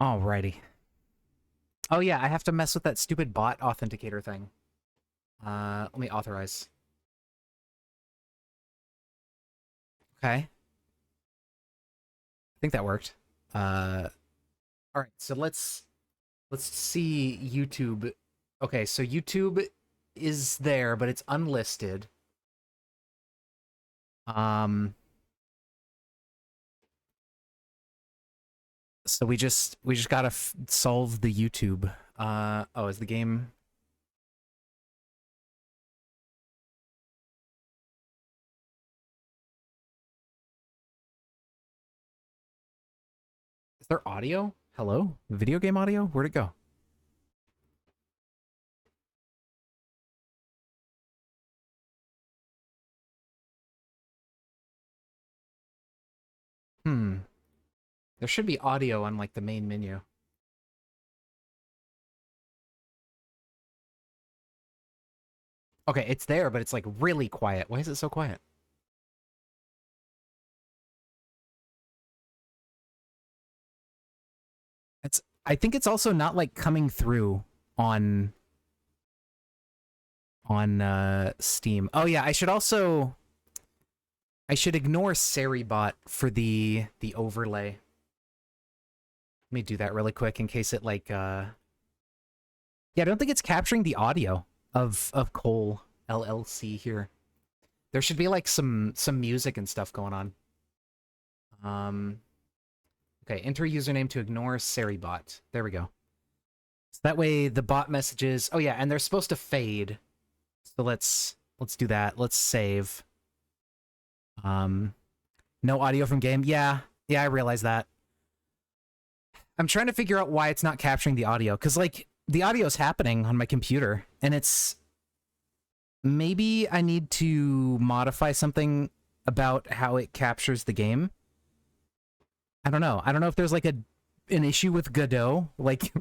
Alrighty. Oh yeah, I have to mess with that stupid bot authenticator thing. Let me authorize. Okay. I think that worked. All right, so let's see YouTube. Okay, so YouTube is there, but it's unlisted. Um, so we just gotta solve the YouTube. Oh, is the game? Is there audio? Hello, video game audio? Where'd it go? Hmm. There should be audio on like the main menu. Okay, it's there, but it's like really quiet. Why is it so quiet? It's I think it's also not like coming through on Steam. Oh yeah, I should ignore Seribot for the overlay. Let me do that really quick in case it like yeah, I don't think it's capturing the audio of Coal LLC here. There should be like some music and stuff going on. Um okay, enter username to ignore Seribot. There we go. So that way the bot messages, oh yeah, and they're supposed to fade. So let's do that. Let's save. Um no audio from game. Yeah. Yeah, I realize that. I'm trying to figure out why it's not capturing the audio cuz like the audio's happening on my computer and it's maybe I need to modify something about how it captures the game. I don't know. I don't know if there's like an issue with Godot. Like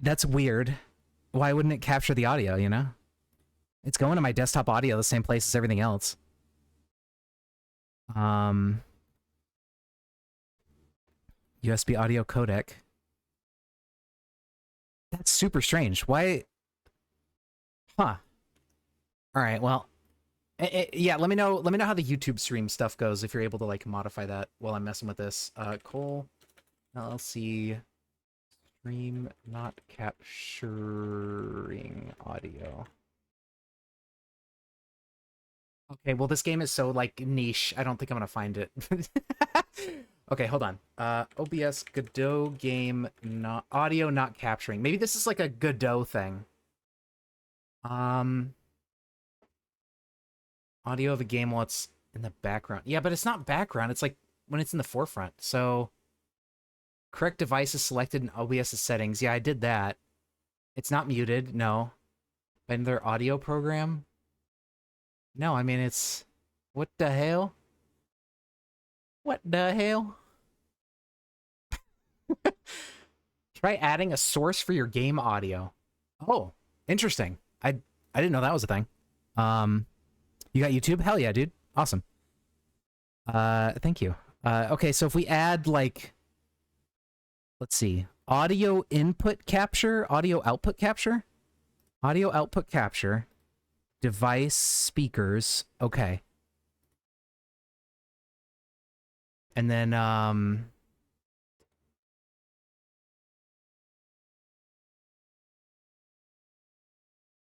that's weird. Why wouldn't it capture the audio, you know? It's going to my desktop audio the same place as everything else. Um USB audio codec. That's super strange. Why? Huh. All right. Well, yeah. Let me know how the YouTube stream stuff goes if you're able to like modify that while I'm messing with this. Coal LLC stream not capturing audio. Okay. Well, this game is so like niche. I don't think I'm gonna find it. Okay, hold on. OBS Godot game not audio not capturing. Maybe this is like a Godot thing. Um, audio of a game while it's in the background. Yeah, but it's not background. It's like when it's in the forefront. So correct device is selected in OBS's settings. Yeah, I did that. It's not muted. No. In their audio program. No, I mean it's what the hell? What the hell? Try adding a source for your game audio. Oh, interesting. I didn't know that was a thing. Um, you got YouTube? Hell yeah, dude. Awesome. Thank you. Okay, so if we add like, let's see, audio input capture, audio output capture, audio output capture, device speakers. Okay. And then,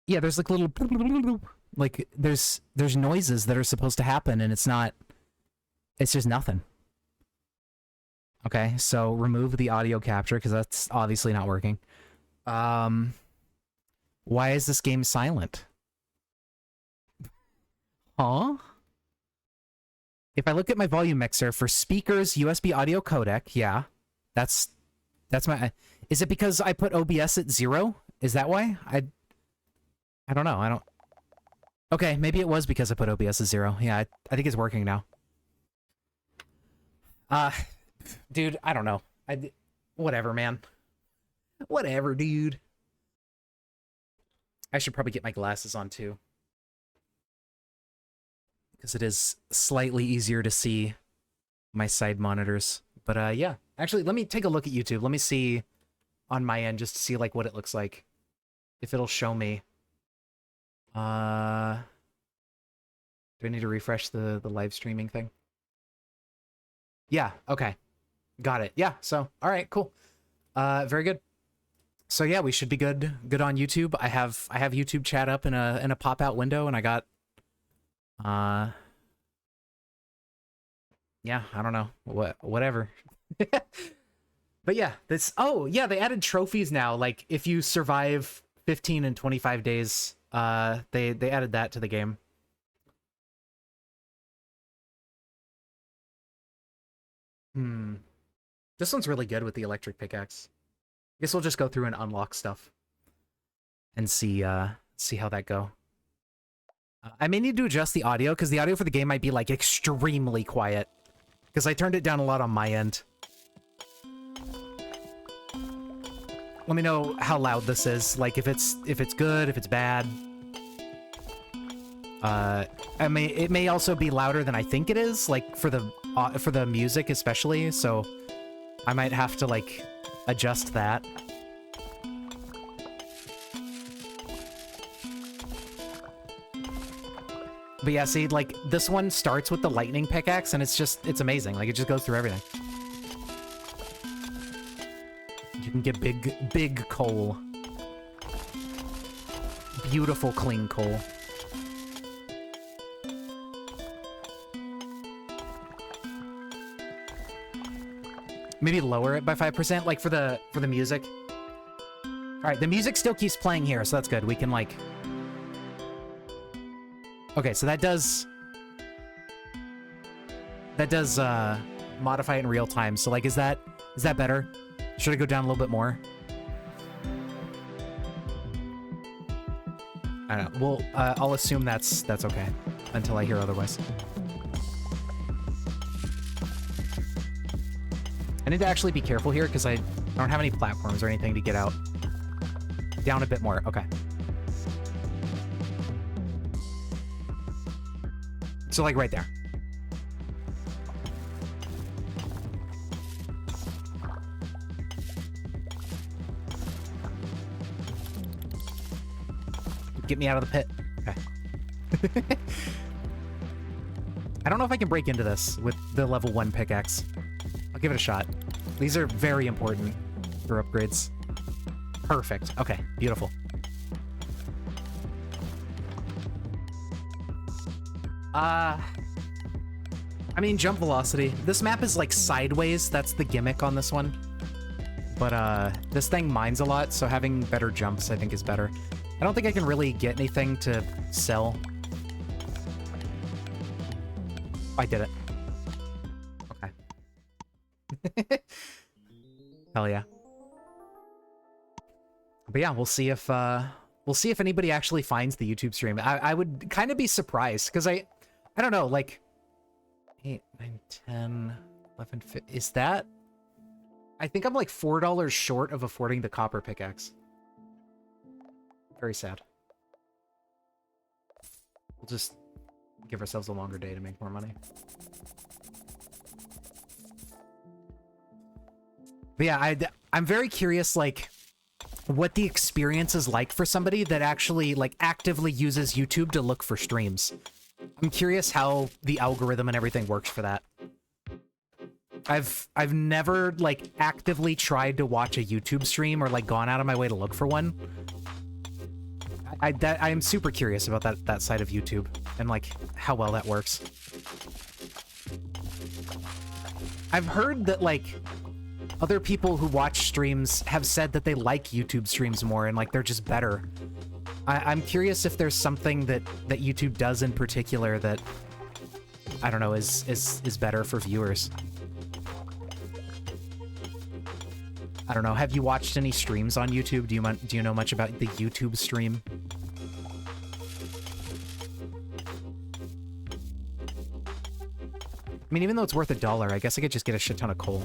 yeah, there's like little, like there's noises that are supposed to happen and it's just nothing. Okay, so remove the audio capture because that's obviously not working. Um, why is this game silent? Huh? If I look at my volume mixer for speakers, USB audio codec, yeah, that's my. Is it because I put OBS at 0? Is that why? I don't know. I don't. Okay, maybe it was because I put OBS at 0. Yeah, I think it's working now. Uh, dude, I don't know. Whatever, man. Whatever, dude. I should probably get my glasses on too. Because it is slightly easier to see my side monitors. But yeah. Actually, let me take a look at YouTube. Let me see on my end just to see like what it looks like. If it'll show me. Do I need to refresh the live streaming thing? Yeah, okay. Got it. Yeah, so all right, cool. Very good. So yeah, we should be good on YouTube. I have YouTube chat up in a pop-out window, and I got yeah, I don't know. Whatever. But yeah, oh, yeah, they added trophies now. Like if you survive 15 and 25 days, they added that to the game. This one's really good with the electric pickaxe. I guess we'll just go through and unlock stuff and see how that go. I may need to adjust the audio because the audio for the game might be like extremely quiet because I turned it down a lot on my end. Let me know how loud this is. Like if it's good, if it's bad. I mean, it may also be louder than I think it is, like for the music especially. So I might have to like adjust that. But yeah, see, like this one starts with the lightning pickaxe, and it's amazing. Like it just goes through everything. You can get big coal. Beautiful, clean coal. Maybe lower it by 5%, like for the music. All right, the music still keeps playing here, so that's good. We can like. Okay, so that does modify it in real time. So like, is that better? Should I go down a little bit more? I don't know. Well, I'll assume that's okay until I hear otherwise. I need to actually be careful here because I don't have any platforms or anything to get out. Down a bit more. Okay. So like right there. Get me out of the pit. Okay. I don't know if I can break into this with the level 1 pickaxe. I'll give it a shot. These are very important for upgrades. Perfect. Okay, beautiful. I mean, jump velocity. This map is like sideways. That's the gimmick on this one. But this thing mines a lot, so having better jumps I think is better. I don't think I can really get anything to sell. I did it. Okay. Hell yeah. But yeah, we'll see if anybody actually finds the YouTube stream. I would kind of be surprised because I don't know, like 8, 9, 10, 11, 15. Is that? I think I'm like $4 short of affording the copper pickaxe. Very sad. We'll just give ourselves a longer day to make more money. But yeah, I'm very curious, like, what the experience is like for somebody that actually, like, actively uses YouTube to look for streams. I'm curious how the algorithm and everything works for that. I've never, like, actively tried to watch a YouTube stream or, like, gone out of my way to look for one. I am super curious about that side of YouTube and, like, how well that works. I've heard that, like, other people who watch streams have said that they like YouTube streams more and, like, they're just better. I'm curious if there's something that YouTube does in particular that, I don't know, is better for viewers. I don't know. Have you watched any streams on YouTube? Do you know much about the YouTube stream? I mean, even though it's worth $1, I guess I could just get a shit ton of coal.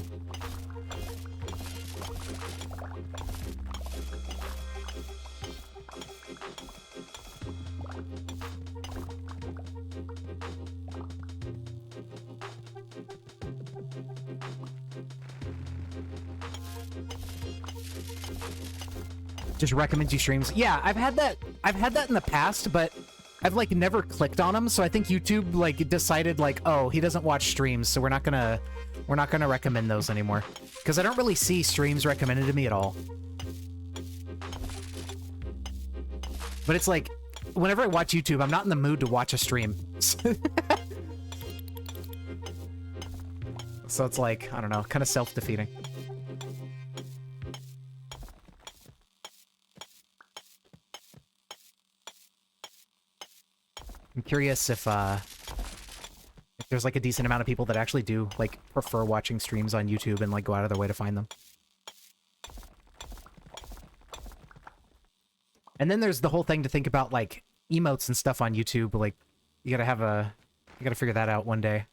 just recommends you streams. Yeah, I've had that in the past, but I've like never clicked on them, so I think YouTube like decided like, oh, he doesn't watch streams, so we're not gonna recommend those anymore. Because I don't really see streams recommended to me at all. But it's like, whenever I watch YouTube, I'm not in the mood to watch a stream. So it's like, I don't know, kind of self-defeating. I'm curious if there's like a decent amount of people that actually do like prefer watching streams on YouTube and like go out of their way to find them. And then there's the whole thing to think about, like emotes and stuff on YouTube. Like you gotta figure that out one day.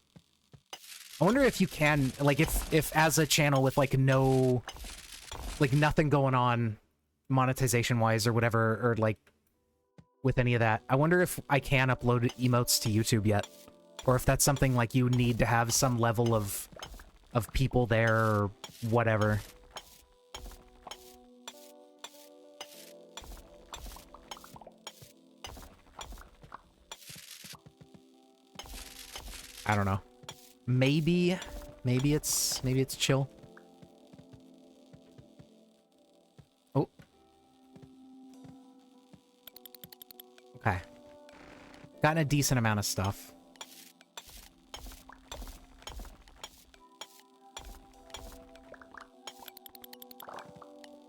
I wonder if you can, like, if as a channel with like no, like nothing going on monetization wise or whatever, or like with any of that, I wonder if I can upload emotes to YouTube yet, or if that's something like you need to have some level of people there or whatever. I don't know. Maybe it's chill. Oh. Okay. Gotten a decent amount of stuff.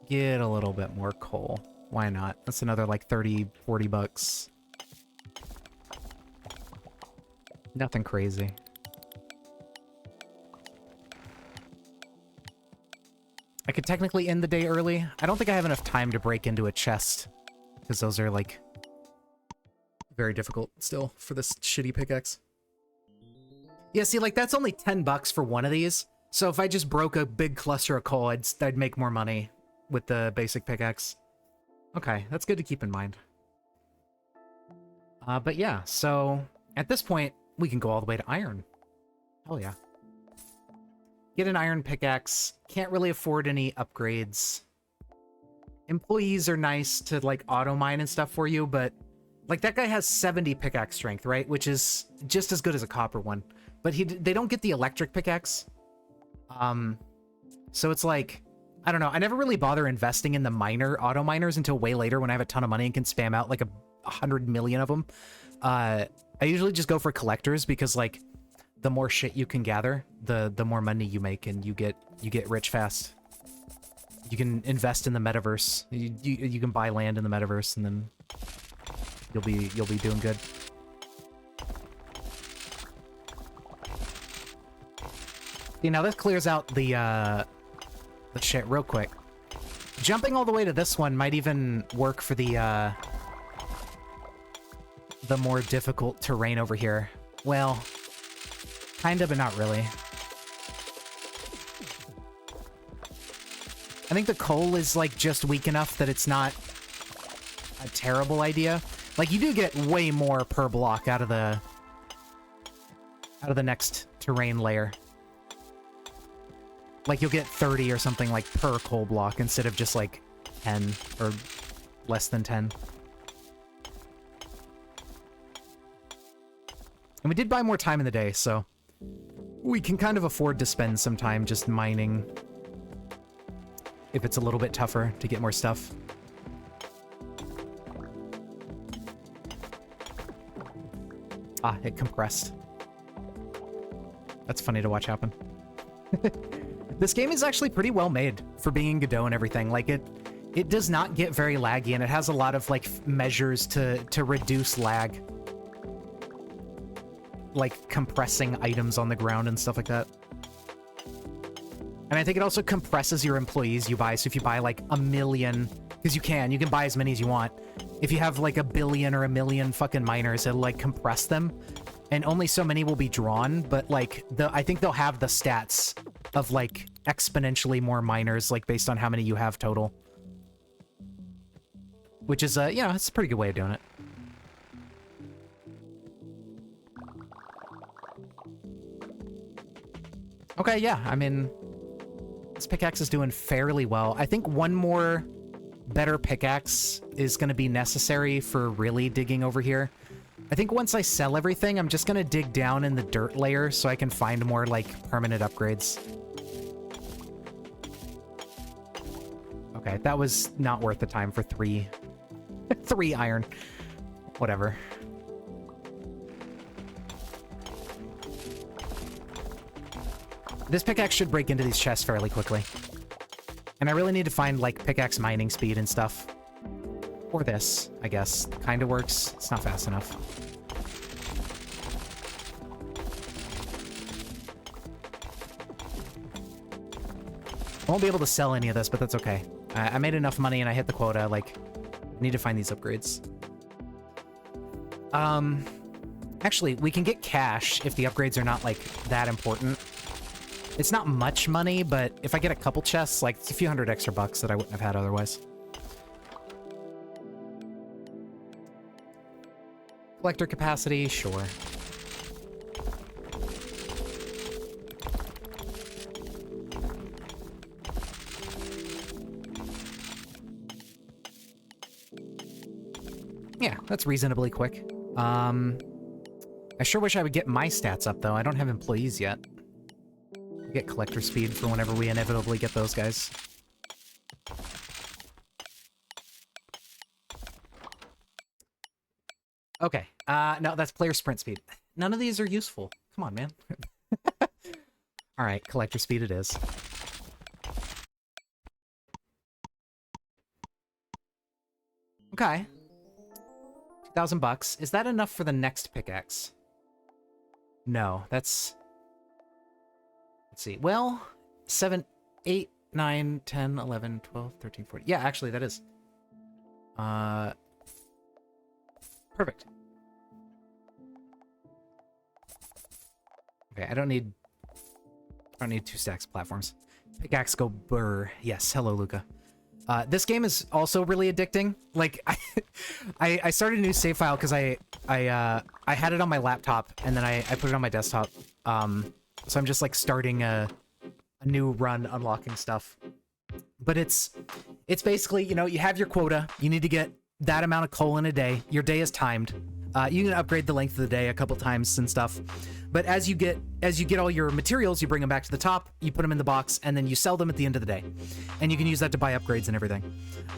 Get a little bit more coal. Why not? That's another like 30, 40 bucks. Nothing crazy. I could technically end the day early. I don't think I have enough time to break into a chest, because those are, like, very difficult still for this shitty pickaxe. Yeah, see, like, that's only 10 bucks for one of these. So if I just broke a big cluster of coal, I'd make more money with the basic pickaxe. Okay, that's good to keep in mind. But yeah, so at this point, we can go all the way to iron. Hell yeah. Get an iron pickaxe. Can't really afford any upgrades. Employees are nice to, like, auto-mine and stuff for you, but, like, that guy has 70 pickaxe strength, right? Which is just as good as a copper one. But they don't get the electric pickaxe. So it's like, I don't know. I never really bother investing in the auto-miners until way later when I have a ton of money and can spam out, like, 100 million of them. I usually just go for collectors because, like, the more shit you can gather, the more money you make, and you get rich fast. You can invest in the metaverse. You can buy land in the metaverse, and then you'll be doing good. See, now this clears out the shit real quick. Jumping all the way to this one might even work for the more difficult terrain over here. Well, kind of, but not really. I think the coal is, like, just weak enough that it's not a terrible idea. Like, you do get way more per block out of the next terrain layer. Like, you'll get 30 or something, like, per coal block instead of just, like, 10 or less than 10. And we did buy more time in the day, so we can kind of afford to spend some time just mining if it's a little bit tougher to get more stuff. Ah, it compressed. That's funny to watch happen. This game is actually pretty well made for being in Godot and everything. Like, it does not get very laggy, and it has a lot of, like, measures to reduce lag. Like, compressing items on the ground and stuff like that. And I think it also compresses your employees you buy. So if you buy, like, 1 million... Because you can buy as many as you want. If you have, like, 1 billion or 1 million fucking miners, it'll, like, compress them. And only so many will be drawn, but, like, I think they'll have the stats of, like, exponentially more miners, like, based on how many you have total. Which is, you know, it's a pretty good way of doing it. Okay, yeah, I mean, this pickaxe is doing fairly well. I think one more better pickaxe is going to be necessary for really digging over here. I think once I sell everything, I'm just going to dig down in the dirt layer so I can find more, like, permanent upgrades. Okay, that was not worth the time for 3 iron. Whatever. This pickaxe should break into these chests fairly quickly. And I really need to find, like, pickaxe mining speed and stuff. Or this, I guess. Kind of works. It's not fast enough. I won't be able to sell any of this, but that's okay. I made enough money and I hit the quota. Like, I need to find these upgrades. Actually, we can get cash if the upgrades are not, like, that important. It's not much money, but if I get a couple chests, like, it's a few hundred extra bucks that I wouldn't have had otherwise. Collector capacity, sure. Yeah, that's reasonably quick. I sure wish I would get my stats up, though. I don't have employees yet. Get collector speed for whenever we inevitably get those guys. Okay. No, that's player sprint speed. None of these are useful. Come on, man. Alright, collector speed it is. Okay. 2,000 bucks. Is that enough for the next pickaxe? No, that's... Let's see. Well, 7, 8, 9, 10, 11, 12, 13, 14. Yeah, actually, that is. Perfect. Okay, I don't need 2 stacks of platforms. Pickaxe go burr. Yes, hello, Luca. This game is also really addicting. Like, I started a new save file because I had it on my laptop and then I put it on my desktop. So I'm just like starting a new run, unlocking stuff. But it's basically, you know, you have your quota. You need to get that amount of coal in a day. Your day is timed. You can upgrade the length of the day a couple times and stuff. But as you get all your materials, you bring them back to the top, you put them in the box, and then you sell them at the end of the day. And you can use that to buy upgrades and everything.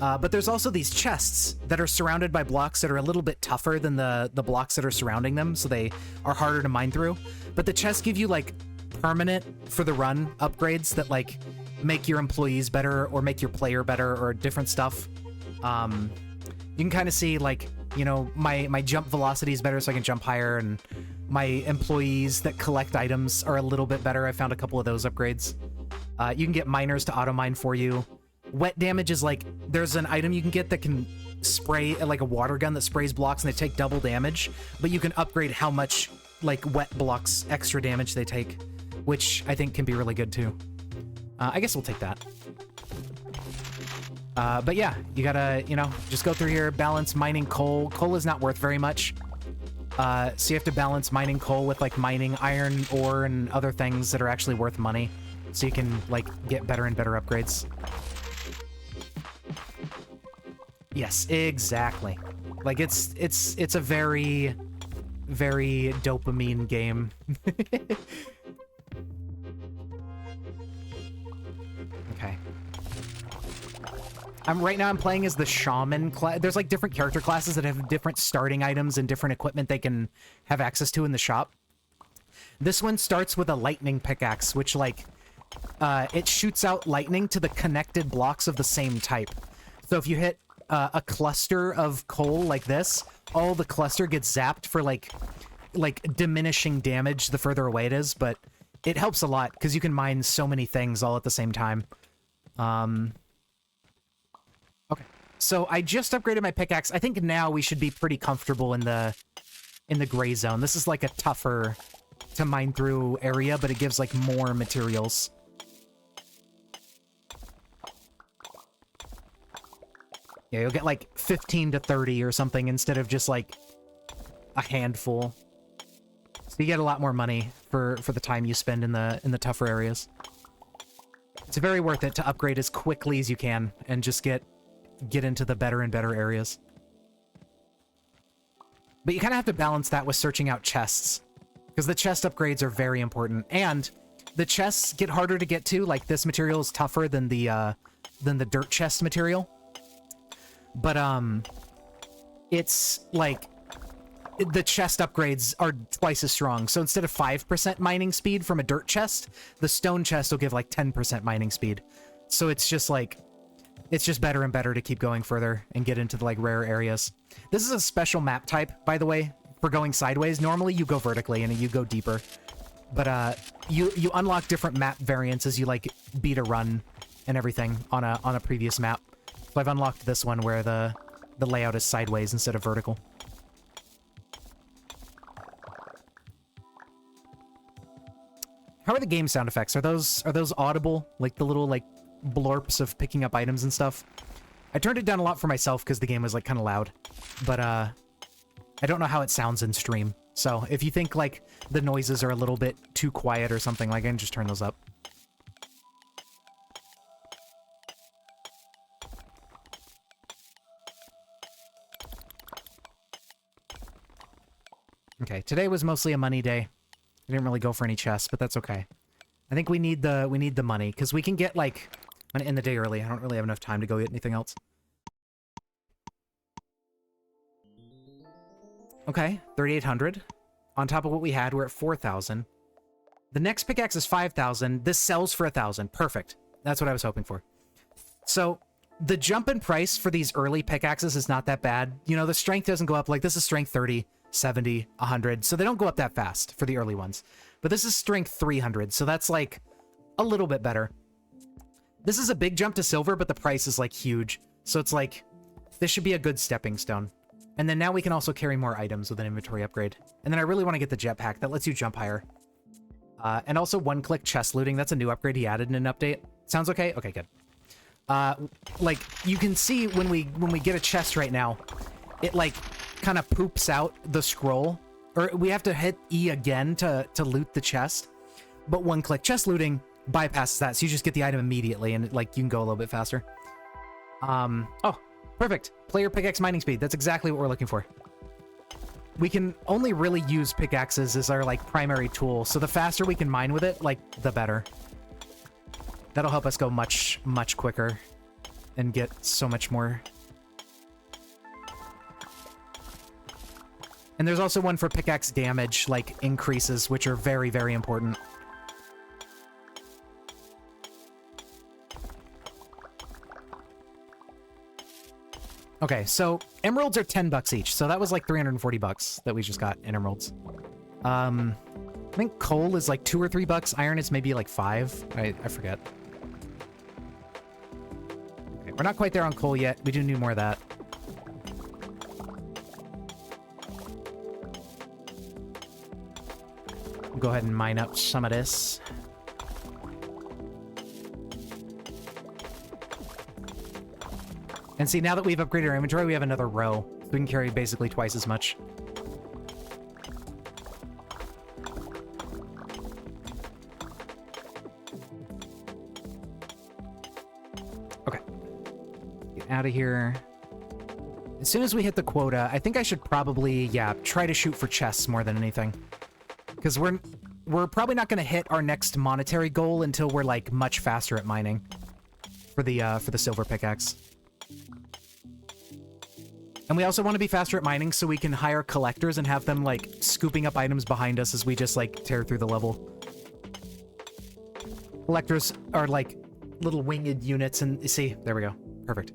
But there's also these chests that are surrounded by blocks that are a little bit tougher than the blocks that are surrounding them, so they are harder to mine through. But the chests give you, like, permanent for the run upgrades that, like, make your employees better or make your player better or different stuff. You can kind of see, like, you know, my jump velocity is better so I can jump higher, and my employees that collect items are a little bit better. I found a couple of those upgrades. You can get miners to auto-mine for you. Wet damage is like, there's an item you can get that can spray, like a water gun that sprays blocks and they take double damage, but you can upgrade how much, like, wet blocks extra damage they take, which I think can be really good too. I guess we'll take that. But yeah, you gotta, you know, just go through here, balance mining coal. Coal is not worth very much. So you have to balance mining coal with, like, mining iron ore and other things that are actually worth money. So you can, like, get better and better upgrades. Yes, exactly. Like, it's a very, very dopamine game. Okay. Right now I'm playing as the shaman class. There's, like, different character classes that have different starting items and different equipment they can have access to in the shop. This one starts with a lightning pickaxe, which, like, it shoots out lightning to the connected blocks of the same type. So if you hit a cluster of coal like this, all the cluster gets zapped for, like diminishing damage the further away it is, but it helps a lot because you can mine so many things all at the same time. Okay, so I just upgraded my pickaxe. I think now we should be pretty comfortable in the gray zone. This is like a tougher to mine through area, but it gives, like, more materials. Yeah, you'll get, like, 15 to 30 or something instead of just, like, a handful. So you get a lot more money for the time you spend in the tougher areas. It's very worth it to upgrade as quickly as you can and just get get into the better and better areas. But you kind of have to balance that with searching out chests, because the chest upgrades are very important, and the chests get harder to get to. Like, this material is tougher than the dirt chest material. But, it's, like, the chest upgrades are twice as strong. So instead of 5% mining speed from a dirt chest, the stone chest will give, like, 10% mining speed. So it's just, like, it's just better and better to keep going further and get into the, like, rare areas. This is a special map type, by the way, for going sideways. Normally, you go vertically and you go deeper. But, you unlock different map variants as you, like, beat a run and everything on a previous map. So I've unlocked this one where the layout is sideways instead of vertical. How are the game sound effects? Are those audible? Like the little, like, blorps of picking up items and stuff? I turned it down a lot for myself because the game was, like, kind of loud. But, I don't know how it sounds in stream. So if you think, like, the noises are a little bit too quiet or something, like, I can just turn those up. Okay, today was mostly a money day. I didn't really go for any chests, but that's okay. I think we need the money, because we can get, like, in the day early. I don't really have enough time to go get anything else. Okay, 3,800. On top of what we had, we're at 4,000. The next pickaxe is 5,000. This sells for 1,000. Perfect. That's what I was hoping for. So, the jump in price for these early pickaxes is not that bad. You know, the strength doesn't go up. Like, this is strength 30, 70, 100. So they don't go up that fast for the early ones. But this is strength 300, so that's, like, a little bit better. This is a big jump to silver, but the price is, like, huge. So it's like, this should be a good stepping stone. And then now we can also carry more items with an inventory upgrade. And then I really want to get the jetpack. That lets you jump higher. And also one-click chest looting. That's a new upgrade he added in an update. Sounds okay? Okay, good. Like, you can see when we get a chest right now, it, like, kind of poops out the scroll. Or we have to hit E again to loot the chest. But one-click chest looting bypasses that, so you just get the item immediately, and, like, you can go a little bit faster. Oh, perfect. Player pickaxe mining speed. That's exactly what we're looking for. We can only really use pickaxes as our, like, primary tool, so the faster we can mine with it, like, the better. That'll help us go much, much quicker and get so much more. And there's also one for pickaxe damage, like, increases, which are very, very important. Okay, so emeralds are 10 bucks each, so that was like 340 bucks that we just got in emeralds. I think coal is like 2 or 3 bucks. Iron is maybe like 5. I forget. Okay, we're not quite there on coal yet. We do need more of that. We'll go ahead and mine up some of this. And see, now that we've upgraded our inventory, we have another row. So we can carry basically twice as much. Okay. Get out of here. As soon as we hit the quota, I think I should probably, yeah, try to shoot for chests more than anything. Because we're probably not going to hit our next monetary goal until we're, like, much faster at mining. For the silver pickaxe. And we also want to be faster at mining so we can hire collectors and have them, like, scooping up items behind us as we just, like, tear through the level. Collectors are, like, little winged units, and see, there we go. Perfect.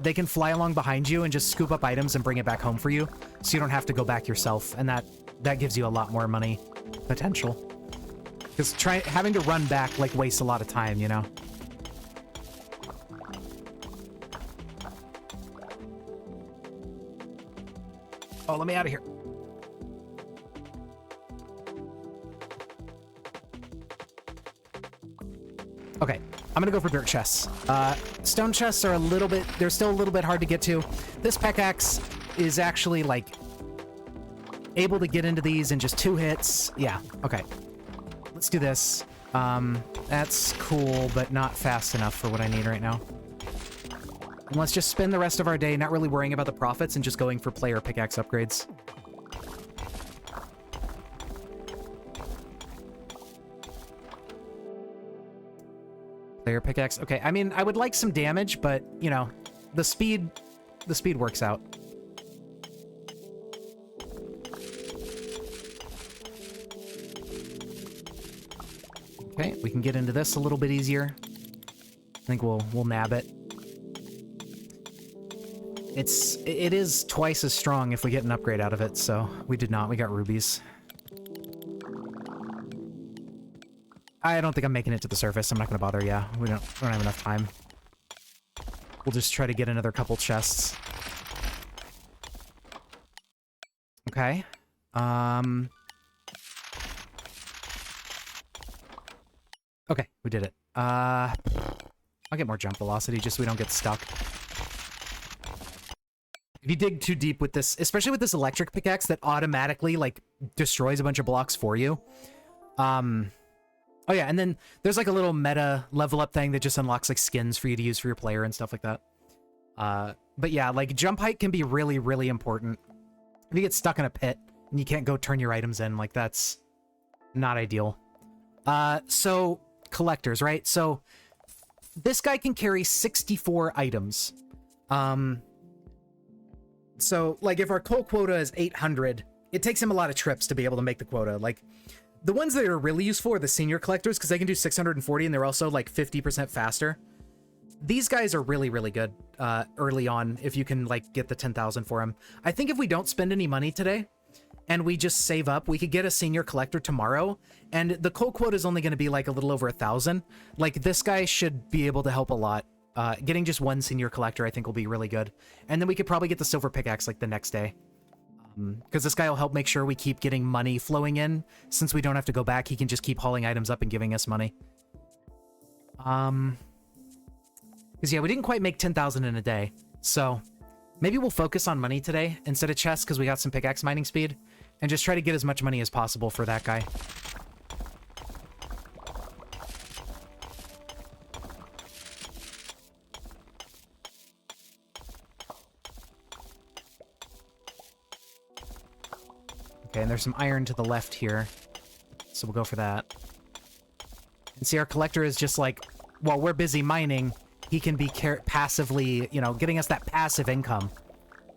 They can fly along behind you and just scoop up items and bring it back home for you, so you don't have to go back yourself, and that gives you a lot more money potential. Because having to run back, like, wastes a lot of time, you know? Oh, let me out of here. Okay, I'm gonna go for dirt chests. Stone chests are they're still a little bit hard to get to. This pickaxe is actually, like, able to get into these in just 2 hits. Yeah, okay. Let's do this. That's cool, but not fast enough for what I need right now. And let's just spend the rest of our day not really worrying about the profits and just going for player pickaxe upgrades. Player pickaxe. Okay, I mean, I would like some damage, but, you know, the speed works out. Okay, we can get into this a little bit easier. I think we'll nab it. It is twice as strong if we get an upgrade out of it, so we did not. We got rubies. I don't think I'm making it to the surface. I'm not gonna bother. Yeah, we don't have enough time. We'll just try to get another couple chests. Okay. Okay, we did it. I'll get more jump velocity just so we don't get stuck. If you dig too deep with this, especially with this electric pickaxe that automatically, like, destroys a bunch of blocks for you. Oh yeah, and then there's like a little meta level up thing that just unlocks like skins for you to use for your player and stuff like that. But yeah, like jump height can be really, really important. If you get stuck in a pit and you can't go turn your items in, like that's not ideal. So collectors, right? So this guy can carry 64 items. So like if our coal quota is 800, it takes him a lot of trips to be able to make the quota. Like the ones that are really useful are the senior collectors because they can do 640 and they're also like 50% faster. These guys are really, really good early on if you can like get the 10,000 for them. I think if we don't spend any money today and we just save up, we could get a senior collector tomorrow and the coal quota is only going to be like a little over 1,000. Like this guy should be able to help a lot. Getting just one senior collector I think will be really good. And then we could probably get the silver pickaxe like the next day. Because this guy will help make sure we keep getting money flowing in. Since we don't have to go back, he can just keep hauling items up and giving us money. Because yeah, we didn't quite make 10,000 in a day. So maybe we'll focus on money today instead of chests because we got some pickaxe mining speed. And just try to get as much money as possible for that guy. Okay, and there's some iron to the left here. So we'll go for that. And see, our collector is just like, while we're busy mining, he can be passively, you know, getting us that passive income.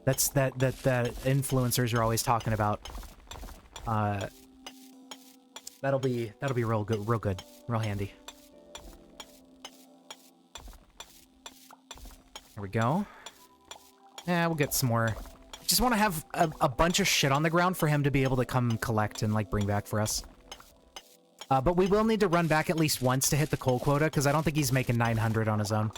That's that influencers are always talking about. That'll be real good, real handy. There we go. Yeah, we'll get some more. Just want to have a bunch of shit on the ground for him to be able to come collect and like bring back for us. But we will need to run back at least once to hit the coal quota because I don't think he's making 900 on his own.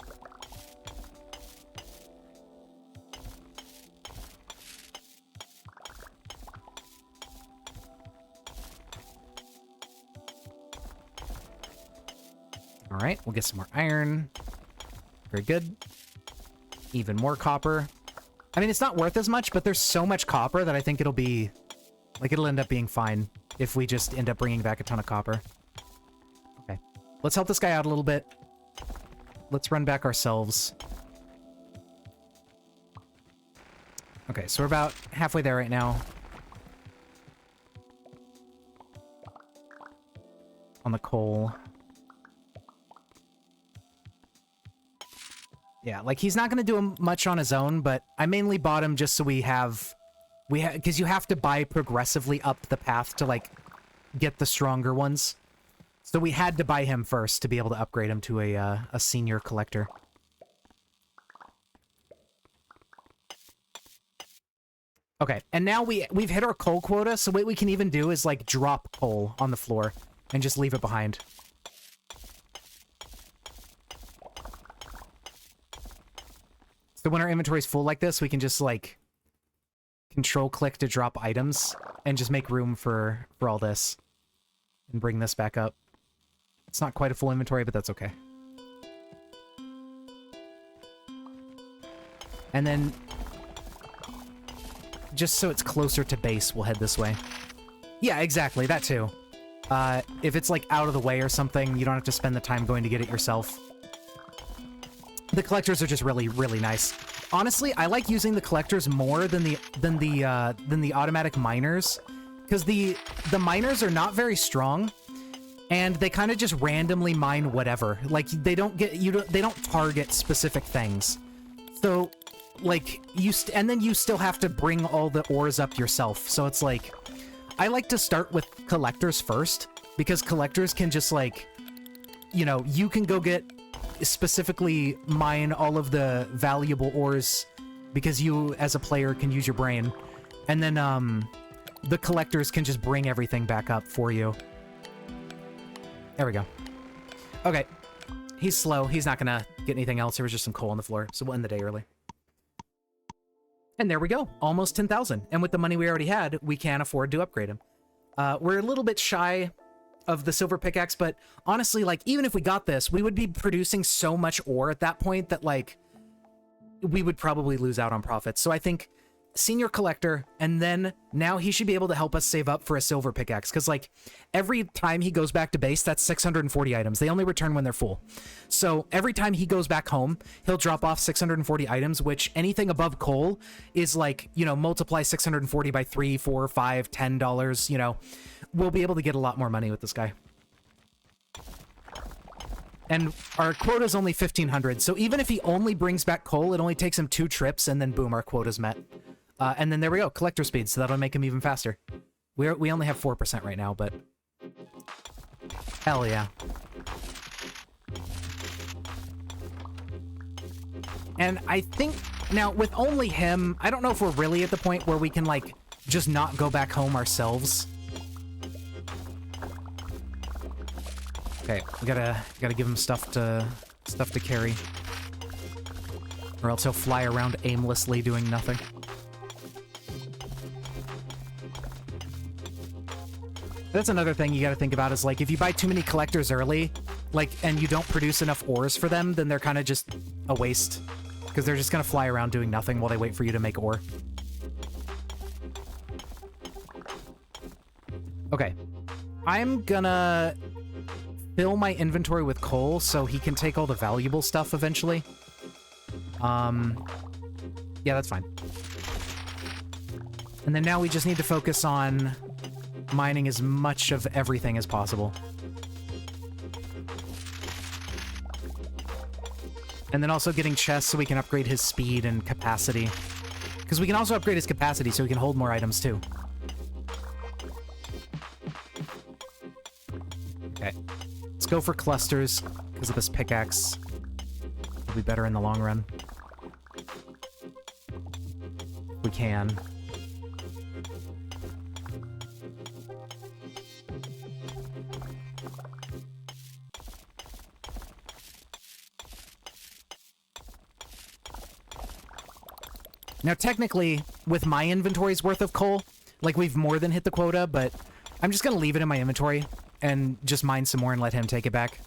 All right, we'll get some more iron. Very good. Even more copper. I mean, it's not worth as much, but there's so much copper that I think it'll be... like, it'll end up being fine if we just end up bringing back a ton of copper. Okay. Let's help this guy out a little bit. Let's run back ourselves. Okay, so we're about halfway there right now. On the coal. Yeah, like, he's not going to do much on his own, but I mainly bought him just so we have... because you have to buy progressively up the path to, like, get the stronger ones. So we had to buy him first to be able to upgrade him to a senior collector. Okay, and now we've hit our coal quota, so what we can even do is, like, drop coal on the floor and just leave it behind. So when our inventory is full like this, we can just, like, control-click to drop items and just make room for all this. And bring this back up. It's not quite a full inventory, but that's okay. And then, just so it's closer to base, we'll head this way. Yeah, exactly, that too. If it's, like, out of the way or something, you don't have to spend the time going to get it yourself. The collectors are just really, really nice. Honestly, I like using the collectors more than the automatic miners, because the miners are not very strong, and they kind of just randomly mine whatever. Like they don't target specific things. So, like and then you still have to bring all the ores up yourself. So it's like, I like to start with collectors first, because collectors can just like, you know, you can go get specifically mine all of the valuable ores because you as a player can use your brain, and then the collectors can just bring everything back up for you. There we go. Okay, he's slow, he's not gonna get anything else. There was just some coal on the floor, so we'll end the day early. And there we go, almost 10,000, and with the money we already had, we can afford to upgrade him. We're a little bit shy of the silver pickaxe, but honestly, like, even if we got this, we would be producing so much ore at that point that, like, we would probably lose out on profits. So I think senior collector, and then now he should be able to help us save up for a silver pickaxe, because, like, every time he goes back to base, that's 640 items. They only return when they're full. So every time he goes back home, he'll drop off 640 items, which anything above coal is like, you know, multiply 640 by 3, 4, 5, $10, you know. We'll be able to get a lot more money with this guy. And our quota is only 1,500, so even if he only brings back coal, it only takes him 2 trips, and then boom, our quota's met. And then there we go, collector speed, so that'll make him even faster. We only have 4% right now, but hell yeah. And I think now with only him, I don't know if we're really at the point where we can like just not go back home ourselves. Okay, we gotta give him stuff to carry, or else he'll fly around aimlessly doing nothing. That's another thing you gotta think about, is like, if you buy too many collectors early, like, and you don't produce enough ores for them, then they're kind of just a waste, because they're just gonna fly around doing nothing while they wait for you to make ore. Okay, I'm gonna fill my inventory with coal so he can take all the valuable stuff eventually. Yeah, that's fine. And then now we just need to focus on mining as much of everything as possible. And then also getting chests so we can upgrade his speed and capacity. Because we can also upgrade his capacity so he can hold more items too. Okay. Let's go for clusters, because of this pickaxe. It'll be better in the long run. We can. Now, technically, with my inventory's worth of coal, like, we've more than hit the quota, but I'm just gonna leave it in my inventory and just mine some more and let him take it back.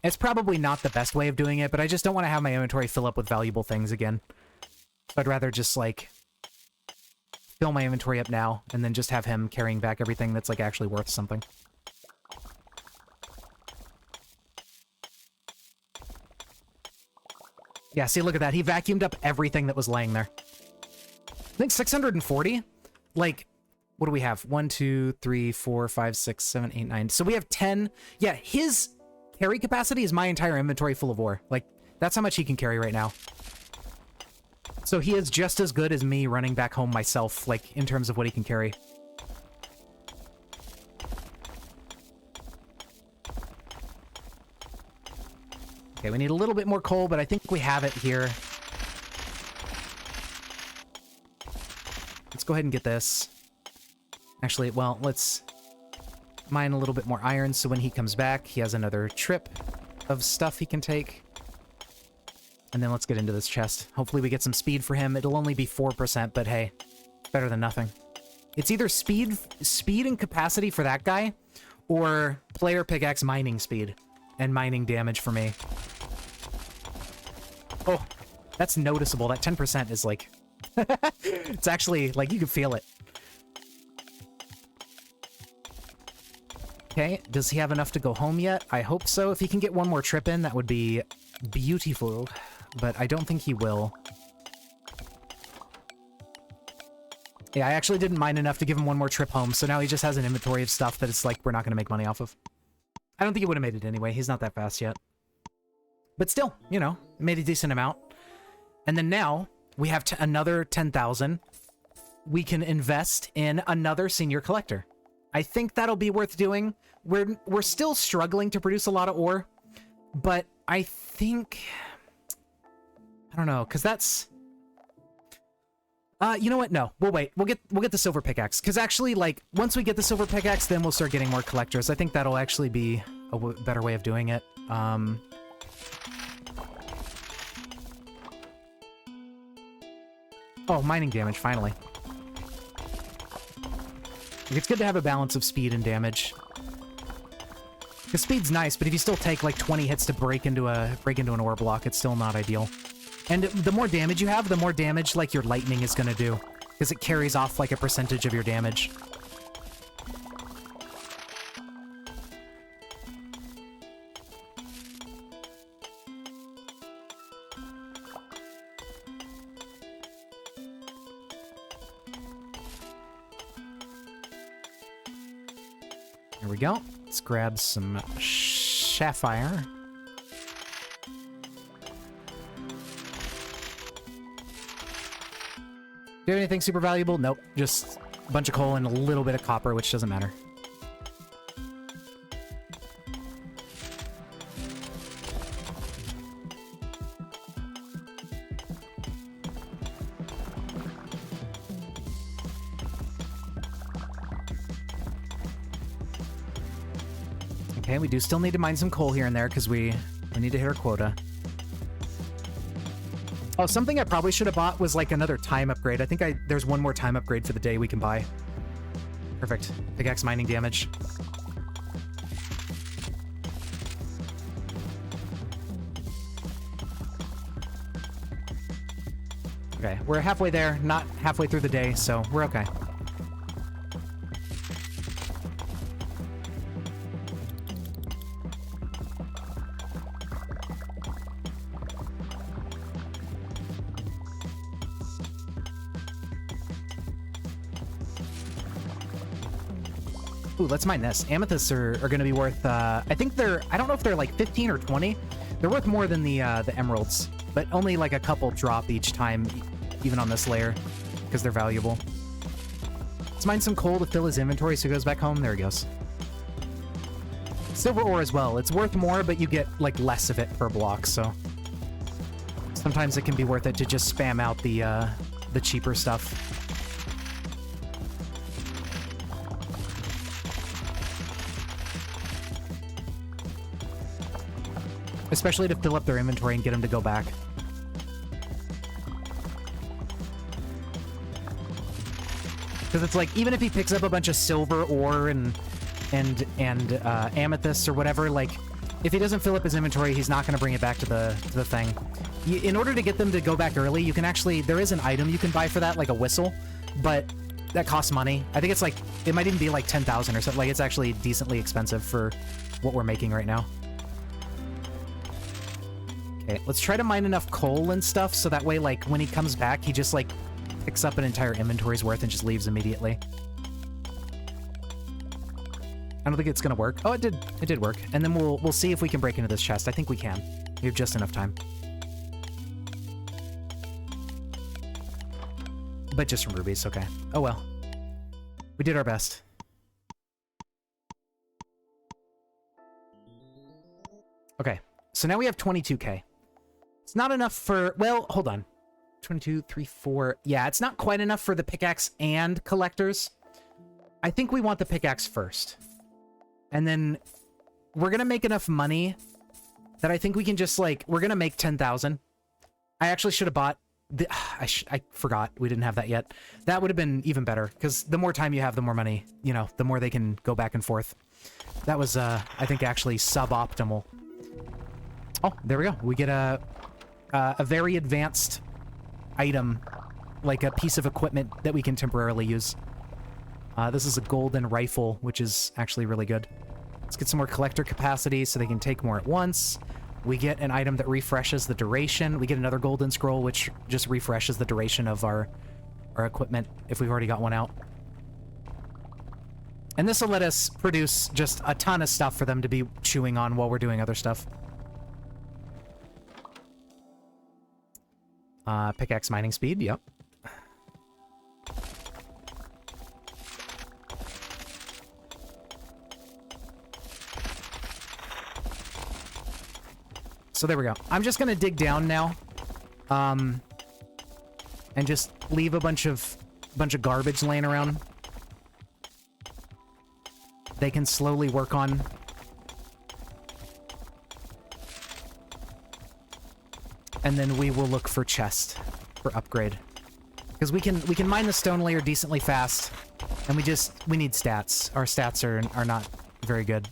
It's probably not the best way of doing it, but I just don't want to have my inventory fill up with valuable things again. So I'd rather just, like, fill my inventory up now, and then just have him carrying back everything that's, like, actually worth something. Yeah, see, look at that. He vacuumed up everything that was laying there. I think 640? Like, what do we have? 1, 2, 3, 4, 5, 6, 7, 8, 9. So we have 10. Yeah, his carry capacity is my entire inventory full of ore. Like, that's how much he can carry right now. So he is just as good as me running back home myself, like, in terms of what he can carry. Okay, we need a little bit more coal, but I think we have it here. Let's go ahead and get this. Actually, well, let's mine a little bit more iron, so when he comes back, he has another trip of stuff he can take. And then let's get into this chest. Hopefully we get some speed for him. It'll only be 4%, but hey, better than nothing. It's either speed and capacity for that guy, or player pickaxe mining speed and mining damage for me. Oh, that's noticeable. That 10% is like... it's actually, like, you can feel it. Okay, does he have enough to go home yet? I hope so. If he can get one more trip in, that would be beautiful, but I don't think he will. Yeah, I actually didn't mind enough to give him one more trip home, so now he just has an inventory of stuff that it's like we're not going to make money off of. I don't think he would have made it anyway. He's not that fast yet. But still, you know, made a decent amount. And then now we have another 10,000. We can invest in another senior collector. I think that'll be worth doing. We're still struggling to produce a lot of ore, but I think, I don't know, because that's, you know what? No, we'll wait. We'll get the silver pickaxe, because actually, like, once we get the silver pickaxe, then we'll start getting more collectors. I think that'll actually be a better way of doing it. Oh, mining damage, finally. It's good to have a balance of speed and damage. Because speed's nice, but if you still take like 20 hits to break into an ore block, it's still not ideal. And the more damage you have, the more damage like your lightning is gonna do, because it carries off like a percentage of your damage. There we go. Let's grab some sapphire. Do you have anything super valuable? Nope. Just a bunch of coal and a little bit of copper, which doesn't matter. Okay, we do still need to mine some coal here and there because we need to hit our quota. Oh, something I probably should have bought was like another time upgrade. I think there's one more time upgrade for the day we can buy. Perfect. Pickaxe mining damage. Okay, we're halfway there, not halfway through the day, so we're okay. Ooh, let's mine this. Amethysts are going to be worth, I think I don't know if they're like 15 or 20. They're worth more than the emeralds, but only like a couple drop each time, even on this layer, because they're valuable. Let's mine some coal to fill his inventory so he goes back home. There he goes. Silver ore as well. It's worth more, but you get like less of it per block, so sometimes it can be worth it to just spam out the cheaper stuff. Especially to fill up their inventory and get them to go back. Because it's like, even if he picks up a bunch of silver ore and amethysts or whatever, like, if he doesn't fill up his inventory, he's not going to bring it back to the thing. In order to get them to go back early, you can actually, there is an item you can buy for that, like a whistle, but that costs money. I think it's like, it might even be like 10,000 or something. Like, it's actually decently expensive for what we're making right now. Okay, let's try to mine enough coal and stuff so that way, like, when he comes back, he just, like, picks up an entire inventory's worth and just leaves immediately. I don't think it's gonna work. Oh, it did work. And then we'll see if we can break into this chest. I think we can. We have just enough time. But just from rubies, okay. Oh well. We did our best. Okay, so now we have 22k. It's not enough for, well, hold on. 22, 3, 4. Yeah, it's not quite enough for the pickaxe and collectors. I think we want the pickaxe first. And then we're going to make enough money that I think we can just, like, we're going to make 10,000. I actually should have bought, I forgot we didn't have that yet. That would have been even better, because the more time you have, the more money, you know, the more they can go back and forth. That was, I think, actually suboptimal. Oh, there we go. We get a very advanced item, like a piece of equipment that we can temporarily use. This is a golden rifle, which is actually really good. Let's get some more collector capacity so they can take more at once. We get an item that refreshes the duration. We get another golden scroll, which just refreshes the duration of our equipment if we've already got one out. And this will let us produce just a ton of stuff for them to be chewing on while we're doing other stuff. Pickaxe mining speed, yep. So there we go. I'm just gonna dig down now, and just leave a bunch of garbage laying around. They can slowly work on. And then we will look for chest for upgrade, because we can mine the stone layer decently fast, and we need stats. Our stats are not very good.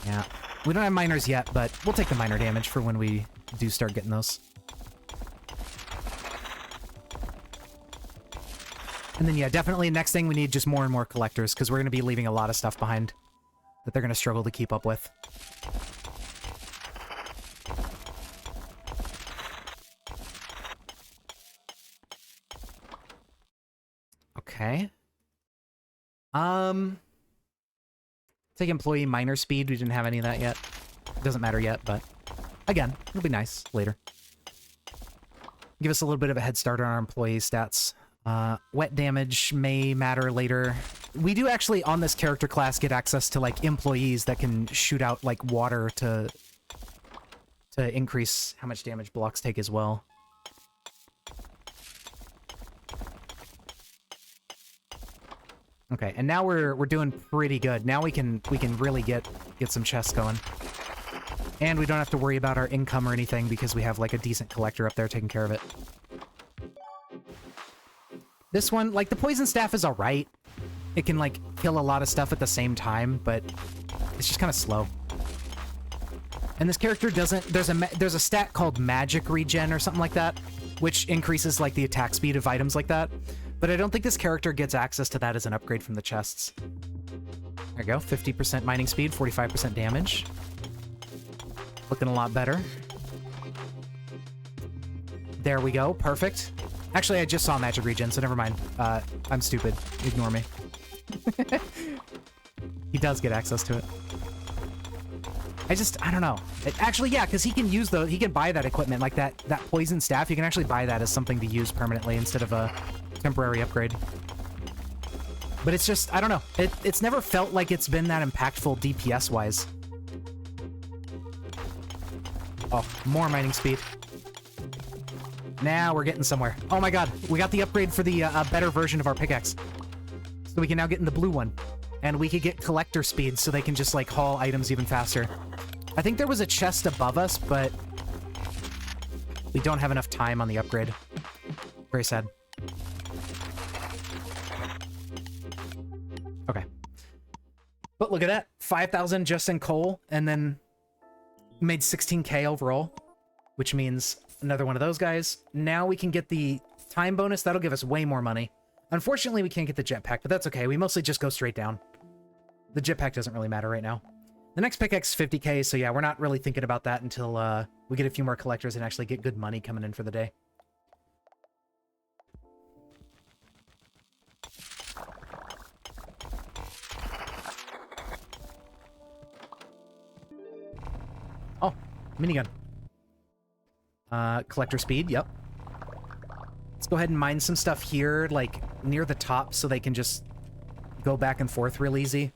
Yeah. We don't have miners yet, but we'll take the miner damage for when we do start getting those. And then, yeah, definitely next thing we need just more and more collectors, because we're going to be leaving a lot of stuff behind that they're going to struggle to keep up with. Okay. Take employee miner speed. We didn't have any of that yet. Doesn't matter yet, but again, it'll be nice later. Give us a little bit of a head start on our employee stats. Wet damage may matter later. We do actually, on this character class, get access to, like, employees that can shoot out, like, water to increase how much damage blocks take as well. Okay, and now we're doing pretty good. Now we can really get some chests going. And we don't have to worry about our income or anything because we have, like, a decent collector up there taking care of it. This one, like, the poison staff is alright. It can, like, kill a lot of stuff at the same time, but it's just kind of slow. And this character doesn't... There's a stat called magic regen or something like that, which increases, like, the attack speed of items like that. But I don't think this character gets access to that as an upgrade from the chests. There you go. 50% mining speed, 45% damage. Looking a lot better. There we go. Perfect. Actually, I just saw magic regen, so never mind. I'm stupid. Ignore me. He does get access to it. I don't know. Actually, yeah, because he can buy that equipment, like that poison staff. You can actually buy that as something to use permanently instead of a temporary upgrade. But it's just, I don't know. It's never felt like it's been that impactful DPS-wise. Oh, more mining speed. Now we're getting somewhere. Oh my god, we got the upgrade for the better version of our pickaxe. So we can now get in the blue one. And we could get collector speed so they can just, like, haul items even faster. I think there was a chest above us, but we don't have enough time on the upgrade. Very sad. Okay. But look at that. 5,000 just in coal, and then made 16k overall, which means another one of those guys. Now we can get the time bonus. That'll give us way more money. Unfortunately, we can't get the jetpack, but that's okay. We mostly just go straight down. The jetpack doesn't really matter right now. The next pickaxe is 50k, so yeah, we're not really thinking about that until we get a few more collectors and actually get good money coming in for the day. Oh, minigun. Collector speed, yep. Let's go ahead and mine some stuff here, like, near the top, so they can just go back and forth real easy.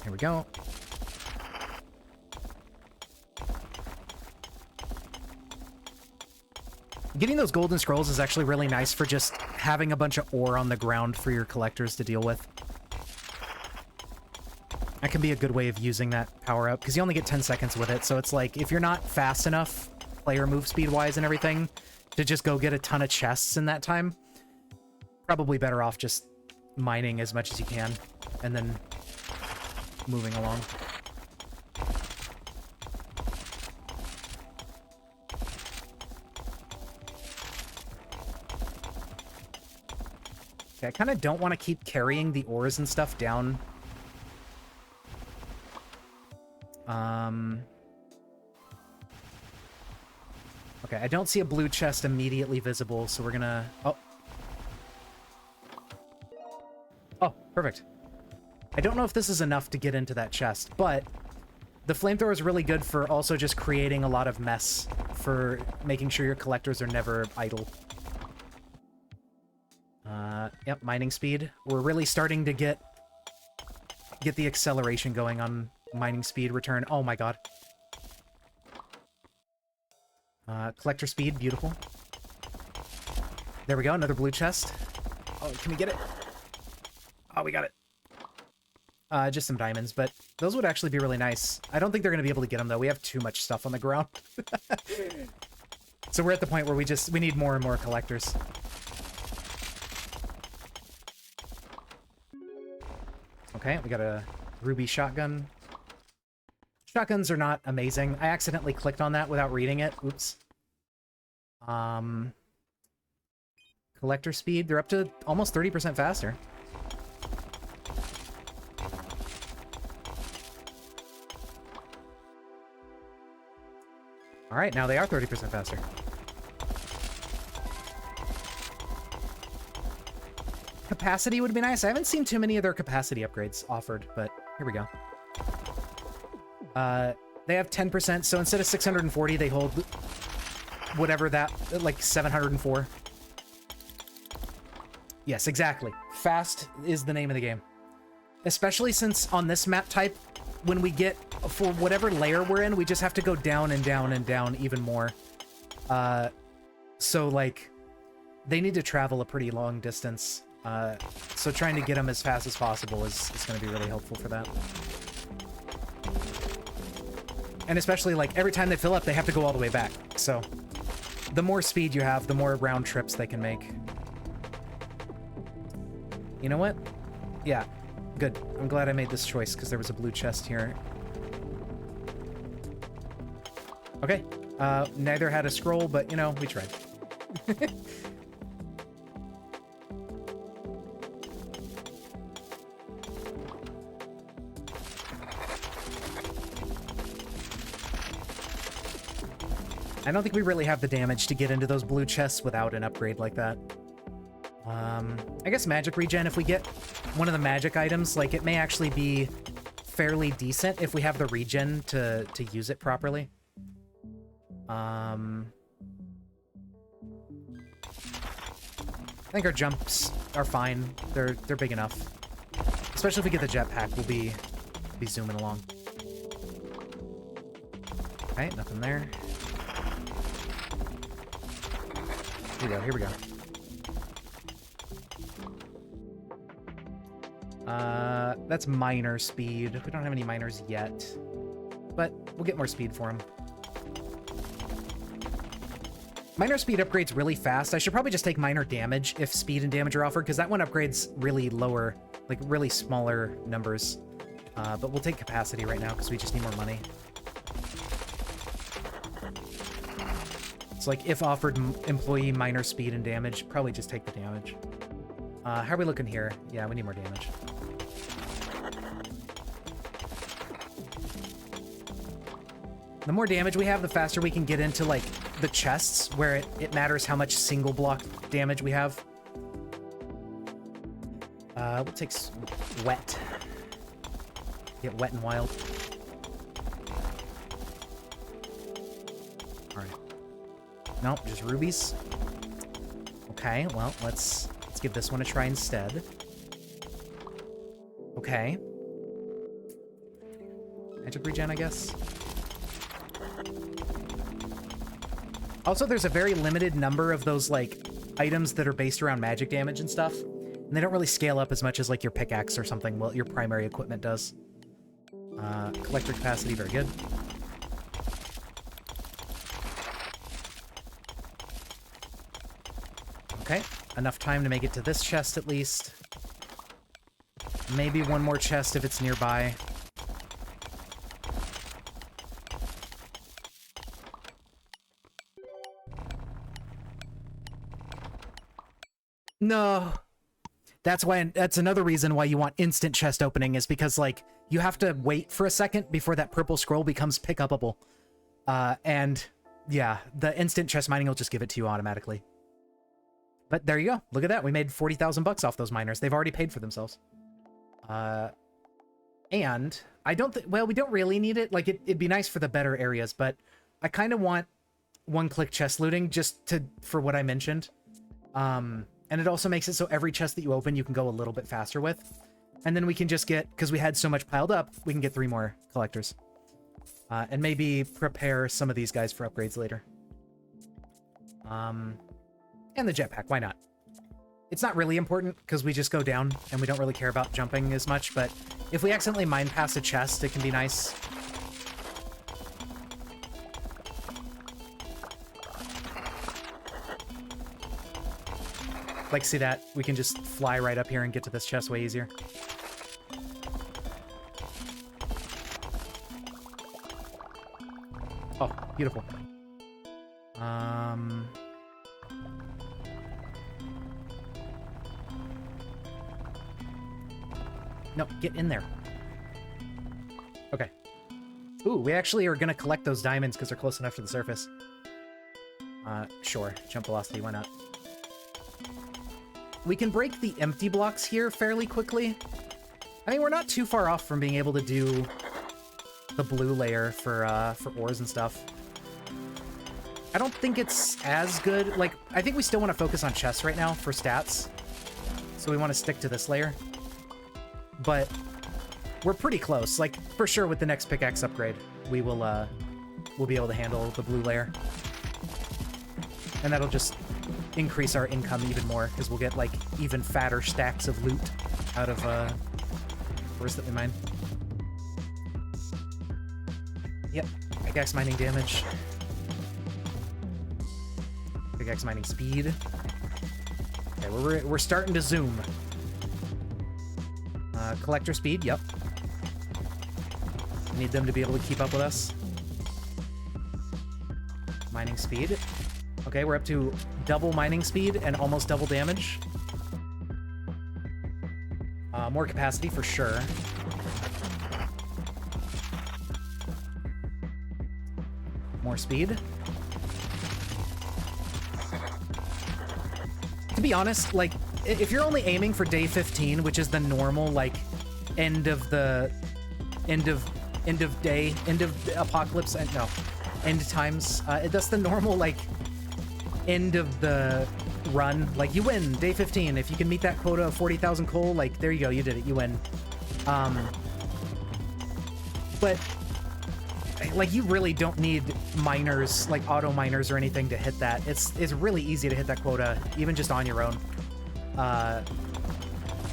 Here we go. Getting those golden scrolls is actually really nice for just having a bunch of ore on the ground for your collectors to deal with. That can be a good way of using that power-up, because you only get 10 seconds with it, so it's like, if you're not fast enough, player move speed-wise and everything, to just go get a ton of chests in that time, probably better off just mining as much as you can, and then moving along. Okay, I kind of don't want to keep carrying the ores and stuff down. Okay, I don't see a blue chest immediately visible, so we're gonna... Oh. Oh, perfect. I don't know if this is enough to get into that chest, but the flamethrower is really good for also just creating a lot of mess for making sure your collectors are never idle. Yep, mining speed. We're really starting to get the acceleration going on mining speed return. Oh my god. Collector speed, beautiful. There we go, another blue chest. Oh, can we get it? Oh, we got it. Just some diamonds, but those would actually be really nice. I don't think they're going to be able to get them, though. We have too much stuff on the ground. So we're at the point where we need more and more collectors. Okay, we got a ruby shotgun. Shotguns are not amazing. I accidentally clicked on that without reading it. Oops. Collector speed, they're up to almost 30% faster. Alright, now they are 30% faster. Capacity would be nice. I haven't seen too many of their capacity upgrades offered, but here we go. They have 10%, so instead of 640, they hold whatever that, like 704. Yes, exactly. Fast is the name of the game. Especially since on this map type, when we get, for whatever layer we're in, we just have to go down and down and down even more. So, like, they need to travel a pretty long distance. So trying to get them as fast as possible is going to be really helpful for that. And especially, like, every time they fill up, they have to go all the way back. So the more speed you have, the more round trips they can make. You know what? Yeah, good. I'm glad I made this choice, because there was a blue chest here. Okay. Neither had a scroll, but, you know, we tried. I don't think we really have the damage to get into those blue chests without an upgrade like that. I guess magic regen, if we get one of the magic items, like, it may actually be fairly decent if we have the regen to use it properly. I think our jumps are fine. They're big enough. Especially if we get the jetpack, we'll be zooming along. Okay, nothing there. Here we go, here we go. That's miner speed. We don't have any miners yet, but we'll get more speed for them. Miner speed upgrades really fast. I should probably just take miner damage if speed and damage are offered, because that one upgrades really lower, like really smaller numbers. But we'll take capacity right now because we just need more money. It's like, if offered employee miner speed and damage, probably just take the damage. How are we looking here? Yeah, we need more damage. The more damage we have, the faster we can get into, like, the chests, where it matters how much single block damage we have. We'll take wet. Get wet and wild. Alright. Nope, just rubies. Okay, well, let's give this one a try instead. Okay. Magic regen, I guess. Also, there's a very limited number of those, like, items that are based around magic damage and stuff. And they don't really scale up as much as, like, your pickaxe or something, well, your primary equipment does. Collector capacity, very good. Okay, enough time to make it to this chest at least. Maybe one more chest if it's nearby. No. That's why, that's another reason why you want instant chest opening, is because, like, you have to wait for a second before that purple scroll becomes pick-upable. And, yeah, the instant chest mining will just give it to you automatically. But there you go. Look at that. We made 40,000 bucks off those miners. They've already paid for themselves. And I don't think, well, we don't really need it. Like, it'd be nice for the better areas, but I kind of want one-click chest looting just for what I mentioned. And it also makes it so every chest that you open, you can go a little bit faster with. And then we can just get, because we had so much piled up, we can get 3 more collectors. And maybe prepare some of these guys for upgrades later. And the jetpack, why not? It's not really important, because we just go down, and we don't really care about jumping as much, but if we accidentally mine past a chest, it can be nice. Like, see that? We can just fly right up here and get to this chest way easier. Oh, beautiful. No, get in there. Okay. Ooh, we actually are gonna collect those diamonds because they're close enough to the surface. Sure. Jump velocity, why not? We can break the empty blocks here fairly quickly. I mean, we're not too far off from being able to do the blue layer for ores and stuff. I don't think it's as good. Like, I think we still want to focus on chests right now for stats. So we want to stick to this layer. But we're pretty close. Like, for sure with the next pickaxe upgrade, we will, we'll be able to handle the blue layer. And that'll just increase our income even more, because we'll get, like, even fatter stacks of loot out of, ores that we mine. Yep, pickaxe mining damage. Pickaxe mining speed. Okay, we're starting to zoom. Collector speed, yep. Need them to be able to keep up with us. Mining speed. Okay, we're up to double mining speed and almost double damage. More capacity for sure. More speed. To be honest, like, if you're only aiming for day 15, which is the normal, like, end of apocalypse, and no, end times, that's the normal, like, end of the run. Like, you win day 15. If you can meet that quota of 40,000 coal, like, there you go, you did it, you win. But, like, you really don't need miners, like auto miners or anything to hit that. It's really easy to hit that quota, even just on your own.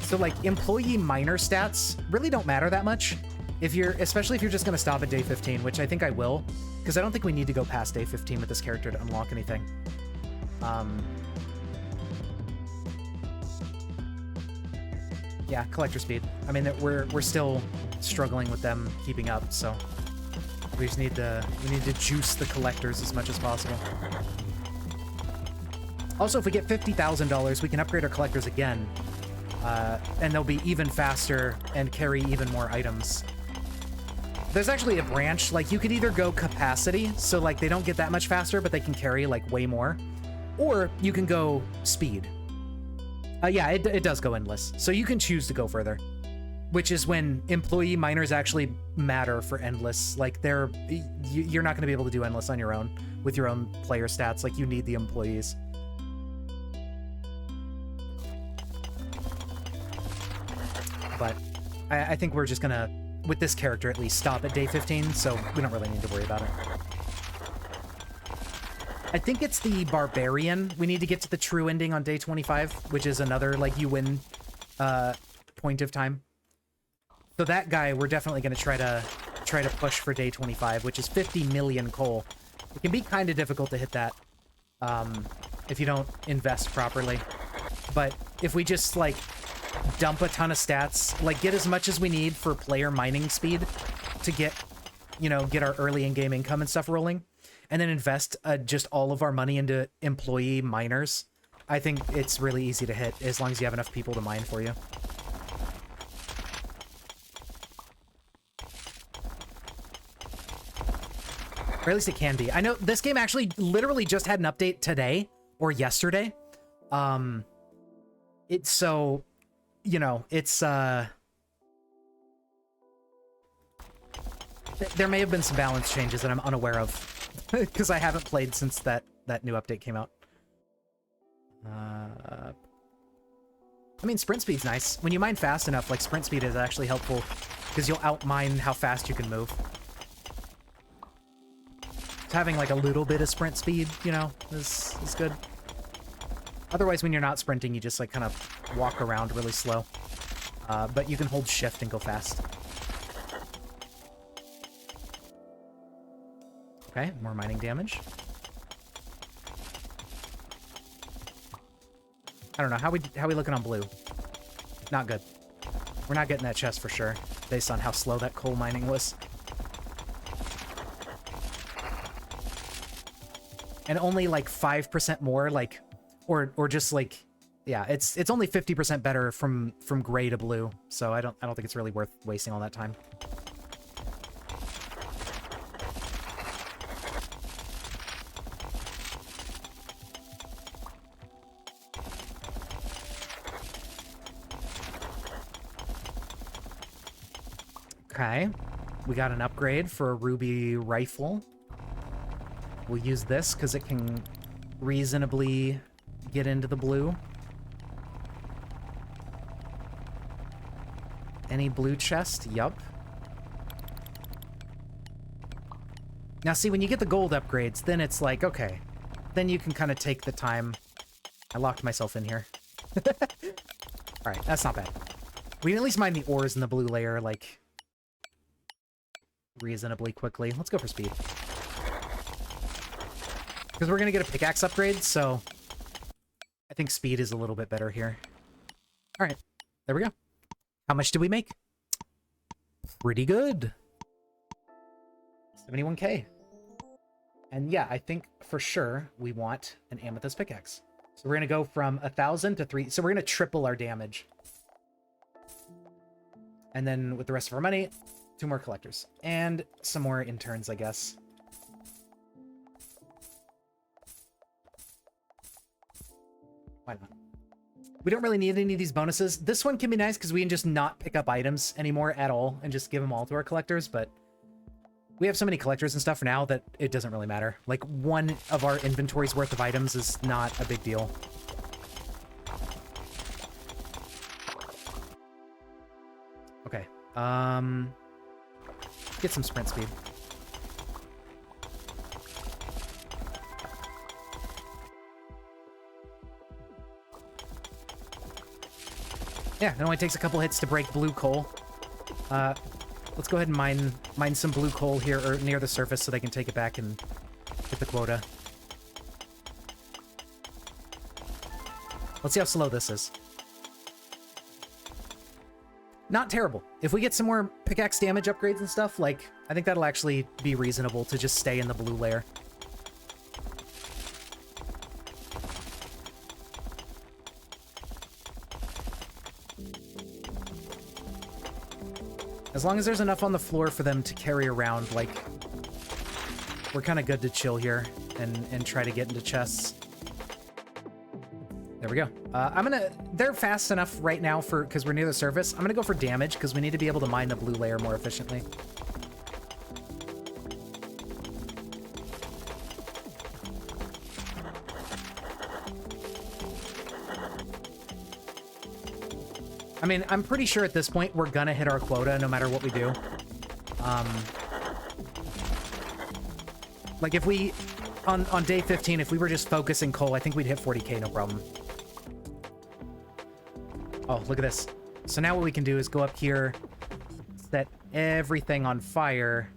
So, like, employee miner stats really don't matter that much. Especially if you're just going to stop at day 15, which I think I will, because I don't think we need to go past day 15 with this character to unlock anything. Yeah, collector speed. I mean, we're still struggling with them keeping up, so we just need to juice the collectors as much as possible. Also, if we get $50,000, we can upgrade our collectors again, and they'll be even faster and carry even more items. There's actually a branch, like, you could either go capacity, so, like, they don't get that much faster, but they can carry, like, way more, or you can go speed. Yeah, it does go endless, so you can choose to go further, which is when employee miners actually matter for endless. Like, you're not going to be able to do endless on your own with your own player stats. Like, you need the employees. But I think we're just gonna, with this character at least, stop at day 15, so we don't really need to worry about it. I think it's the Barbarian. We need to get to the true ending on day 25, which is another, like, you win point of time. So that guy, we're definitely gonna try to push for day 25, which is 50 million coal. It can be kind of difficult to hit that if you don't invest properly. But if we just, like, dump a ton of stats, like, get as much as we need for player mining speed to get, you know, get our early in-game income and stuff rolling, and then invest just all of our money into employee miners, I think it's really easy to hit as long as you have enough people to mine for you. Or at least it can be. I know this game actually literally just had an update today or yesterday. It's so, you know, it's, there may have been some balance changes that I'm unaware of because I haven't played since that new update came out. I mean, sprint speed's nice. When you mine fast enough, like, sprint speed is actually helpful because you'll outmine how fast you can move. So having, like, a little bit of sprint speed, you know, is good. Otherwise, when you're not sprinting, you just, like, kind of walk around really slow. But you can hold shift and go fast. Okay, more mining damage. I don't know, how we looking on blue? Not good. We're not getting that chest for sure, based on how slow that coal mining was. And only like 5% more, like, or just like, yeah, it's only 50% better from gray to blue, so I don't think it's really worth wasting all that time. Okay, we got an upgrade for a ruby rifle. We'll use this because it can reasonably get into the blue. Any blue chest? Yup. Now see, when you get the gold upgrades, then it's like, okay. Then you can kind of take the time. I locked myself in here. Alright, that's not bad. We can at least mine the ores in the blue layer, like, reasonably quickly. Let's go for speed. Because we're going to get a pickaxe upgrade, so I think speed is a little bit better here. Alright, there we go. How much did we make? Pretty good. 71k. And yeah, I think for sure we want an amethyst pickaxe. So we're going to go from 1,000 to 3. So we're going to triple our damage. And then with the rest of our money, 2 more collectors. And some more interns, I guess. Why not? We don't really need any of these bonuses. This one can be nice because we can just not pick up items anymore at all and just give them all to our collectors, but we have so many collectors and stuff for now that it doesn't really matter. Like, 1 of our inventory's worth of items is not a big deal. Okay. Get some sprint speed. Yeah, it only takes a couple hits to break blue coal. Let's go ahead and mine some blue coal here or near the surface so they can take it back and hit the quota. Let's see how slow this is. Not terrible. If we get some more pickaxe damage upgrades and stuff, like, I think that'll actually be reasonable to just stay in the blue layer. As long as there's enough on the floor for them to carry around, like, we're kind of good to chill here and try to get into chests. There we go. They're fast enough right now because we're near the surface. I'm gonna go for damage because we need to be able to mine the blue layer more efficiently. I mean, I'm pretty sure at this point we're gonna hit our quota no matter what we do. Like if we, on day 15, if we were just focusing coal, I think we'd hit 40k, no problem. Oh, look at this. So now what we can do is go up here, set everything on fire,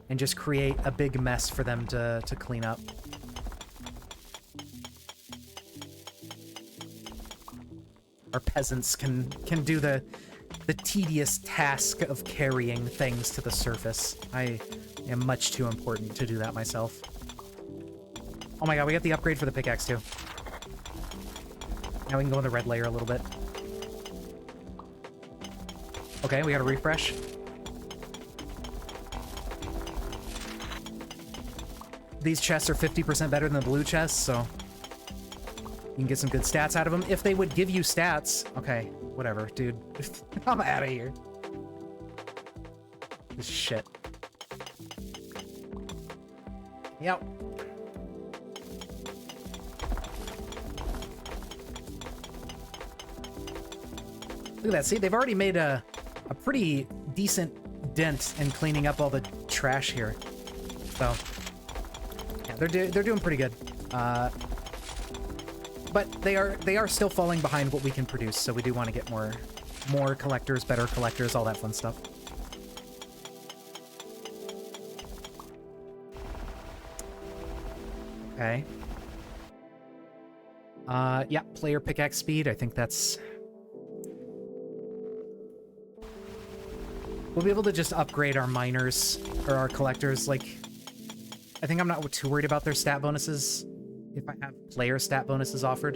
and just create a big mess for them to clean up. Our peasants can do the tedious task of carrying things to the surface. I am much too important to do that myself. Oh my god, we got the upgrade for the pickaxe too. Now we can go in the red layer a little bit. Okay, we got a refresh. These chests are 50% better than the blue chests, so you can get some good stats out of them. If they would give you stats... Okay, whatever, dude. I'm out of here. This shit. Yep. Look at that. See, they've already made a pretty decent dent in cleaning up all the trash here. So, yeah, they're doing pretty good. But they are still falling behind what we can produce, so we do want to get more collectors, better collectors, all that fun stuff. Okay. Yeah, player pickaxe speed. I think that's... We'll be able to just upgrade our miners, or our collectors, like... I think I'm not too worried about their stat bonuses, if I have player stat bonuses offered.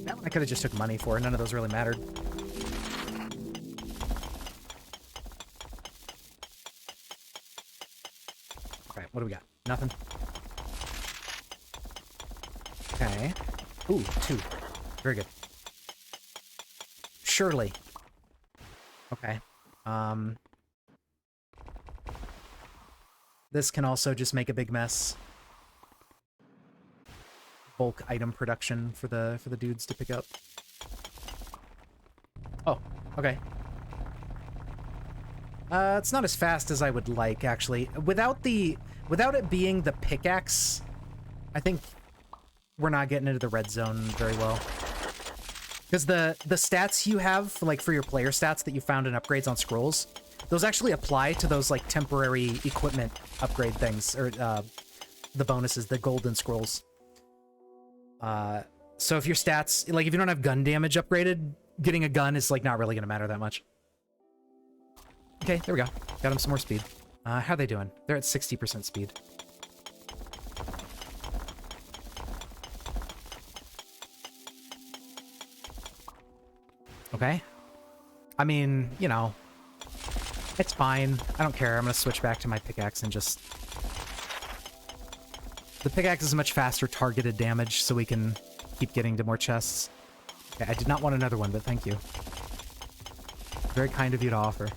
That one I could have just took money for, none of those really mattered. Okay, what do we got? Nothing. Okay. Ooh, 2. Very good. Surely. Okay. This can also just make a big mess. Bulk item production for the dudes to pick up. Oh, okay. It's not as fast as I would like, actually. Without it being the pickaxe, I think we're not getting into the red zone very well. Because the stats you have, like for your player stats that you found in upgrades on scrolls, those actually apply to those like temporary equipment upgrade things, or the bonuses, the golden scrolls. So if your stats, like if you don't have gun damage upgraded, getting a gun is like not really gonna matter that much. Okay, there we go. Got them some more speed. How are they doing? They're at 60% speed. Okay. I mean, you know, it's fine. I don't care. I'm gonna switch back to my pickaxe and just... The pickaxe is much faster targeted damage, so we can keep getting to more chests. Okay, I did not want another one, but thank you. Very kind of you to offer.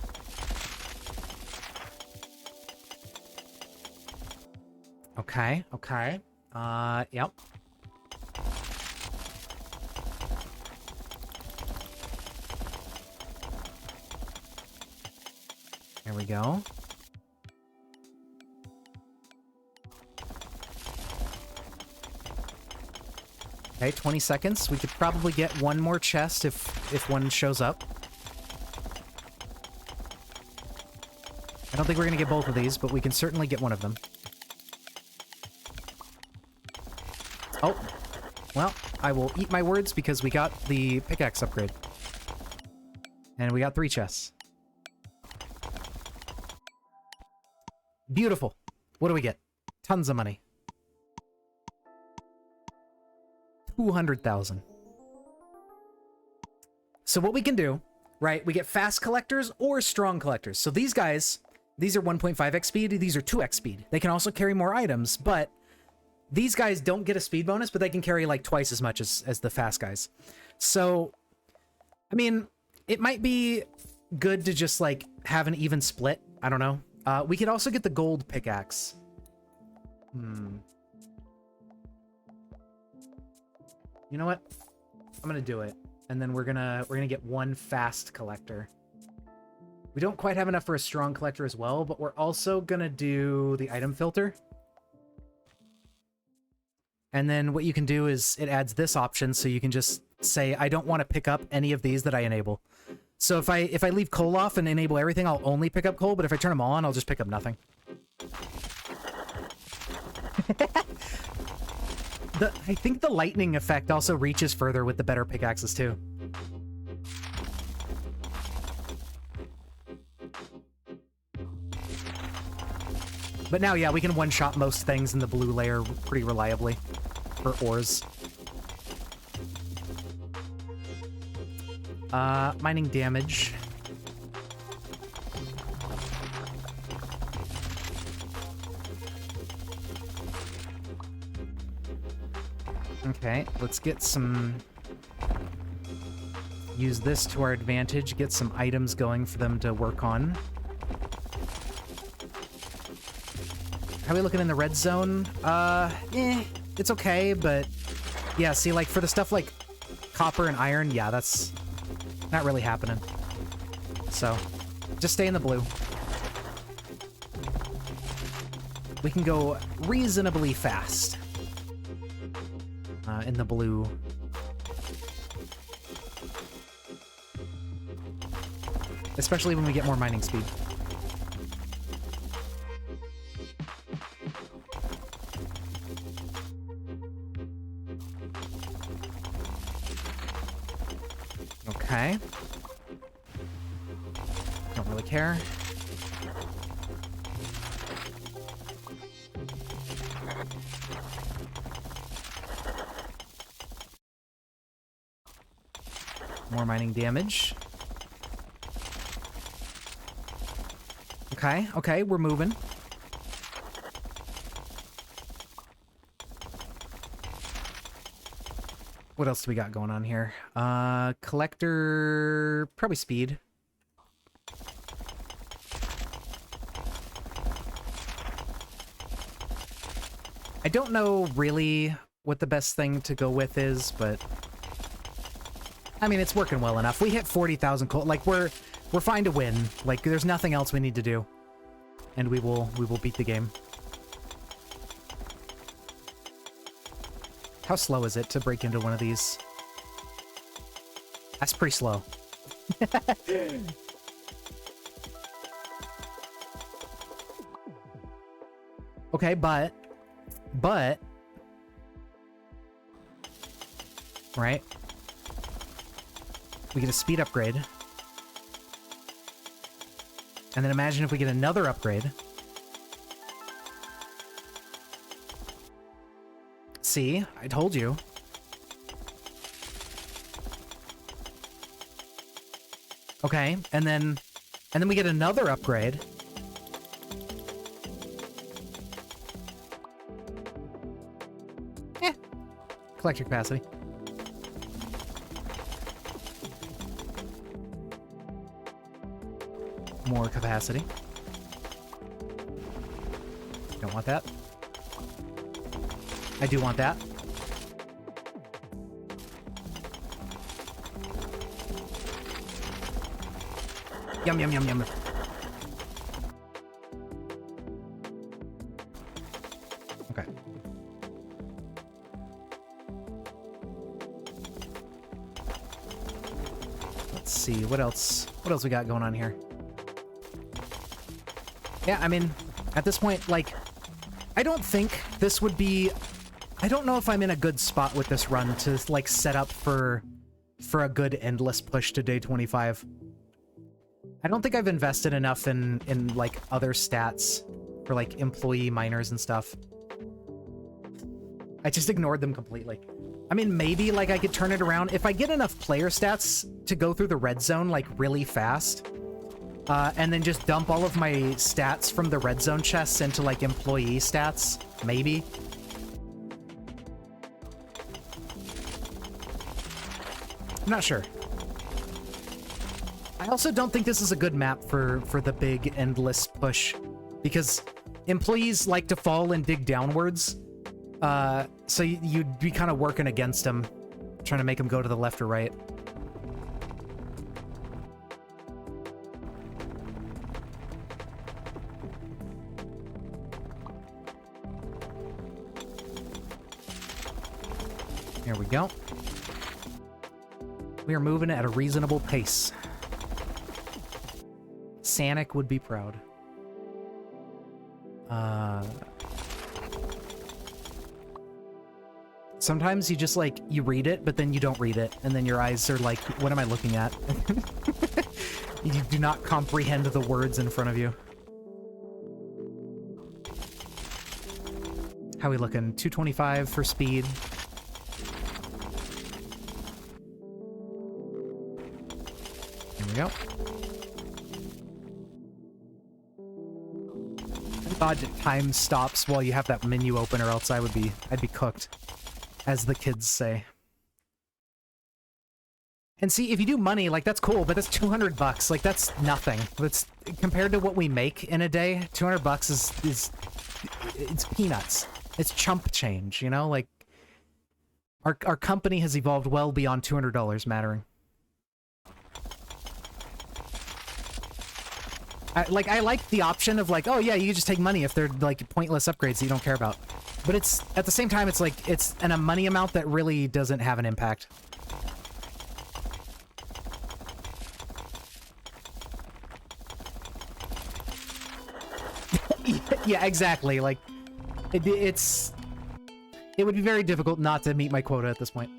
Okay, okay. Yep. There we go. Okay, 20 seconds. We could probably get one more chest if one shows up. I don't think we're gonna get both of these, but we can certainly get one of them. Oh, well, I will eat my words because we got the pickaxe upgrade. And we got 3 chests. Beautiful. What do we get? Tons of money. 200,000. So what we can do, right, we get fast collectors or strong collectors. So these guys, these are 1.5x speed, these are 2x speed. They can also carry more items, but these guys don't get a speed bonus, but they can carry like twice as much as the fast guys. So, I mean, it might be good to just like have an even split. I don't know. We could also get the gold pickaxe. You know what? I'm gonna do it, and then we're gonna get one fast collector. We don't quite have enough for a strong collector as well, but we're also gonna do the item filter. And then what you can do is it adds this option, so you can just say, I don't want to pick up any of these that I enable. So if I leave coal off and enable everything, I'll only pick up coal, but if I turn them all on, I'll just pick up nothing. I think the lightning effect also reaches further with the better pickaxes, too. But now, yeah, we can one-shot most things in the blue layer pretty reliably for ores. Mining damage. Okay, let's get some... Use this to our advantage, get some items going for them to work on. How are we looking in the red zone? It's okay, but... Yeah, see, like, for the stuff like copper and iron, yeah, that's not really happening. So, just stay in the blue. We can go reasonably fast. In the blue. Especially when we get more mining speed. Okay. Don't really care. More mining damage. Okay, okay, we're moving. What else do we got going on here? Collector... probably speed. I don't know really what the best thing to go with is, but... I mean, it's working well enough. We hit 40,000 coal. Like, we're fine to win. Like, there's nothing else we need to do. And we will beat the game. How slow is it to break into one of these? That's pretty slow. Okay, but... Right? We get a speed upgrade. And then imagine if we get another upgrade. See? I told you. Okay, and then we get another upgrade. Collector capacity. More capacity. Don't want that. I do want that. Yum, yum, yum, yum. Okay. Let's see, what else we got going on here? Yeah, I mean, at this point, like, I don't think this would be... I don't know if I'm in a good spot with this run to, like, set up for a good endless push to day 25. I don't think I've invested enough in like, other stats for, like, employee miners and stuff. I just ignored them completely. I mean, maybe, like, I could turn it around. If I get enough player stats to go through the red zone, like, really fast... and then just dump all of my stats from the red zone chests into, like, employee stats. Maybe. I'm not sure. I also don't think this is a good map for the big endless push. Because employees like to fall and dig downwards. So you'd be kind of working against them. Trying to make them go to the left or right. There we go. We are moving at a reasonable pace. Sanic would be proud. Sometimes you just, like, you read it, but then you don't read it, and then your eyes are like, what am I looking at? You do not comprehend the words in front of you. How are we looking? 225 for speed. There we go. Odd time stops while you have that menu open, or else I'd be cooked, as the kids say. And see, if you do money, like, that's cool, but that's $200. Like, that's nothing. That's compared to what we make in a day. $200 is it's peanuts. It's chump change, you know? Like, our company has evolved well beyond $200 mattering. I like the option of, like, oh yeah, you can just take money if they're, like, pointless upgrades that you don't care about. But it's, at the same time, it's like, it's a money amount that really doesn't have an impact. Yeah, exactly. Like, it would be very difficult not to meet my quota at this point.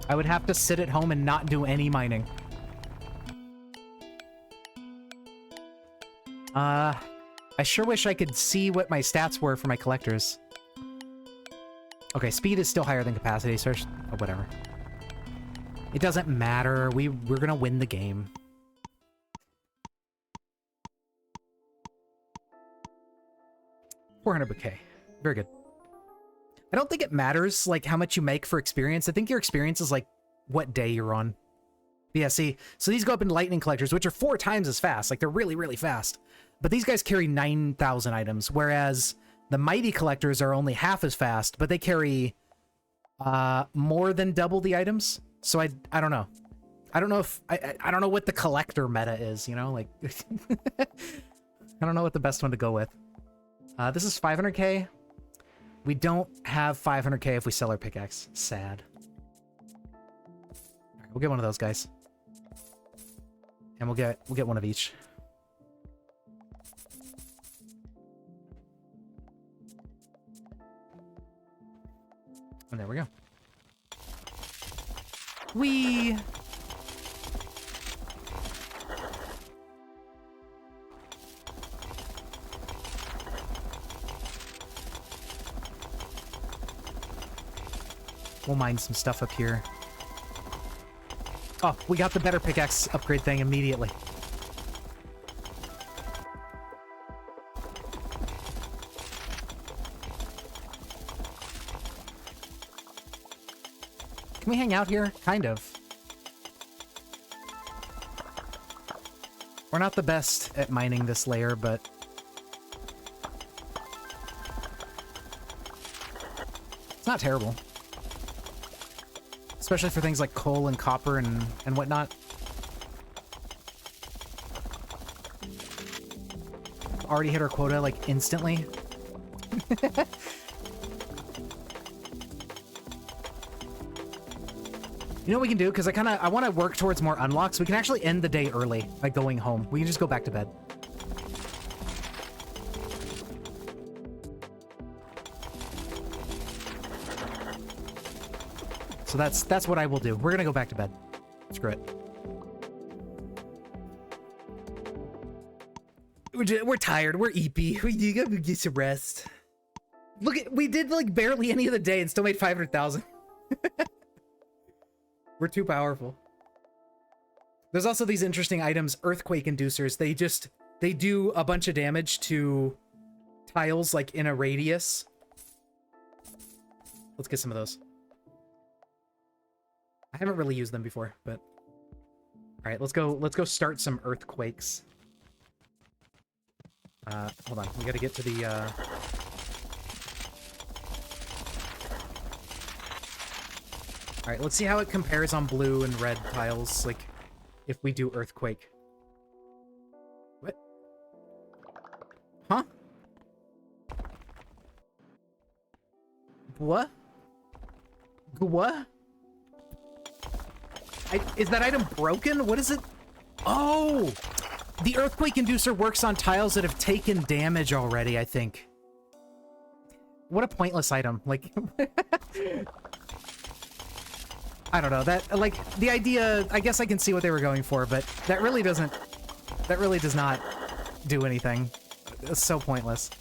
I would have to sit at home and not do any mining. I sure wish I could see what my stats were for my collectors. Okay, speed is still higher than capacity, so oh, whatever. It doesn't matter. We're gonna win the game. $400K. Very good. I don't think it matters, like, how much you make for experience. I think your experience is, like, what day you're on. But yeah, see, so these go up in lightning collectors, which are 4 times as fast. Like, they're really, really fast. But these guys carry 9,000 items, whereas the mighty collectors are only half as fast, but they carry more than double the items. So I don't know. I don't know if I don't know what the collector meta is, you know, like I don't know what the best one to go with. This is 500K. We don't have 500K if we sell our pickaxe. Sad. All right, we'll get one of those guys. And we'll get one of each. And there we go. Whee! We'll mine some stuff up here. Oh, we got the better pickaxe upgrade thing immediately. Can we hang out here? Kind of. We're not the best at mining this layer, but it's not terrible. Especially for things like coal and copper and whatnot. Already hit our quota, like, instantly. You know what we can do? Because I want to work towards more unlocks. We can actually end the day early by going home. We can just go back to bed. So that's what I will do. We're gonna go back to bed. Screw it. We're tired. We're EP. We gotta get some rest. Look at, we did like barely any of the day and still made 500,000. We're too powerful. There's also these interesting items, earthquake inducers. They do a bunch of damage to tiles like in a radius. Let's get some of those. I haven't really used them before, but all right, let's go start some earthquakes. Hold on, we got to get to the all right, let's see how it compares on blue and red tiles, like if we do earthquake. What? Huh? What? What? Is that item broken? What is it? Oh! The earthquake inducer works on tiles that have taken damage already, I think. What a pointless item. Like, I don't know. That, like, the idea, I guess I can see what they were going for, but that really does not do anything. It's so pointless.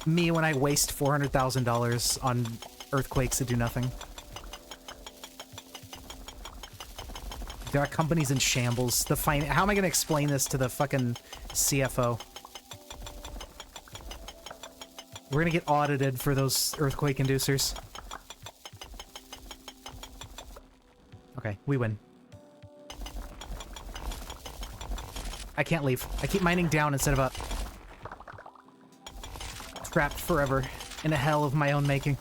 me when I waste $400,000 on earthquakes that do nothing. There are companies in shambles. How am I going to explain this to the fucking CFO? We're going to get audited for those earthquake inducers. Okay, we win. I can't leave. I keep mining down instead of up. Trapped forever in a hell of my own making.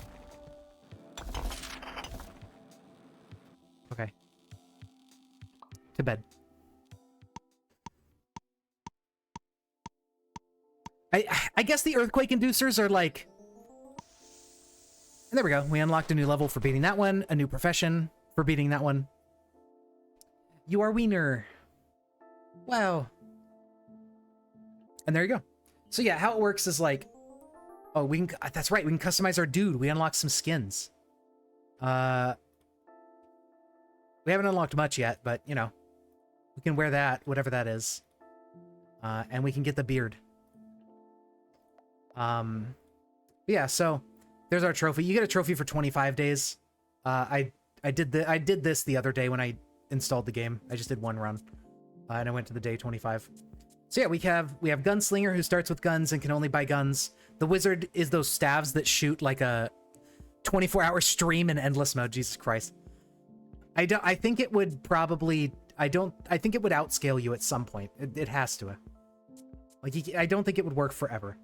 Okay. To bed. I guess the earthquake inducers are like... And there we go. We unlocked a new level for beating that one, a new profession for beating that one. You are Wiener. Wow. And there you go. So yeah, how it works is like... Oh, we can... That's right, we can customize our dude. We unlocked some skins. We haven't unlocked much yet, but, you know. We can wear that, whatever that is. And we can get the beard. Yeah, so there's our trophy. You get a trophy for 25 days. I did this the other day when I installed the game. I just did one run. And I went to the day 25. So yeah, we have Gunslinger, who starts with guns and can only buy guns. The Wizard is those staves that shoot like a 24-hour stream in endless mode. Jesus Christ. I think it would probably... I think it would outscale you at some point. It has to. Like, I don't think it would work forever.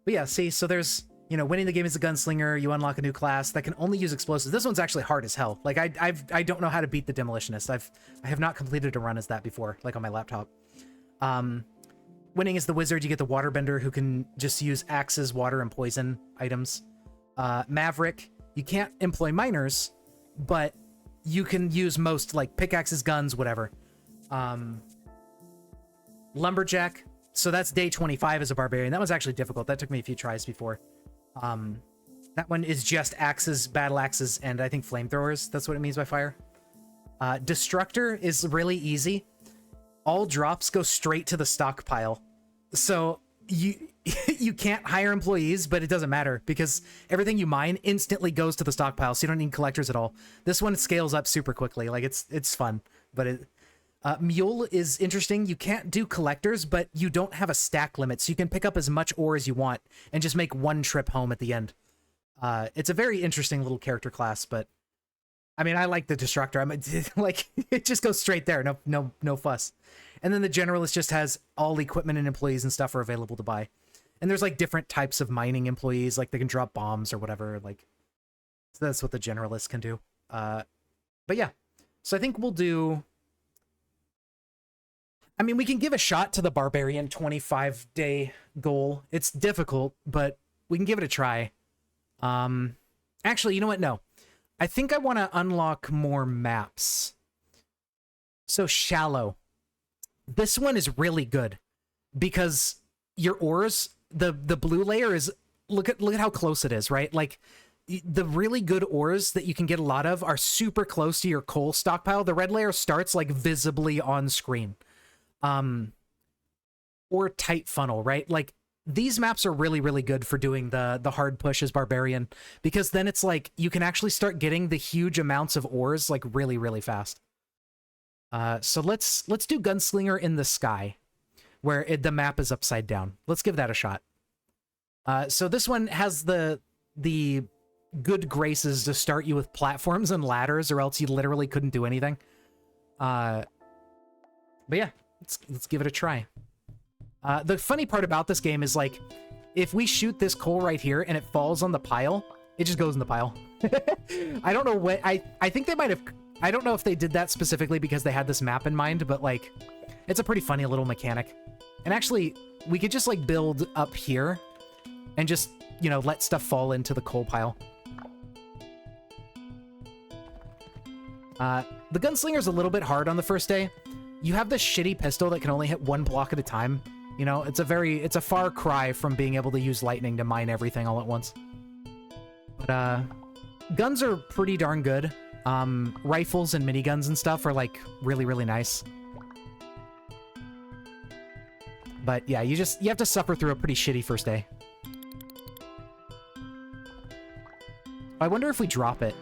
But yeah, see, so there's, you know, winning the game as a gunslinger, you unlock a new class that can only use explosives. This one's actually hard as hell. Like, I don't know how to beat the Demolitionist. I have not completed a run as that before, like on my laptop. Winning as the Wizard, you get the Waterbender, who can just use axes, water, and poison items. Maverick, you can't employ miners, but you can use most, like, pickaxes, guns, whatever. Lumberjack, so that's day 25 as a barbarian. That was actually difficult. That took me a few tries before. That one is just axes, battle axes, and I think flamethrowers. That's what it means by fire. Destructor is really easy. All drops go straight to the stockpile. So you can't hire employees, but it doesn't matter because everything you mine instantly goes to the stockpile, so you don't need collectors at all. This one scales up super quickly. Like, it's fun, but Mule is interesting. You can't do collectors, but you don't have a stack limit, so you can pick up as much ore as you want and just make one trip home at the end. It's a very interesting little character class, but I mean, I like the Destructor. Like, it just goes straight there. No fuss. And then the Generalist just has all equipment and employees and stuff are available to buy. And there's like different types of mining employees, like they can drop bombs or whatever. Like, so that's what the Generalist can do. But yeah, so I think we'll do... I mean, we can give a shot to the Barbarian 25-day goal. It's difficult, but we can give it a try. Actually, you know what? No. I think I want to unlock more maps. So Shallow. This one is really good because your ores, the blue layer is, look at how close it is, right? Like, the really good ores that you can get a lot of are super close to your coal stockpile. The red layer starts like visibly on screen. Or tight funnel, right? Like, these maps are really, really good for doing the hard push as Barbarian, because then it's like you can actually start getting the huge amounts of ores like really, really fast. So let's do Gunslinger in the Sky, where the map is upside down. Let's give that a shot. So this one has the good graces to start you with platforms and ladders, or else you literally couldn't do anything. But yeah, let's give it a try. The funny part about this game is, like, if we shoot this coal right here and it falls on the pile, it just goes in the pile. I don't know what... I think they might have... I don't know if they did that specifically because they had this map in mind, but, like, it's a pretty funny little mechanic. And actually, we could just, like, build up here and just, you know, let stuff fall into the coal pile. The Gunslinger's a little bit hard on the first day. You have this shitty pistol that can only hit one block at a time. You know, it's a far cry from being able to use lightning to mine everything all at once. But, guns are pretty darn good. Rifles and miniguns and stuff are, like, really, really nice. But, yeah, you have to suffer through a pretty shitty first day. I wonder if we drop it.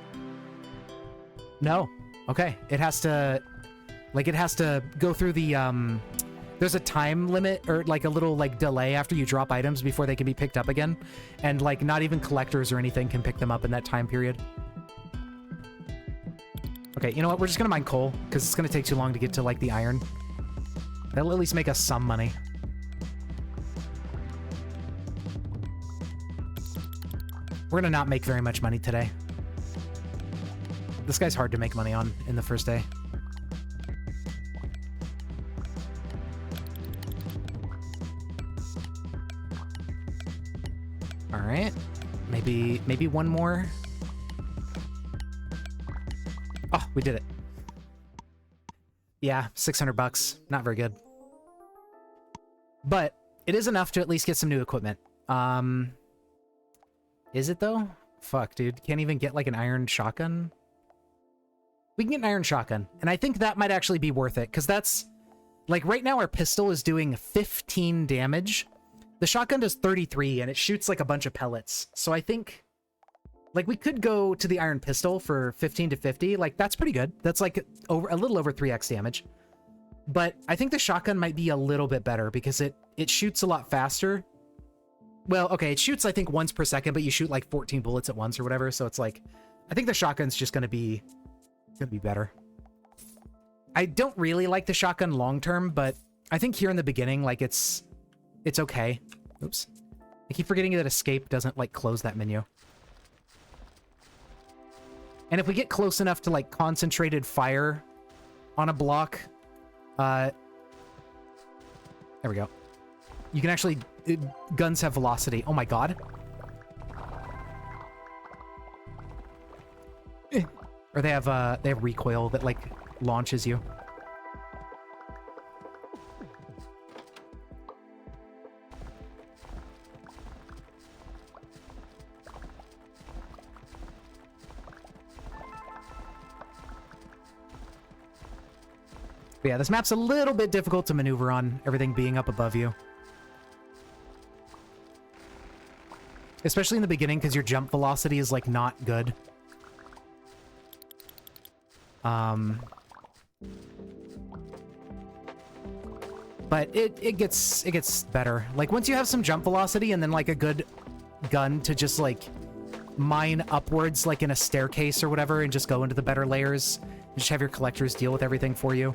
No. Okay. It has to... Like, it has to go through the, there's a time limit, or, like, a little, like, delay after you drop items before they can be picked up again. And, like, not even collectors or anything can pick them up in that time period. Okay, you know what? We're just gonna mine coal, because it's gonna take too long to get to, like, the iron. That'll at least make us some money. We're gonna not make very much money today. This guy's hard to make money on in the first day. All right, maybe one more. Oh, we did it. Yeah, 600 bucks. Not very good. But it is enough to at least get some new equipment. Is it though? Fuck, dude. Can't even get like an iron shotgun? We can get an iron shotgun. And I think that might actually be worth it, because that's... Like, right now our pistol is doing 15 damage. The shotgun does 33, and it shoots like a bunch of pellets. So I think... Like, we could go to the iron pistol for 15 to 50. Like, that's pretty good. That's like a little over 3x damage. But I think the shotgun might be a little bit better, because it shoots a lot faster. Well, okay, it shoots, I think, once per second, but you shoot like 14 bullets at once or whatever. So it's like... I think the shotgun's just going to be... better. I don't really like the shotgun long-term, but I think here in the beginning, like, it's okay. Oops. I keep forgetting that escape doesn't, like, close that menu. And if we get close enough to, like, concentrated fire on a block, there we go. You can actually... guns have velocity. Oh my god. Or they have recoil that, like, launches you. But yeah, this map's a little bit difficult to maneuver on, everything being up above you. Especially in the beginning, because your jump velocity is, like, not good. But it gets better. Like, once you have some jump velocity and then, like, a good gun to just, like, mine upwards, like, in a staircase or whatever, and just go into the better layers, just have your collectors deal with everything for you.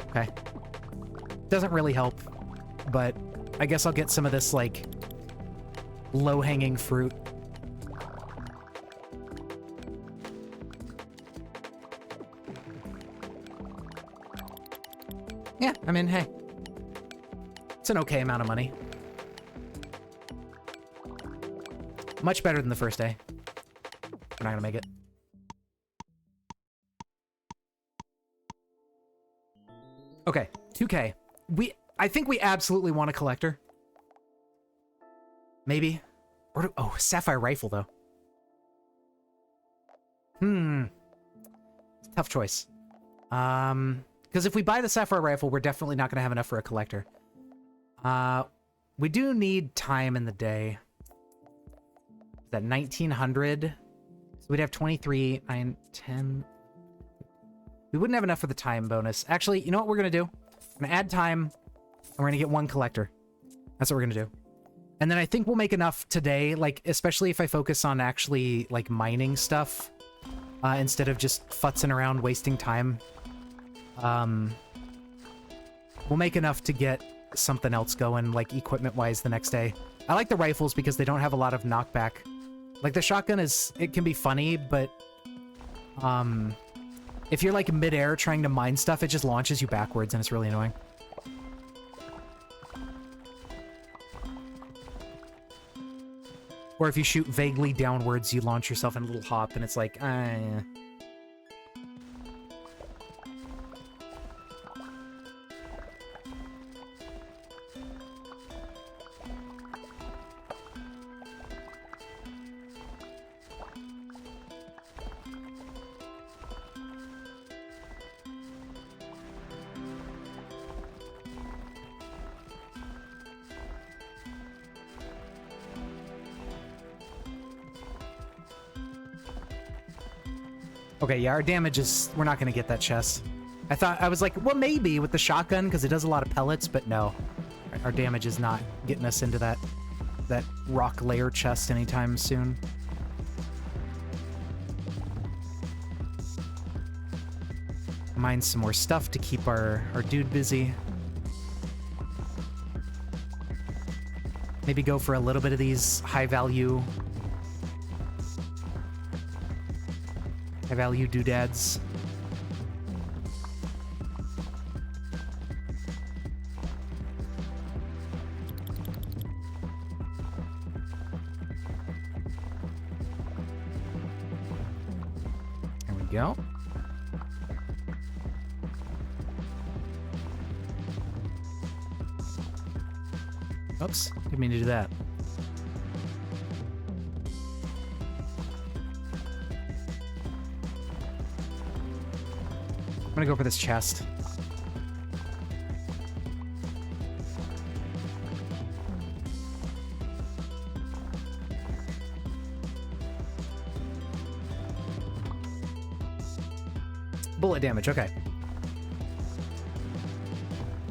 Okay. Doesn't really help, but I guess I'll get some of this, like, low-hanging fruit. Yeah, I mean, hey. It's an okay amount of money. Much better than the first day. We're not gonna make it. Okay, 2K. I think we absolutely want a collector. Maybe. Or oh, sapphire rifle, though. Tough choice. Because if we buy the sapphire rifle, we're definitely not going to have enough for a collector. We do need time in the day. Is that 1900? So we'd have 23, 9, 10... We wouldn't have enough for the time bonus. Actually, you know what we're going to do? I'm going to add time, and we're going to get one collector. That's what we're going to do. And then I think we'll make enough today, like, especially if I focus on actually, like, mining stuff, instead of just futzing around wasting time. We'll make enough to get something else going, like, equipment-wise the next day. I like the rifles because they don't have a lot of knockback. Like, the shotgun it can be funny, but, if you're, like, mid-air trying to mine stuff, it just launches you backwards, and it's really annoying. Or if you shoot vaguely downwards, you launch yourself in a little hop, and it's like, yeah. Okay, yeah, our damage is... We're not going to get that chest. I was like, well, maybe with the shotgun, because it does a lot of pellets, but no. Our damage is not getting us into that rock layer chest anytime soon. Mine some more stuff to keep our dude busy. Maybe go for a little bit of these high-value doodads. There we go. Oops, didn't mean to do that. I'm gonna go for this chest. Bullet damage, okay.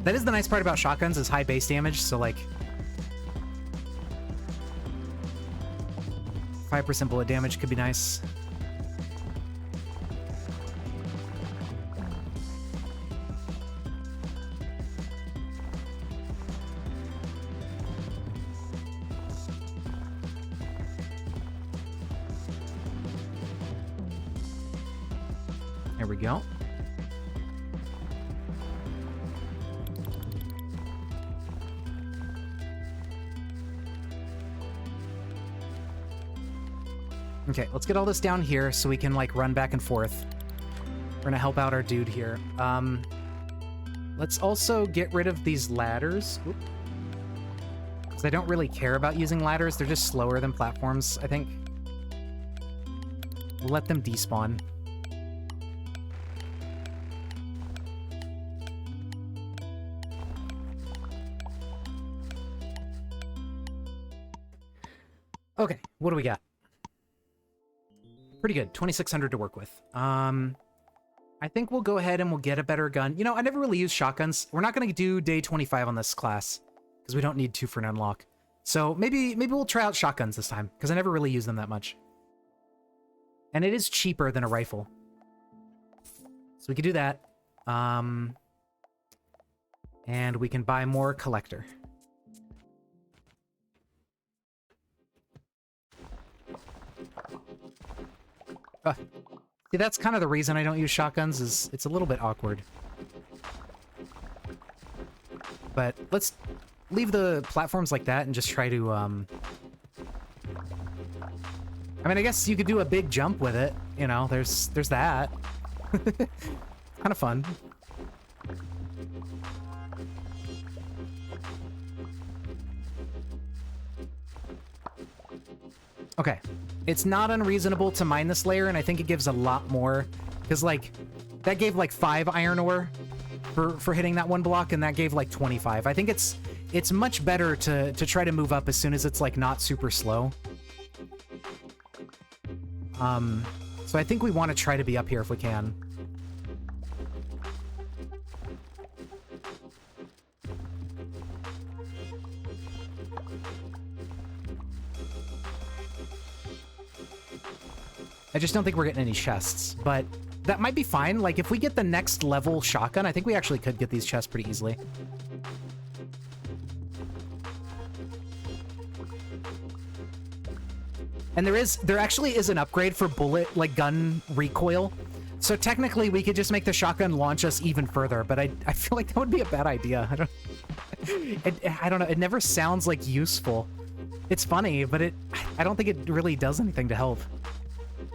That is the nice part about shotguns, is high base damage, so like 5% bullet damage could be nice. There we go. Okay, let's get all this down here so we can, like, run back and forth. We're gonna help out our dude here. Let's also get rid of these ladders. Because I don't really care about using ladders. They're just slower than platforms, I think. We'll let them despawn. Okay, what do we got? Pretty good. 2,600 to work with. I think we'll go ahead and we'll get a better gun. You know, I never really used shotguns. We're not going to do day 25 on this class because we don't need 2 for an unlock. So maybe we'll try out shotguns this time because I never really use them that much. And it is cheaper than a rifle. So we could do that. And we can buy more collector. See, that's kind of the reason I don't use shotguns, is it's a little bit awkward. But let's leave the platforms like that and just try to, I mean, I guess you could do a big jump with it. You know, there's that. Kind of fun. Okay. It's not unreasonable to mine this layer, and I think it gives a lot more. Because, like, that gave, like, 5 iron ore for hitting that one block, and that gave, like, 25. I think it's much better to try to move up as soon as it's, like, not super slow. So I think we want to try to be up here if we can. I just don't think we're getting any chests, but that might be fine. Like, if we get the next level shotgun, I think we actually could get these chests pretty easily. And there actually is an upgrade for bullet, like, gun recoil. So technically, we could just make the shotgun launch us even further, but I feel like that would be a bad idea. I don't know. It never sounds, like, useful. It's funny, but I don't think it really does anything to help.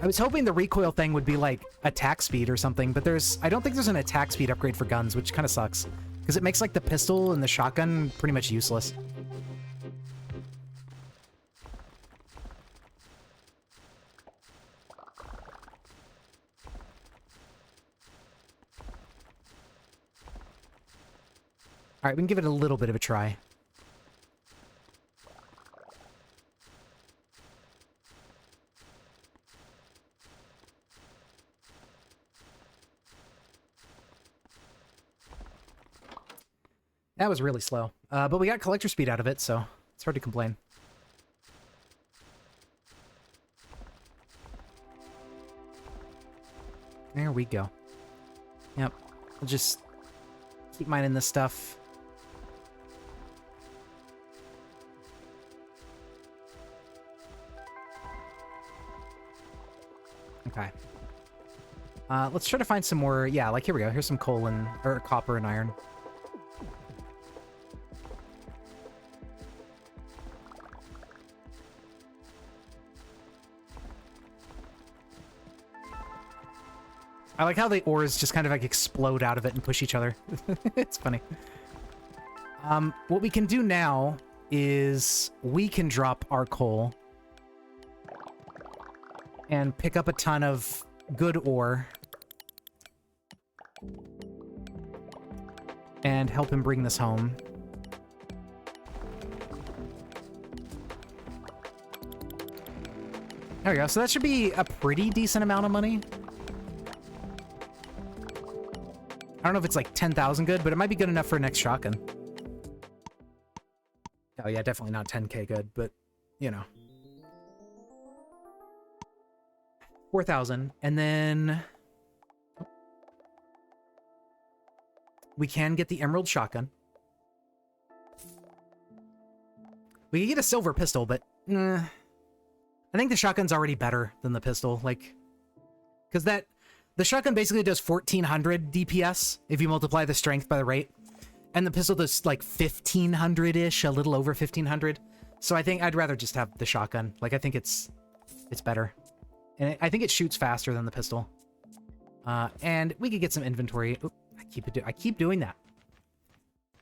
I was hoping the recoil thing would be like attack speed or something, but I don't think there's an attack speed upgrade for guns, which kind of sucks. Because it makes like the pistol and the shotgun pretty much useless. Alright, we can give it a little bit of a try. That was really slow. But we got collector speed out of it, so it's hard to complain. There we go. Yep. We'll just keep mining this stuff. Okay. Let's try to find some more... Yeah, like here we go. Here's some coal and... or copper and iron. I like how the ores just kind of like explode out of it and push each other. It's funny. What we can do now is we can drop our coal and pick up a ton of good ore and help him bring this home. There we go. So that should be a pretty decent amount of money. I don't know if it's like 10,000 good, but it might be good enough for a next shotgun. Oh yeah, definitely not 10k good, but, you know. 4,000, and then... we can get the emerald shotgun. We can get a silver pistol, but... I think the shotgun's already better than the pistol, like... because that... the shotgun basically does 1400 DPS if you multiply the strength by the rate. And the pistol does like 1500-ish, a little over 1500. So I think I'd rather just have the shotgun. Like, I think it's better. And I think it shoots faster than the pistol. And we could get some inventory. Oop, I keep doing that.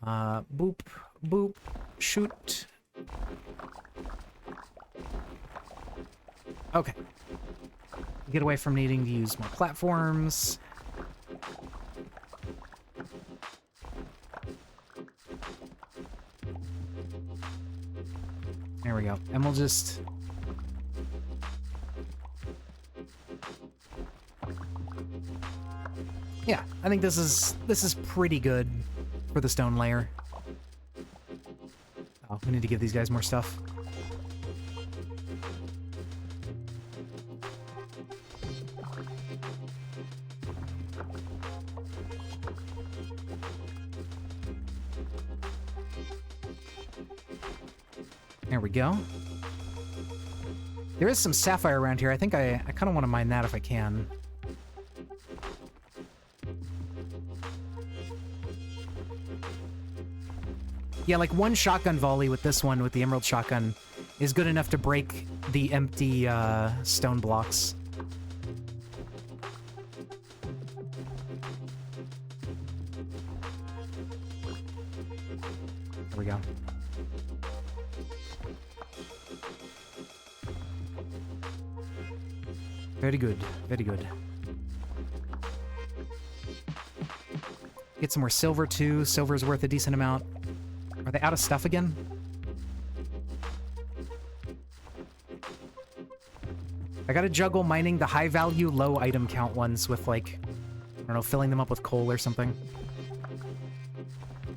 Boop, boop, shoot. Okay. Get away from needing to use more platforms. There we go. And we'll just... yeah, I think this is pretty good for the stone layer. Oh, we need to give these guys more stuff. There we go. There is some sapphire around here. I think I kind of want to mine that if I can. Yeah, like one shotgun volley with this one, with the emerald shotgun, is good enough to break the empty stone blocks. There we go. Very good. Very good. Get some more silver, too. Silver's worth a decent amount. Are they out of stuff again? I gotta juggle mining the high-value, low-item count ones with, like, I don't know, filling them up with coal or something. I'm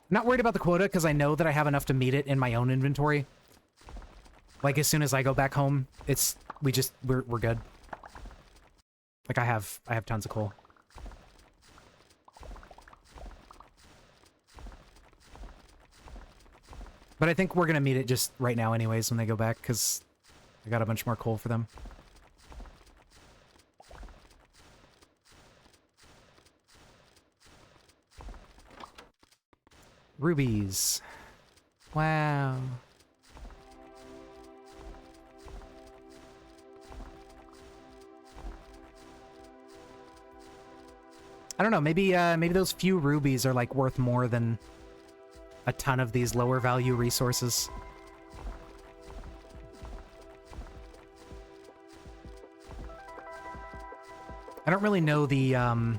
not worried about the quota, because I know that I have enough to meet it in my own inventory. Like, as soon as I go back home, we're good. Like, I have tons of coal. But I think we're gonna meet it just right now anyways when they go back, because I got a bunch more coal for them. Rubies. Wow. I don't know, maybe those few rubies are like worth more than a ton of these lower value resources. I don't really know the I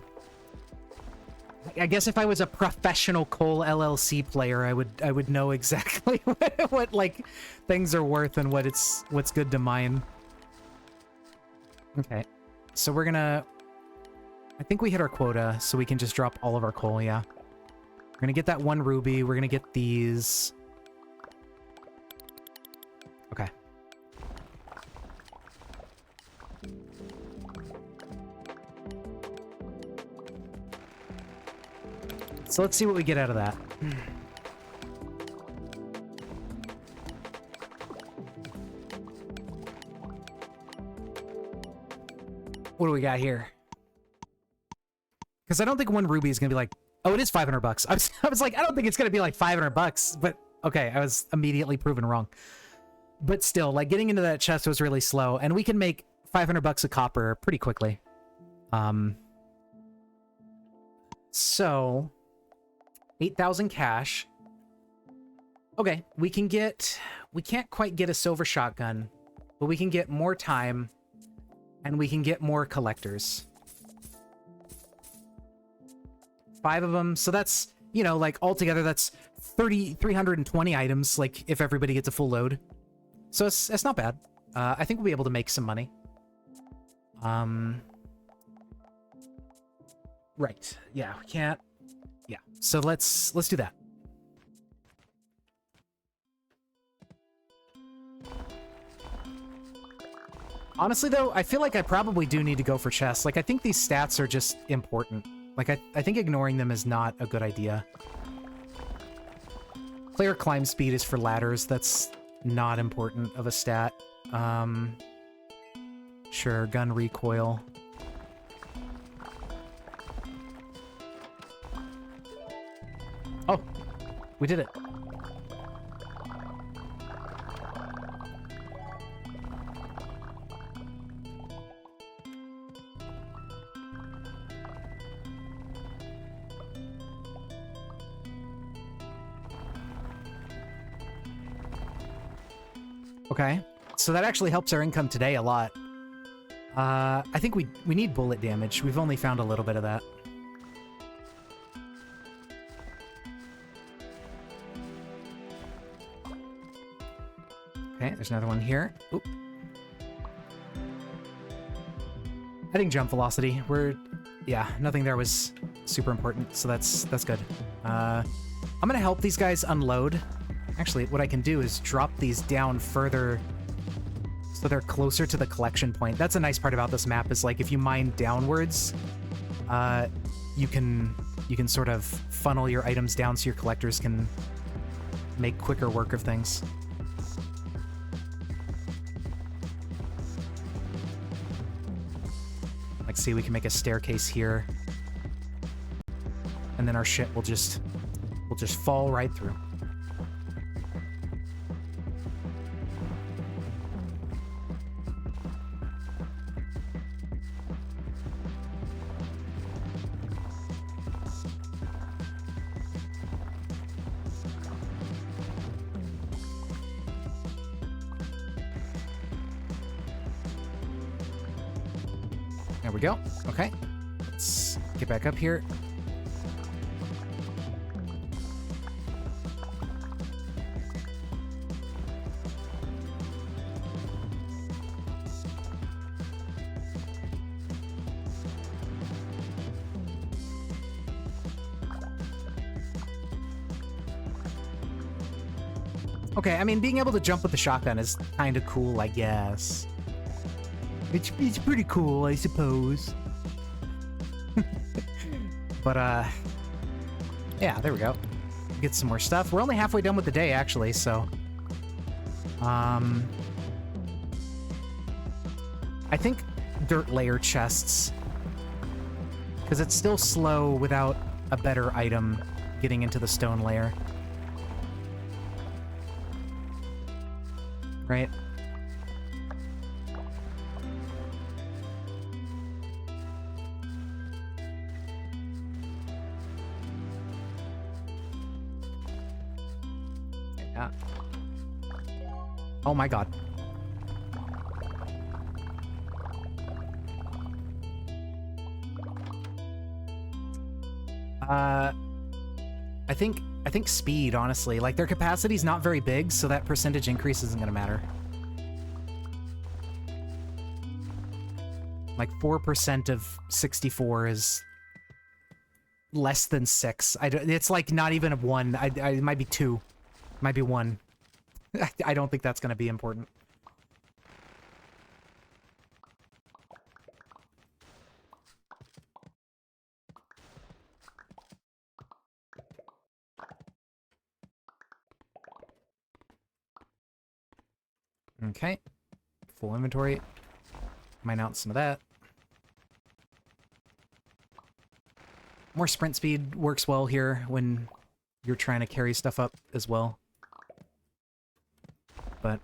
guess if I was a professional Coal LLC player, I would know exactly what like things are worth and what's good to mine. Okay. So we're gonna... I think we hit our quota, so we can just drop all of our coal, yeah. We're gonna get that 1 ruby. We're gonna get these. Okay. So let's see what we get out of that. What do we got here? Because I don't think 1 ruby is gonna be like, oh, it is 500 bucks. I was like, I don't think it's gonna be like 500 bucks, but okay, I was immediately proven wrong. But still, like, getting into that chest was really slow, and we can make 500 bucks of copper pretty quickly. So 8,000 cash. Okay, we can't quite get a silver shotgun, but we can get more time, and we can get more collectors. 5 of them, so that's, you know, like, altogether that's 320 items, like, if everybody gets a full load. So it's not bad. I think we'll be able to make some money. Right, yeah, we can't... Yeah, so let's do that. Honestly, though, I feel like I probably do need to go for chests. Like, I think these stats are just important. Like, I think ignoring them is not a good idea. Player climb speed is for ladders. That's not important of a stat. Sure, gun recoil. Oh, we did it. Okay, so that actually helps our income today a lot. I think we need bullet damage. We've only found a little bit of that. Okay, there's another one here. Oop. I think jump velocity. Yeah, nothing there was super important, so that's good. I'm gonna help these guys unload. Actually, what I can do is drop these down further so they're closer to the collection point. That's a nice part about this map, is like if you mine downwards, you can sort of funnel your items down so your collectors can make quicker work of things. Like, see, we can make a staircase here, and then our shit will just fall right through. There we go. Okay. Let's get back up here. Okay, I mean, being able to jump with the shotgun is kind of cool, I guess. It's pretty cool, I suppose. But, yeah, there we go. Get some more stuff. We're only halfway done with the day, actually, so... I think dirt layer chests. Because it's still slow without a better item getting into the stone layer. Right? Yeah. Oh my god. I think speed, honestly. Like, their capacity's not very big, so that percentage increase isn't gonna matter. Like, 4% of 64 is less than 6. It's like not even a 1. It might be 2. It might be 1. I don't think that's going to be important. Okay. Full inventory. Mine out some of that. More sprint speed works well here when you're trying to carry stuff up as well. But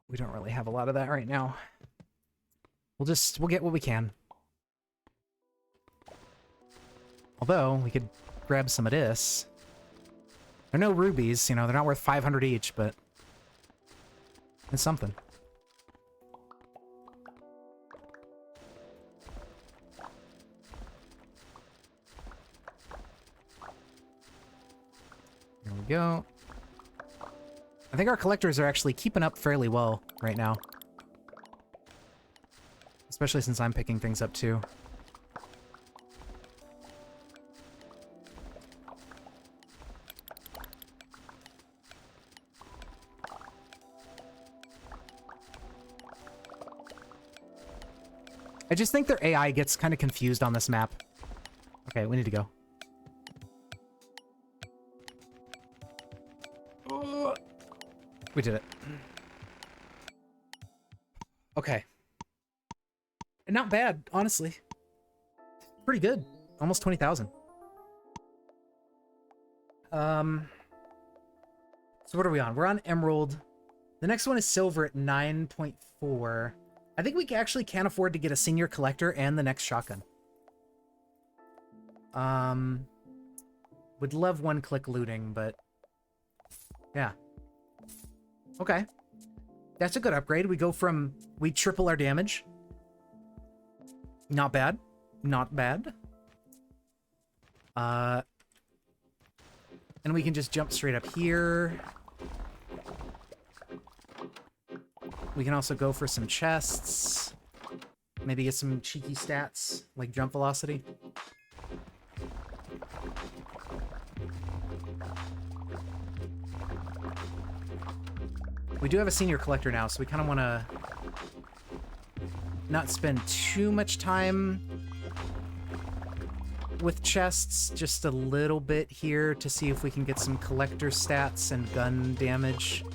we don't really have a lot of that right now. We'll get what we can. Although, we could grab some of this. They're no rubies, you know, they're not worth 500 each, but it's something. There we go. I think our collectors are actually keeping up fairly well right now. Especially since I'm picking things up too. I just think their AI gets kind of confused on this map. Okay, we need to go. We did it. Okay. Not bad, honestly. Pretty good. Almost 20,000. So what are we on? We're on Emerald. The next one is Silver at 9.4. I think we actually can't afford to get a Senior Collector and the next shotgun. Would love one-click looting, but yeah. Okay. That's a good upgrade. We triple our damage. Not bad. Not bad. And we can just jump straight up here. We can also go for some chests. Maybe get some cheeky stats, like jump velocity. We do have a Senior Collector now, so we kind of want to not spend too much time with chests, just a little bit here to see if we can get some collector stats and gun damage.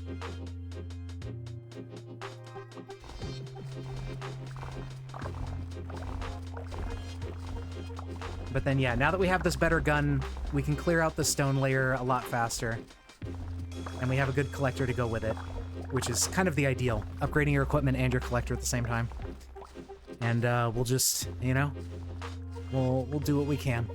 But then, yeah, now that we have this better gun, we can clear out the stone layer a lot faster. And we have a good collector to go with it, which is kind of the ideal. Upgrading your equipment and your collector at the same time. And we'll just, you know, we'll do what we can.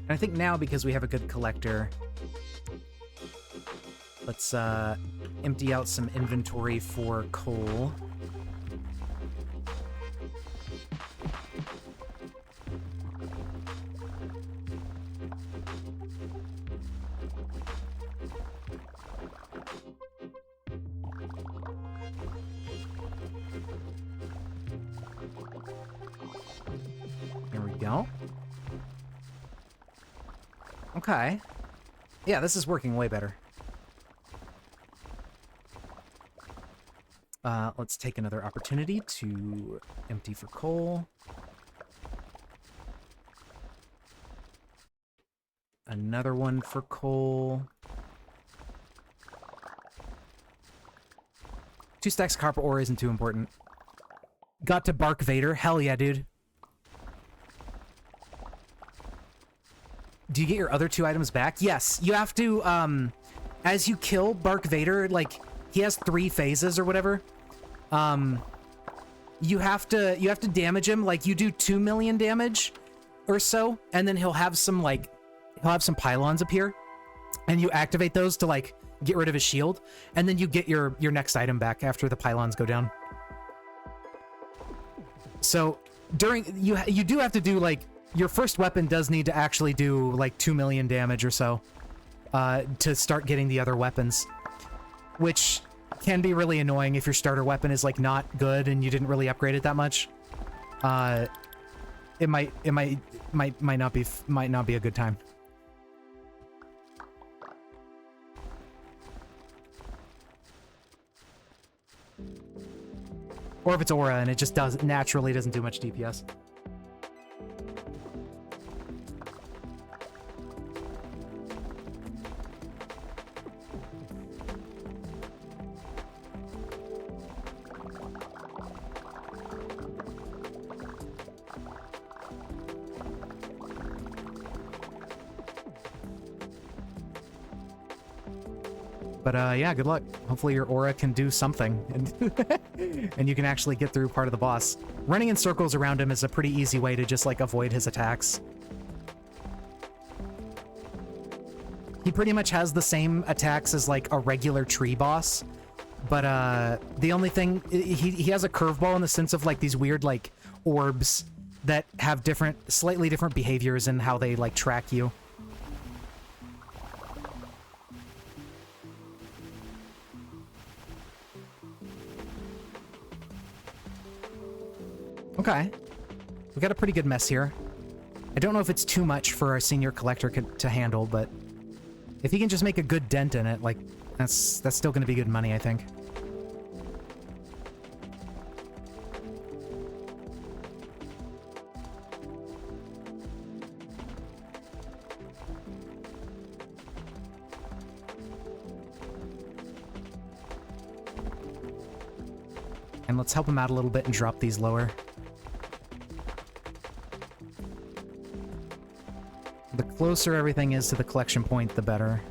And I think now, because we have a good collector, let's empty out some inventory for coal. There we go. Okay. Yeah, this is working way better. Let's take another opportunity to empty for coal. Another one for coal. 2 stacks of copper ore isn't too important. Got to Bark Vader. Hell yeah, dude. Do you get your other 2 items back? Yes. You have to, as you kill Bark Vader, like, he has 3 phases or whatever. You have to damage him, like, you do 2 million damage or so, and then he'll have some pylons appear, and you activate those to, like, get rid of his shield, and then you get your next item back after the pylons go down. So, you do have to do, like, your first weapon does need to actually do like 2 million damage or so to start getting the other weapons, which can be really annoying if your starter weapon is like not good and you didn't really upgrade it that much. It might not be a good time. Or if it's aura and it just naturally doesn't do much DPS. But yeah, good luck. Hopefully your aura can do something, and you can actually get through part of the boss. Running in circles around him is a pretty easy way to just like avoid his attacks. He pretty much has the same attacks as like a regular tree boss, but the only thing, he has a curveball in the sense of like these weird like orbs that have slightly different behaviors in how they like track you. Okay. We got a pretty good mess here. I don't know if it's too much for our senior collector to handle, but if he can just make a good dent in it, like, that's still going to be good money, I think. And let's help him out a little bit and drop these lower. The closer everything is to the collection point, the better.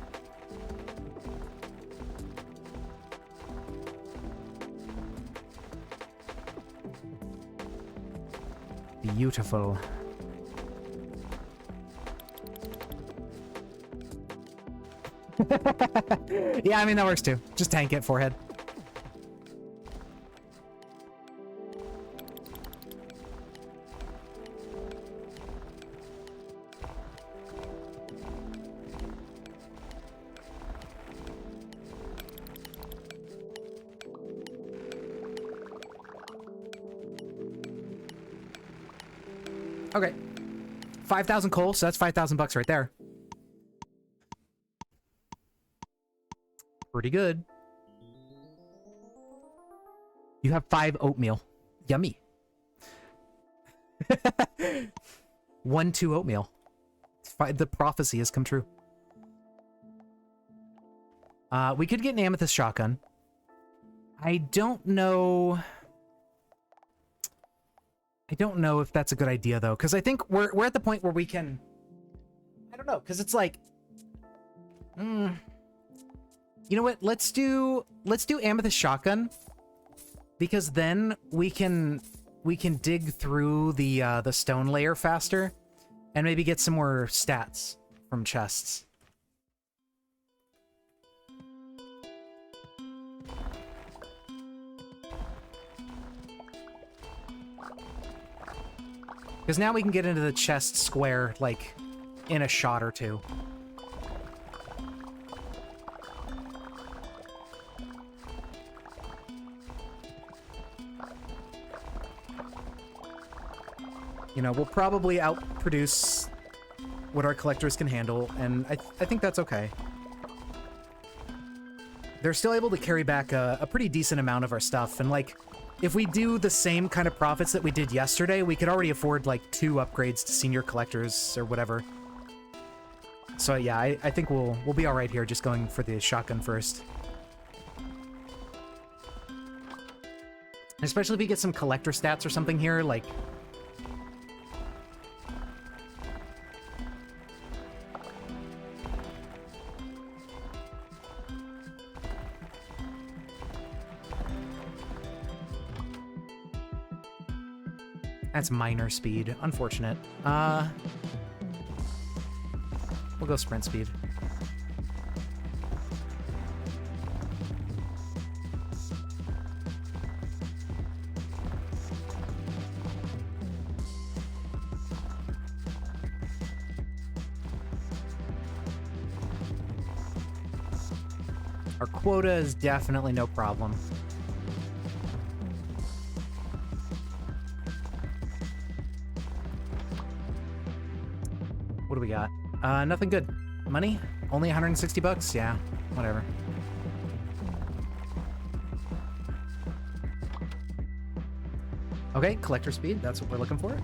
Beautiful. Yeah, I mean, that works too. Just tank it, forehead. Okay. 5,000 coal, so that's 5,000 bucks right there. Pretty good. You have 5 oatmeal. Yummy. 1-2 oatmeal. The prophecy has come true. We could get an amethyst shotgun. I don't know if that's a good idea though, because I think we're at the point where we can. I don't know, because it's like, you know what? Let's do amethyst shotgun, because then we can dig through the stone layer faster, and maybe get some more stats from chests. Because now we can get into the chest square, like, in a shot or two. You know, we'll probably outproduce what our collectors can handle, and I think that's okay. They're still able to carry back a pretty decent amount of our stuff, and, like, if we do the same kind of profits that we did yesterday, we could already afford, like, 2 upgrades to senior collectors or whatever. So, yeah, I think we'll be alright here, just going for the shotgun first. Especially if we get some collector stats or something here, like... That's minor speed. Unfortunate. We'll go sprint speed. Our quota is definitely no problem. What do we got? Nothing good. Money? Only 160 bucks? Yeah, whatever. Okay, collector speed, that's what we're looking for.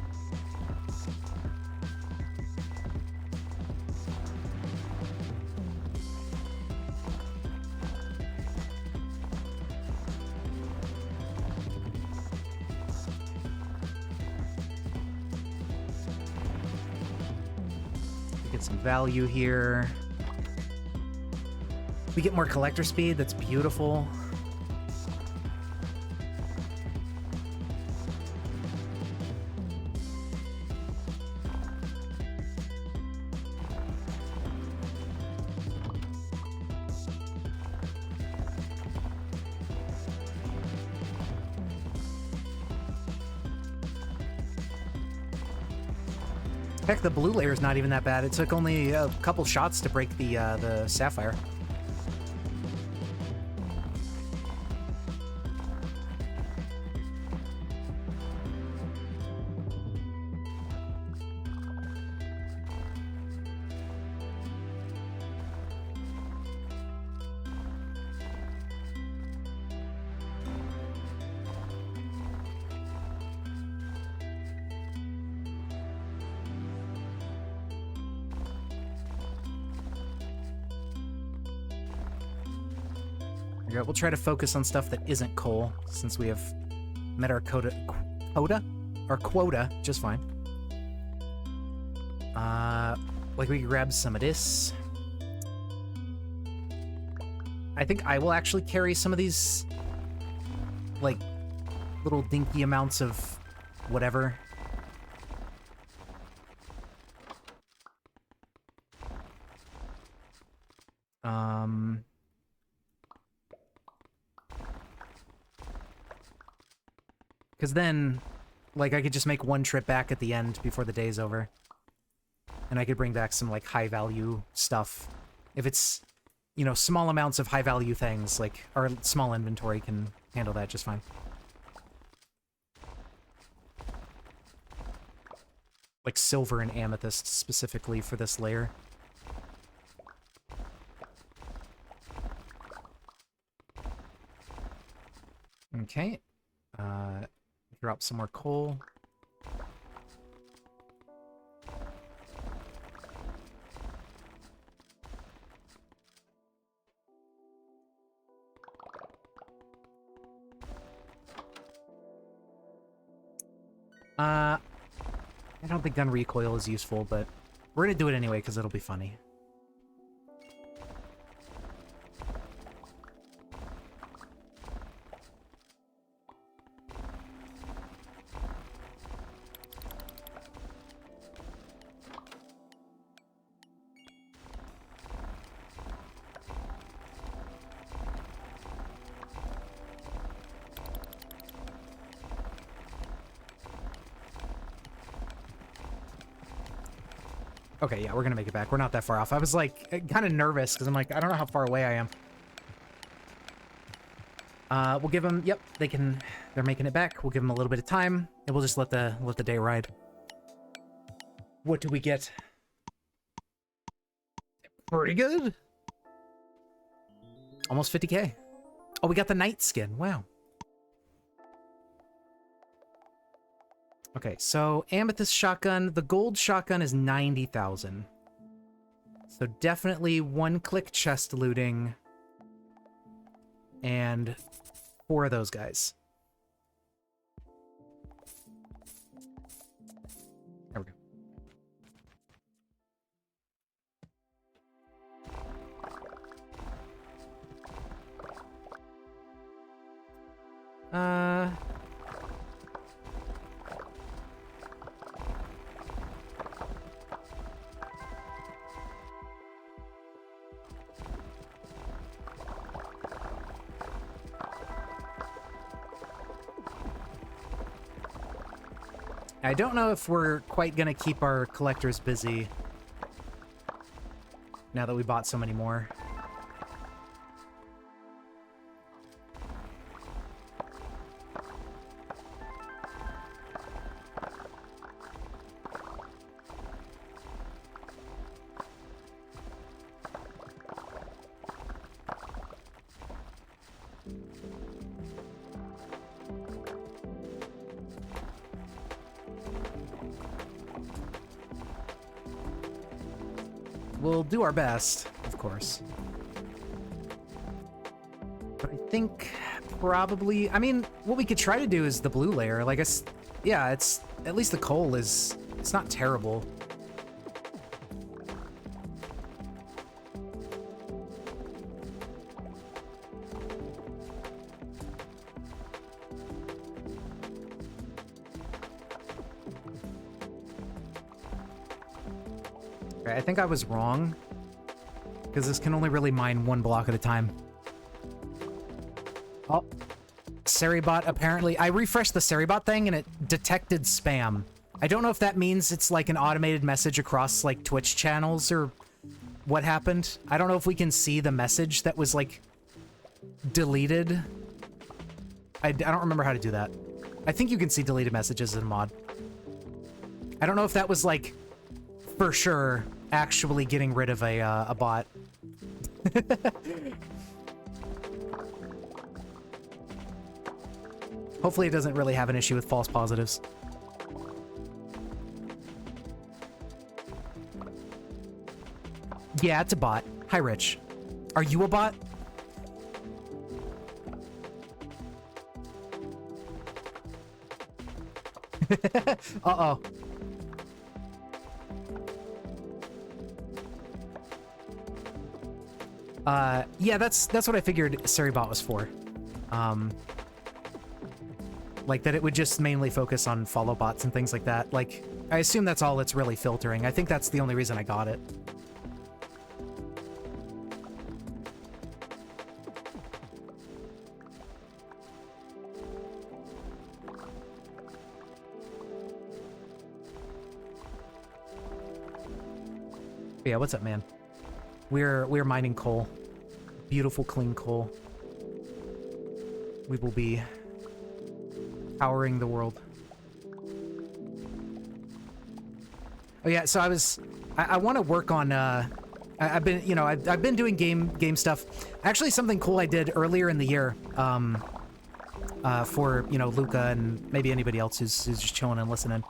Get some value here. We get more collector speed, that's beautiful. Heck, the blue layer is not even that bad. It took only a couple shots to break the sapphire. We'll try to focus on stuff that isn't coal, since we have met our quota just fine. Like we can grab some of this. I think I will actually carry some of these, like, little dinky amounts of whatever. Because then, like, I could just make one trip back at the end before the day's over. And I could bring back some, like, high-value stuff. If it's, you know, small amounts of high-value things, like, our small inventory can handle that just fine. Like silver and amethyst specifically for this layer. Okay. Drop some more coal. I don't think gun recoil is useful, but we're gonna do it anyway because it'll be funny. Okay, yeah, we're gonna make it back. We're not that far off. I was, like, kind of nervous, because I'm like, I don't know how far away I am. We'll give them... Yep, they're making it back. We'll give them a little bit of time, and we'll just let the day ride. What do we get? Pretty good. Almost 50k. Oh, we got the night skin. Wow. Okay, so amethyst shotgun. The gold shotgun is 90,000. So definitely one-click chest looting. And 4 of those guys. There we go. I don't know if we're quite gonna keep our collectors busy now that we bought so many more. We'll do our best, of course. But I think probably... I mean, what we could try to do is the blue layer. Like, yeah, it's... At least the coal is... It's not terrible. Okay, I think I was wrong. Because this can only really mine one block at a time. Oh. Seribot apparently... I refreshed the Seribot thing and it detected spam. I don't know if that means it's like an automated message across like Twitch channels or what happened. I don't know if we can see the message that was like deleted. I don't remember how to do that. I think you can see deleted messages in mod. I don't know if that was like for sure actually getting rid of a bot. Hopefully it doesn't really have an issue with false positives. Yeah, it's a bot. Hi, Rich. Are you a bot? Uh-oh. Yeah, that's what I figured Seribot was for. Like that it would just mainly focus on follow bots and things like that. Like, I assume that's all it's really filtering. I think that's the only reason I got it. Yeah, what's up, man? We're mining coal. Beautiful, clean coal. We will be powering the world. Oh yeah, so I want to work on I've been, you know, I've been doing game stuff. Actually, something cool I did earlier in the year for, you know, Luca and maybe anybody else who's just chilling and listening.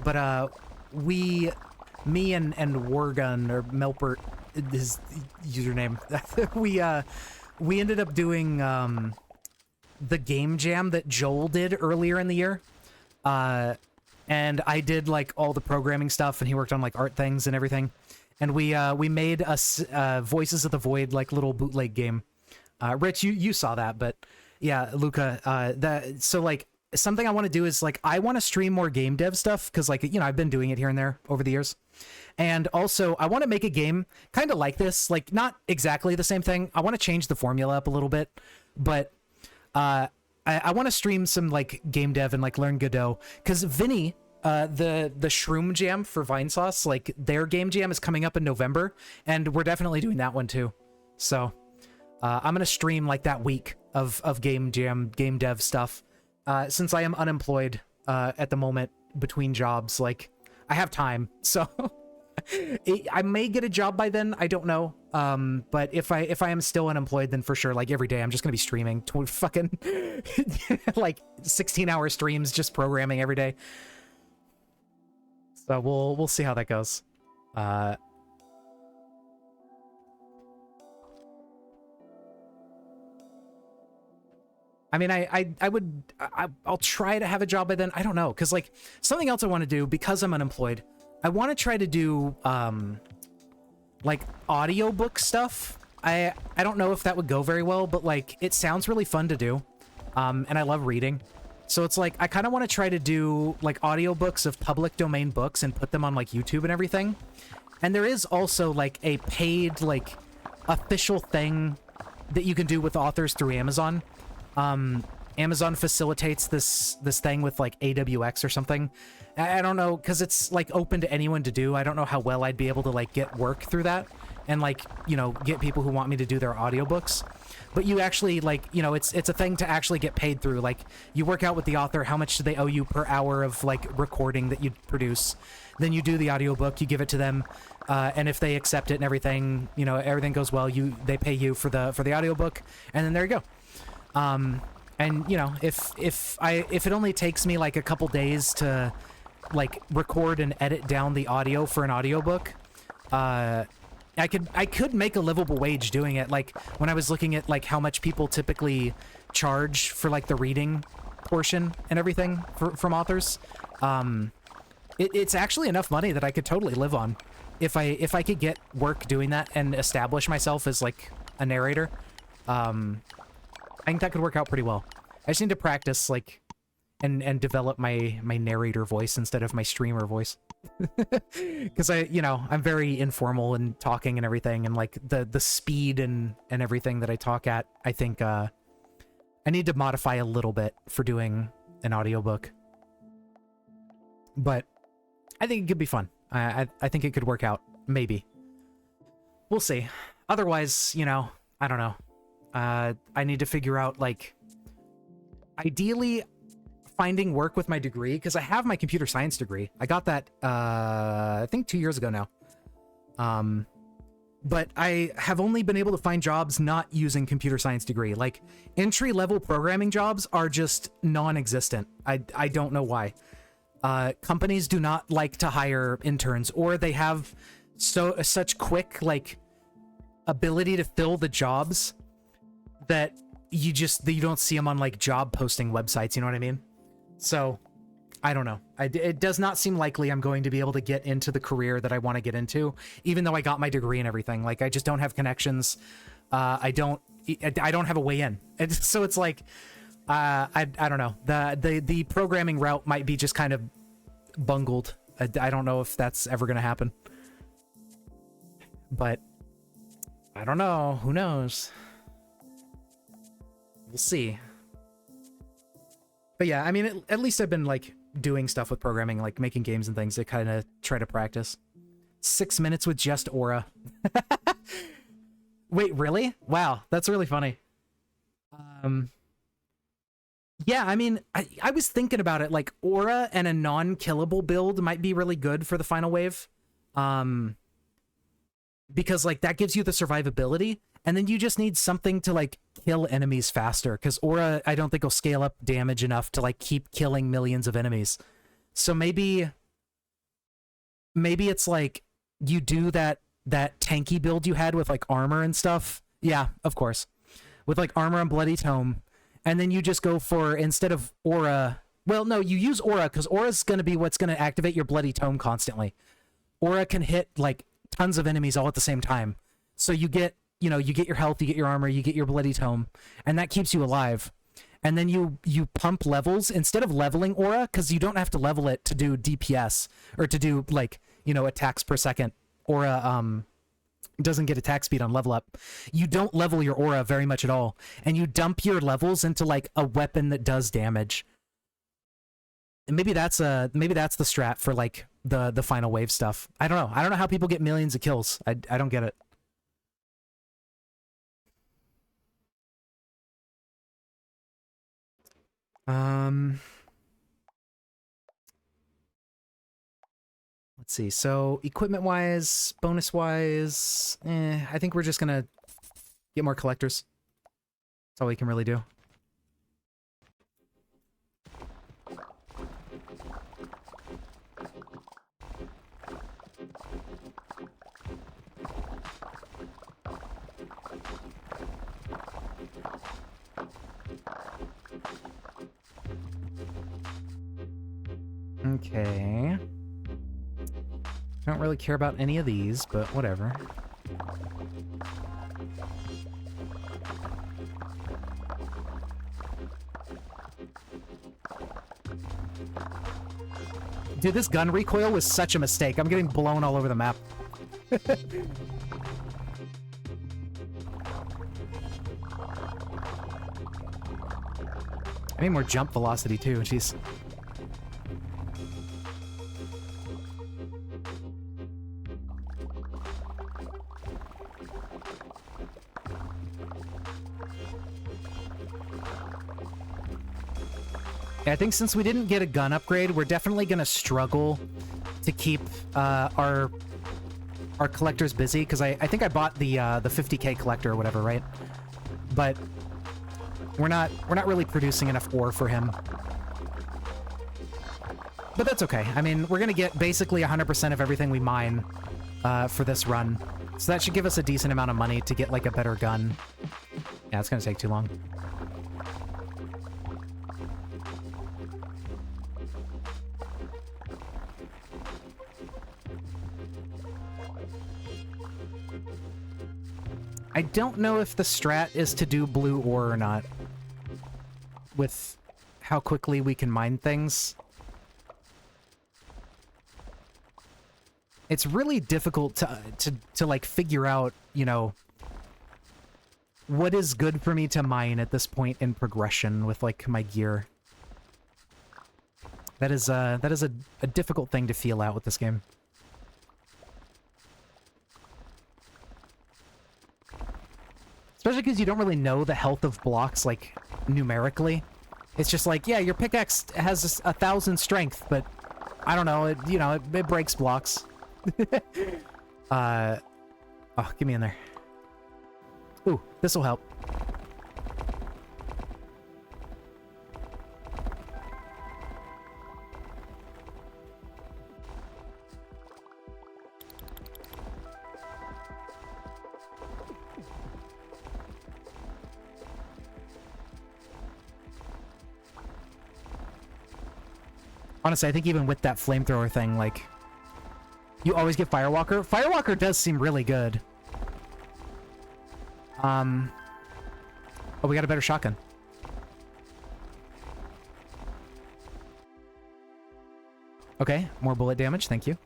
But me and Wargun, or Melpert, his username, we ended up doing the game jam that Joel did earlier in the year. And I did like all the programming stuff, and he worked on like art things and everything. And we made a Voices of the Void like little bootleg game. Rich, you saw that, but yeah, Luca, so like something I want to do is like I want to stream more game dev stuff, because like, you know, I've been doing it here and there over the years. And also I want to make a game kind of like this, like not exactly the same thing. I want to change the formula up a little bit, but I want to stream some like game dev and like learn Godot, because Vinny, the Shroom Jam for Vinesauce, like their game jam is coming up in November, and we're definitely doing that one too. So I'm gonna stream like that week of game jam, game dev stuff, since I am unemployed at the moment between jobs. Like I have time, so I may get a job by then. I don't know. But if I am still unemployed, then for sure, like every day, I'm just gonna be streaming fucking like 16-hour streams, just programming every day. So we'll see how that goes. I mean, I'll try to have a job by then. I don't know, because like something else I want to do, because I'm unemployed, I want to try to do like audiobook stuff. I don't know if that would go very well, but like it sounds really fun to do. And I love reading. So it's like I kind of want to try to do like audiobooks of public domain books and put them on like YouTube and everything. And there is also like a paid like official thing that you can do with authors through Amazon. Amazon facilitates this thing with like AWX or something. I don't know, because it's like open to anyone to do. I don't know how well I'd be able to like get work through that and like, you know, get people who want me to do their audiobooks. But you actually like, you know, it's a thing to actually get paid through. Like you work out with the author, how much do they owe you per hour of like recording that you produce. Then you do the audiobook, you give it to them. And if they accept it and everything, you know, everything goes well, they pay you for the audiobook, and then there you go. And you know, if it only takes me like a couple days to like record and edit down the audio for an audiobook, I could make a livable wage doing it. Like when I was looking at like how much people typically charge for like the reading portion and everything from authors, it's actually enough money that I could totally live on if I could get work doing that and establish myself as like a narrator. I think that could work out pretty well. I just need to practice like and develop my narrator voice instead of my streamer voice. Because I'm very informal and talking and everything, and like the speed and everything that I talk at, I think I need to modify a little bit for doing an audiobook. But I think it could be fun. I think it could work out. Maybe. We'll see. Otherwise, I don't know. I need to figure out, like, ideally finding work with my degree, because I have my computer science degree. I got that, I think 2 years ago now. But I have only been able to find jobs not using computer science degree. Like, entry-level programming jobs are just non-existent. I don't know why. Companies do not like to hire interns, or they have such quick, like, ability to fill the jobs that you don't see them on, like, job posting websites, you know what I mean? So, I don't know. It does not seem likely I'm going to be able to get into the career that I want to get into, even though I got my degree and everything. Like, I just don't have connections. I don't have a way in. So it's like, I don't know. The programming route might be just kind of bungled. I don't know if that's ever going to happen. But I don't know. Who knows? We'll see. But yeah, I mean, at least I've been, like, doing stuff with programming, like making games and things to kind of try to practice. 6 minutes with just Aura. Wait, really? Wow, that's really funny. Yeah, I mean, I was thinking about it, like, Aura and a non-killable build might be really good for the final wave. Because, like, that gives you the survivability, and then you just need something to, like, kill enemies faster, because Aura, I don't think, will scale up damage enough to, like, keep killing millions of enemies. So maybe it's, like, you do that tanky build you had with, like, armor and stuff. Yeah, of course. With, like, armor and Bloody Tome, and then you just go for, instead of Aura... Well, no, you use Aura, because Aura's going to be what's going to activate your Bloody Tome constantly. Aura can hit, like, tons of enemies all at the same time. So you get, you get your health, you get your armor, you get your Bloody Tome, and that keeps you alive. And then you pump levels instead of leveling Aura, because you don't have to level it to do DPS or to do, like, attacks per second. Aura doesn't get attack speed on level up. You don't level your Aura very much at all, and you dump your levels into, like, a weapon that does damage. And maybe that's the strat for, like, the final wave stuff. I don't know. I don't know how people get millions of kills. I don't get it. Let's see. So equipment-wise, bonus-wise, I think we're just gonna get more collectors. That's all we can really do. Okay. I don't really care about any of these, but whatever. Dude, this gun recoil was such a mistake. I'm getting blown all over the map. I need more jump velocity too, jeez. Yeah, I think since we didn't get a gun upgrade, we're definitely gonna struggle to keep our collectors busy, because I think I bought the 50k collector or whatever, right? But we're not really producing enough ore for him. But that's okay. I mean, we're gonna get basically 100% of everything we mine for this run. So that should give us a decent amount of money to get, like, a better gun. Yeah, it's gonna take too long. I don't know if the strat is to do blue ore or not, with how quickly we can mine things. It's really difficult to like figure out, you know, what is good for me to mine at this point in progression with like my gear. That is a difficult thing to feel out with this game. Especially because you don't really know the health of blocks, like, numerically. It's just like, yeah, your pickaxe has 1,000 strength, but I don't know, it breaks blocks. Oh, get me in there. Ooh, this'll help. Honestly, I think even with that flamethrower thing, like, you always get Firewalker. Firewalker does seem really good. Oh, we got a better shotgun. Okay, more bullet damage, thank you.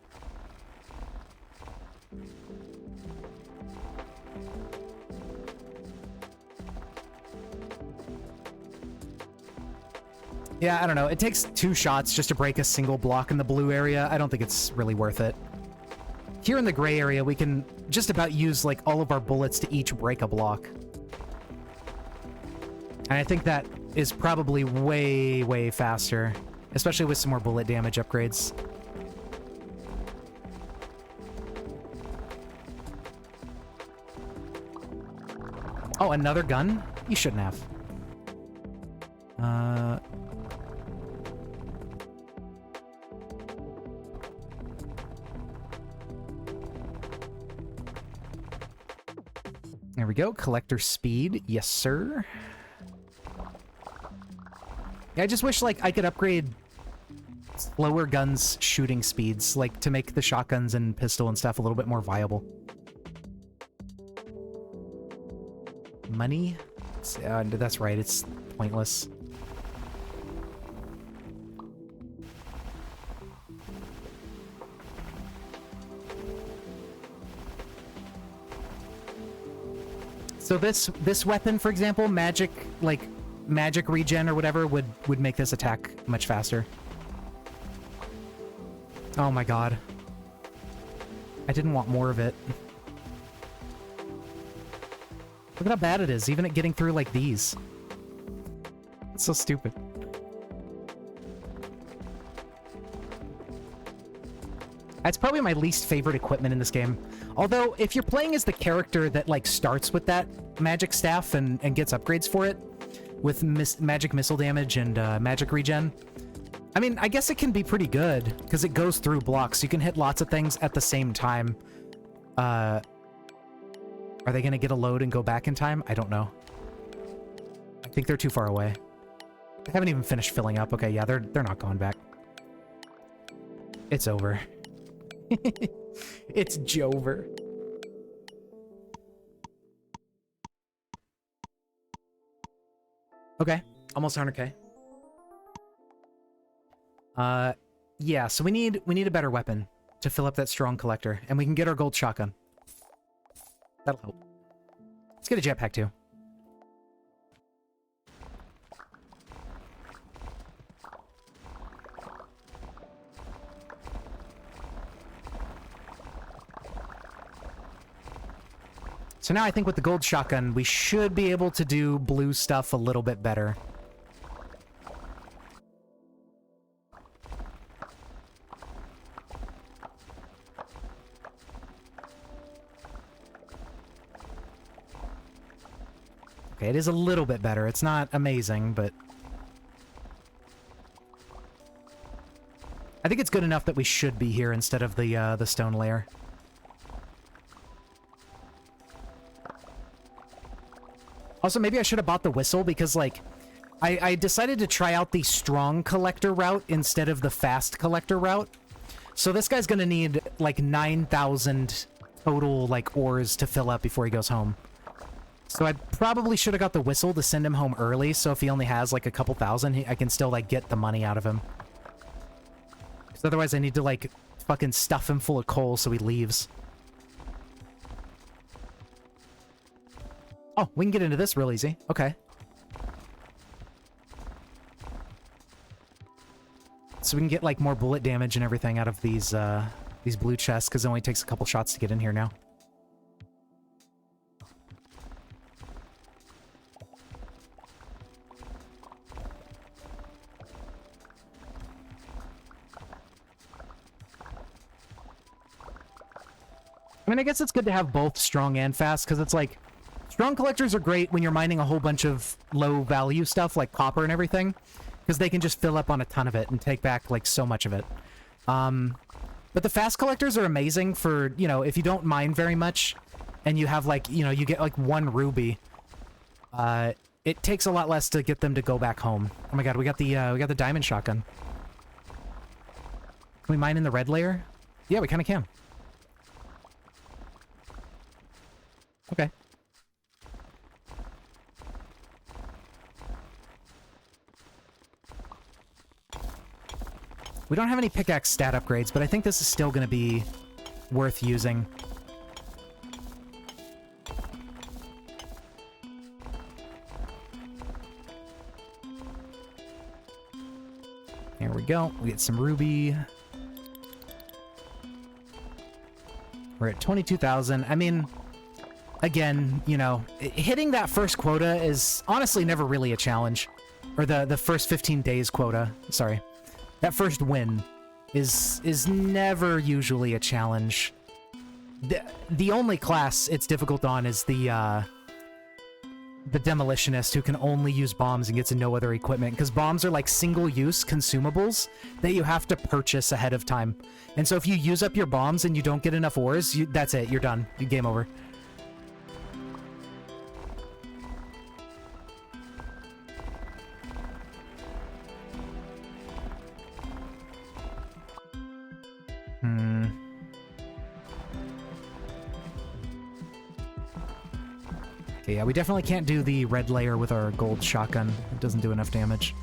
Yeah, I don't know. It takes 2 shots just to break a single block in the blue area. I don't think it's really worth it. Here in the gray area, we can just about use, like, all of our bullets to each break a block. And I think that is probably way, way faster. Especially with some more bullet damage upgrades. Oh, another gun? You shouldn't have. There we go. Collector speed. Yes, sir. Yeah, I just wish, like, I could upgrade slower guns' shooting speeds, like, to make the shotguns and pistol and stuff a little bit more viable. Money? That's right, it's pointless. So this weapon, for example, magic regen or whatever would make this attack much faster. Oh my god. I didn't want more of it. Look at how bad it is, even at getting through like these. It's so stupid. That's probably my least favorite equipment in this game. Although, if you're playing as the character that, like, starts with that magic staff and gets upgrades for it, with magic missile damage and magic regen, I mean, I guess it can be pretty good, because it goes through blocks. You can hit lots of things at the same time. Are they going to get a load and go back in time? I don't know. I think they're too far away. They haven't even finished filling up. Okay, yeah, they're not going back. It's over. It's Jover. Okay, almost 100k. Yeah, so we need a better weapon to fill up that strong collector, and we can get our gold shotgun. That'll help. Let's get a jetpack too. So now I think with the gold shotgun, we should be able to do blue stuff a little bit better. Okay, it is a little bit better. It's not amazing, but I think it's good enough that we should be here instead of the stone layer. Also, maybe I should have bought the whistle because, like, I decided to try out the strong collector route instead of the fast collector route. So this guy's gonna need, like, 9,000 total, like, ores to fill up before he goes home. So I probably should have got the whistle to send him home early, so if he only has, like, a couple thousand, I can still, like, get the money out of him. Because otherwise I need to, like, fucking stuff him full of coal so he leaves. Oh, we can get into this real easy. Okay. So we can get, like, more bullet damage and everything out of these blue chests, because it only takes a couple shots to get in here now. I mean, I guess it's good to have both strong and fast, because it's like, strong collectors are great when you're mining a whole bunch of low-value stuff, like copper and everything, because they can just fill up on a ton of it and take back, like, so much of it. But the fast collectors are amazing for, you know, if you don't mine very much, and you have, like, you know, you get, like, 1 ruby, it takes a lot less to get them to go back home. Oh my god, we got the diamond shotgun. Can we mine in the red layer? Yeah, we kind of can. Okay. We don't have any pickaxe stat upgrades, but I think this is still going to be worth using. There we go. We get some ruby. We're at 22,000. I mean, again, you know, hitting that first quota is honestly never really a challenge. Or the first 15 days quota. Sorry. That first win is never usually a challenge. The only class it's difficult on is the demolitionist, who can only use bombs and gets no other equipment, because bombs are like single-use consumables that you have to purchase ahead of time. And so if you use up your bombs and you don't get enough ores, that's it, you're done. Game over. Okay, yeah, we definitely can't do the red layer with our gold shotgun. It doesn't do enough damage.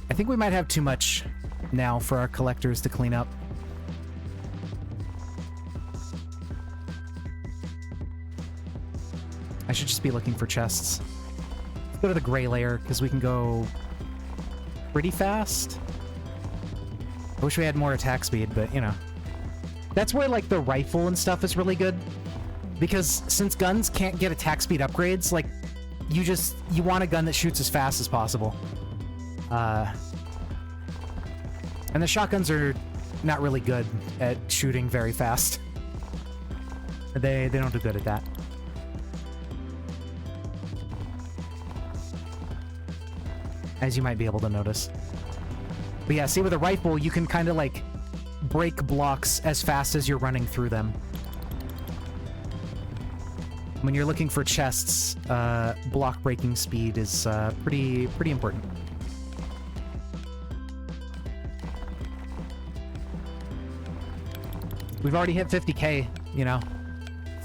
I think we might have too much now for our collectors to clean up. I should just be looking for chests. Let's go to the gray layer, because we can go pretty fast. I wish we had more attack speed, but, you know. That's where, like, the rifle and stuff is really good. Because since guns can't get attack speed upgrades, like, you want a gun that shoots as fast as possible. And the shotguns are not really good at shooting very fast. They don't do good at that. As you might be able to notice. But yeah, see, with a rifle, you can kind of, like, break blocks as fast as you're running through them. When you're looking for chests, block breaking speed is pretty important. We've already hit 50k, you know,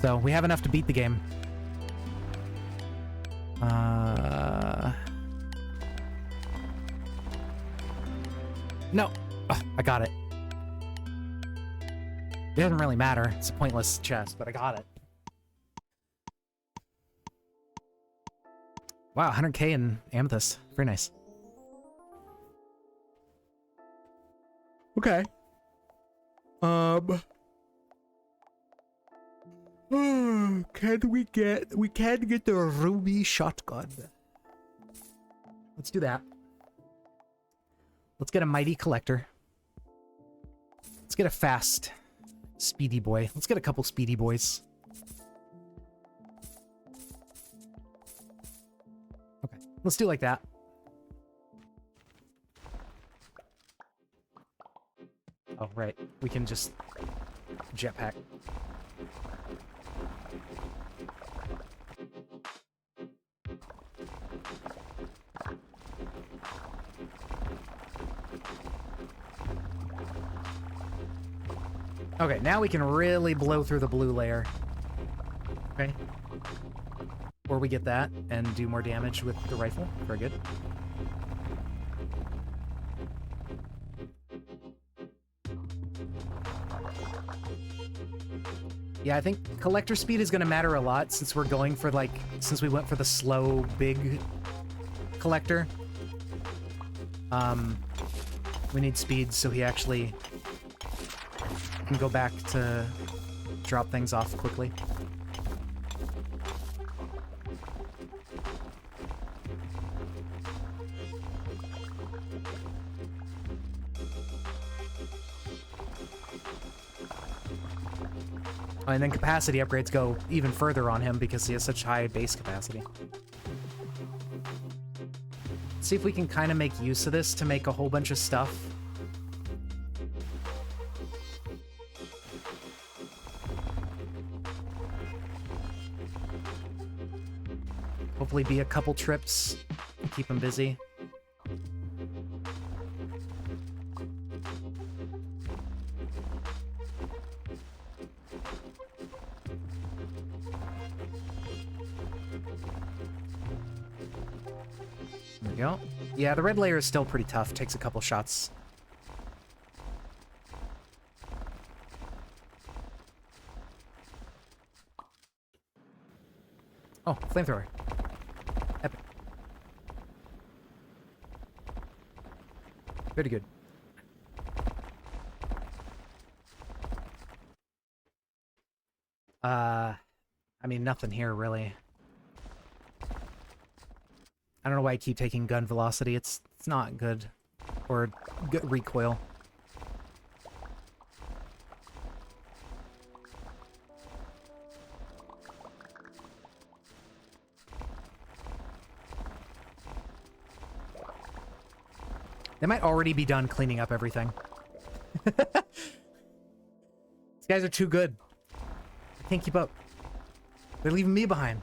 so we have enough to beat the game. No! Ugh, I got it. It doesn't really matter. It's a pointless chest, but I got it. Wow, 100k in amethyst. Very nice. Okay. We can get the ruby shotgun. Let's do that. Let's get a mighty collector. Let's get a fast speedy boy. Let's get a couple speedy boys. Okay, let's do it like that. Oh, right. We can just jetpack. Okay, now we can really blow through the blue layer. Okay. Or we get that and do more damage with the rifle. Very good. Yeah, I think collector speed is going to matter a lot since we're going for, like, since we went for the slow, big collector. We need speed so he actually can go back to drop things off quickly. Oh, and then capacity upgrades go even further on him because he has such high base capacity. See if we can kind of make use of this to make a whole bunch of stuff. Hopefully be a couple trips, keep him busy. There we go. Yeah, the red layer is still pretty tough. Takes a couple shots. Oh, flamethrower. Epic. Very good. I mean, nothing here, really. I don't know why I keep taking gun velocity. It's not good. Or good recoil. They might already be done cleaning up everything. These guys are too good. I can't keep up. They're leaving me behind.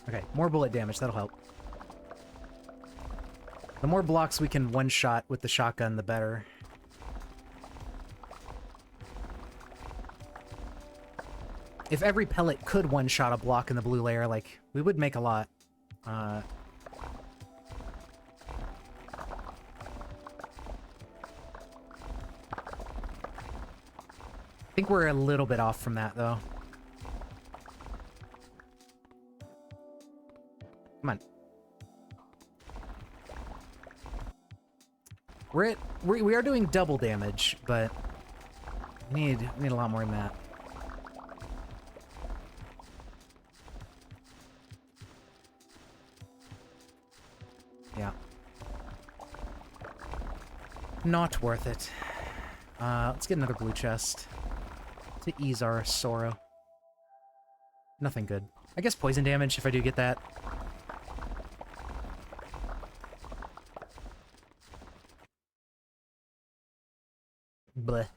Okay, more bullet damage, that'll help. The more blocks we can one-shot with the shotgun, the better. If every pellet could one-shot a block in the blue layer, like, we would make a lot. I think we're a little bit off from that, though. Come on. We are doing double damage, but we need a lot more than that. Yeah. Not worth it. Let's get another blue chest to ease our sorrow. Nothing good. I guess poison damage if I do get that. Bleh.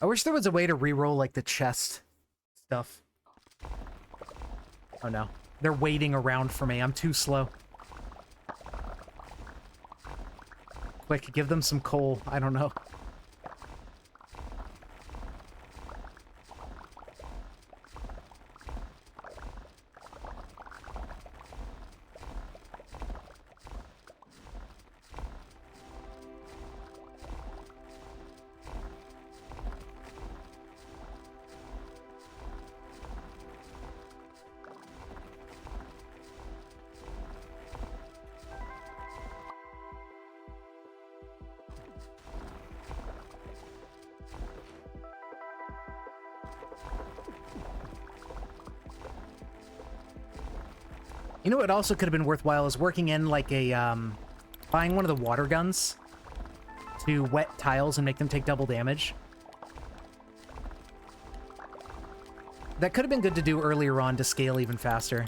I wish there was a way to reroll, like, the chest stuff. Oh no. They're waiting around for me. I'm too slow. Quick, give them some coal. I don't know. You know what also could have been worthwhile is working in like a, buying one of the water guns to wet tiles and make them take double damage. That could have been good to do earlier on to scale even faster.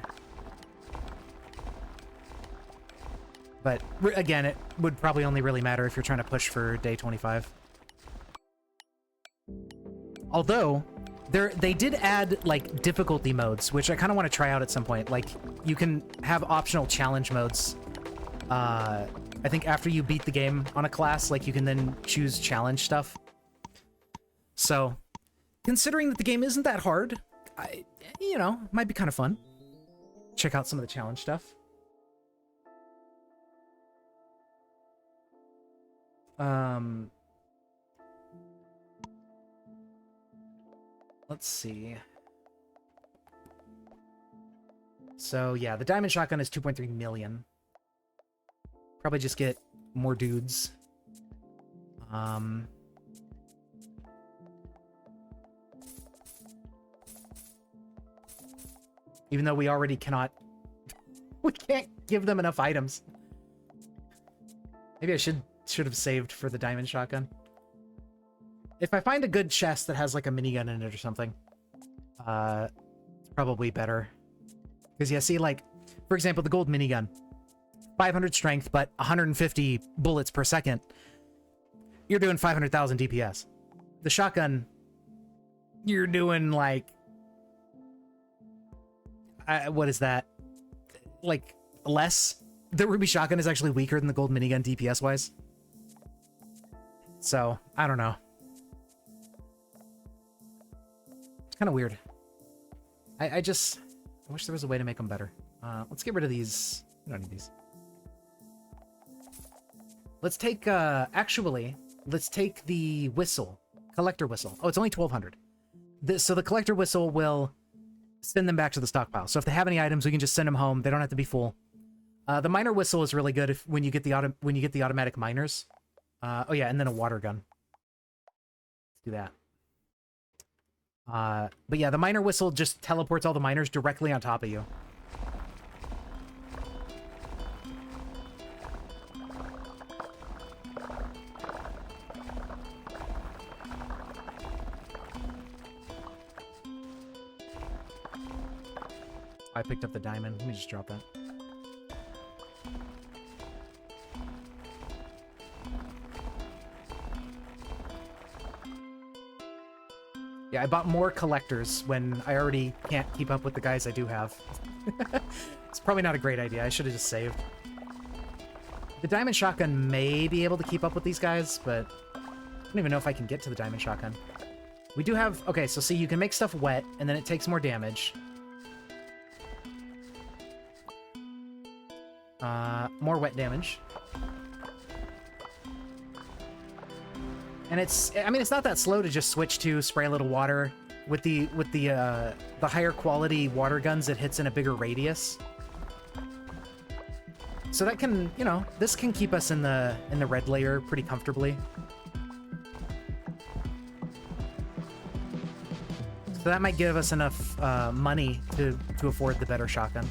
But again, it would probably only really matter if you're trying to push for day 25. Although, they did add, like, difficulty modes, which I kind of want to try out at some point. Like, you can have optional challenge modes. I think after you beat the game on a class, like, you can then choose challenge stuff. So, considering that the game isn't that hard, you know, it might be kind of fun. Check out some of the challenge stuff. Let's see. So, yeah, the diamond shotgun is 2.3 million. Probably just get more dudes. Even though we already cannot... we can't give them enough items. Maybe I should have saved for the diamond shotgun. If I find a good chest that has like a minigun in it or something, it's probably better. Because yeah, see, like, for example, the gold minigun, 500 strength, but 150 bullets per second. You're doing 500,000 DPS. The shotgun, you're doing like, what is that? Like less. The ruby shotgun is actually weaker than the gold minigun DPS wise. So I don't know. Kind of weird. I wish there was a way to make them better. Let's get rid of these. We don't need these. Let's take, actually, let's take the whistle. Collector whistle. Oh, it's only 1,200. So the collector whistle will send them back to the stockpile. So if they have any items, we can just send them home. They don't have to be full. The miner whistle is really good when you get the automatic miners. Oh yeah, and then a water gun. Let's do that. But yeah, the miner whistle just teleports all the miners directly on top of you. I picked up the diamond. Let me just drop that. Yeah, I bought more collectors when I already can't keep up with the guys I do have. It's probably not a great idea. I should have just saved. The diamond shotgun may be able to keep up with these guys, but I don't even know if I can get to the diamond shotgun. We do have... Okay, so see, you can make stuff wet, and then it takes more damage. More wet damage. And it's, I mean, it's not that slow to just switch to spray a little water. With the higher quality water guns, it hits in a bigger radius. So that can, you know, this can keep us in the red layer pretty comfortably. So that might give us enough money to afford the better shotgun.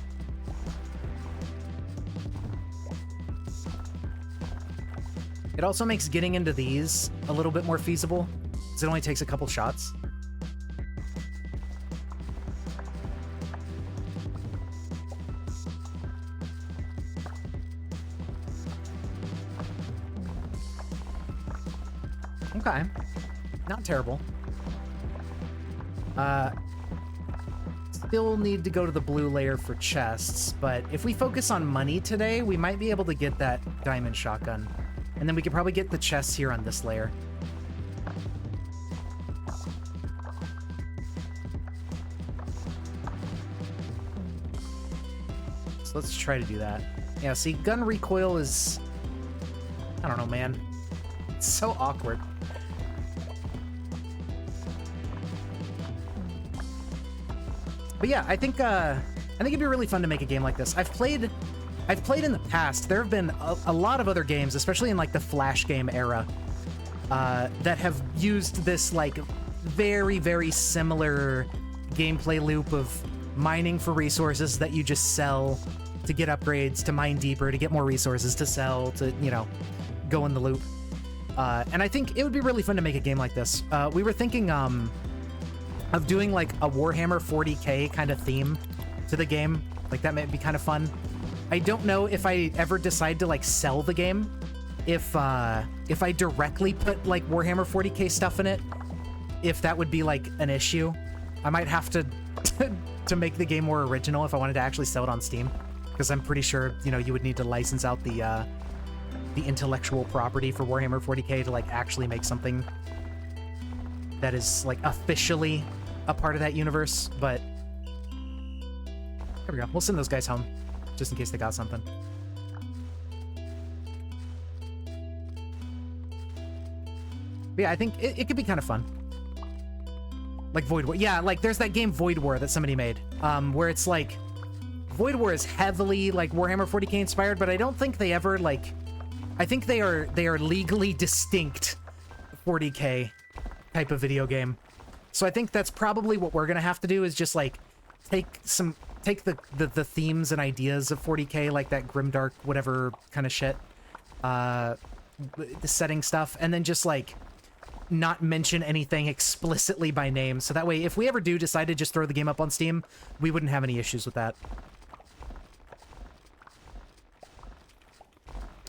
It also makes getting into these a little bit more feasible, because it only takes a couple shots. Okay. Not terrible. Still need to go to the blue layer for chests, but if we focus on money today, we might be able to get that diamond shotgun. And then we could probably get the chests here on this layer. So let's try to do that. Yeah, see, gun recoil is... I don't know, man. It's so awkward. But yeah, I think it'd be really fun to make a game like this. I've played in the past. There have been a lot of other games, especially in like the Flash game era, that have used this like very, very similar gameplay loop of mining for resources that you just sell to get upgrades, to mine deeper, to get more resources, to sell, to, you know, go in the loop. And I think it would be really fun to make a game like this. We were thinking of doing like a Warhammer 40k kind of theme to the game. Like that might be kind of fun. I don't know if I ever decide to like sell the game, if I directly put like Warhammer 40k stuff in it, if that would be like an issue. I might have to to make the game more original if I wanted to actually sell it on Steam, because I'm pretty sure, you know, you would need to license out the intellectual property for Warhammer 40k to like actually make something that is like officially a part of that universe. But there we go. We'll send those guys home just in case they got something. But yeah, I think it could be kind of fun. Like Void War. Yeah, like there's that game Void War that somebody made, where it's like Void War is heavily like Warhammer 40k inspired, but I don't think they ever like, I think they are legally distinct 40k type of video game. So I think that's probably what we're gonna have to do, is just like take the themes and ideas of 40k, like that grimdark whatever kind of shit, the setting stuff, and then just like not mention anything explicitly by name, so that way if we ever do decide to just throw the game up on Steam, we wouldn't have any issues with that.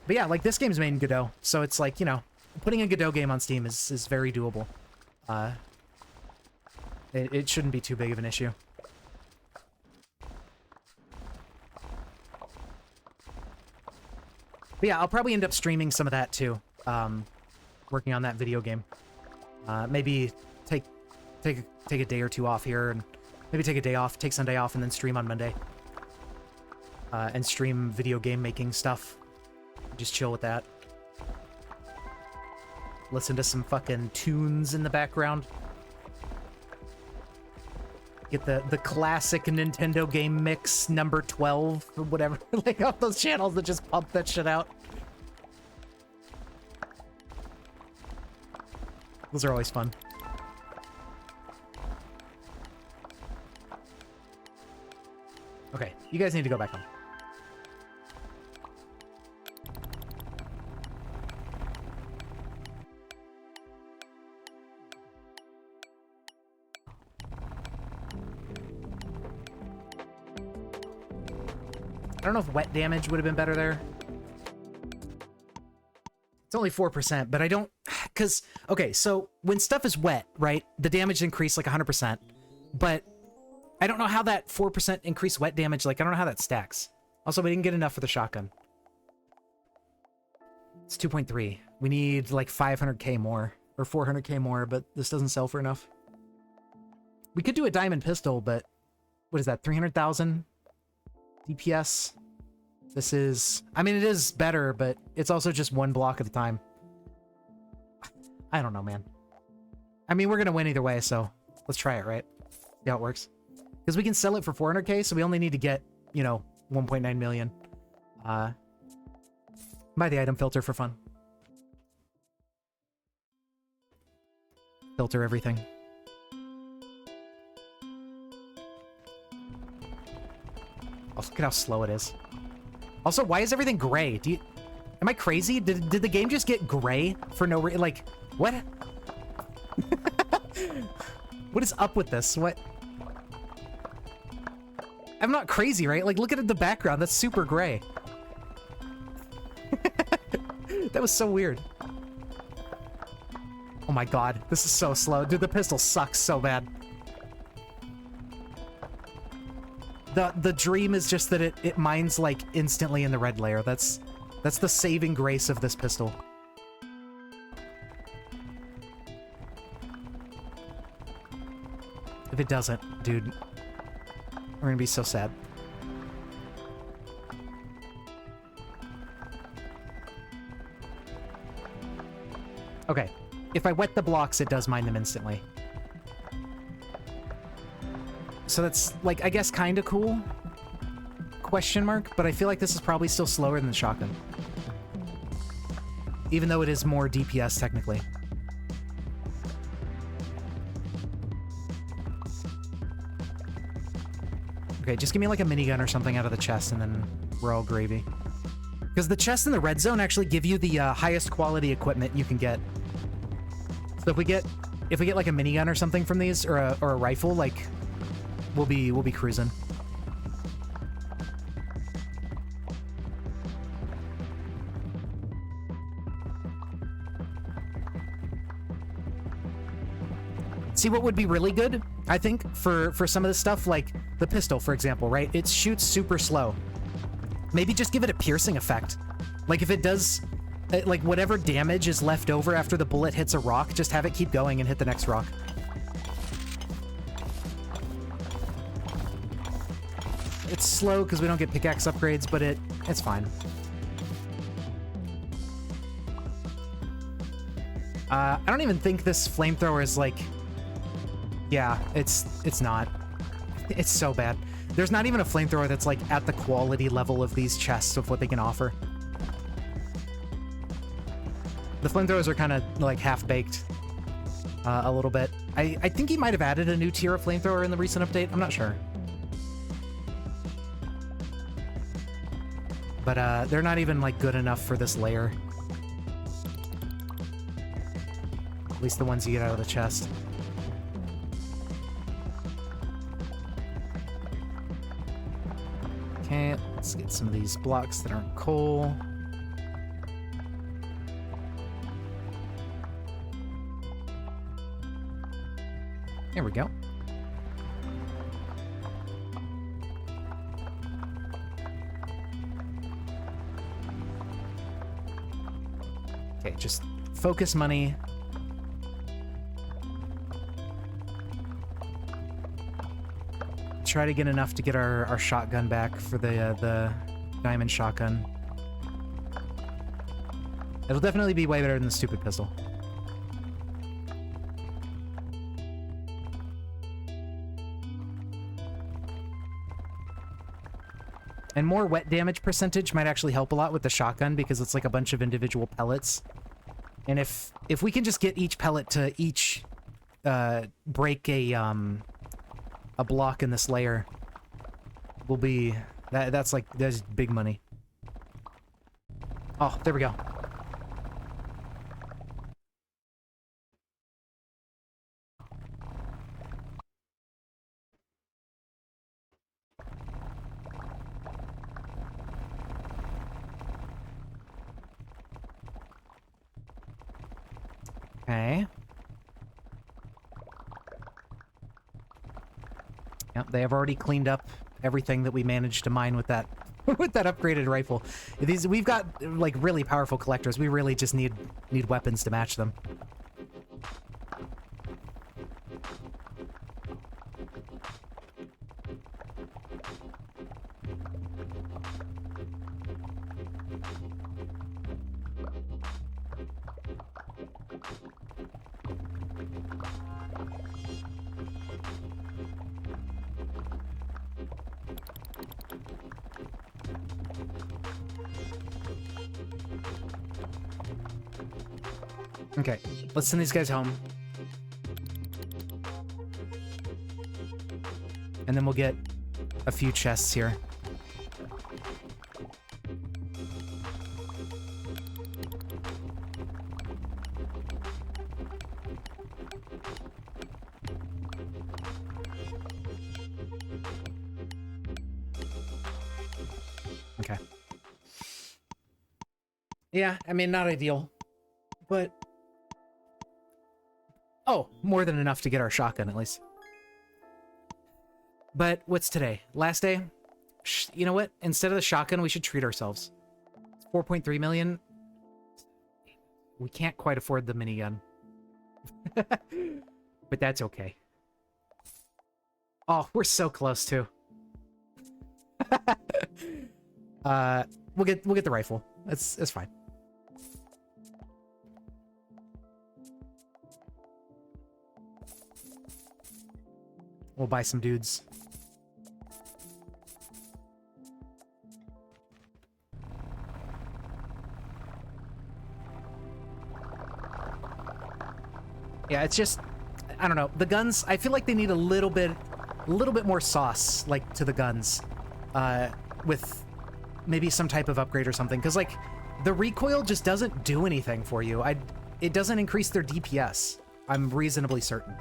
But yeah, like this game's made in Godot, so it's like, you know, putting a Godot game on Steam is very doable. It shouldn't be too big of an issue. But yeah, I'll probably end up streaming some of that too, working on that video game. Maybe take a day or two off here, and maybe take a day off, take Sunday off, and then stream on Monday. And stream video game making stuff. Just chill with that. Listen to some fucking tunes in the background. Get the classic Nintendo game mix number 12 or whatever. Like off those channels that just pump that shit out. Those are always fun. Okay, you guys need to go back home. I don't know if wet damage would have been better there. It's only 4%, but I don't... Because, okay, so when stuff is wet, right, the damage increased like 100%, but I don't know how that 4% increased wet damage, like, I don't know how that stacks. Also, we didn't get enough for the shotgun. It's 2.3. We need like 500k more, or 400k more, but this doesn't sell for enough. We could do a diamond pistol, but what is that, 300,000 DPS? This is... I mean, it is better, but it's also just one block at a time. I don't know, man. I mean, we're gonna win either way, so let's try it, right? See how it works. Because we can sell it for 400k, so we only need to get, you know, 1.9 million. Buy the item filter for fun. Filter everything. Oh, look at how slow it is. Also, why is everything gray? Am I crazy? Did the game just get gray for no reason? Like, what? What is up with this? What? I'm not crazy, right? Like, look at the background. That's super gray. That was so weird. Oh my god. This is so slow. Dude, the pistol sucks so bad. The dream is just that it mines, like, instantly in the red layer. That's the saving grace of this pistol. If it doesn't, dude, we're gonna be so sad. Okay, if I wet the blocks, it does mine them instantly. So that's, like, I guess kind of cool? Question mark, but I feel like this is probably still slower than the shotgun. Even though it is more DPS, technically. Okay, just give me like a minigun or something out of the chest, and then We're all gravy. Because the chests in the red zone actually give you the highest quality equipment you can get. So if we get like a minigun or something from these, or a rifle, like we'll be cruising. See what would be really good, I think, for some of this stuff, like the pistol, for example, right? It shoots super slow. Maybe just give it a piercing effect. Like if it does, like whatever damage is left over after the bullet hits a rock, just have it keep going and hit the next rock. It's slow because we don't get pickaxe upgrades, but it's fine. I don't even think this flamethrower is like... Yeah, it's not. It's so bad. There's not even a flamethrower that's like at the quality level of these chests of what they can offer. The flamethrowers are kind of like half-baked a little bit. I think he might have added a new tier of flamethrower in the recent update. I'm not sure. But they're not even like good enough for this layer. At least the ones you get out of the chest. Okay, let's get some of these blocks that aren't coal. There we go. Okay, just focus money. Try to get enough to get our shotgun back for the diamond shotgun. It'll definitely be way better than the stupid pistol. And more wet damage percentage might actually help a lot with the shotgun because it's like a bunch of individual pellets. And if we can just get each pellet to each break a block in this layer, will be that's big money. Oh, there we go. Okay. Yep, they have already cleaned up everything that we managed to mine with that with that upgraded rifle. We've got like really powerful collectors. We really just need weapons to match them. Okay, let's send these guys home. And then we'll get a few chests here. Okay. Yeah, I mean, not ideal, but... Oh, more than enough to get our shotgun, at least. But what's today? Last day? You know what? Instead of the shotgun, we should treat ourselves. It's 4.3 million. We can't quite afford the minigun. But that's okay. Oh, we're so close, too. We'll get the rifle. It's fine. We'll buy some dudes. Yeah, it's just, I don't know. The guns, I feel like they need a little bit more sauce, like, to the guns. With maybe some type of upgrade or something, because like the recoil just doesn't do anything for you. It doesn't increase their DPS. I'm reasonably certain.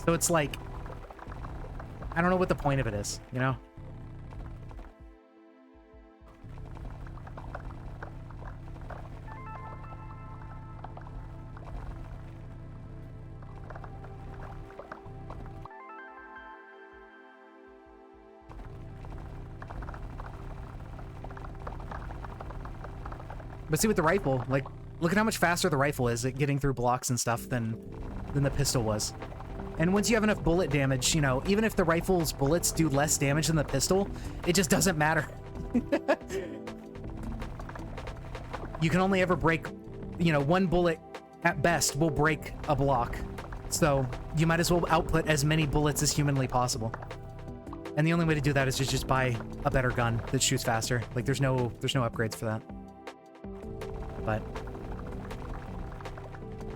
So it's like, I don't know what the point of it is, you know? But see, with the rifle, like, look at how much faster the rifle is at getting through blocks and stuff than the pistol was. And once you have enough bullet damage, you know, even if the rifle's bullets do less damage than the pistol, it just doesn't matter. You can only ever break, you know, one bullet at best will break a block. So you might as well output as many bullets as humanly possible. And the only way to do that is to just buy a better gun that shoots faster. Like there's no upgrades for that. But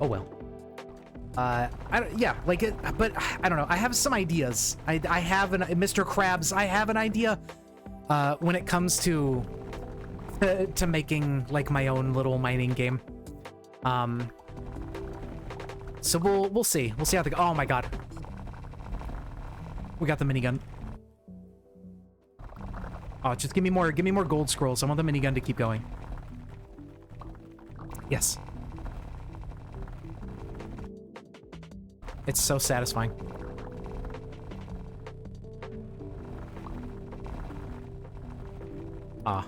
oh well. Yeah, like it, but I don't know. I have some ideas. I have Mr. Krabs. I have an idea when it comes to making like my own little mining game. So we'll see. We'll see how the. Oh my god. We got the minigun. Oh, just give me more gold scrolls. I want the minigun to keep going. Yes. It's so satisfying. Ah.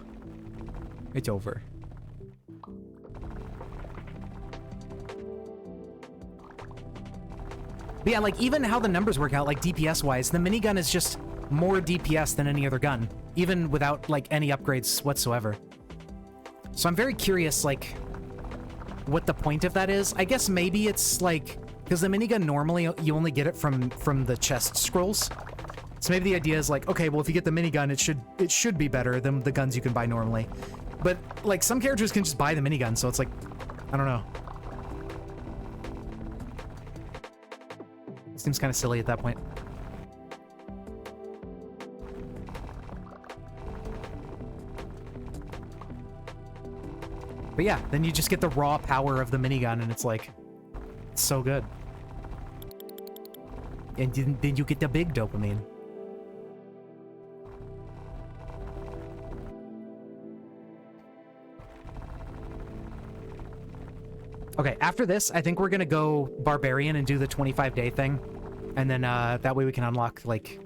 It's over. But yeah, like, even how the numbers work out, like, DPS-wise, the minigun is just more DPS than any other gun, even without, like, any upgrades whatsoever. So I'm very curious, like, what the point of that is. I guess maybe it's, like... Because the minigun, normally, you only get it from the chest scrolls. So maybe the idea is like, okay, well, if you get the minigun, it should be better than the guns you can buy normally. But, like, some characters can just buy the minigun, so it's like, I don't know. It seems kind of silly at that point. But yeah, then you just get the raw power of the minigun, and it's like, it's so good. And then you get the big dopamine. Okay, after this, I think we're gonna go Barbarian and do the 25-day thing. And then that way we can unlock, like,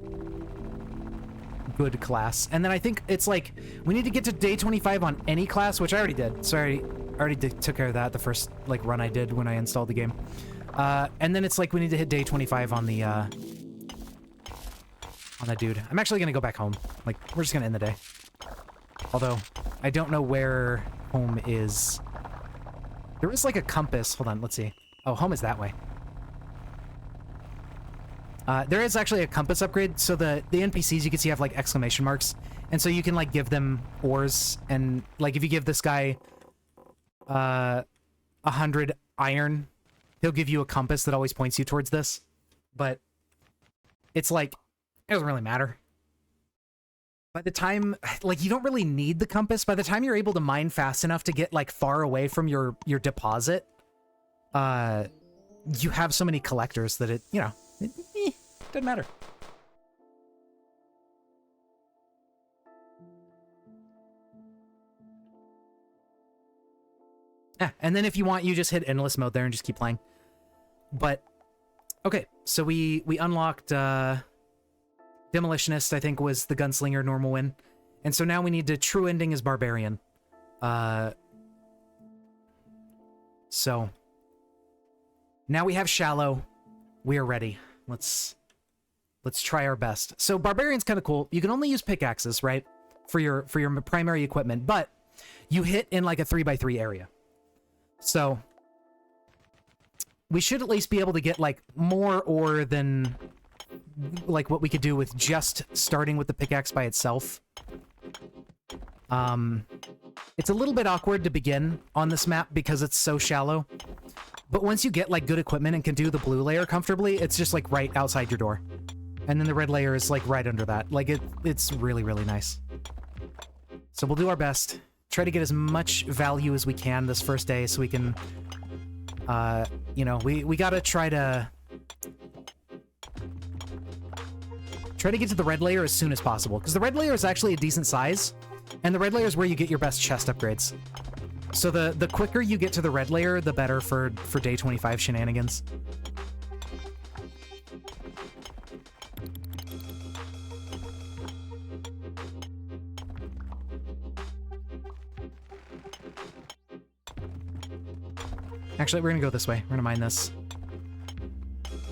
good class. And then I think it's like, we need to get to day 25 on any class, which I already did. So I already took care of that the first, like, run I did when I installed the game. And then it's like we need to hit day 25 on the, on that dude. I'm actually gonna go back home. Like, we're just gonna end the day. Although, I don't know where home is. There is, like, a compass. Hold on, let's see. Oh, home is that way. There is actually a compass upgrade, so the NPCs you can see have, like, exclamation marks. And so you can, like, give them ores, and, like, if you give this guy 100 iron, he'll give you a compass that always points you towards this. But it's like, it doesn't really matter. By the time, like, you don't really need the compass. By the time you're able to mine fast enough to get, like, far away from your deposit, you have so many collectors that it, you know, it doesn't matter. Yeah, and then if you want, you just hit endless mode there and just keep playing. But, okay, so we unlocked, Demolitionist, I think, was the Gunslinger normal win. And so now we need to true ending as Barbarian. So, now we have Shallow. We are ready. Let's try our best. So Barbarian's kind of cool. You can only use pickaxes, right? For your primary equipment, but you hit in like a 3x3 area. So we should at least be able to get like more ore than like what we could do with just starting with the pickaxe by itself. It's a little bit awkward to begin on this map because it's so shallow. But once you get like good equipment and can do the blue layer comfortably, it's just like right outside your door. And then the red layer is like right under that. Like it's really, really nice. So we'll do our best. Try to get as much value as we can this first day so we can, you know, we gotta try to get to the red layer as soon as possible, because the red layer is actually a decent size, and the red layer is where you get your best chest upgrades. So the quicker you get to the red layer, the better for day 25 shenanigans. Actually, we're gonna go this way. We're gonna mine this.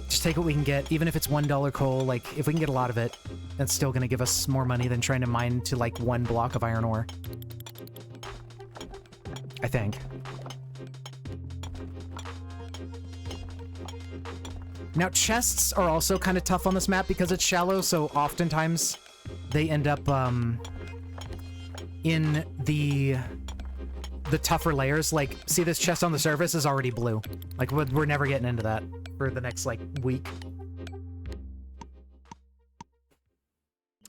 Just take what we can get, even if it's $1 coal. Like, if we can get a lot of it, that's still gonna give us more money than trying to mine to, like, 1 block of iron ore. I think. Now, chests are also kind of tough on this map because it's shallow, so oftentimes they end up, in the tougher layers. Like, see, this chest on the surface is already blue. Like, we're never getting into that for the next, like, week.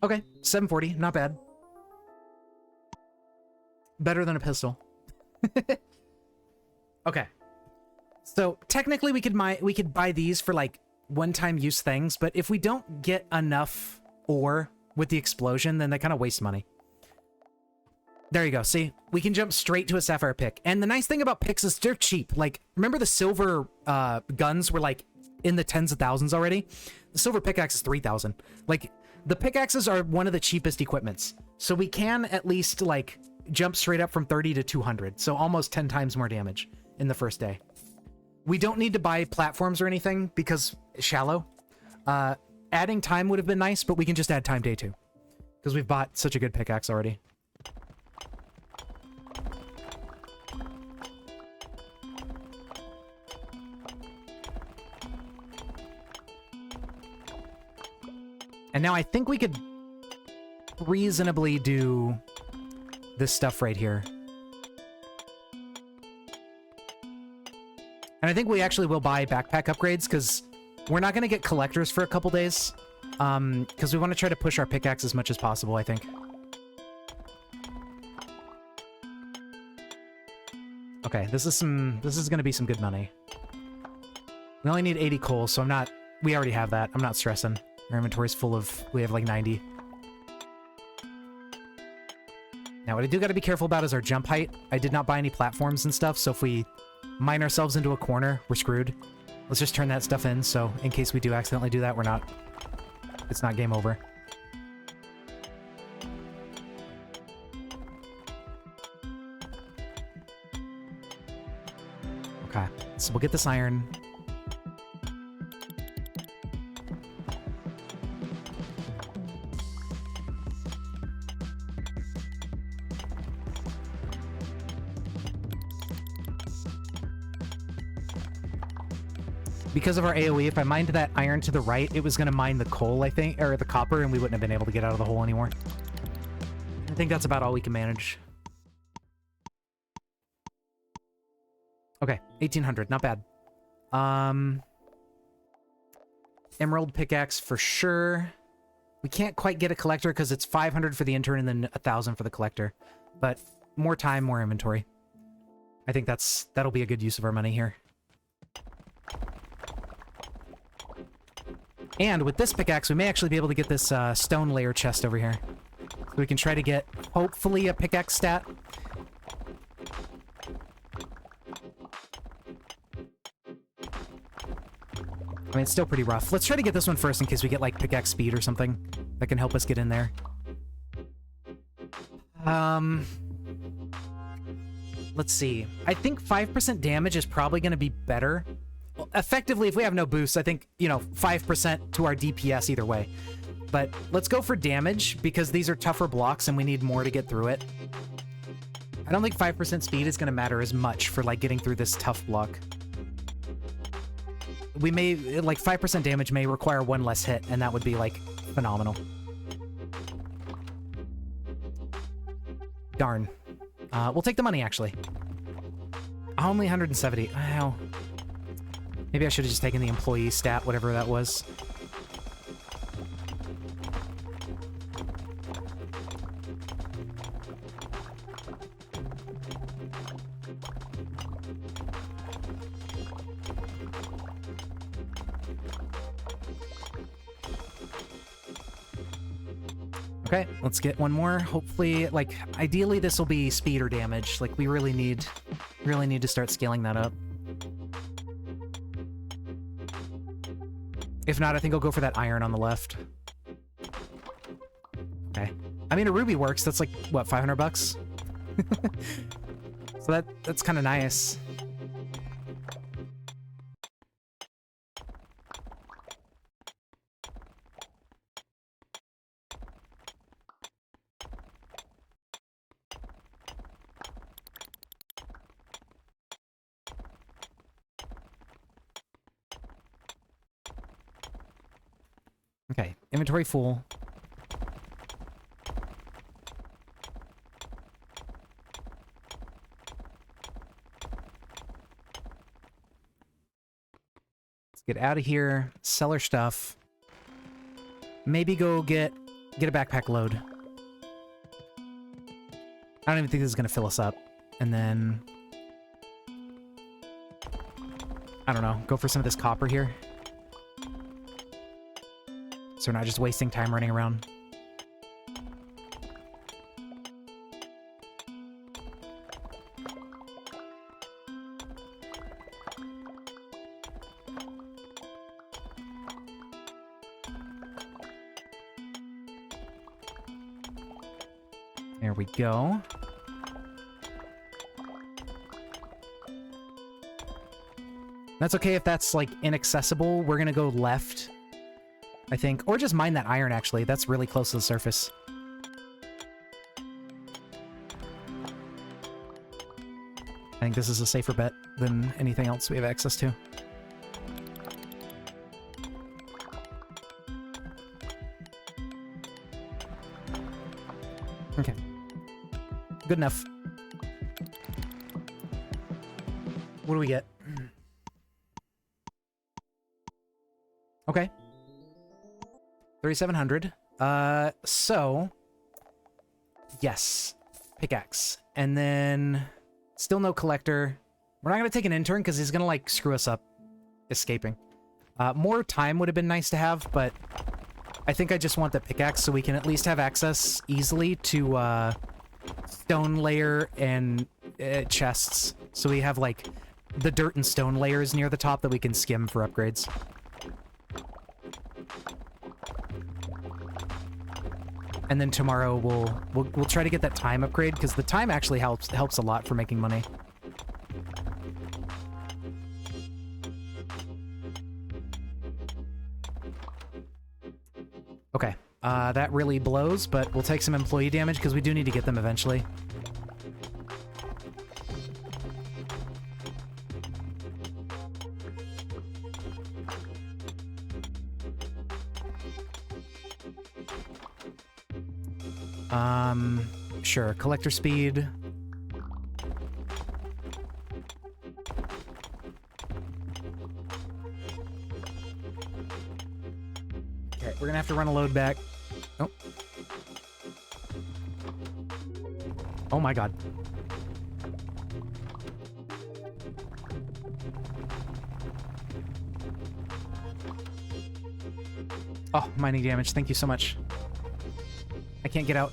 Okay, 740, not bad. Better than a pistol. Okay. So, technically we could buy these for, like, one-time use things, but if we don't get enough ore with the explosion, then they kind of waste money. There you go. See, we can jump straight to a sapphire pick. And the nice thing about picks is they're cheap. Like, remember the silver guns were like in the tens of thousands already? The silver pickaxe is 3,000. Like, the pickaxes are one of the cheapest equipments. So we can at least, like, jump straight up from 30 to 200. So almost 10 times more damage in the first day. We don't need to buy platforms or anything because it's shallow. Adding time would have been nice, but we can just add time day 2. Because we've bought such a good pickaxe already. And now I think we could reasonably do this stuff right here. And I think we actually will buy backpack upgrades, because we're not going to get collectors for a couple days. Because we want to try to push our pickaxe as much as possible, I think. Okay, this is going to be some good money. We only need 80 coal, so we already have that. I'm not stressing. Our inventory's full of... We have like 90. Now, what I do got to be careful about is our jump height. I did not buy any platforms and stuff, so if we mine ourselves into a corner, we're screwed. Let's just turn that stuff in, so in case we do accidentally do that, it's not game over. Okay, so we'll get this iron. Because of our AoE, if I mined that iron to the right, it was going to mine the coal, I think, or the copper, and we wouldn't have been able to get out of the hole anymore. I think that's about all we can manage. Okay, 1800, not bad. Emerald pickaxe for sure. We can't quite get a collector because it's 500 for the intern and then 1,000 for the collector. But more time, more inventory. I think that'll be a good use of our money here. And with this pickaxe, we may actually be able to get this stone layer chest over here. So we can try to get, hopefully, a pickaxe stat. I mean, it's still pretty rough. Let's try to get this one first in case we get, like, pickaxe speed or something that can help us get in there. Let's see. I think 5% damage is probably going to be better. Effectively, if we have no boosts, I think, 5% to our DPS either way. But let's go for damage, because these are tougher blocks and we need more to get through it. I don't think 5% speed is going to matter as much for, like, getting through this tough block. We may, like, 5% damage may require one less hit, and that would be, like, phenomenal. Darn. We'll take the money, actually. Only 170. Wow. Maybe I should have just taken the employee stat, whatever that was. Okay, let's get one more. Hopefully, like, ideally this will be speed or damage. Like, we really need to start scaling that up. If not, I think I'll go for that iron on the left. Okay. I mean, a ruby works. That's like, what, 500 bucks? So that's kind of nice. Okay, inventory full. Let's get out of here, sell our stuff. Maybe go get a backpack load. I don't even think this is gonna fill us up. And then I don't know, go for some of this copper here. So we're not just wasting time running around. There we go. That's okay if that's, like, inaccessible. We're gonna go left, I think. Or just mine that iron, actually. That's really close to the surface. I think this is a safer bet than anything else we have access to. Okay. Good enough. What do we get? Okay. 3,700. So... yes. Pickaxe. And then... still no collector. We're not gonna take an intern, because he's gonna, like, screw us up escaping. More time would have been nice to have, but... I think I just want the pickaxe so we can at least have access easily to, stone layer and chests. So we have, like, the dirt and stone layers near the top that we can skim for upgrades. And then tomorrow we'll try to get that time upgrade, because the time actually helps a lot for making money. Okay, that really blows, but we'll take some employee damage because we do need to get them eventually. Sure, collector speed. Okay, we're gonna have to run a load back. Oh. Oh my god. Oh, mining damage. Thank you so much. I can't get out.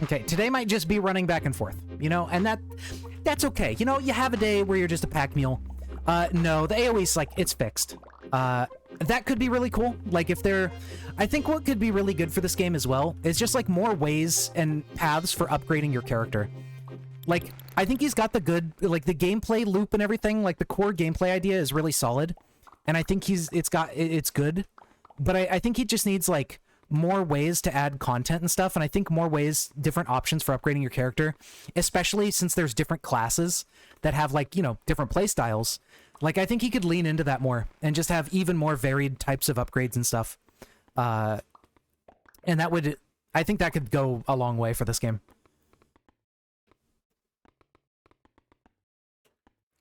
Okay, today might just be running back and forth, you know, and that's okay. You know, you have a day where you're just a pack mule. No, the AoE's, like, it's fixed. That could be really cool. Like, if there... I think what could be really good for this game as well is just, like, more ways and paths for upgrading your character. Like, I think he's got the good... like, the gameplay loop and everything, like, the core gameplay idea is really solid. And I think it's good. But I think he just needs, like... more ways to add content and stuff, and I think more ways, different options for upgrading your character, especially since there's different classes that have, like, you know, different play styles. Like, I think he could lean into that more and just have even more varied types of upgrades and stuff. And that would... I think that could go a long way for this game.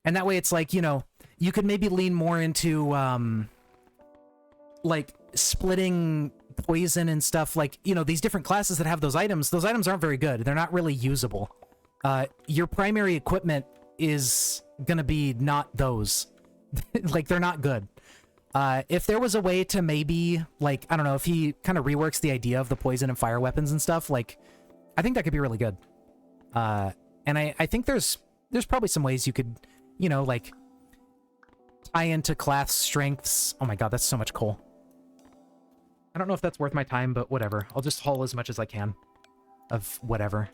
And that way it's like, you know, you could maybe lean more into, like, splitting poison and stuff, like, you know, these different classes that have those items aren't very good. They're not really usable. Your primary equipment is gonna be not those. Like, they're not good. If there was a way to maybe, like, I don't know, if he kind of reworks the idea of the poison and fire weapons and stuff, like, I think that could be really good. And I think there's probably some ways you could, you know, like, tie into class strengths. Oh my god, that's so much coal. I don't know if that's worth my time, but whatever. I'll just haul as much as I can of whatever.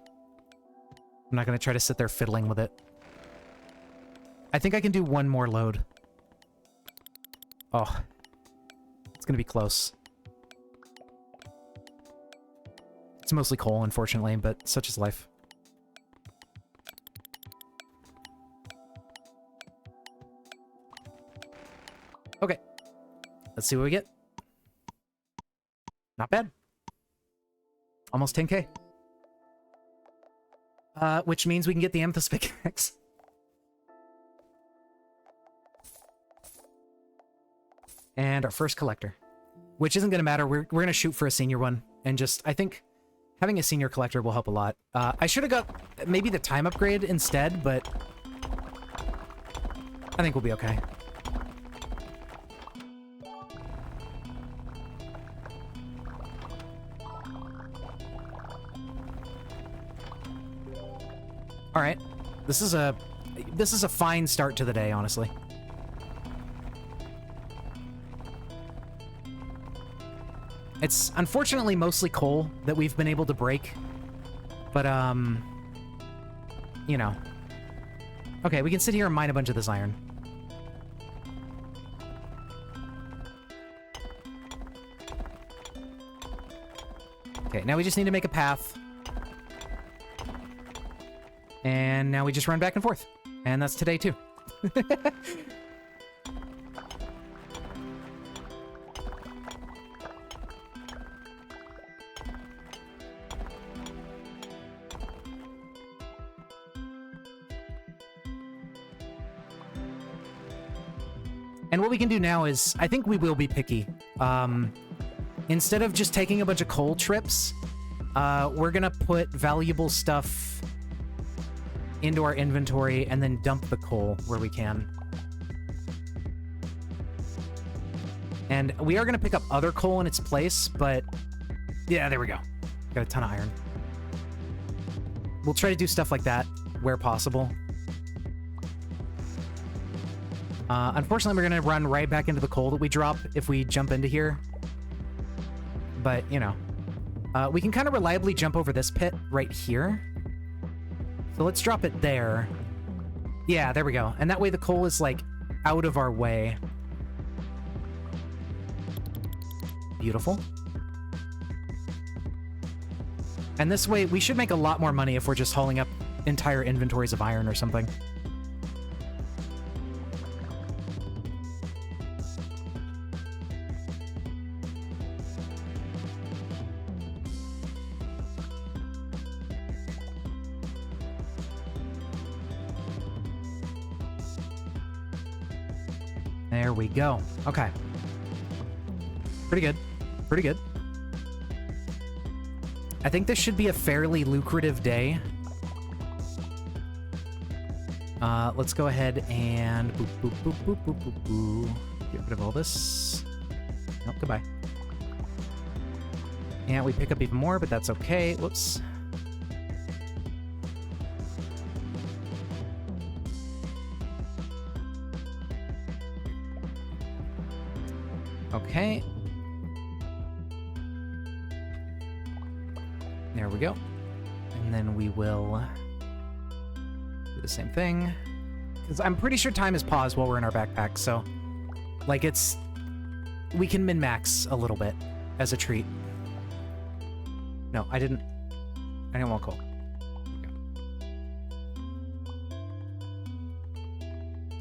I'm not going to try to sit there fiddling with it. I think I can do one more load. Oh. It's going to be close. It's mostly coal, unfortunately, but such is life. Okay. Let's see what we get. Not bad. Almost 10k. Which means we can get the amethyst pickaxe. And our first collector. Which isn't going to matter. We're going to shoot for a senior one. And just, I think, having a senior collector will help a lot. I should have got maybe the time upgrade instead, but I think we'll be okay. All right, this is a fine start to the day, honestly. It's unfortunately mostly coal that we've been able to break, but you know. Okay, we can sit here and mine a bunch of this iron. Okay, now we just need to make a path. And now we just run back and forth. And that's today, too. And what we can do now is, I think we will be picky. Instead of just taking a bunch of coal trips, we're gonna put valuable stuff into our inventory and then dump the coal where we can. And we are going to pick up other coal in its place, but yeah, there we go. Got a ton of iron. We'll try to do stuff like that where possible. Unfortunately, we're going to run right back into the coal that we drop if we jump into here. But, you know, we can kind of reliably jump over this pit right here. So let's drop it there. Yeah, there we go. And that way the coal is, like, out of our way. Beautiful. And this way, we should make a lot more money if we're just hauling up entire inventories of iron or something. There we go. Okay. Pretty good. Pretty good. I think this should be a fairly lucrative day. Let's go ahead and boop, boop, boop, boop, boop, boop, boop. Get rid of all this. Nope, goodbye. Yeah, we pick up even more, but that's okay. Whoops. Okay. There we go. And then we will do the same thing. Because I'm pretty sure time is paused while we're in our backpack, so... Like, it's... We can min-max a little bit as a treat. No, I didn't want coal.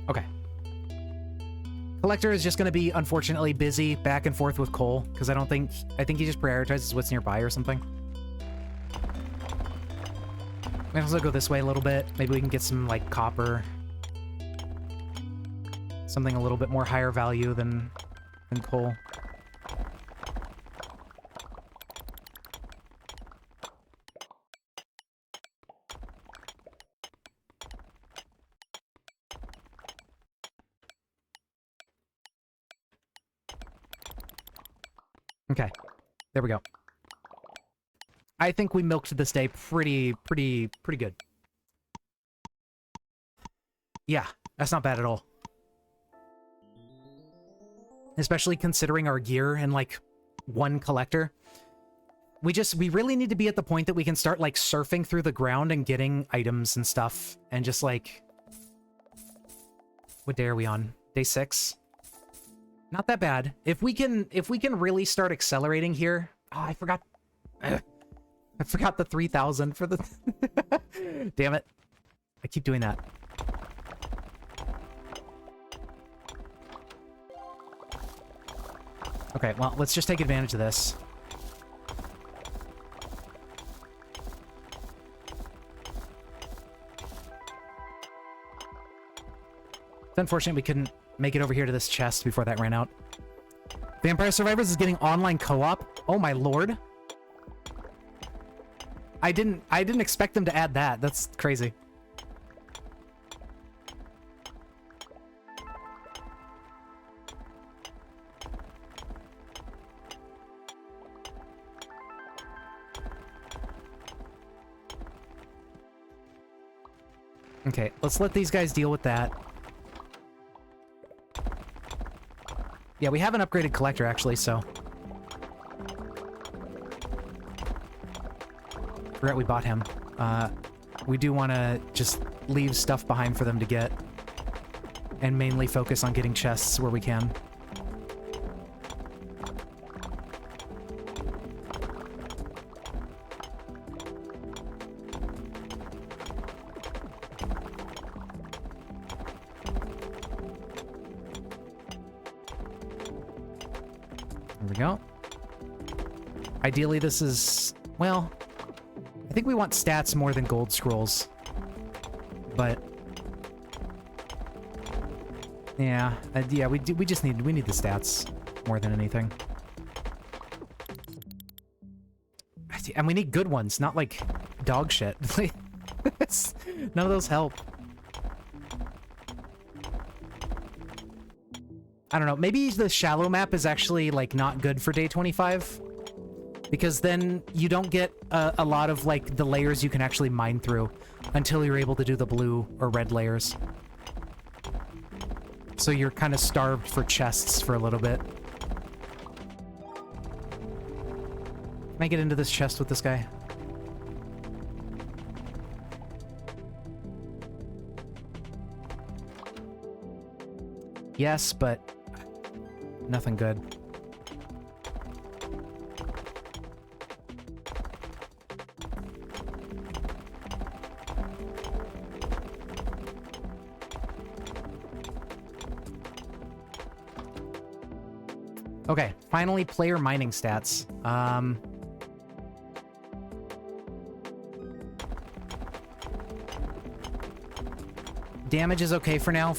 Okay. Collector is just going to be, unfortunately, busy back and forth with coal, because I think he just prioritizes what's nearby or something. We can also go this way a little bit. Maybe we can get some, like, copper. Something a little bit more higher value than coal. Okay. There we go. I think we milked this day pretty good. Yeah, that's not bad at all. Especially considering our gear and, like, one collector. We really need to be at the point that we can start, like, surfing through the ground and getting items and stuff. And just, like... What day are we on? Day 6? Not that bad. If we can really start accelerating here... Oh, I forgot... I forgot the 3,000 for the... Damn it. I keep doing that. Okay, well, let's just take advantage of this. It's unfortunate we couldn't make it over here to this chest before that ran out. Vampire Survivors is getting online co-op? Oh my lord. I didn't expect them to add that. That's crazy. Okay, let's let these guys deal with that. Yeah, we have an upgraded collector, actually, so... Forgot we bought him. We do want to just leave stuff behind for them to get. And mainly focus on getting chests where we can. There we go. Ideally, this is... Well... I think we want stats more than gold scrolls. But... Yeah, yeah, we just need the stats more than anything. And we need good ones, not like dog shit. None of those help. I don't know, maybe the shallow map is actually like not good for day 25. Because then you don't get a lot of, like, the layers you can actually mine through until you're able to do the blue or red layers. So you're kind of starved for chests for a little bit. Can I get into this chest with this guy? Yes, but nothing good. Okay, finally player mining stats. Damage is okay for now,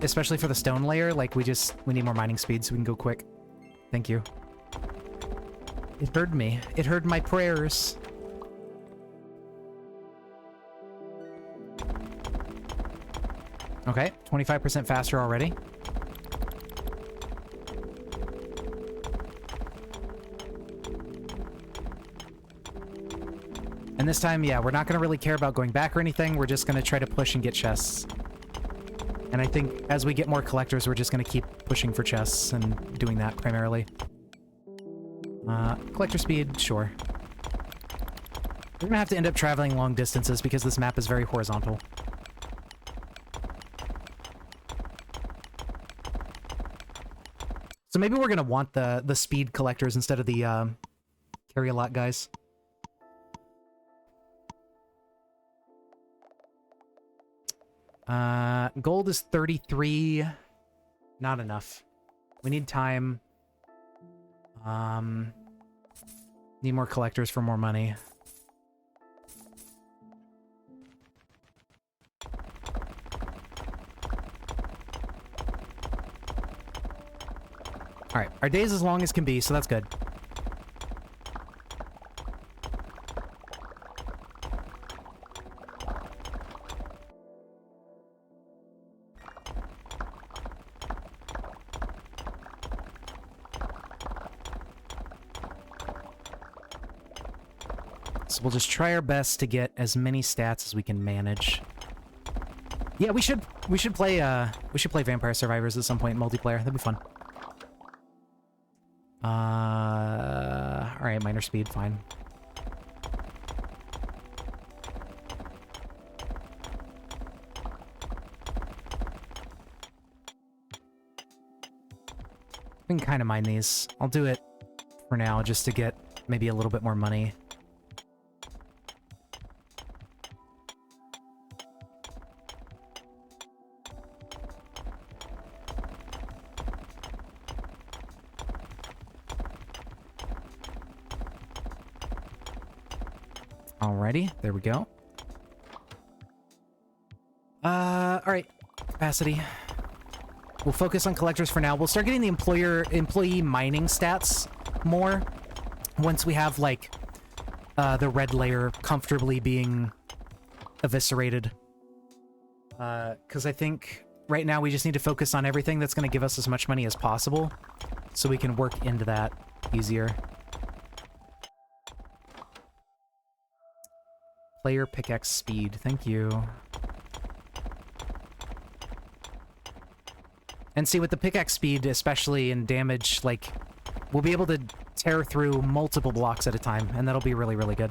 especially for the stone layer. Like, we need more mining speed so we can go quick. Thank you. It heard me. It heard my prayers. Okay, 25% faster already. And this time, yeah, we're not going to really care about going back or anything. We're just going to try to push and get chests. And I think as we get more collectors, we're just going to keep pushing for chests and doing that primarily. Collector speed, sure. We're going to have to end up traveling long distances because this map is very horizontal. So maybe we're going to want the speed collectors instead of the carry a lot guys. Gold is 33. Not enough. We need time. Need more collectors for more money. Alright, our day's as long as can be, so that's good. So we'll just try our best to get as many stats as we can manage. Yeah, we should play Vampire Survivors at some point in multiplayer. That'd be fun. Alright, minor speed, fine. We can kind of mine these. I'll do it for now just to get maybe a little bit more money. Alrighty, there we go. Alright. Capacity. We'll focus on collectors for now. We'll start getting the employee mining stats more once we have, like, the red layer comfortably being eviscerated. Because I think right now we just need to focus on everything that's going to give us as much money as possible so we can work into that easier. Player pickaxe speed. Thank you. And see, with the pickaxe speed, especially in damage, like, we'll be able to tear through multiple blocks at a time, and that'll be really, really good.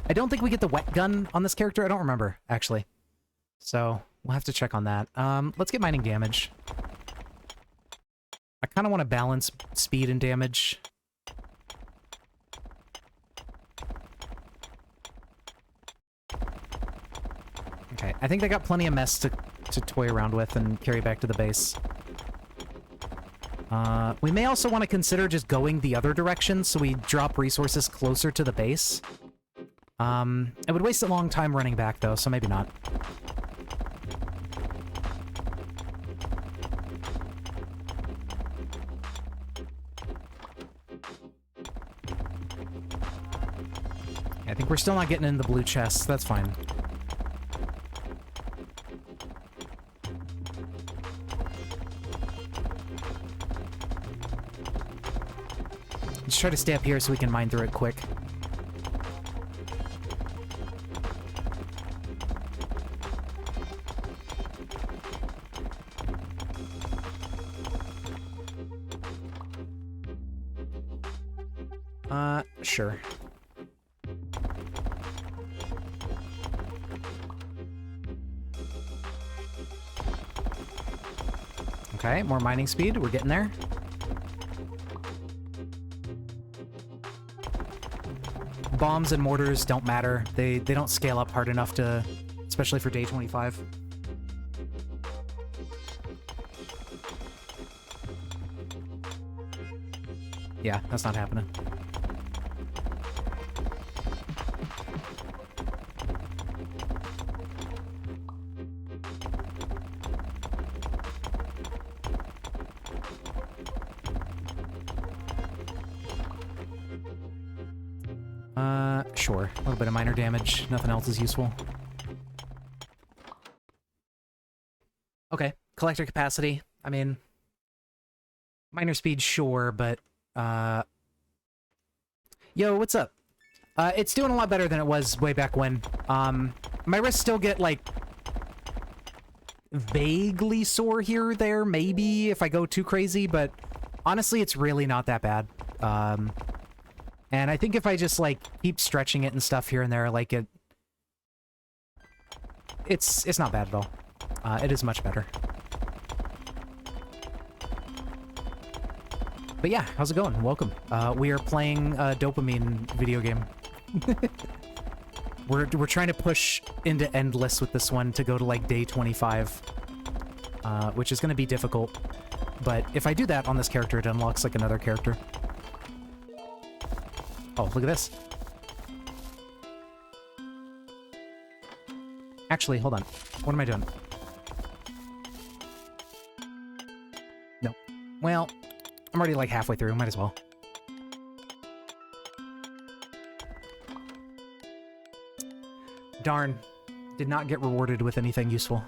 I don't think we get the wet gun on this character. I don't remember, actually. So, we'll have to check on that. Let's get mining damage. I kind of want to balance speed and damage. Okay, I think they got plenty of mess to toy around with and carry back to the base. We may also want to consider just going the other direction, so we drop resources closer to the base. It would waste a long time running back, though, so maybe not. I think we're still not getting in the blue chests. That's fine. Let's try to stay up here so we can mine through it quick. Sure. Okay, more mining speed. We're getting there. Bombs and mortars don't matter. They don't scale up hard enough to, especially for day 25. Yeah, that's not happening. Sure. A little bit of minor damage. Nothing else is useful. Okay. Collector capacity. I mean, minor speed, sure, but, yo, what's up? It's doing a lot better than it was way back when. My wrists still get, like, vaguely sore here or there, maybe, if I go too crazy, but honestly, it's really not that bad. And I think if I just, like, keep stretching it and stuff here and there, like, it's not bad at all. It is much better. But yeah, how's it going? Welcome. We are playing a dopamine video game. We're trying to push into endless with this one to go to, like, day 25. Which is going to be difficult. But if I do that on this character, it unlocks, like, another character. Oh, look at this. Actually, hold on. What am I doing? No. Well, I'm already like halfway through. Might as well. Darn. Did not get rewarded with anything useful.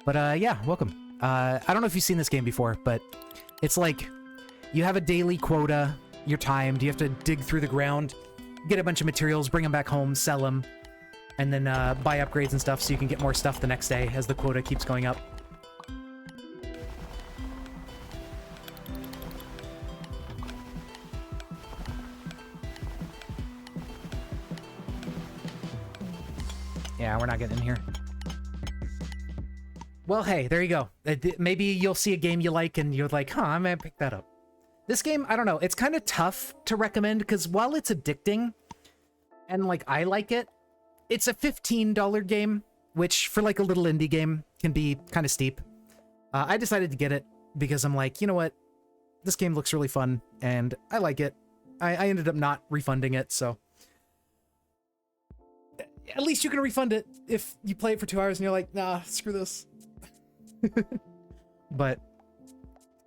But, yeah, welcome. I don't know if you've seen this game before, but it's like... You have a daily quota. You're timed. You have to dig through the ground, get a bunch of materials, bring them back home, sell them, and then buy upgrades and stuff so you can get more stuff the next day as the quota keeps going up. Yeah, we're not getting in here. Well, hey, there you go. Maybe you'll see a game you like and you're like, huh, I might pick that up. This game, I don't know. It's kind of tough to recommend because while it's addicting and like I like it, it's a $15 game, which for like a little indie game can be kind of steep. I decided to get it because I'm like, you know what? This game looks really fun and I like it. I ended up not refunding it, so at least you can refund it if you play it for 2 hours and you're like, nah, screw this. But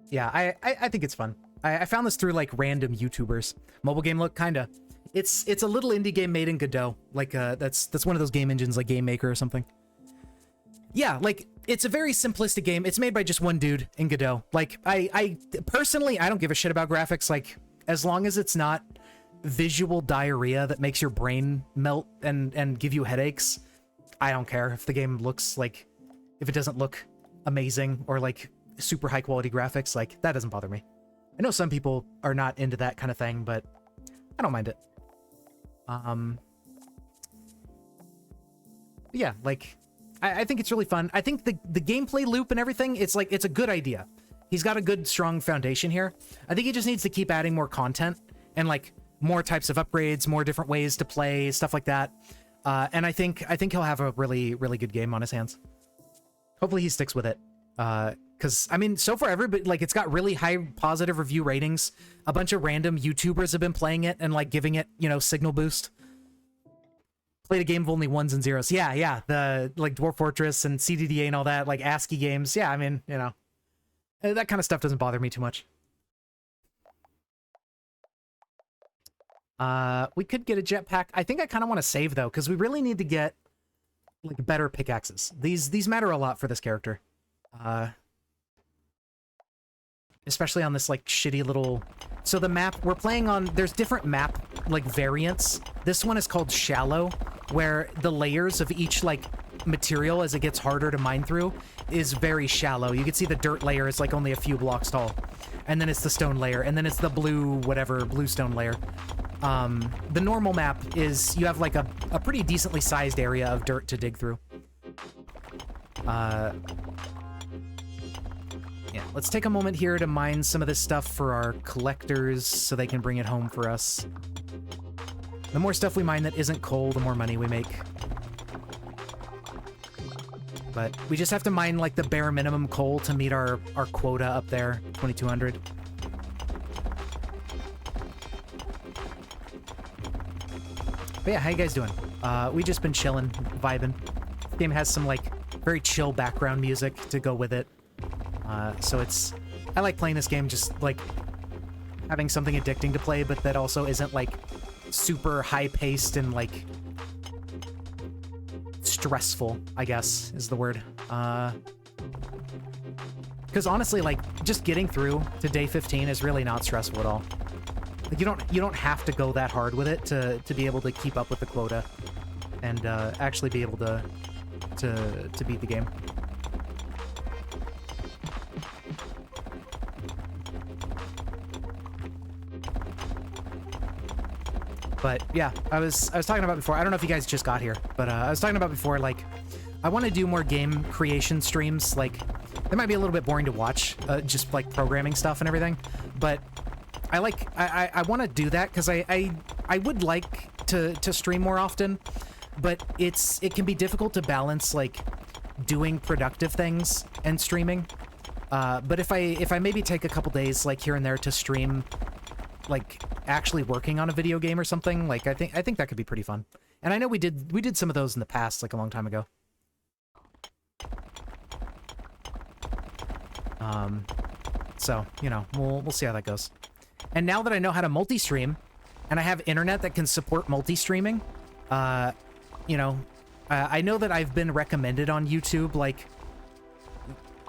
yeah, I think it's fun. I found this through like random YouTubers. Mobile game look, kinda. It's a little indie game made in Godot. Like that's one of those game engines like Game Maker or something. Yeah, like it's a very simplistic game. It's made by just one dude in Godot. Like I personally I don't give a shit about graphics. Like as long as it's not visual diarrhea that makes your brain melt and give you headaches, I don't care if the game looks like, if it doesn't look amazing or like super high quality graphics, like that doesn't bother me. I know some people are not into that kind of thing, but I don't mind it. Yeah, like I think it's really fun. I think the gameplay loop and everything, it's like, it's a good idea. He's got a good strong foundation here. I think he just needs to keep adding more content and like more types of upgrades, more different ways to play, stuff like that. And I think he'll have a really, really good game on his hands. Hopefully he sticks with it. Because, I mean, so far everybody, like, it's got really high positive review ratings. A bunch of random YouTubers have been playing it and, like, giving it, you know, signal boost. Played a game of only ones and zeros. Yeah, the, like, Dwarf Fortress and CDDA and all that, like, ASCII games. Yeah, I mean, you know, that kind of stuff doesn't bother me too much. We could get a jetpack. I think I kind of want to save, though, because we really need to get, like, better pickaxes. These matter a lot for this character. Especially on this, like, shitty little... So the map we're playing on, there's different map, like, variants. This one is called Shallow, where the layers of each, like, material as it gets harder to mine through is very shallow. You can see the dirt layer is, like, only a few blocks tall. And then it's the stone layer, and then it's the blue, whatever, bluestone layer. The normal map is, you have, like, a pretty decently sized area of dirt to dig through. Yeah, let's take a moment here to mine some of this stuff for our collectors so they can bring it home for us. The more stuff we mine that isn't coal, the more money we make. But we just have to mine, like, the bare minimum coal to meet our quota up there, 2,200. But yeah, how you guys doing? We just been chilling, vibing. This game has some, like, very chill background music to go with it. So it's... I like playing this game, just, like, having something addicting to play, but that also isn't, like, super high-paced and, like, stressful, I guess, is the word. Because honestly, like, just getting through to day 15 is really not stressful at all. Like, you don't have to go that hard with it to be able to keep up with the quota and actually be able to beat the game. But yeah, I was talking about before, I don't know if you guys just got here, but I was talking about before, like, I want to do more game creation streams. Like, they might be a little bit boring to watch, just like programming stuff and everything, but I want to do that because I would like to stream more often, but it can be difficult to balance, like, doing productive things and streaming. But if I maybe take a couple days, like, here and there to stream, like, actually working on a video game or something, like, I think that could be pretty fun. And I know we did some of those in the past, like, a long time ago. So, you know, we'll see how that goes. And now that I know how to multi-stream, and I have internet that can support multi-streaming, you know, I know that I've been recommended on YouTube, like,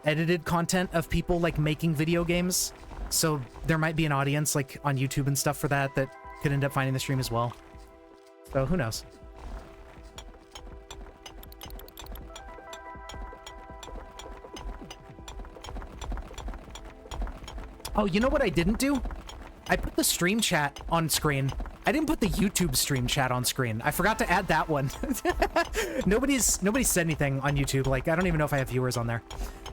edited content of people, like, making video games. So there might be an audience like on YouTube and stuff for that could end up finding the stream as well. So who knows? Oh, you know what I didn't do? I put the stream chat on screen. I didn't put the YouTube stream chat on screen. I forgot to add that one. Nobody's said anything on YouTube. Like, I don't even know if I have viewers on there.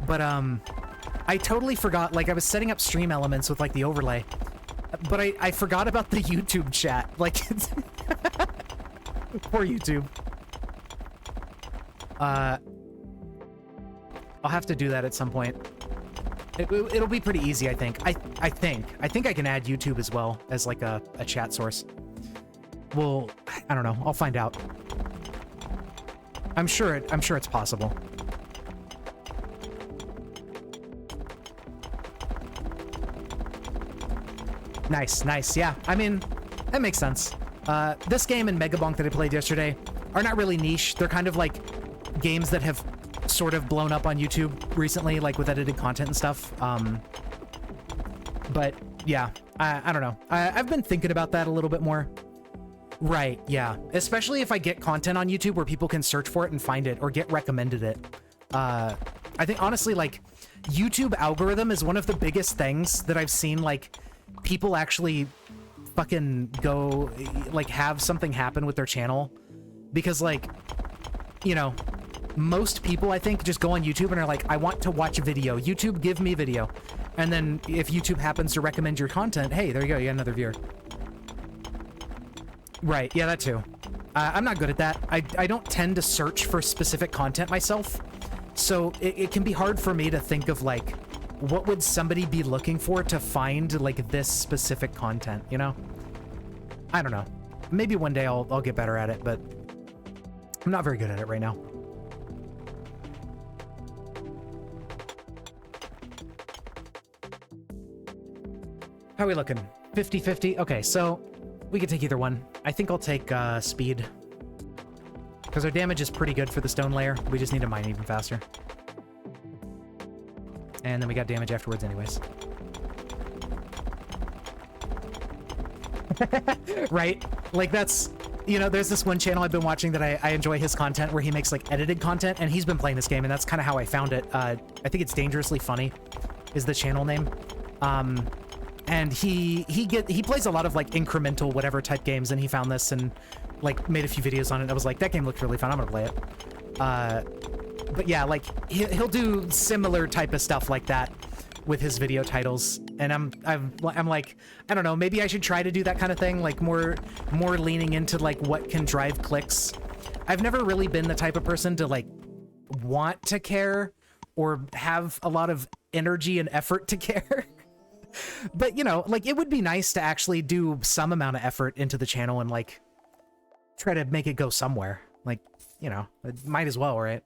But, I totally forgot. Like, I was setting up stream elements with, like, the overlay. But I forgot about the YouTube chat. Like, poor YouTube. I'll have to do that at some point. It'll be pretty easy, I think. I think I can add YouTube as well as like a chat source. Well, I don't know. I'll find out. I'm sure it's possible. Nice. Yeah, I mean, that makes sense. This game and Megabonk that I played yesterday are not really niche. They're kind of like games that have sort of blown up on YouTube recently, like with edited content and stuff. But yeah, I don't know. I've been thinking about that a little bit more. Right, yeah. Especially if I get content on YouTube where people can search for it and find it or get recommended it. I think honestly, like, YouTube algorithm is one of the biggest things that I've seen, like, people actually fucking go, like, have something happen with their channel. Because, like, you know, most people, I think, just go on YouTube and are like, I want to watch a video. YouTube, give me video. And then if YouTube happens to recommend your content, hey, there you go, you got another viewer. Right, yeah, that too. I'm not good at that. I don't tend to search for specific content myself. So it can be hard for me to think of, like, what would somebody be looking for to find, like, this specific content, you know? I don't know. Maybe one day I'll get better at it, but I'm not very good at it right now. How are we looking? 50-50? Okay, so we could take either one. I think I'll take speed. Because our damage is pretty good for the stone layer. We just need to mine even faster. And then we got damage afterwards anyways. Right? Like, that's... You know, there's this one channel I've been watching that I enjoy his content where he makes, like, edited content, and he's been playing this game, and that's kind of how I found it. I think it's Dangerously Funny is the channel name. And he plays a lot of, like, incremental whatever type games, and he found this and, like, made a few videos on it. I was like, that game looks really fun. I'm gonna play it. But yeah, like, he'll do similar type of stuff like that with his video titles, and I'm like, I don't know, maybe I should try to do that kind of thing, like more leaning into, like, what can drive clicks. I've never really been the type of person to, like, want to care or have a lot of energy and effort to care. But, you know, like, it would be nice to actually do some amount of effort into the channel and, like, try to make it go somewhere. Like, you know, it might as well, right?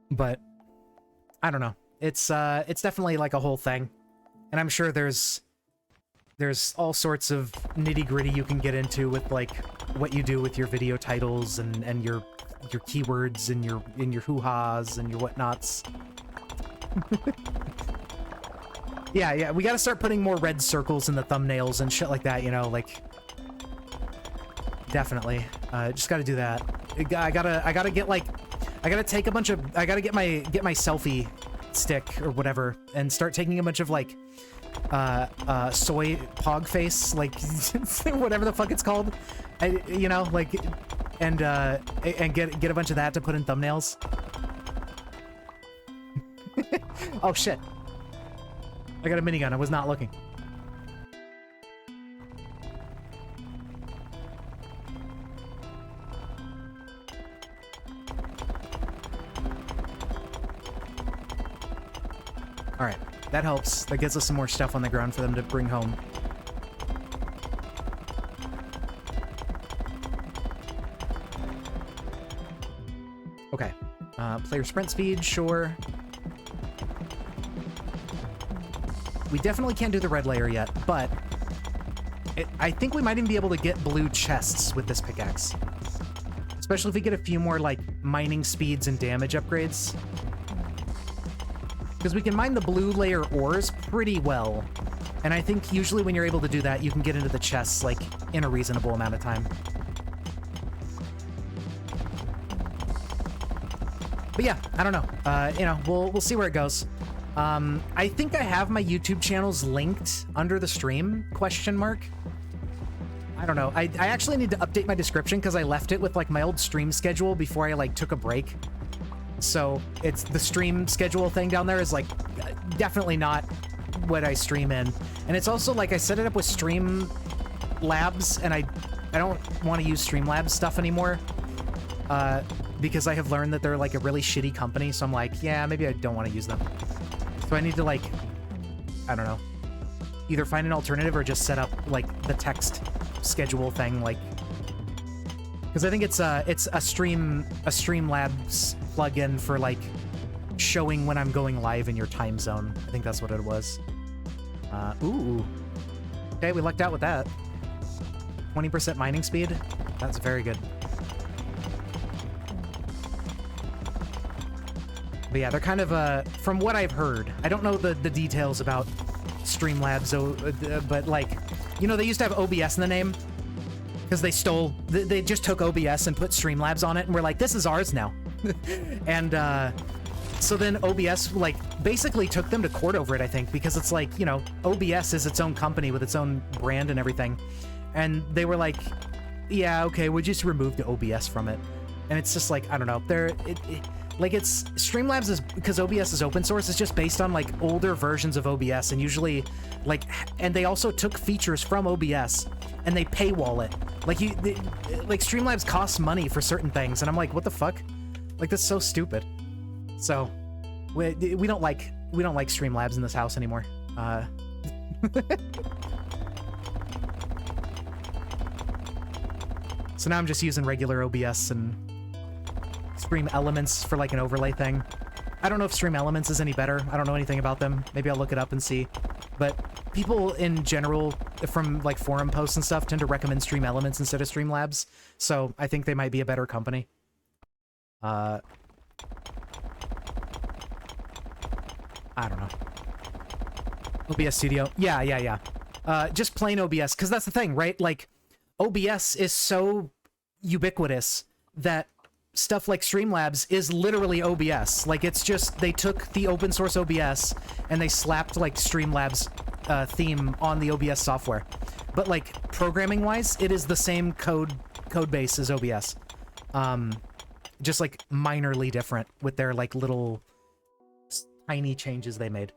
But I don't know. It's definitely, like, a whole thing. And I'm sure there's all sorts of nitty-gritty you can get into with, like, what you do with your video titles and your keywords and your hoo-has and your whatnots. Yeah, we gotta start putting more red circles in the thumbnails and shit like that, you know, like... Definitely. Just gotta do that. I gotta get, like... I gotta take a bunch of... I gotta get my selfie stick or whatever and start taking a bunch of, like, soy pog face, like, whatever the fuck it's called. You know, like... And get a bunch of that to put in thumbnails. Oh, shit. I got a minigun. I was not looking. Alright, that helps. That gets us some more stuff on the ground for them to bring home. Okay. Player sprint speed, sure. We definitely can't do the red layer yet, but I think we might even be able to get blue chests with this pickaxe. Especially if we get a few more, like, mining speeds and damage upgrades. Because we can mine the blue layer ores pretty well. And I think usually when you're able to do that, you can get into the chests, like, in a reasonable amount of time. But yeah, I don't know. You know, we'll see where it goes. I think I have my YouTube channels linked under the stream, question mark. I don't know. I actually need to update my description because I left it with, like, my old stream schedule before I, like, took a break. So it's the stream schedule thing down there is, like, definitely not what I stream in. And it's also, like, I set it up with Streamlabs, and I don't want to use Streamlabs stuff anymore. Because I have learned that they're, like, a really shitty company, so I'm like, yeah, maybe I don't want to use them. So I need to, like, I don't know, either find an alternative or just set up, like, the text schedule thing, like, because I think it's a Streamlabs plugin for, like, showing when I'm going live in your time zone. I think that's what it was. Ooh. Okay, we lucked out with that. 20% mining speed. That's very good. But yeah, they're kind of, from what I've heard, I don't know the details about Streamlabs, but, like, you know, they used to have OBS in the name because they just took OBS and put Streamlabs on it, and we're like, this is ours now. And, so then OBS, like, basically took them to court over it, I think, because it's like, you know, OBS is its own company with its own brand and everything. And they were like, yeah, okay, we just removed the OBS from it. And it's just like, I don't know, like, it's Streamlabs is because OBS is open source. It's just based on, like, older versions of OBS, and usually, like, and they also took features from OBS and they paywall it. Like, like, Streamlabs costs money for certain things, and I'm like, what the fuck? Like, that's so stupid. So we don't like Streamlabs in this house anymore. So now I'm just using regular OBS and Stream Elements for, like, an overlay thing. I don't know if Stream Elements is any better. I don't know anything about them. Maybe I'll look it up and see. But people in general, from, like, forum posts and stuff, tend to recommend Stream Elements instead of Streamlabs. So I think they might be a better company. I don't know. OBS Studio. Yeah. Just plain OBS, because that's the thing, right? Like, OBS is so ubiquitous that stuff like Streamlabs is literally OBS. Like, it's just, they took the open source OBS and they slapped, like, Streamlabs theme on the OBS software. But, like, programming-wise, it is the same code base as OBS. Just, like, minorly different with their, like, little tiny changes they made.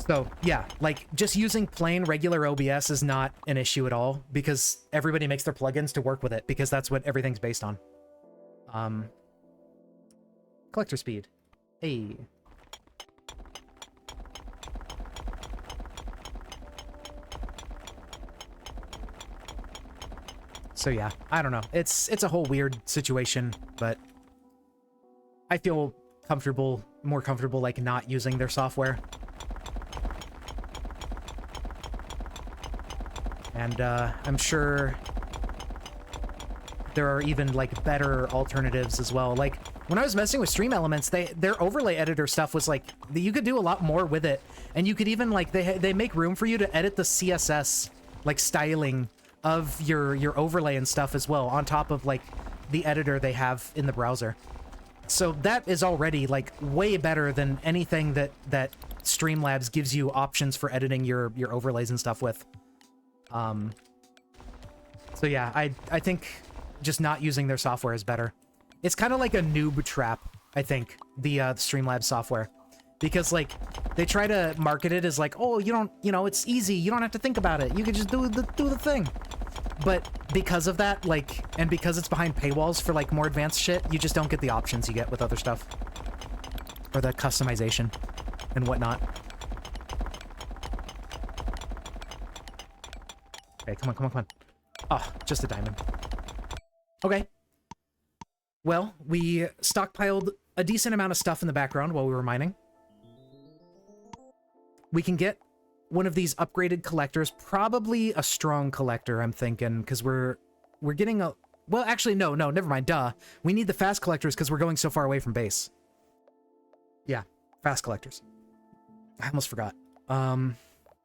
So, yeah, like, just using plain regular OBS is not an issue at all, because everybody makes their plugins to work with it, because that's what everything's based on. Collector speed. Hey. So yeah, I don't know. It's a whole weird situation, but I feel more comfortable, like, not using their software. And, I'm sure there are even, like, better alternatives as well. Like, when I was messing with Stream Elements, their overlay editor stuff was, like, you could do a lot more with it. And you could even, like, they make room for you to edit the CSS, like, styling of your overlay and stuff as well, on top of, like, the editor they have in the browser. So that is already, like, way better than anything that Streamlabs gives you options for editing your overlays and stuff with. So yeah, I think just not using their software is better. It's kind of like a noob trap, I think, the Streamlabs software. Because, like, they try to market it as, like, oh, it's easy, you don't have to think about it, you can just do the thing. But because of that, like, and because it's behind paywalls for, like, more advanced shit, you just don't get the options you get with other stuff. Or the customization and whatnot. Okay, come on. Oh, just a diamond. Okay. Well, we stockpiled a decent amount of stuff in the background while we were mining. We can get one of these upgraded collectors, probably a strong collector, I'm thinking, because we're getting a... Well, actually, no, never mind, duh. We need the fast collectors because we're going so far away from base. Yeah, Fast collectors. I almost forgot. And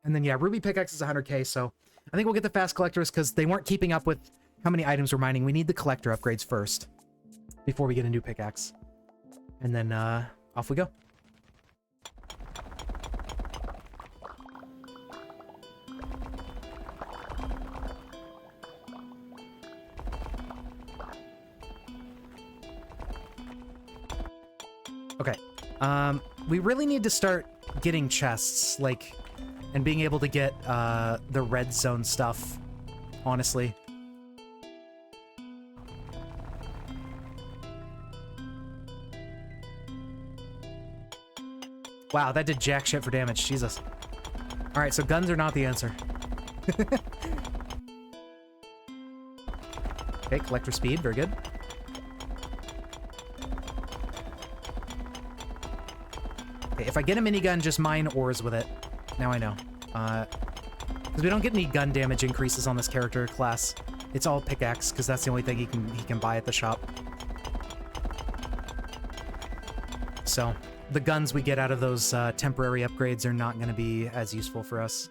then, yeah, ruby pickaxe is 100k, so I think we'll get the fast collectors because they weren't keeping up with how many items we're mining. We need the collector upgrades first before we get a new pickaxe. And then, off we go. Okay. We really need to start getting chests, like, and being able to get, the red zone stuff, honestly. Wow, that did jack shit for damage. Jesus. Alright, so guns are not the answer. Okay, collector speed. Very good. Okay, if I get a minigun, just mine ores with it. Now I know. Because we don't get any gun damage increases on this character class. It's all pickaxe, because that's the only thing he can buy at the shop. So, the guns we get out of those temporary upgrades are not going to be as useful for us.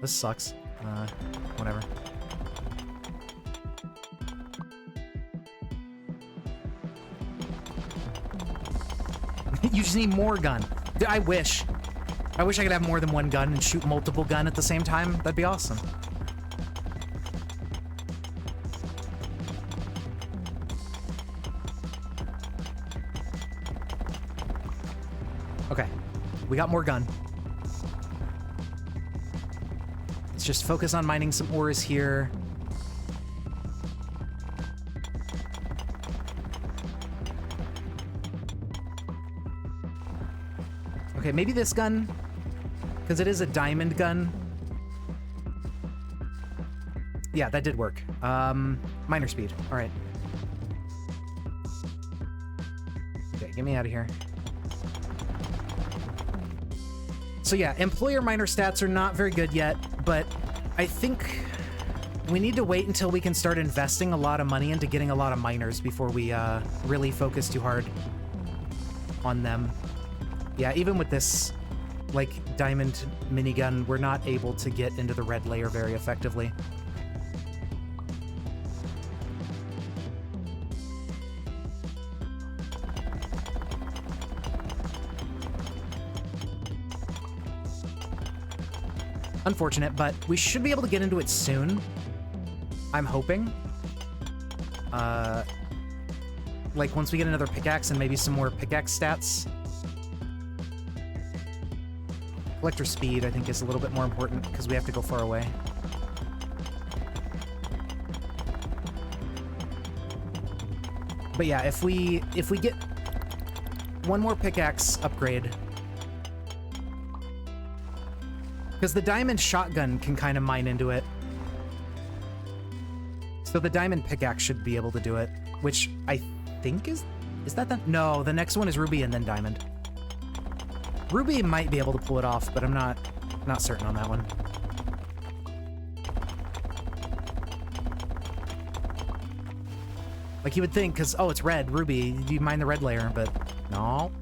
This sucks. Whatever. You just need more gun. I wish. I wish I could have more than one gun and shoot multiple gun at the same time. That'd be awesome. Okay. We got more gun. Let's just focus on mining some ores here. Okay, maybe this gun, because it is a diamond gun. Yeah, that did work. Miner speed. All right. Okay, get me out of here. So yeah, employer miner stats are not very good yet, but I think we need to wait until we can start investing a lot of money into getting a lot of miners before we really focus too hard on them. Yeah, even with this, like, diamond minigun, we're not able to get into the red layer very effectively. Unfortunate, but we should be able to get into it soon. I'm hoping. Like, once we get another pickaxe and maybe some more pickaxe stats. Collector speed, I think, is a little bit more important because we have to go far away. But yeah, if we get one more pickaxe upgrade, because the diamond shotgun can kind of mine into it, so the diamond pickaxe should be able to do it, which I think is that the... No, the next one is ruby and then diamond. Ruby might be able to pull it off, but I'm not certain on that one. Like, you would think, because, oh, it's red, ruby, you mine the red layer, but no.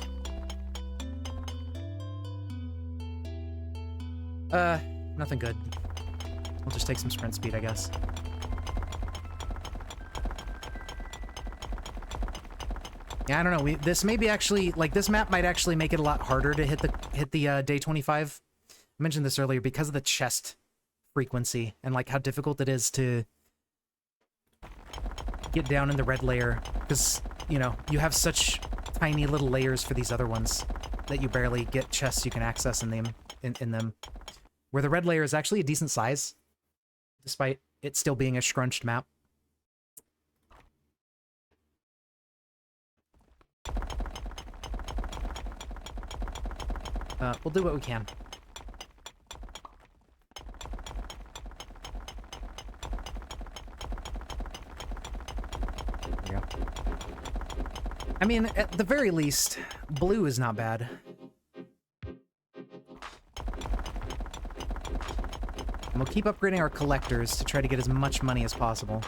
Nothing good. We'll just take some sprint speed, I guess. Yeah, I don't know. This may be actually, like, this map might actually make it a lot harder to hit the day 25. I mentioned this earlier because of the chest frequency and, like, how difficult it is to get down in the red layer. Because, you know, you have such tiny little layers for these other ones that you barely get chests you can access in them. Where the red layer is actually a decent size, despite it still being a scrunched map. We'll do what we can. There we go. I mean, at the very least, blue is not bad. And we'll keep upgrading our collectors to try to get as much money as possible.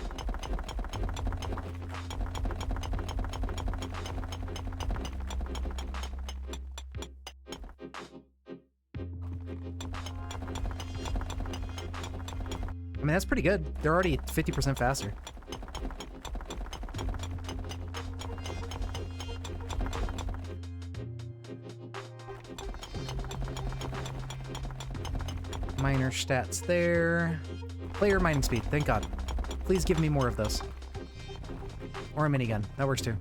mean, that's pretty good. They're already 50% faster. Minor stats there. Player mining speed, thank God. Please give me more of those. Or a minigun, that works too.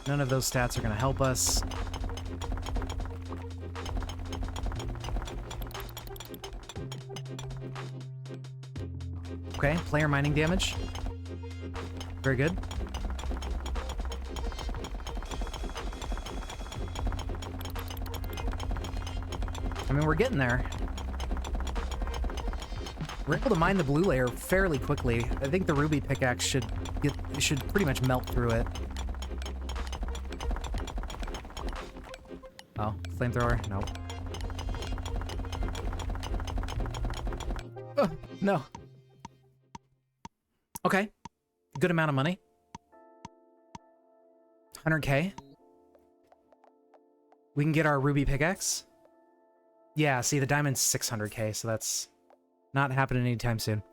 None of those stats are going to help us. Okay, player mining damage. Very good. I mean, we're getting there. We're able to mine the blue layer fairly quickly. I think the ruby pickaxe should pretty much melt through it. Oh, flamethrower? No. Oh, no. Okay. Good amount of money. 100k. We can get our ruby pickaxe. Yeah, see, the diamond's 600k, so that's not happening anytime soon.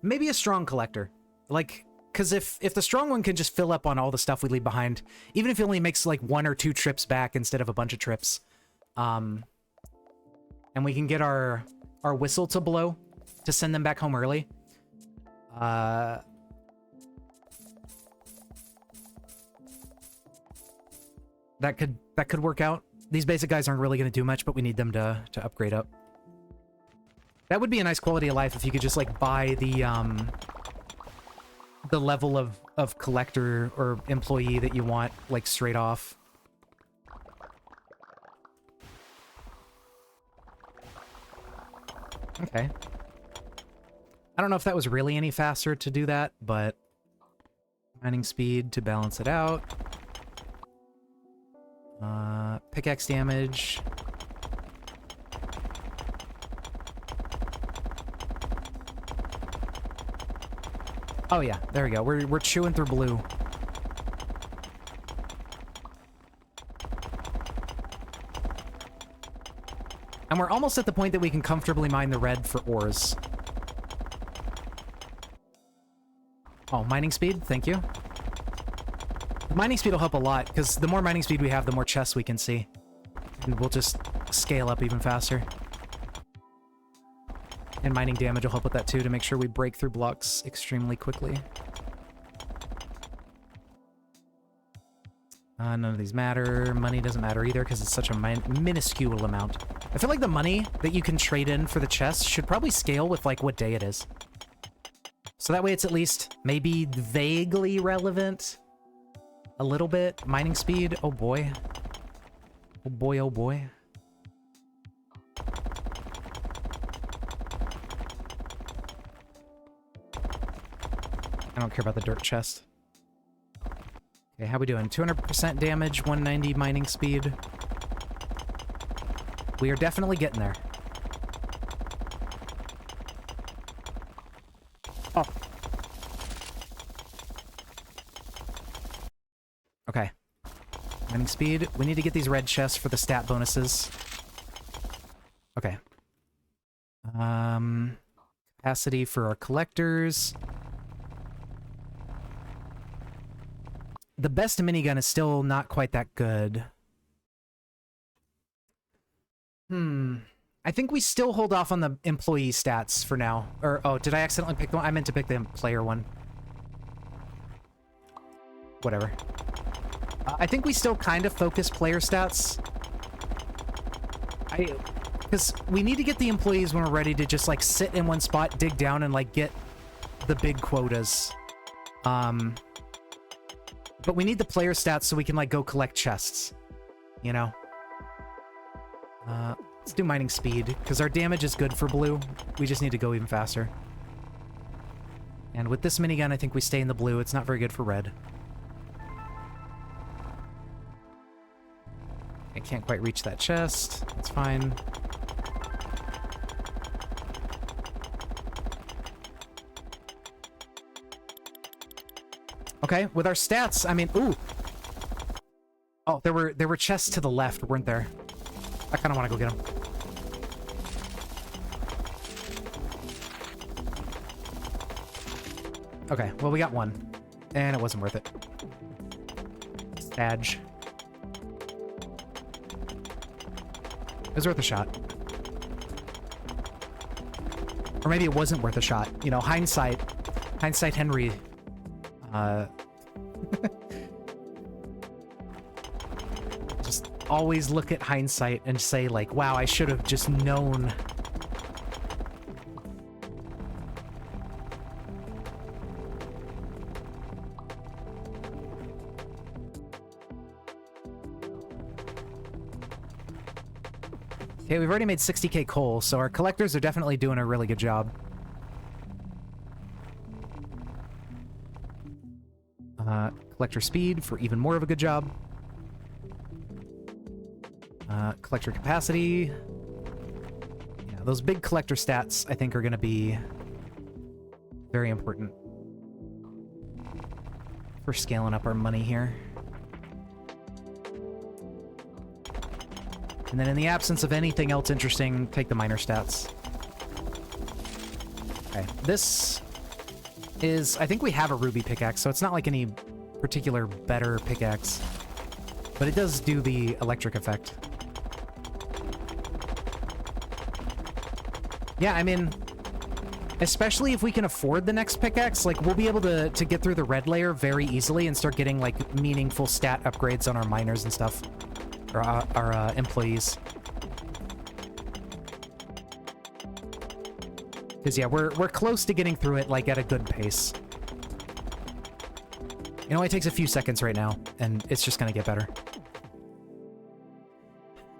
Maybe a strong collector. Like, because if the strong one can just fill up on all the stuff we leave behind, even if it only makes, like, 1 or 2 trips back instead of a bunch of trips, and we can get our whistle to blow to send them back home early, that could work out. These basic guys aren't really going to do much, but we need them to upgrade up. That would be a nice quality of life if you could just, like, buy the level of collector or employee that you want, like, straight off. Okay. I don't know if that was really any faster to do that, but mining speed to balance it out. Pickaxe damage. Oh yeah, there we go. We're chewing through blue. And we're almost at the point that we can comfortably mine the red for ores. Oh, mining speed, thank you. The mining speed will help a lot, because the more mining speed we have, the more chests we can see. And we'll just scale up even faster. And mining damage will help with that too, to make sure we break through blocks extremely quickly. None of these matter. Money doesn't matter either, because it's such a minuscule amount. I feel like the money that you can trade in for the chests should probably scale with, like, what day it is. So that way it's at least maybe vaguely relevant. A little bit. Mining speed. Oh boy. Oh boy, oh boy. I don't care about the dirt chest. Okay, how we doing? 200% damage, 190 mining speed. We are definitely getting there. Oh. Okay. Mining speed. We need to get these red chests for the stat bonuses. Okay. Capacity for our collectors. The best minigun is still not quite that good. I think we still hold off on the employee stats for now. Or, oh, did I accidentally pick the one? I meant to pick the player one. Whatever. I think we still kind of focus player stats. Because we need to get the employees when we're ready to just, like, sit in one spot, dig down, and, like, get the big quotas. But we need the player stats so we can, like, go collect chests. You know? Let's do mining speed, because our damage is good for blue. We just need to go even faster. And with this minigun, I think we stay in the blue. It's not very good for red. I can't quite reach that chest. That's fine. Okay, with our stats, I mean, ooh. Oh, there were chests to the left, weren't there? I kind of want to go get them. Okay, well, we got one. And it wasn't worth it. Stadge. It was worth a shot. Or maybe it wasn't worth a shot. You know, hindsight Henry. Just always look at hindsight and say, like, wow, I should have just known. Okay, we've already made 60k coal, so our collectors are definitely doing a really good job. Collector speed for even more of a good job. Collector capacity. Yeah, those big collector stats, I think, are going to be very important for scaling up our money here. And then in the absence of anything else interesting, take the minor stats. Okay, this is... I think we have a ruby pickaxe, so it's not like any particular better pickaxe. But it does do the electric effect. Yeah, I mean... especially if we can afford the next pickaxe, like, we'll be able to get through the red layer very easily and start getting, like, meaningful stat upgrades on our miners and stuff. Or our employees. Because, yeah, we're close to getting through it, like, at a good pace. It only takes a few seconds right now, and it's just gonna get better.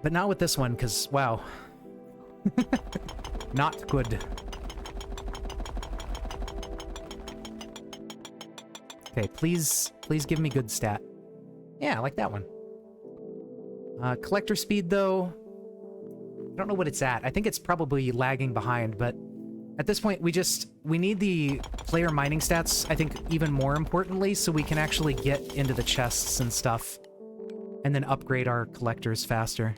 But not with this one, because, wow. Not good. Okay, please give me good stat. Yeah, I like that one. Collector speed, though, I don't know what it's at. I think it's probably lagging behind, but at this point, we need the player mining stats, I think, even more importantly, so we can actually get into the chests and stuff, and then upgrade our collectors faster.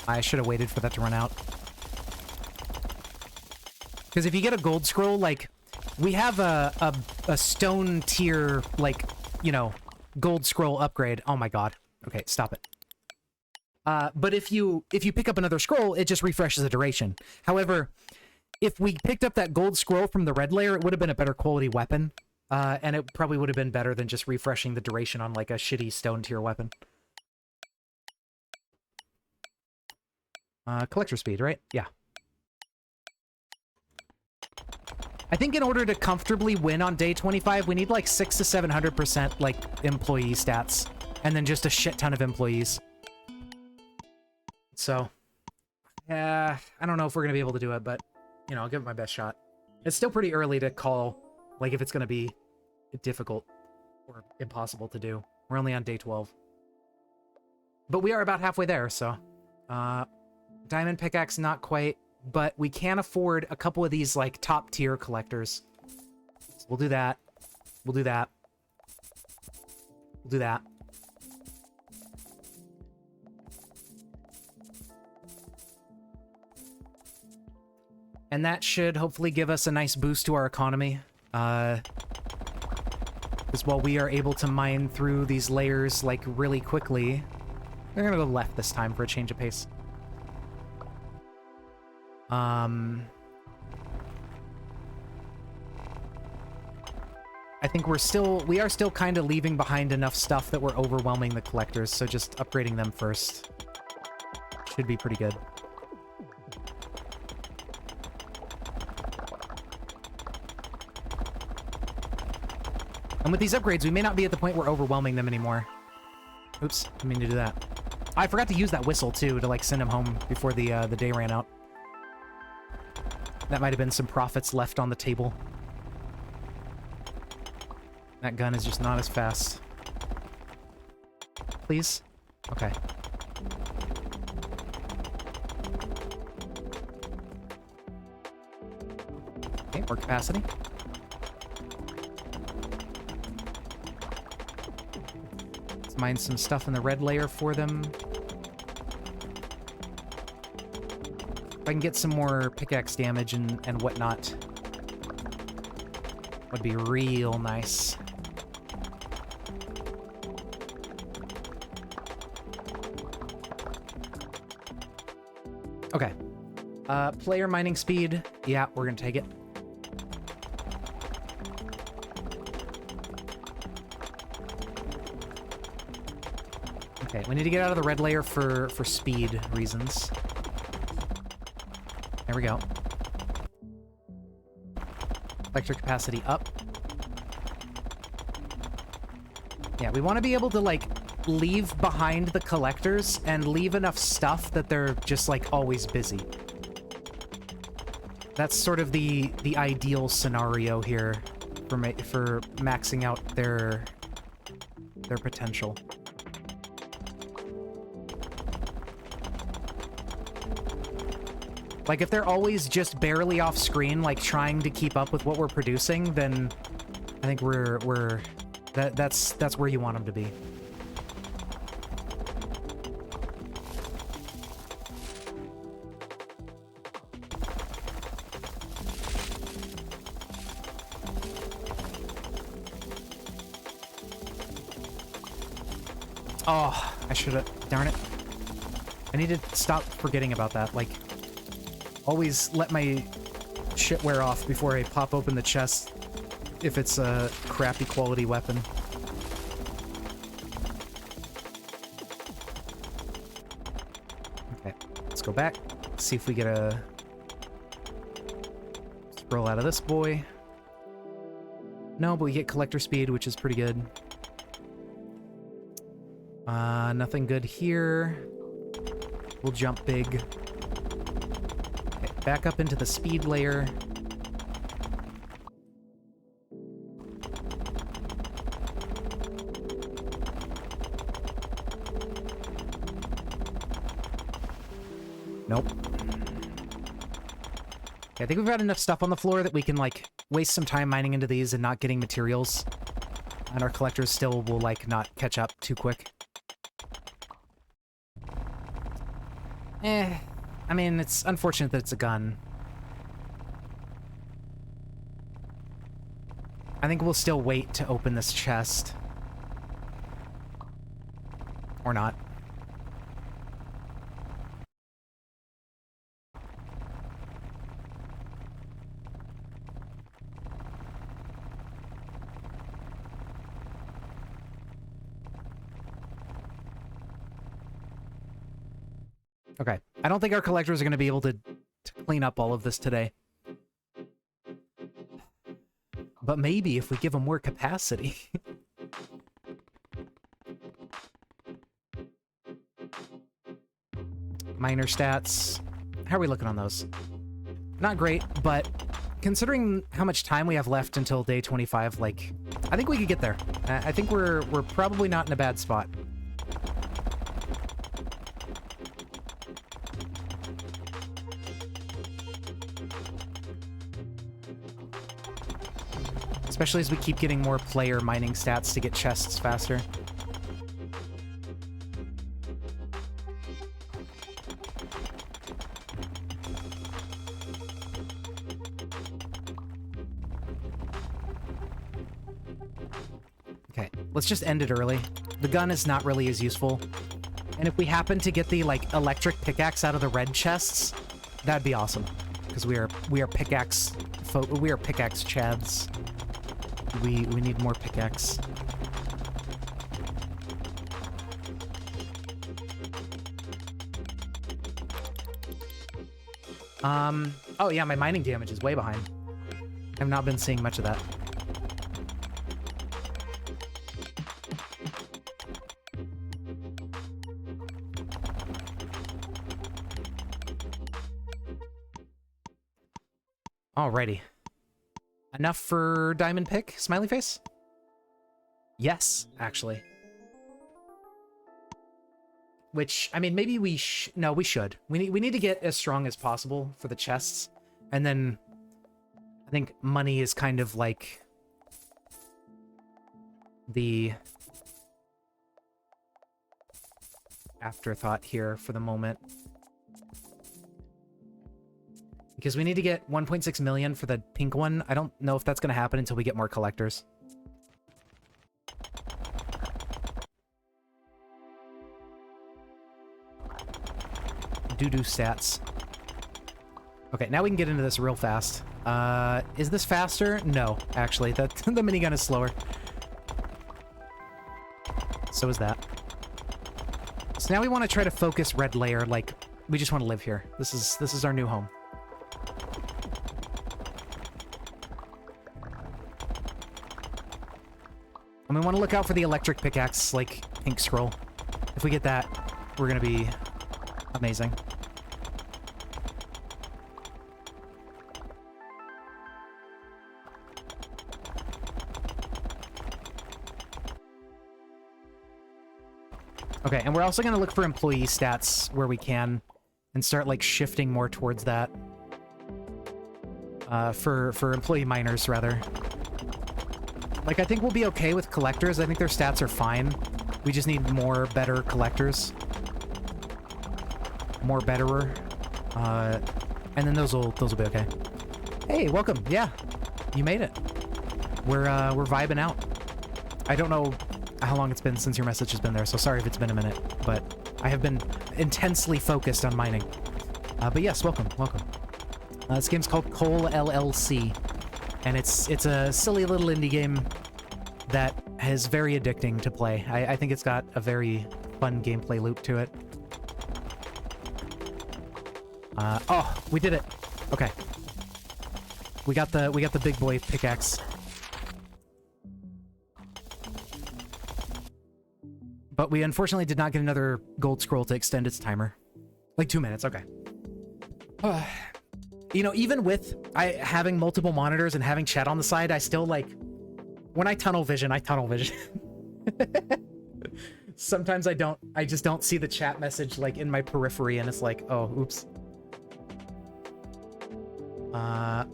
I should have waited for that to run out. Because if you get a gold scroll, like... we have a stone tier, like, you know, gold scroll upgrade. Oh my god. Okay, stop it. But if you pick up another scroll, it just refreshes the duration. However, if we picked up that gold scroll from the red layer, it would have been a better quality weapon. And it probably would have been better than just refreshing the duration on, like, a shitty stone tier weapon. Collector speed, right? Yeah. I think in order to comfortably win on day 25, we need like 600 to 700% like employee stats, and then just a shit ton of employees. So, yeah, I don't know if we're gonna be able to do it, but you know, I'll give it my best shot. It's still pretty early to call, like, if it's gonna be difficult or impossible to do. We're only on day 12, but we are about halfway there. So, diamond pickaxe, not quite. But we can afford a couple of these, like, top-tier collectors. So we'll do that. We'll do that. We'll do that. And that should hopefully give us a nice boost to our economy. Because while we are able to mine through these layers, like, really quickly... we're gonna go left this time for a change of pace. I think we are still kind of leaving behind enough stuff that we're overwhelming the collectors, so just upgrading them first should be pretty good. And with these upgrades, we may not be at the point where we're overwhelming them anymore. Oops, didn't mean to do that. I forgot to use that whistle, too, to, like, send him home before the day ran out. That might have been some profits left on the table. That gun is just not as fast. Please? Okay. More capacity. Let's mine some stuff in the red layer for them. If I can get some more pickaxe damage and whatnot, would be real nice. Okay. Player mining speed. Yeah, we're gonna take it. Okay, we need to get out of the red layer for speed reasons. There we go. Collector capacity up. Yeah, we want to be able to, like, leave behind the collectors and leave enough stuff that they're just, like, always busy. That's sort of the ideal scenario here for maxing out their potential. Like, if they're always just barely off screen, like, trying to keep up with what we're producing, then I think that's where you want them to be. Oh, I should have... Darn it. I need to stop forgetting about that. Like, always let my shit wear off before I pop open the chest if it's a crappy quality weapon. Okay, let's go back. See if we get a scroll out of this boy. No, but we get collector speed, which is pretty good. Nothing good here. We'll jump big. Okay, back up into the speed layer. Nope. Okay, I think we've got enough stuff on the floor that we can, like, waste some time mining into these and not getting materials. And our collectors still will, like, not catch up too quick. I mean, it's unfortunate that it's a gun. I think we'll still wait to open this chest. Or not. Okay. I don't think our collectors are going to be able to clean up all of this today. But maybe if we give them more capacity. Minor stats. How are we looking on those? Not great, but considering how much time we have left until day 25, like, I think we could get there. I think we're probably not in a bad spot. Especially as we keep getting more player mining stats to get chests faster. Okay, let's just end it early. The gun is not really as useful. And if we happen to get the, like, electric pickaxe out of the red chests, that'd be awesome. Because we are pickaxe chads. We need more pickaxe. Oh yeah, my mining damage is way behind. I've not been seeing much of that. Alrighty. Enough for diamond pick, smiley face? Yes, actually. Which, I mean, maybe we no, we should. We need to get as strong as possible for the chests, and then I think money is kind of like the afterthought here for the moment. Because we need to get 1.6 million for the pink one. I don't know if that's going to happen until we get more collectors. Doo-doo stats. Okay, now we can get into this real fast. Is this faster? No, actually. The minigun is slower. So is that. So now we want to try to focus red layer, like, we just want to live here. This is our new home. And we want to look out for the electric pickaxe, like, pink scroll. If we get that, we're gonna be amazing. Okay, and we're also going to look for employee stats where we can and start, like, shifting more towards that. For employee miners, rather. Like, I think we'll be okay with collectors. I think their stats are fine. We just need more, better collectors. More betterer. And then those will be okay. Hey, welcome. Yeah, you made it. We're vibing out. I don't know how long it's been since your message has been there, so sorry if it's been a minute, but I have been intensely focused on mining. But yes, welcome. This game's called Coal LLC, and it's a silly little indie game that is very addicting to play. I think it's got a very fun gameplay loop to it. Oh, we did it. Okay. We got the big boy pickaxe. But we unfortunately did not get another gold scroll to extend its timer. Like 2 minutes, okay. You know, even with having multiple monitors and having chat on the side, I still, like, when I tunnel vision, I tunnel vision. Sometimes I just don't see the chat message, like, in my periphery, and it's like, oh, oops.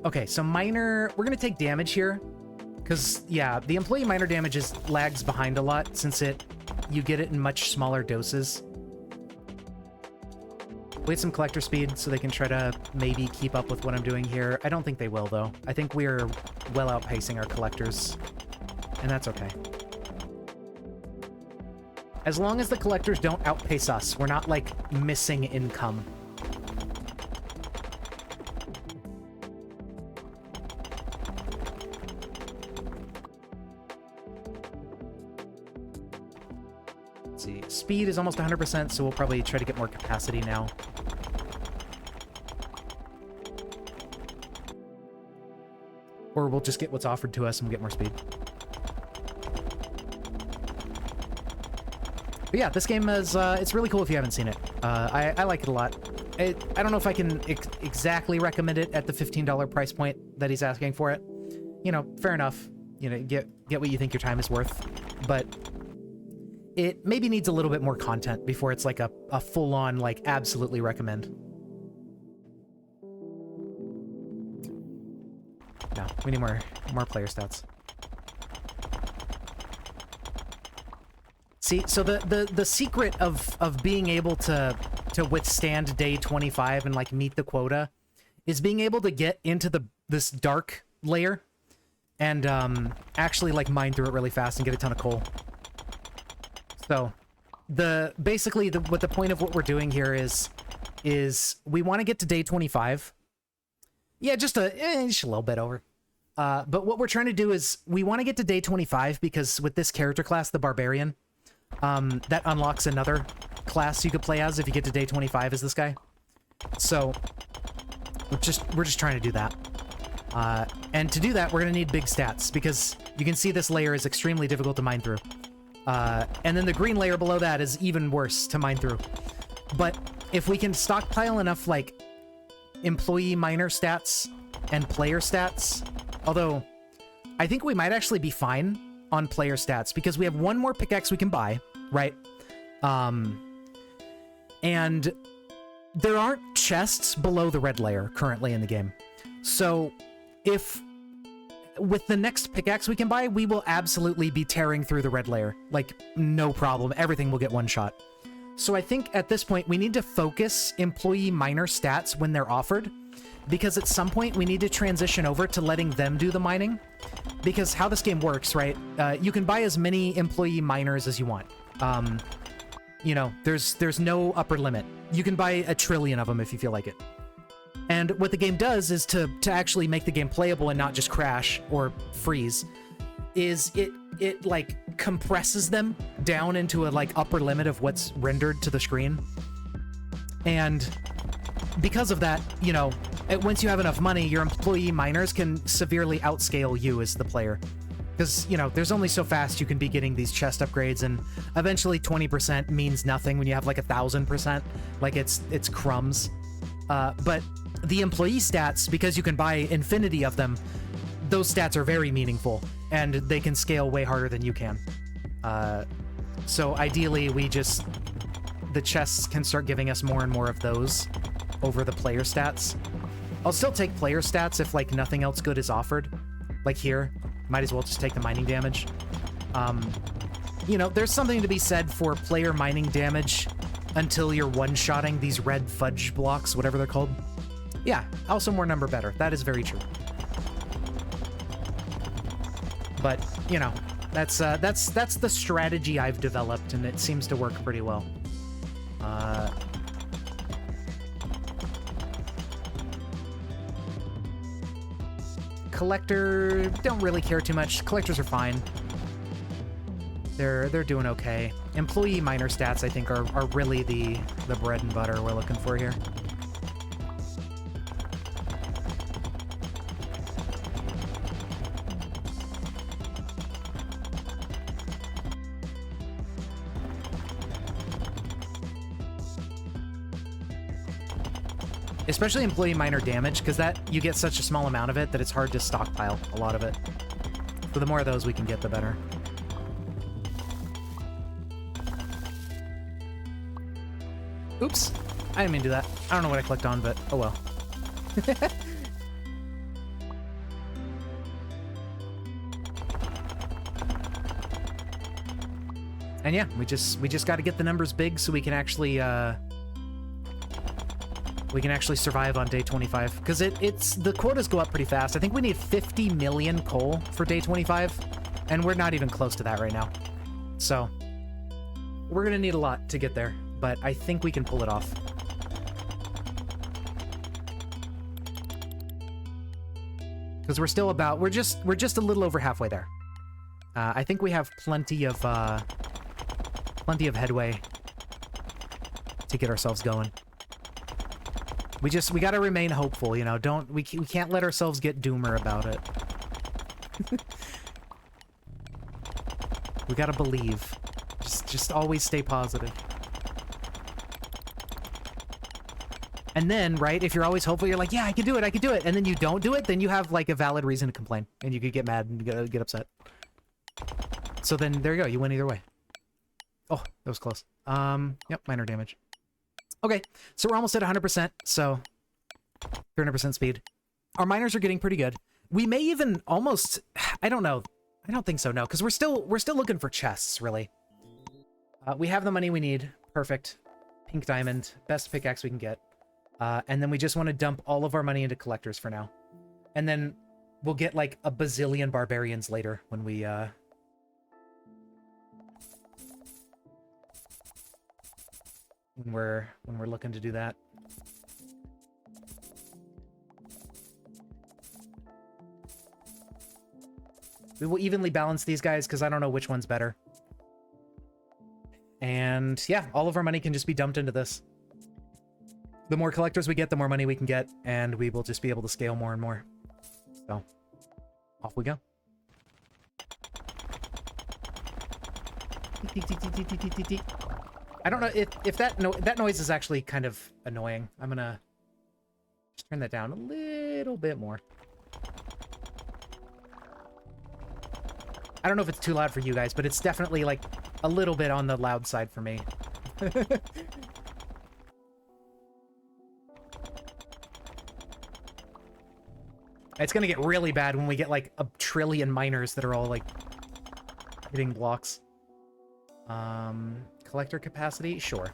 Okay, so miner, we're gonna take damage here. Because, yeah, the employee miner damage lags behind a lot, since you get it in much smaller doses. Wait some collector speed so they can try to maybe keep up with what I'm doing here. I don't think they will, though. I think we're well outpacing our collectors, and that's okay. As long as the collectors don't outpace us, we're not, like, missing income. Speed is almost 100%, so we'll probably try to get more capacity now. Or we'll just get what's offered to us and we'll get more speed. But yeah, this game is, it's really cool if you haven't seen it. I like it a lot. I don't know if I can exactly recommend it at the $15 price point that he's asking for it. You know, fair enough. You know, get what you think your time is worth. But it maybe needs a little bit more content before it's like a full-on, like, absolutely recommend. No, we need more player stats. See, so the secret of being able to withstand day 25 and, like, meet the quota is being able to get into this dark layer and actually, like, mine through it really fast and get a ton of coal. So, basically, what the point of what we're doing here is we want to get to day 25. Yeah, just a little bit over. But what we're trying to do is we want to get to day 25 because with this character class, the Barbarian, that unlocks another class you could play as if you get to day 25 as this guy. So, we're just trying to do that. And to do that, we're going to need big stats because you can see this layer is extremely difficult to mine through. And then the green layer below that is even worse to mine through. But if we can stockpile enough, like, employee miner stats and player stats, although I think we might actually be fine on player stats because we have one more pickaxe we can buy, right? And there aren't chests below the red layer currently in the game. So if with the next pickaxe we can buy, we will absolutely be tearing through the red layer. Like, no problem. Everything will get one shot. So I think at this point, we need to focus employee miner stats when they're offered, because at some point we need to transition over to letting them do the mining. Because how this game works, right? You can buy as many employee miners as you want. You know, there's no upper limit. You can buy 1 trillion of them if you feel like it. And what the game does is to actually make the game playable and not just crash or freeze, is it like compresses them down into a like upper limit of what's rendered to the screen. And because of that, you know, once you have enough money, your employee miners can severely outscale you as the player. Because, you know, there's only so fast you can be getting these chest upgrades, and eventually 20% means nothing when you have like 1,000%. Like, it's crumbs. But the employee stats, because you can buy infinity of them, those stats are very meaningful, and they can scale way harder than you can. So ideally, the chests can start giving us more and more of those over the player stats. I'll still take player stats if, like, nothing else good is offered. Like here, might as well just take the mining damage. You know, there's something to be said for player mining damage until you're one-shotting these red fudge blocks, whatever they're called. Yeah, also more number better. That is very true. But, you know, that's the strategy I've developed, and it seems to work pretty well. Collector, don't really care too much. Collectors are fine. They're doing okay. Employee miner stats, I think, are really the bread and butter we're looking for here. Especially employee miner damage, because that you get such a small amount of it that it's hard to stockpile a lot of it. So the more of those we can get, the better. Oops. I didn't mean to do that. I don't know what I clicked on, but oh well. And yeah, we just got to get the numbers big so we can actually survive on day 25, because the quotas go up pretty fast. I think we need 50 million coal for day 25, and we're not even close to that right now. So we're gonna need a lot to get there, but I think we can pull it off. Because we're just a little over halfway there. I think we have plenty of headway to get ourselves going. We gotta remain hopeful, you know. We can't let ourselves get doomer about it. We gotta believe. Just always stay positive. And then, right, if you're always hopeful, you're like, yeah, I can do it, and then you don't do it, then you have, like, a valid reason to complain, and you could get mad and get upset. So then, there you go, you win either way. Oh, that was close. Yep, minor damage. Okay, so we're almost at 100%, so 300% speed. Our miners are getting pretty good. We may even almost, I don't know. I don't think so, no, because we're still looking for chests, really. We have the money we need. Perfect. Pink diamond. Best pickaxe we can get. And then we just want to dump all of our money into collectors for now. And then we'll get, like, a bazillion barbarians later when we, when we're looking to do that. We will evenly balance these guys because I don't know which one's better. And yeah, all of our money can just be dumped into this. The more collectors we get, the more money we can get, and we will just be able to scale more and more. So, off we go. I don't know if that noise is actually kind of annoying. I'm gonna just turn that down a little bit more. I don't know if it's too loud for you guys, but it's definitely like a little bit on the loud side for me. It's gonna get really bad when we get like a trillion miners that are all like hitting blocks. Collector capacity? Sure.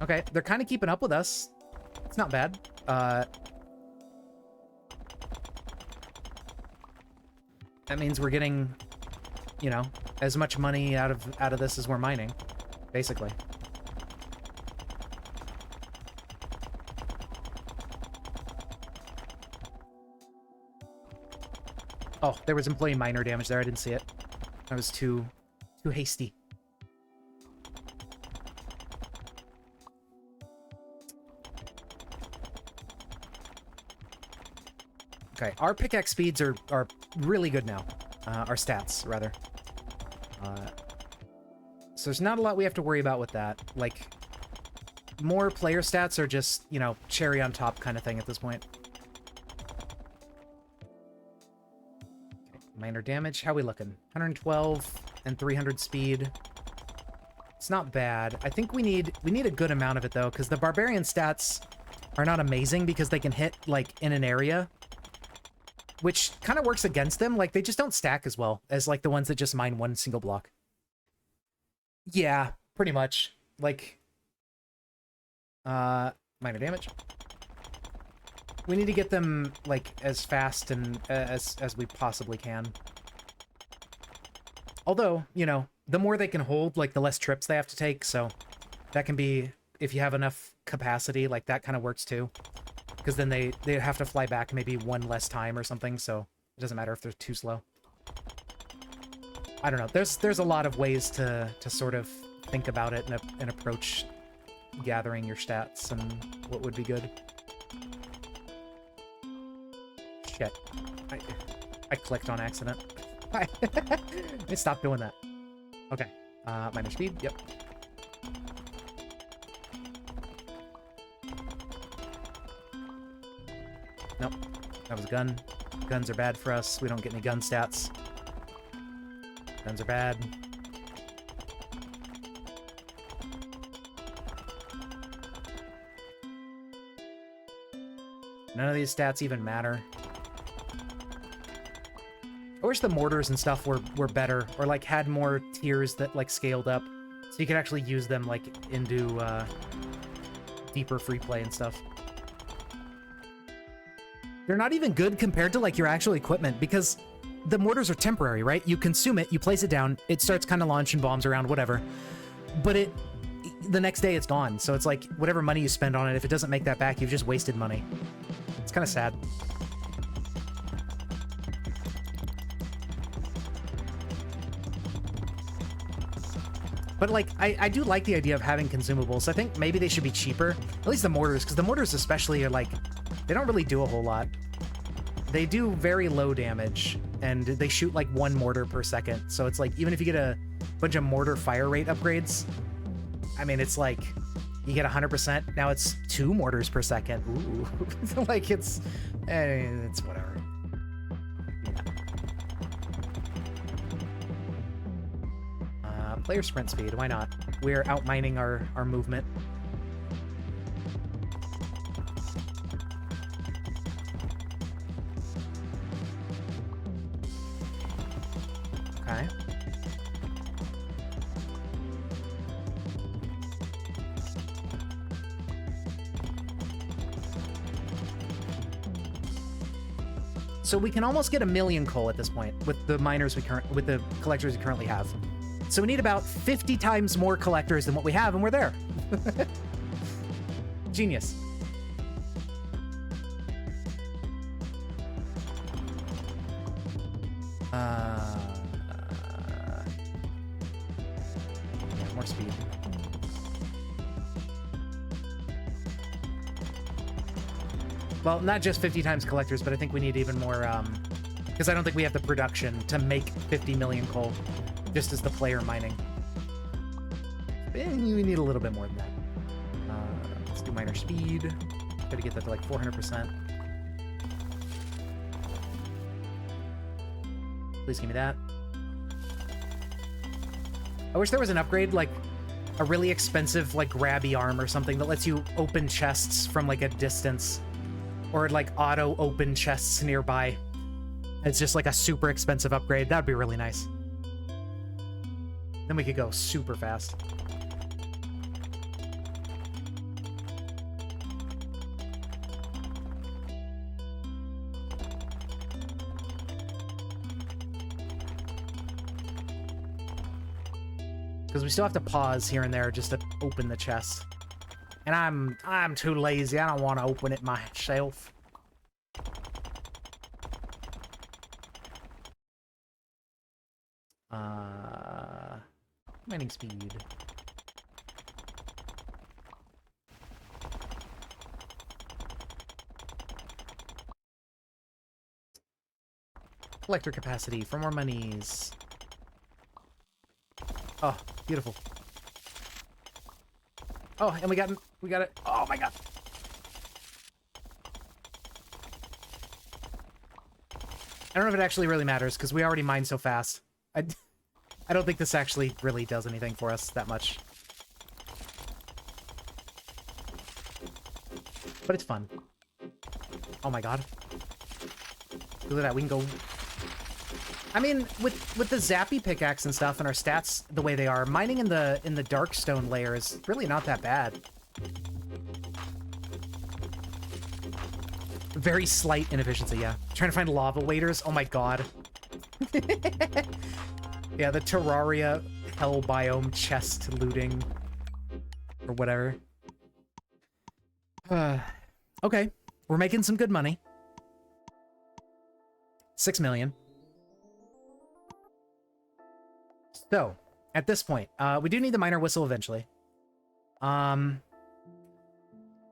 Okay, they're kind of keeping up with us. It's not bad. That means we're getting, you know, as much money out of this as we're mining, basically. Oh, there was employee miner damage there. I didn't see it. I was too hasty. Okay, our pickaxe speeds are really good now. Our stats, rather. So there's not a lot we have to worry about with that. Like, more player stats are just, you know, cherry on top kind of thing at this point. Okay, minor damage. How we looking? 112 and 300 speed. It's not bad. I think we need a good amount of it, though, because the barbarian stats are not amazing because they can hit, like, in an area, which kind of works against them. Like, they just don't stack as well as, like, the ones that just mine one single block. Yeah, pretty much. Like, minor damage. We need to get them, like, as fast and as we possibly can. Although, you know, the more they can hold, like, the less trips they have to take, so that can be, if you have enough capacity, like, that kind of works too. Because then they have to fly back maybe one less time or something, so it doesn't matter if they're too slow. I don't know. There's a lot of ways to sort of think about it and approach gathering your stats and what would be good. Shit. I clicked on accident. I stopped doing that. Okay. Minor speed. Yep. Nope. That was a gun. Guns are bad for us. We don't get any gun stats. Guns are bad. None of these stats even matter. I wish the mortars and stuff were better, or like had more tiers that like scaled up, so you could actually use them like into deeper free play and stuff. They're not even good compared to like your actual equipment, because the mortars are temporary, right? You consume it, you place it down, it starts kind of launching bombs around, whatever. But the next day it's gone. So it's like whatever money you spend on it, if it doesn't make that back, you've just wasted money. It's kind of sad. But like, I do like the idea of having consumables. I think maybe they should be cheaper. At least the mortars, because the mortars especially are like, they don't really do a whole lot. They do very low damage, and they shoot like one mortar per second. So it's like, even if you get a bunch of mortar fire rate upgrades, I mean, it's like, you get 100%, now it's 2 mortars per second. Ooh. Like, it's whatever. Player sprint speed, why not? We're outmining our movement. Okay. So we can almost get 1 million coal at this point with the miners with the collectors we currently have. So we need about 50 times more collectors than what we have, and we're there. Genius. Yeah, more speed. Well, not just 50 times collectors, but I think we need even more, because I don't think we have the production to make 50 million coal. Just as the player mining. And we need a little bit more than that. Let's do miner speed. Try to get that to like 400%. Please give me that. I wish there was an upgrade, like, a really expensive, like, grabby arm or something that lets you open chests from, like, a distance. Or, like, auto-open chests nearby. It's just, like, a super expensive upgrade. That would be really nice. Then we could go super fast. Because we still have to pause here and there just to open the chest. And I'm too lazy. I don't want to open it myself. Mining speed. Collector capacity for more monies. Oh, beautiful. Oh, and we got it. Oh my god. I don't know if it actually really matters because we already mine so fast. I don't think this actually really does anything for us that much. But it's fun. Oh my god. Look at that, we can go... I mean, with the zappy pickaxe and stuff and our stats the way they are, mining in the darkstone layer is really not that bad. Very slight inefficiency, yeah. Trying to find lava waders, oh my god. Yeah, the Terraria hell biome chest looting. Or whatever. Okay. We're making some good money. 6 million. So, at this point, we do need the miner whistle eventually.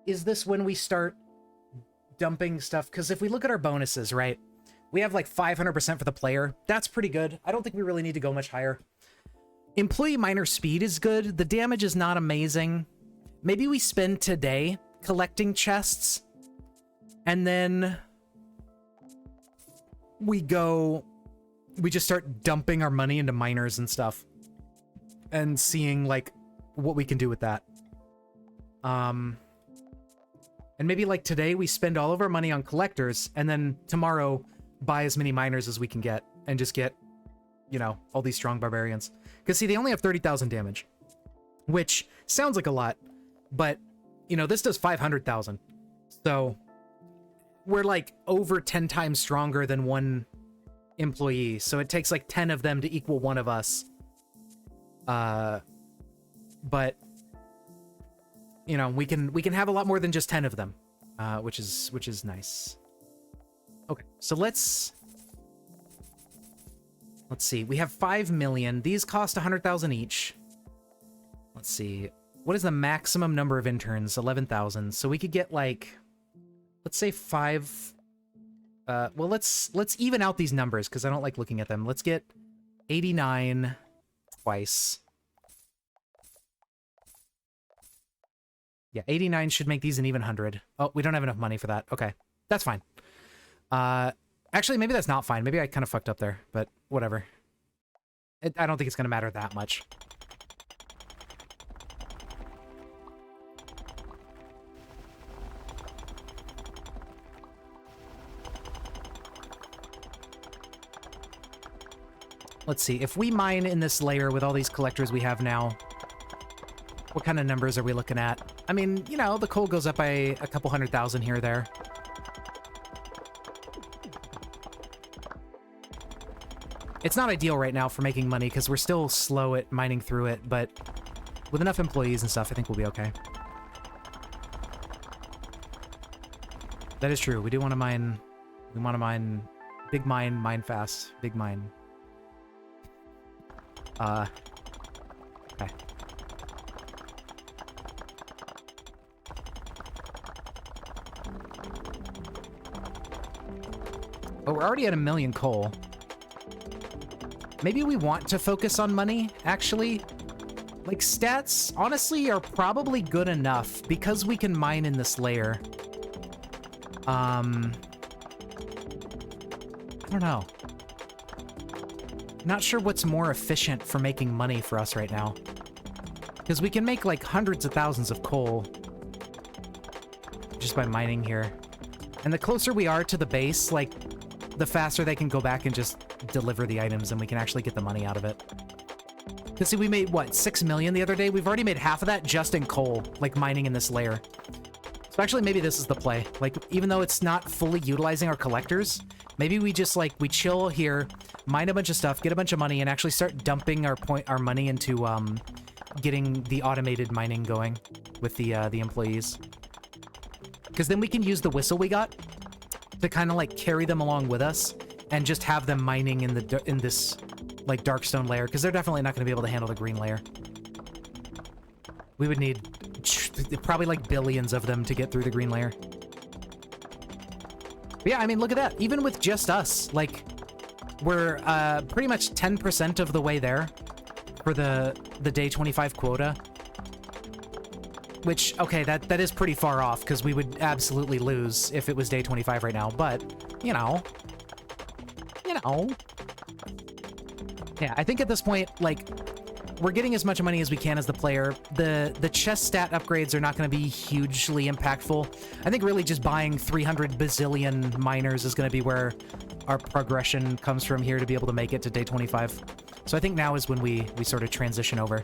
Is this when we start dumping stuff? Because if we look at our bonuses, right? We have like 500% for the player. That's pretty good. I don't think we really need to go much higher. Employee miner speed is good. The damage is not amazing. Maybe we spend today collecting chests. And then we just start dumping our money into miners and stuff. And seeing like what we can do with that. And maybe like today we spend all of our money on collectors and then tomorrow buy as many miners as we can get and just get, you know, all these strong barbarians. Because see, they only have 30,000 damage, which sounds like a lot, but you know, this does 500,000. So we're like over 10 times stronger than one employee. So it takes like 10 of them to equal one of us. But you know, we can have a lot more than just 10 of them, which is nice. Okay, so let's see. We have 5 million. These cost 100,000 each. Let's see. What is the maximum number of interns? 11,000. So we could get like, let's say 5. Well, let's even out these numbers because I don't like looking at them. Let's get 89 twice. Yeah, 89 should make these an even 100. Oh, we don't have enough money for that. Okay, that's fine. Actually, maybe that's not fine. Maybe I kind of fucked up there, but whatever. I don't think it's going to matter that much. Let's see. If we mine in this layer with all these collectors we have now, what kind of numbers are we looking at? I mean, you know, the coal goes up by a couple 100,000 here or there. It's not ideal right now for making money because we're still slow at mining through it, but with enough employees and stuff, I think we'll be okay. That is true. We do want to mine... We want to mine... Big mine, mine fast. Big mine. Okay. Oh, we're already at 1 million coal. Maybe we want to focus on money, actually. Like, stats, honestly, are probably good enough because we can mine in this layer. I don't know. Not sure what's more efficient for making money for us right now. Because we can make like hundreds of thousands of coal just by mining here. And the closer we are to the base, like, the faster they can go back and just deliver the items and we can actually get the money out of it. Because see, we made, what, 6 million the other day? We've already made half of that just in coal, like mining in this layer. So actually, maybe this is the play. Like, even though it's not fully utilizing our collectors, maybe we just, like, we chill here, mine a bunch of stuff, get a bunch of money, and actually start dumping our money into, getting the automated mining going with the employees. Because then we can use the whistle we got to kind of, like, carry them along with us and just have them mining in this, like, darkstone layer, because they're definitely not going to be able to handle the green layer. We would need probably, like, billions of them to get through the green layer. But yeah, I mean, look at that. Even with just us, like, we're pretty much 10% of the way there for the day 25 quota. Which, okay, that is pretty far off, because we would absolutely lose if it was day 25 right now, but, you know. Yeah, I think at this point, like, we're getting as much money as we can as the player. The chest stat upgrades are not going to be hugely impactful. I think really just buying 300 bazillion miners is going to be where our progression comes from here to be able to make it to day 25. So I think now is when we sort of transition over.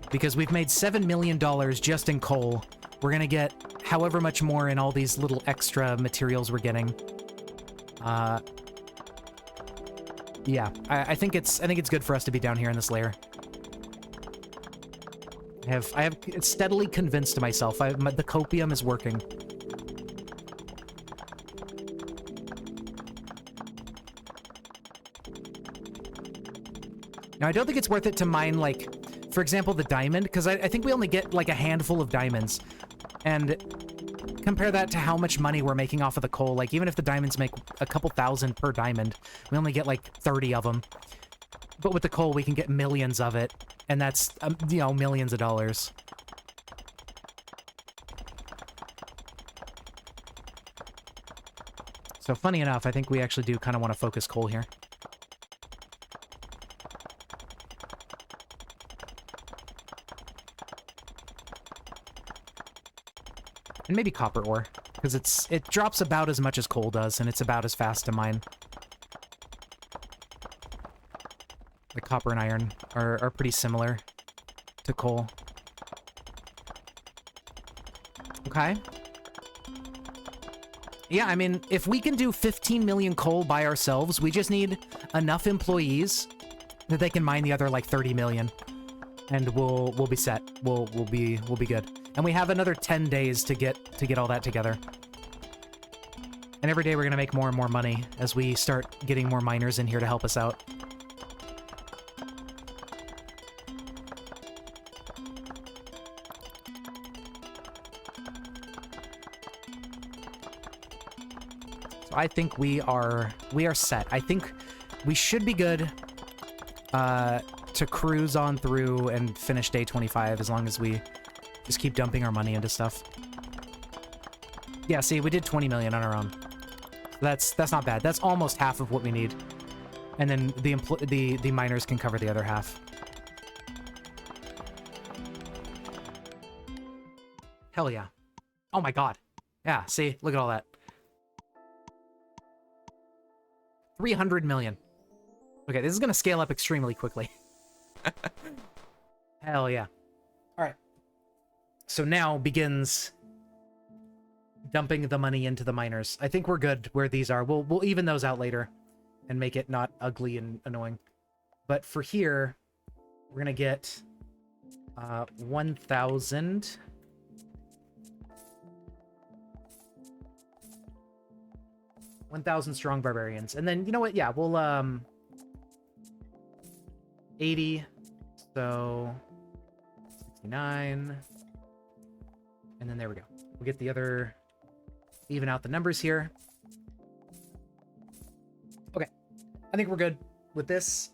Because we've made $7 million just in coal. We're going to get however much more in all these little extra materials we're getting. Yeah, I think it's good for us to be down here in this layer. I have steadily convinced myself the copium is working. Now, I don't think it's worth it to mine, like, for example, the diamond, because I think we only get, like, a handful of diamonds. And compare that to how much money we're making off of the coal. Like, even if the diamonds make a couple thousand per diamond, we only get, like, 30 of them. But with the coal, we can get millions of it. And that's, you know, millions of dollars. So, funny enough, I think we actually do kind of want to focus coal here. And maybe copper ore, because it drops about as much as coal does, and it's about as fast to mine. The copper and iron are pretty similar to coal. Okay. Yeah, I mean, if we can do 15 million coal by ourselves, we just need enough employees that they can mine the other, like, 30 million. And we'll be set. We'll be good. And we have another 10 days to get all that together. And every day we're gonna make more and more money as we start getting more miners in here to help us out. So I think we are set. I think we should be good to cruise on through and finish day 25 as long as we just keep dumping our money into stuff. Yeah, see, we did 20 million on our own. That's not bad. That's almost half of what we need. And then the miners can cover the other half. Hell yeah. Oh my god. Yeah, see, look at all that. 300 million. Okay, this is gonna scale up extremely quickly. Hell yeah. Alright. So now begins dumping the money into the miners. I think we're good where these are. We'll even those out later and make it not ugly and annoying. But for here, we're gonna get 1,000. Strong barbarians. And then, you know what? Yeah, we'll 80. So 69. And then there we go. We'll get the other, even out the numbers here. Okay. I think we're good with this.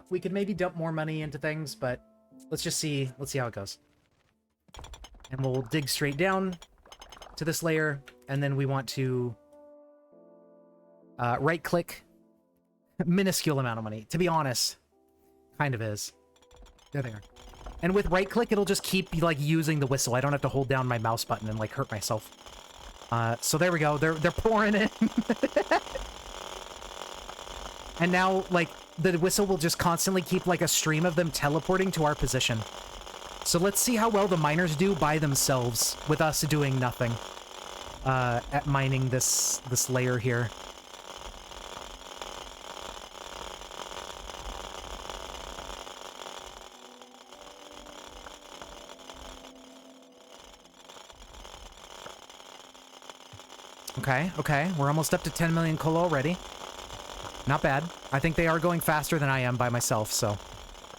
We could maybe dump more money into things, but let's see how it goes. And we'll dig straight down to this layer, and then we want to right click. Minuscule amount of money. To be honest, Kind of is. There they are. And with right-click, it'll just keep, like, using the whistle. I don't have to hold down my mouse button and, like, hurt myself. So there we go. They're pouring in. And now, like, the whistle will just constantly keep, like, a stream of them teleporting to our position. So let's see how well the miners do by themselves with us doing nothing. At mining this layer here. Okay, okay. We're almost up to 10 million coal already. Not bad. I think they are going faster than I am by myself, so...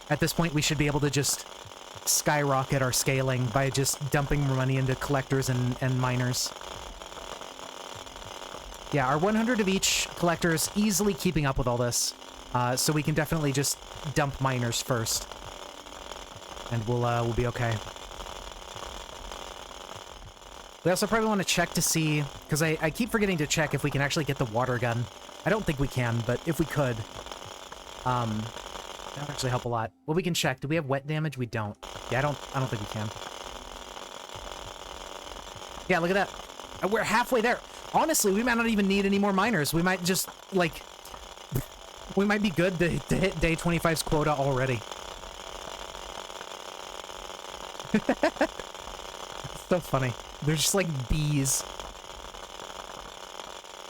At this point, we should be able to just skyrocket our scaling by just dumping more money into collectors and miners. Yeah, our 100 of each collector is easily keeping up with all this. So we can definitely just dump miners first. And we'll be okay. We also probably want to check to see, because I keep forgetting to check if we can actually get the water gun. I don't think we can, but if we could, that would actually help a lot. Well, we can check. Do we have wet damage? We don't. Yeah, I don't think we can. Yeah, look at that. We're halfway there. Honestly, we might not even need any more miners. We might just, like, we might be good to hit day 25's quota already. It's so funny. They're just like bees.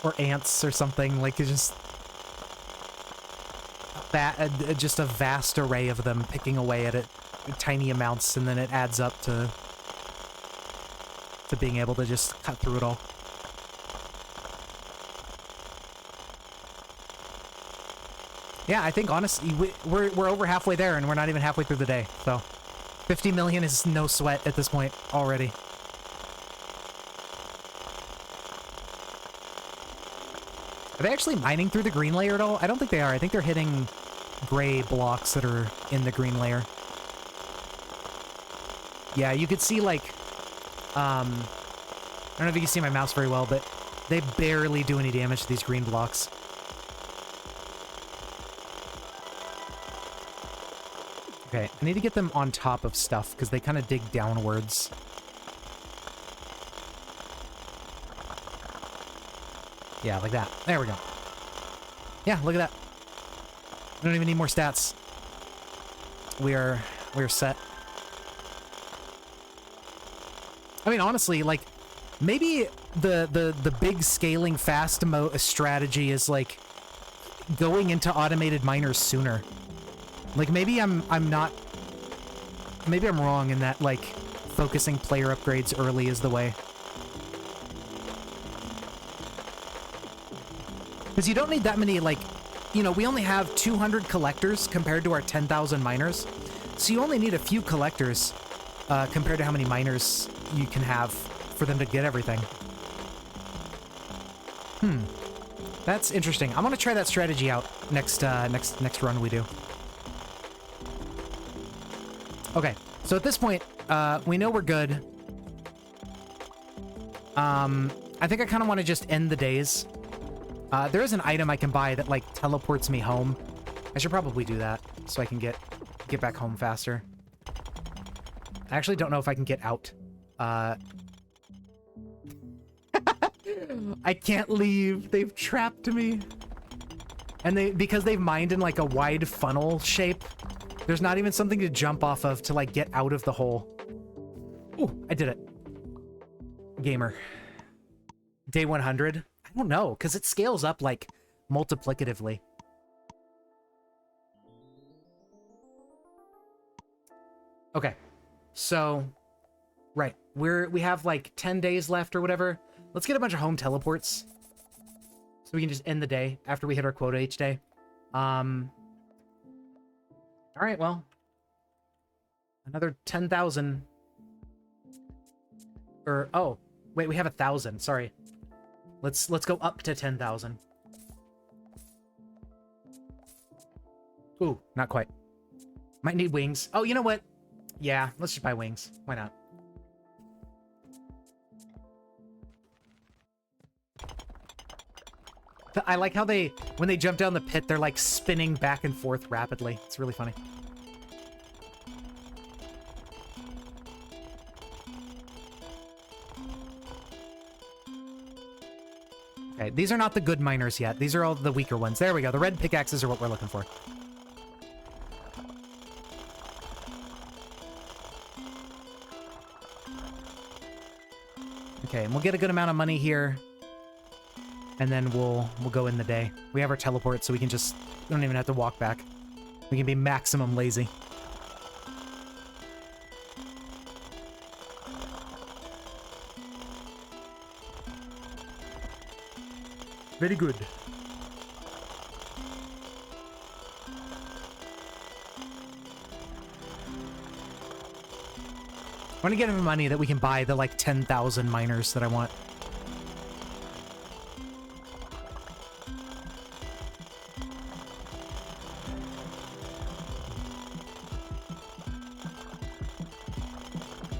Or ants or something. Like, it's just... just a vast array of them picking away at it. Tiny amounts, and then it adds up to being able to just cut through it all. Yeah, I think, honestly, we're over halfway there, and we're not even halfway through the day, so... 50 million is no sweat at this point already. Are they actually mining through the green layer at all? I don't think they are. I think they're hitting gray blocks that are in the green layer. Yeah, you could see, like, I don't know if you can see my mouse very well, but they barely do any damage to these green blocks. Okay, I need to get them on top of stuff, because they kind of dig downwards. Yeah, like that. There we go. Yeah, look at that. We don't even need more stats. We're set. I mean, honestly, like, maybe the big scaling fast strategy is, like, going into automated miners sooner. Like, maybe I'm not... Maybe I'm wrong in that, like, focusing player upgrades early is the way. Because you don't need that many, like... You know, we only have 200 collectors compared to our 10,000 miners. So you only need a few collectors compared to how many miners you can have for them to get everything. That's interesting. I'm gonna try that strategy out next run we do. Okay, so at this point, we know we're good. I think I kind of want to just end the days. There is an item I can buy that, like, teleports me home. I should probably do that, so I can get back home faster. I actually don't know if I can get out. I can't leave. They've trapped me. And because they've mined in, like, a wide funnel shape, there's not even something to jump off of to, like, get out of the hole. Ooh, I did it. Gamer. Day 100? I don't know, because it scales up, like, multiplicatively. Okay. So, right. We have, like, 10 days left or whatever. Let's get a bunch of home teleports. So we can just end the day after we hit our quota each day. Alright, well. Another 10,000. Or, oh. Wait, we have 1,000. Sorry. Let's go up to 10,000. Ooh, not quite. Might need wings. Oh, you know what? Yeah, let's just buy wings. Why not? I like how when they jump down the pit, they're like spinning back and forth rapidly. It's really funny. Okay, these are not the good miners yet. These are all the weaker ones. There we go. The red pickaxes are what we're looking for. Okay, and we'll get a good amount of money here. And then we'll go in the day. We have our teleport, so we can just... We don't even have to walk back. We can be maximum lazy. Very good. I want to get him money that we can buy the, like, 10,000 miners that I want.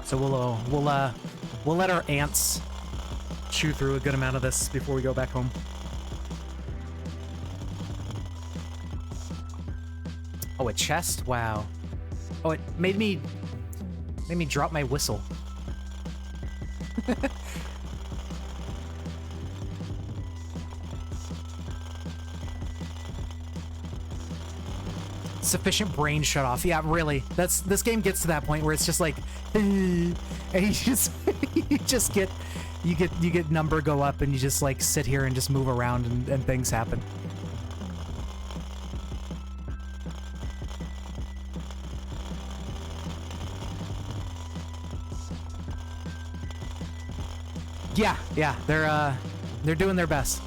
So we'll let our ants chew through a good amount of this before we go back home. Oh, a chest? Wow. Oh, it made me drop my whistle. Sufficient brain shut off. Yeah, really. This game gets to that point where it's just like, and you get number go up, and you just like sit here and just move around, and things happen. Yeah, they're doing their best.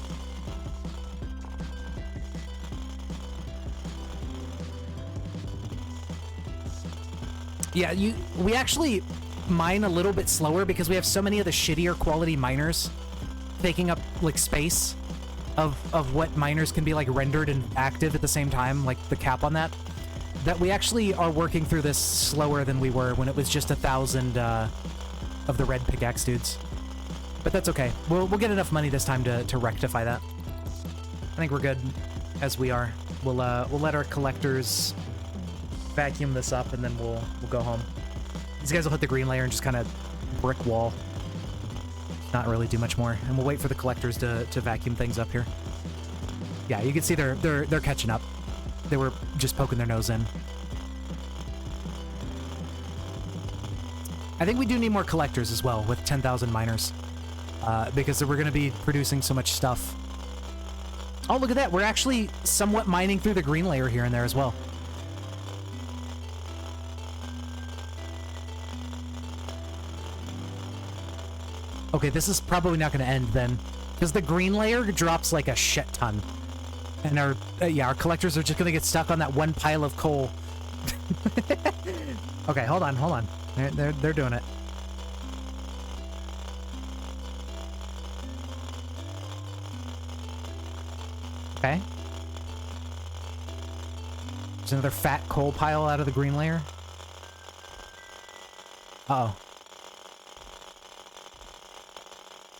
Yeah, we actually mine a little bit slower because we have so many of the shittier quality miners taking up like space of what miners can be like rendered and active at the same time, like the cap on that we actually are working through this slower than we were when it was just 1,000 of the red pickaxe dudes. But that's okay. We'll get enough money this time to rectify that. I think we're good as we are. We'll let our collectors vacuum this up, and then we'll go home. These guys will hit the green layer and just kind of brick wall. Not really do much more. And we'll wait for the collectors to vacuum things up here. Yeah, you can see they're catching up. They were just poking their nose in. I think we do need more collectors as well with 10,000 miners. Because we're going to be producing so much stuff. Oh, look at that. We're actually somewhat mining through the green layer here and there as well. Okay, this is probably not going to end then. Because the green layer drops like a shit ton. And our collectors are just going to get stuck on that one pile of coal. Okay, hold on. They're doing it. Okay. There's another fat coal pile out of the green layer. Uh-oh.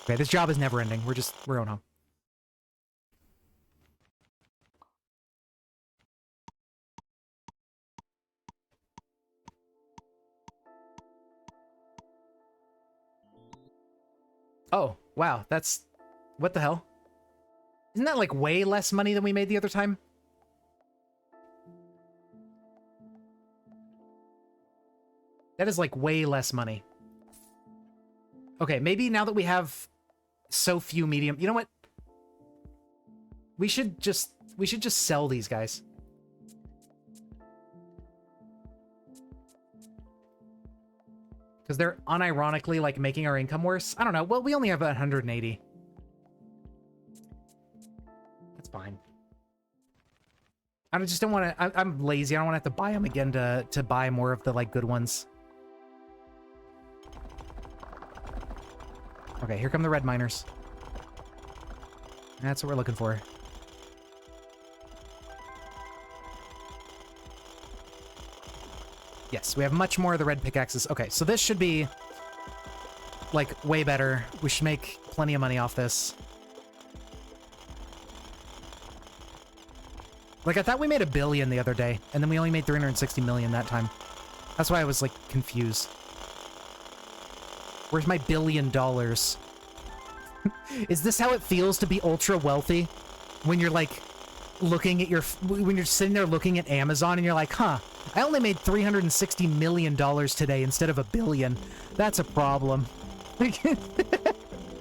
Okay, this job is never ending. We're going home. Oh, wow. That's... What the hell? Isn't that like way less money than we made the other time? That is like way less money. Okay, maybe now that we have so few medium... You know what? We should just sell these guys. Because they're unironically like making our income worse. I don't know. Well, we only have 180. That's fine. I just don't want to... I'm lazy. I don't want to have to buy them again to buy more of the like good ones. Okay, here come the red miners. That's what we're looking for. Yes, we have much more of the red pickaxes. Okay, so this should be, like, way better. We should make plenty of money off this. Like, I thought we made $1 billion the other day, and then we only made 360 million that time. That's why I was, like, confused. Where's my $1 billion? Is this how it feels to be ultra wealthy? When you're like looking at when you're sitting there looking at Amazon and you're like, huh, I only made $360 million today instead of $1 billion. That's a problem.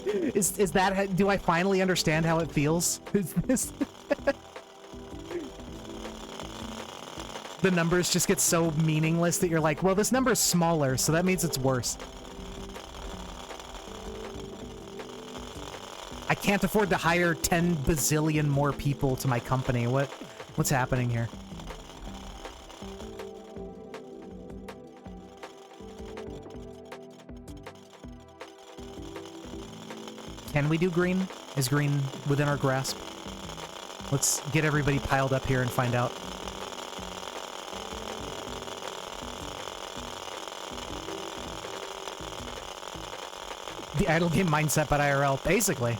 Is that, do I finally understand how it feels? Is this... The numbers just get so meaningless that you're like, well, this number is smaller, so that means it's worse. I can't afford to hire 10 bazillion more people to my company. What's happening here? Can we do green? Is green within our grasp? Let's get everybody piled up here and find out. The idle game mindset but IRL, basically.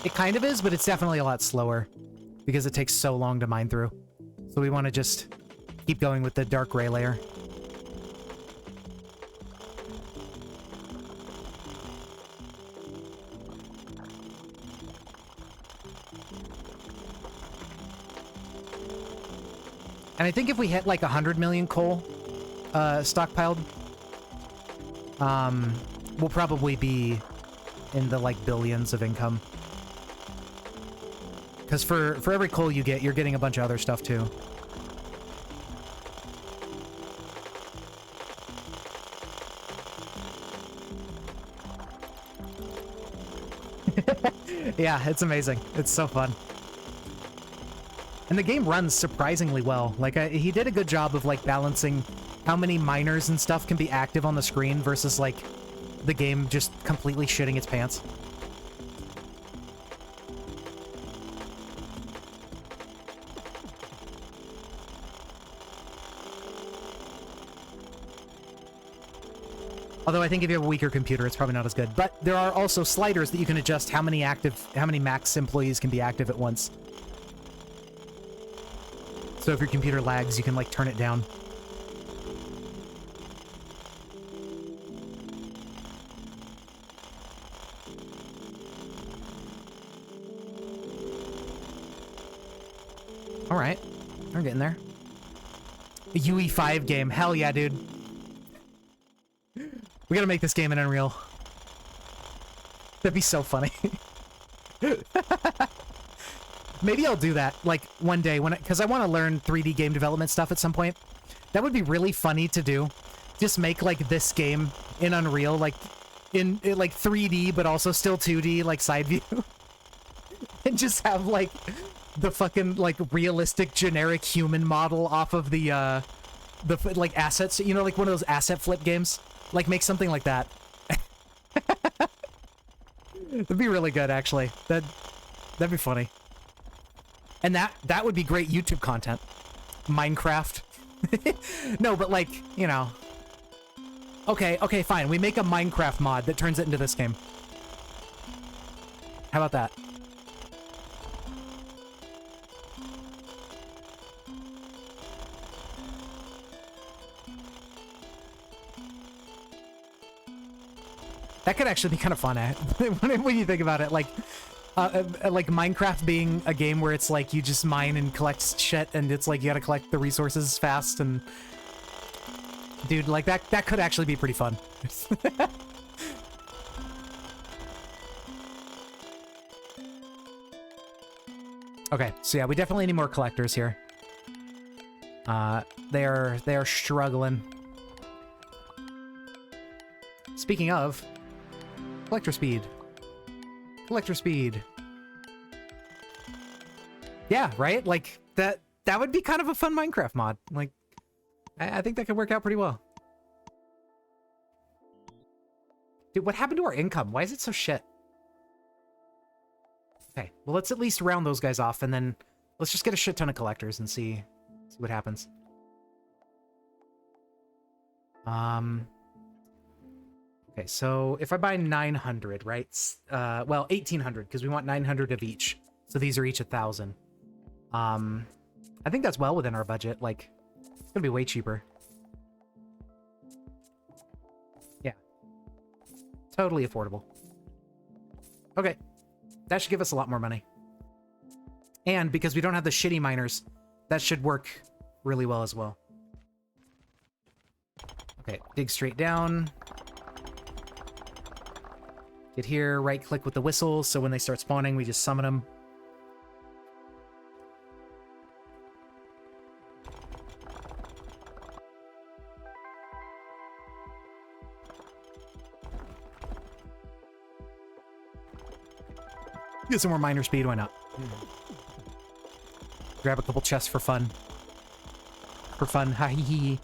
It kind of is, but it's definitely a lot slower because it takes so long to mine through. So we want to just keep going with the dark gray layer. And I think if we hit like 100 million coal stockpiled, we'll probably be in the like billions of income. Because for every coal you get, you're getting a bunch of other stuff too. Yeah, it's amazing. It's so fun. And the game runs surprisingly well. Like, he did a good job of, like, balancing how many miners and stuff can be active on the screen versus, like, the game just completely shitting its pants. Although I think if you have a weaker computer, it's probably not as good. But there are also sliders that you can adjust how many max employees can be active at once. So if your computer lags, you can, like, turn it down. Alright. We're getting there. A UE5 game. Hell yeah, dude. We gotta make this game in Unreal. That'd be so funny. Maybe I'll do that, like, one day, because I want to learn 3D game development stuff at some point. That would be really funny to do. Just make, like, this game in Unreal, like, in like, 3D, but also still 2D, like, side view. And just have, like, the fucking, like, realistic, generic human model off of the, like, assets. You know, like, one of those asset flip games? Like, make something like that. That'd be really good, actually. That'd be funny. And that would be great YouTube content. Minecraft. No, but like, you know. Okay, fine. We make a Minecraft mod that turns it into this game. How about that? That could actually be kind of fun, eh? When you think about it, like Minecraft being a game where it's like you just mine and collect shit, and it's like you gotta collect the resources fast, and dude, like that could actually be pretty fun. Okay, so yeah, we definitely need more collectors here. They are struggling. Speaking of collector speed. Collector speed. Yeah, right? Like, that would be kind of a fun Minecraft mod. Like, I think that could work out pretty well. Dude, what happened to our income? Why is it so shit? Okay, well, let's at least round those guys off, and then let's just get a shit ton of collectors and see what happens. Okay, so if I buy 900, right? Well, 1,800, because we want 900 of each. So these are each 1,000. I think that's well within our budget. Like, it's gonna be way cheaper. Totally affordable. Okay. That should give us a lot more money. And because we don't have the shitty miners, that should work really well as well. Okay, dig straight down. Get here, right-click with the whistle, so when they start spawning, we just summon them. Get some more miner speed, why not? Grab a couple chests for fun. For fun, ha hee hee.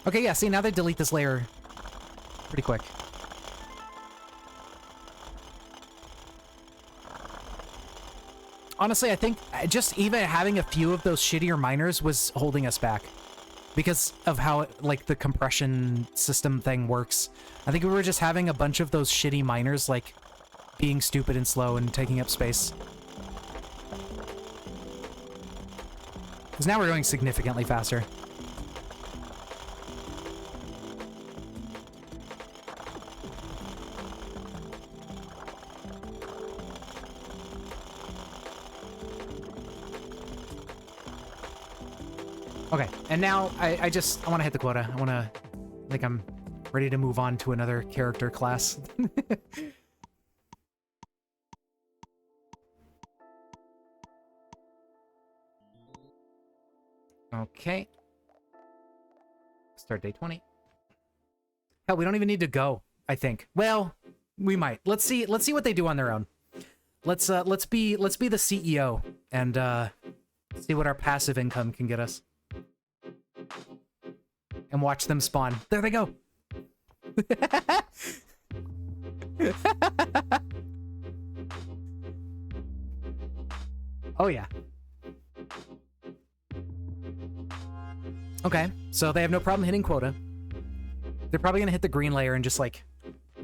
Okay, yeah, see, now they delete this layer pretty quick. Honestly, I think just even having a few of those shittier miners was holding us back. Because of how, like, the compression system thing works. I think we were just having a bunch of those shitty miners, like, being stupid and slow and taking up space. Because now we're going significantly faster. Okay, and now I want to hit the quota. Like, I'm ready to move on to another character class. Okay. Start day 20. Hell, we don't even need to go, I think. Well, we might. Let's see what they do on their own. Let's be the CEO and see what our passive income can get us. And watch them spawn. There they go. Oh yeah. Okay, so they have no problem hitting quota. They're probably gonna hit the green layer and just, like,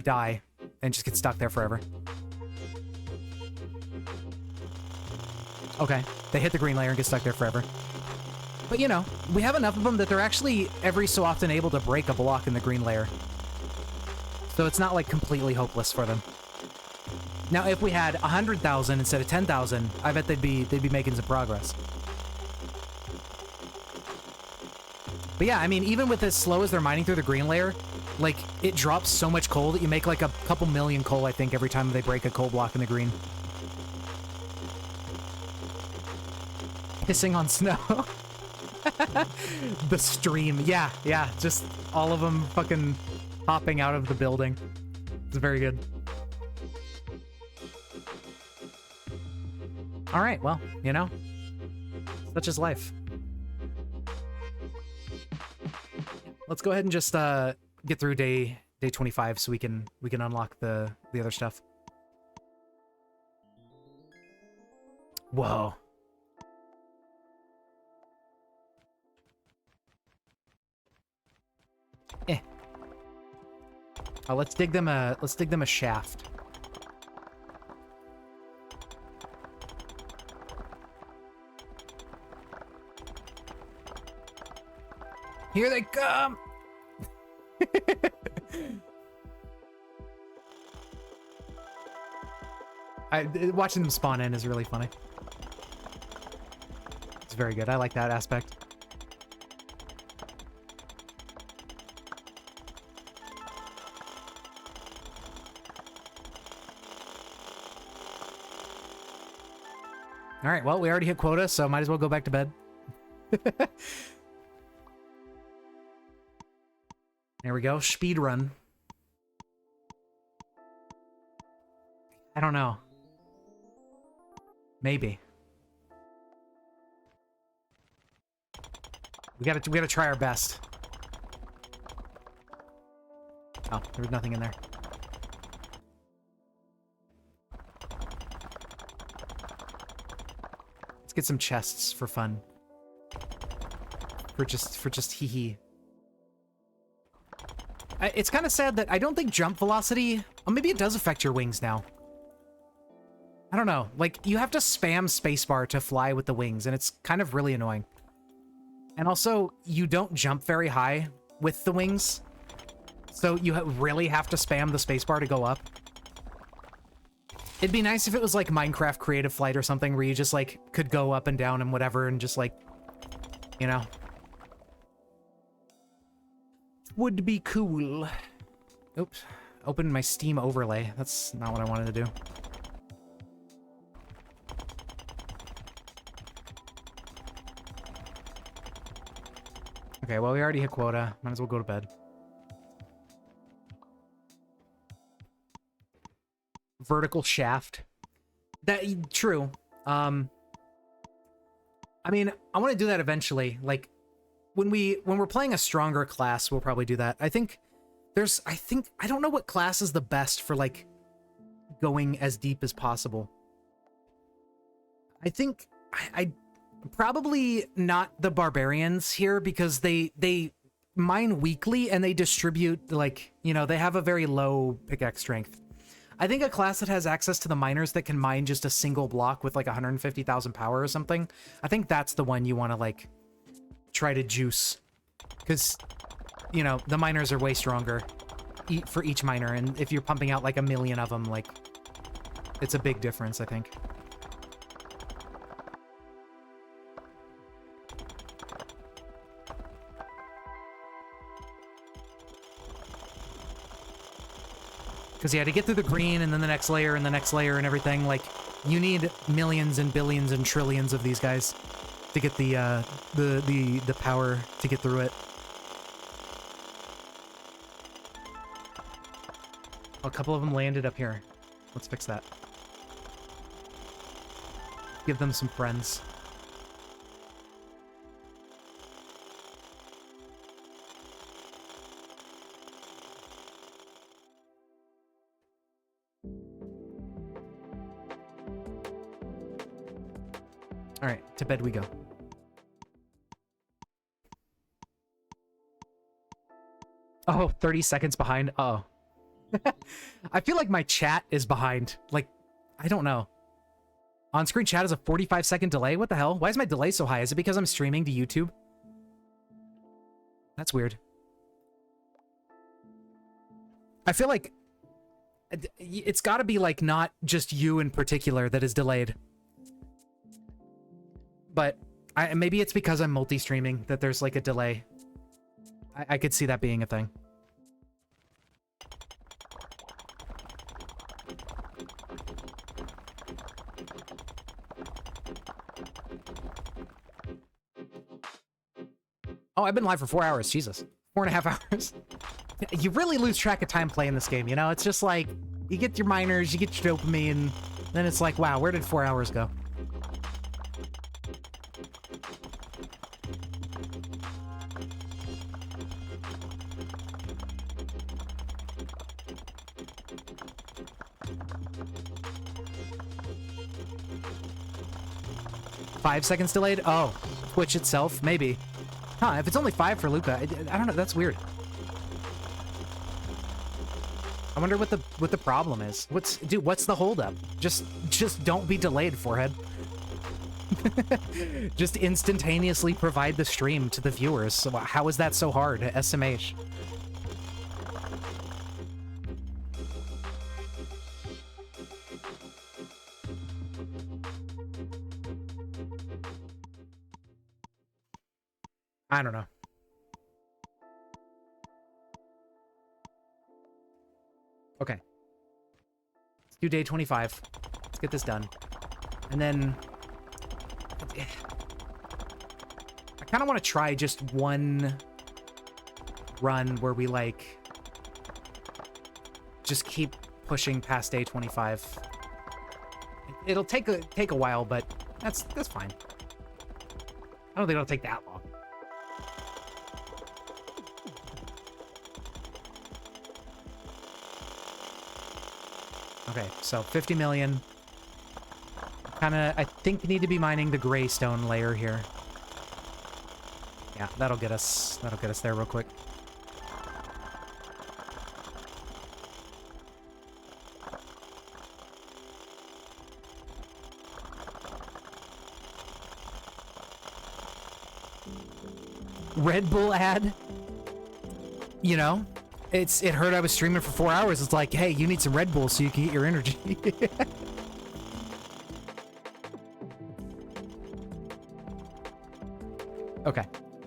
die and just get stuck there forever. Okay, they hit the green layer and get stuck there forever. But, you know, we have enough of them that they're actually every so often able to break a block in the green layer. So it's not, like, completely hopeless for them. Now, if we had 100,000 instead of 10,000, I bet they'd be making some progress. But yeah, I mean, even with as slow as they're mining through the green layer, like, it drops so much coal that you make, like, a couple million coal, I think, every time they break a coal block in the green. Pissing on snow. The stream. Yeah, just all of them fucking hopping out of the building. It's very good. Alright, well, you know, such is life. Let's go ahead and just get through day 25 so we can unlock the other stuff. Whoa. Oh, let's dig them a shaft. Here they come! Watching them spawn in is really funny. It's very good. I like that aspect. All right, well, we already hit quota, so might as well go back to bed. There we go. Speed run. I don't know. Maybe. We gotta try our best. Oh, there was nothing in there. Let's get some chests for fun. For just hee hee. It's kind of sad that I don't think jump velocity... Oh, maybe it does affect your wings now. I don't know. Like, you have to spam spacebar to fly with the wings, and it's kind of really annoying. And also, you don't jump very high with the wings. So you really have to spam the spacebar to go up? It'd be nice if it was like Minecraft Creative Flight or something where you just like could go up and down and whatever and just like, you know. Would be cool. Oops. Open my Steam overlay. That's not what I wanted to do. Okay, well, we already hit quota. Might as well go to bed. Vertical shaft. That, true. I mean, I want to do that eventually. Like, when we're playing a stronger class, we'll probably do that. I think I don't know what class is the best for, like, going as deep as possible. I think, I probably not the barbarians here, because they mine weakly and they distribute, like, you know, they have a very low pickaxe strength. I think a class that has access to the miners that can mine just a single block with like 150,000 power or something, I think that's the one you want to like try to juice, because, you know, the miners are way stronger for each miner, and if you're pumping out like 1 million of them, like, it's a big difference, I think. Because, yeah, to get through the green and then the next layer and the next layer and everything, like, you need millions and billions and trillions of these guys to get the power to get through it. A couple of them landed up here. Let's fix that. Give them some friends. All right, to bed we go. Oh, 30 seconds behind. Oh. I feel like my chat is behind. Like, I don't know. On-screen chat is a 45-second delay? What the hell? Why is my delay so high? Is it because I'm streaming to YouTube? That's weird. I feel like it's got to be, like, not just you in particular that is delayed. But maybe it's because I'm multi-streaming that there's, like, a delay. I could see that being a thing. Oh, I've been live for 4 hours. Jesus. 4.5 hours. You really lose track of time playing this game, you know? It's just like, you get your miners, you get your dopamine, then it's like, wow, where did 4 hours go? Five seconds delayed? Oh, Twitch itself? Maybe. Huh, if it's only 5 for Luca, I don't know, that's weird. I wonder what the problem is. Dude, what's the holdup? Just don't be delayed, forehead. Just instantaneously provide the stream to the viewers. So how is that so hard? SMH. I don't know. Okay. Let's do day 25. Let's get this done. And then... I kind of want to try just one run where we, like... just keep pushing past day 25. It'll take a while, but that's fine. I don't think it'll take that long. Okay, so 50 million. Kinda, I think, need to be mining the graystone layer here. Yeah, that'll get us there real quick. Red Bull ad? You know? It heard I was streaming for 4 hours. It's like, hey, you need some Red Bull so you can get your energy. Okay,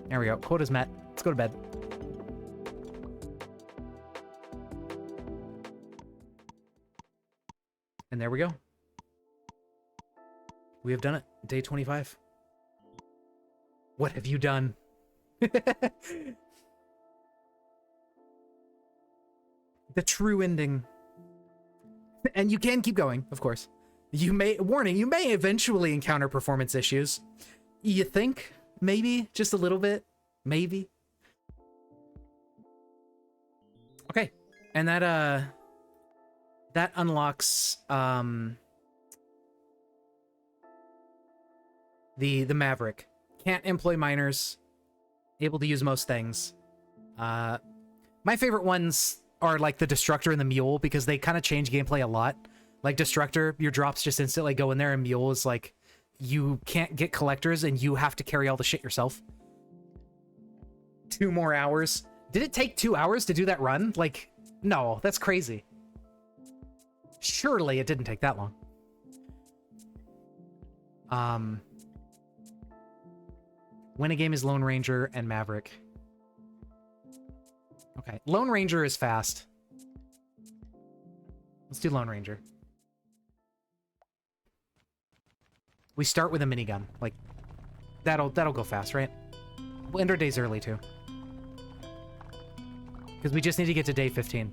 there we go. Quota's met. Let's go to bed. And there we go. We have done it. Day 25. What have you done? The true ending. And you can keep going, of course. Warning, you may eventually encounter performance issues. You think? Maybe? Just a little bit? Maybe? Okay. And that unlocks, the Maverick. Can't employ miners. Able to use most things. My favorite ones are like the Destructor and the Mule because they kind of change gameplay a lot. Like Destructor, your drops just instantly go in there, and Mule is like, you can't get collectors and you have to carry all the shit yourself. 2 more hours. Did it take 2 hours to do that run? Like, no, that's crazy. Surely it didn't take that long. Win a game is Lone Ranger and Maverick. Okay, Lone Ranger is fast. Let's do Lone Ranger. We start with a minigun. Like, that'll go fast, right? We'll end our days early, too. Because we just need to get to day 15.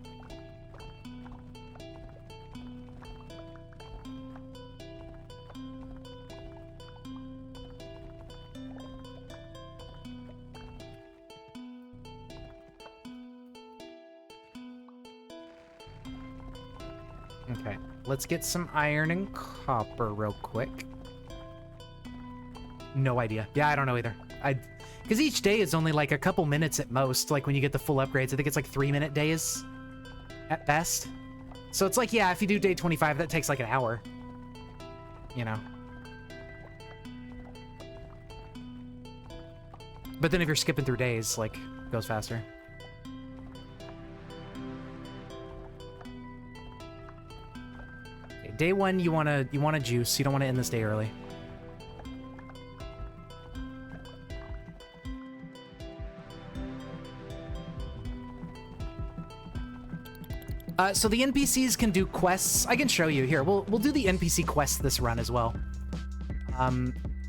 Okay, let's get some iron and copper real quick. No idea. Yeah, I don't know either. Because each day is only like a couple minutes at most, like when you get the full upgrades. I think it's like 3-minute days at best. So it's like, yeah, if you do day 25, that takes like an hour. You know? But then if you're skipping through days, like, it goes faster. Okay, day 1, you wanna juice. You don't want to end this day early. So the NPCs can do quests. I can show you here. We'll do the NPC quests this run as well.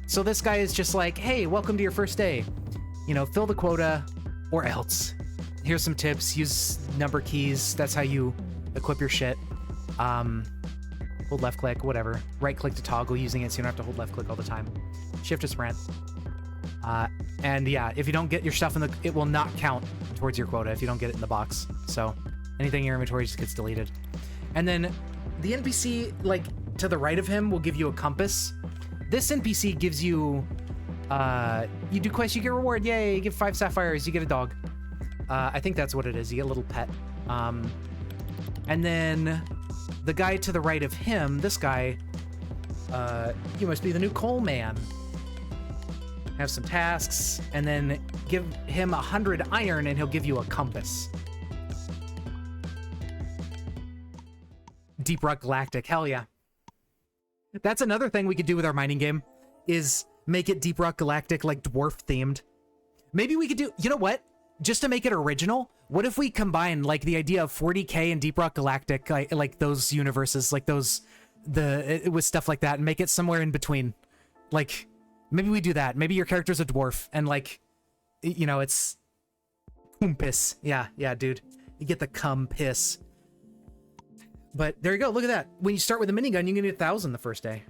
So this guy is just like, hey, welcome to your first day. You know, fill the quota or else. Here's some tips. Use number keys. That's how you equip your shit. Hold left click, whatever. Right click to toggle using it so you don't have to hold left click all the time. Shift to sprint. And yeah, if you don't get your stuff it will not count towards your quota if you don't get it in the box. So anything in your inventory just gets deleted. And then the NPC, like, to the right of him will give you a compass. This NPC gives you, you do quests, you get reward, yay, you get 5 sapphires, you get a dog. I think that's what it is, you get a little pet. And then the guy to the right of him, this guy, you must be the new coal man. Have some tasks, and then give him 100 iron and he'll give you a compass. Deep Rock Galactic, hell yeah. That's another thing we could do with our mining game, is make it Deep Rock Galactic, like dwarf themed. Maybe we could do, you know what? Just to make it original, what if we combine like the idea of 40K and Deep Rock Galactic, like those universes, like those, with stuff like that, and make it somewhere in between. Like, maybe we do that. Maybe your character's a dwarf, and like, you know, it's compass. Yeah, dude. You get the compass. But there you go, look at that. When you start with a minigun, you can get 1,000 the first day.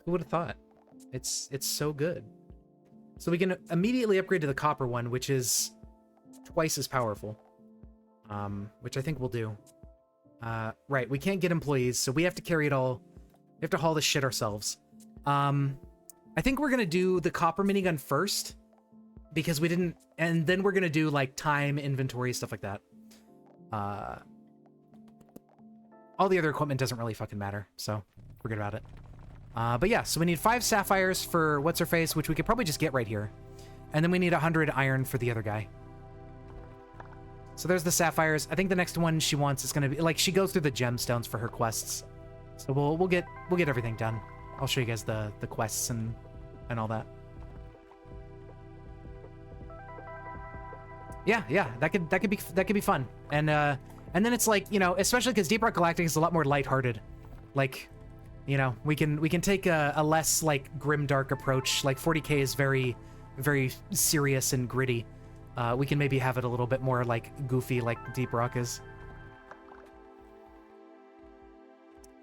Who would have thought? It's so good. So we can immediately upgrade to the copper one, which is twice as powerful. Which I think we'll do. Right, we can't get employees, so we have to carry it all. We have to haul this shit ourselves. I think we're gonna do the copper minigun first, because we didn't, and then we're gonna do like time, inventory, stuff like that. All the other equipment doesn't really fucking matter, so forget about it. But yeah, so we need 5 sapphires for what's-her-face, which we could probably just get right here. And then we need 100 iron for the other guy. So there's the sapphires. I think the next one she wants is gonna be like she goes through the gemstones for her quests. So we'll get everything done. I'll show you guys the quests and all that. Yeah, that could be fun. And then it's like, you know, especially because Deep Rock Galactic is a lot more lighthearted. Like, you know, we can take a less like grim dark approach. Like 40K is very serious and gritty. We can maybe have it a little bit more like goofy, like Deep Rock is.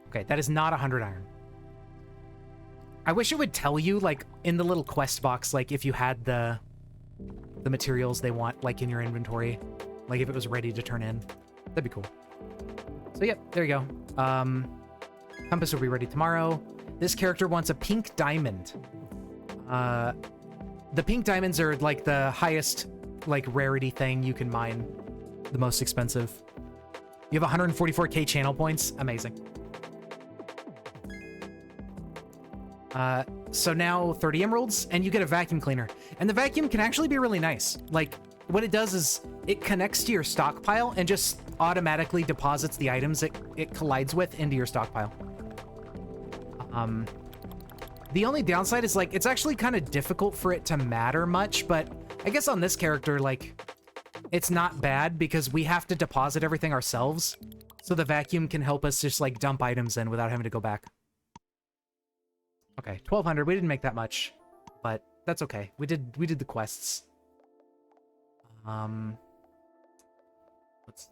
Okay, that is not 100 iron. I wish it would tell you, like, in the little quest box, like, if you had the materials they want, like, in your inventory. Like, if it was ready to turn in. That'd be cool. So, yep, there you go. Compass will be ready tomorrow. This character wants a pink diamond. The pink diamonds are, like, the highest, like, rarity thing you can mine. The most expensive. You have 144k channel points. Amazing. So now 30 emeralds, and you get a vacuum cleaner. And the vacuum can actually be really nice. Like, what it does is it connects to your stockpile and just automatically deposits the items it collides with into your stockpile. The only downside is, like, it's actually kind of difficult for it to matter much, but I guess on this character, like, it's not bad because we have to deposit everything ourselves. So the vacuum can help us just, like, dump items in without having to go back. Okay, 1200. We didn't make that much, but that's okay. We did the quests. Let's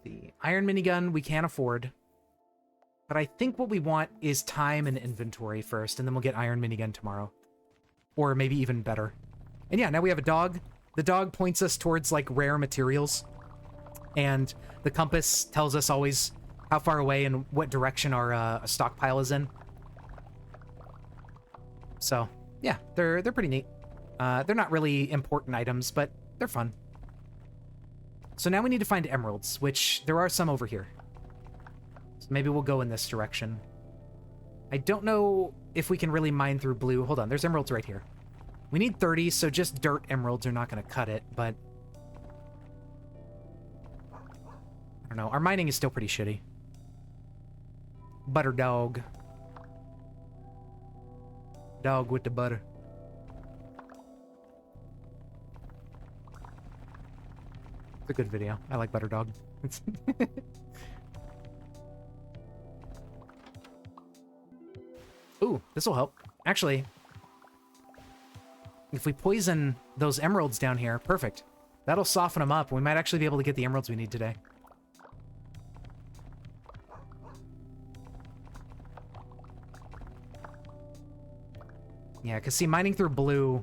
see. Iron minigun we can't afford. But I think what we want is time and inventory first, and then we'll get iron minigun tomorrow. Or maybe even better. And yeah, now we have a dog. The dog points us towards, like, rare materials. And the compass tells us always how far away and what direction our stockpile is in. So, yeah, they're pretty neat. They're not really important items, but they're fun. So now we need to find emeralds, which there are some over here. So maybe we'll go in this direction. I don't know if we can really mine through blue. Hold on, there's emeralds right here. We need 30, so just dirt emeralds are not going to cut it, but... I don't know, our mining is still pretty shitty. Butter dog. Dog with the butter. It's a good video. I like Butter Dog. Ooh, this will help. Actually, if we poison those emeralds down here, perfect. That'll soften them up. We might actually be able to get the emeralds we need today. Yeah, because see, mining through blue...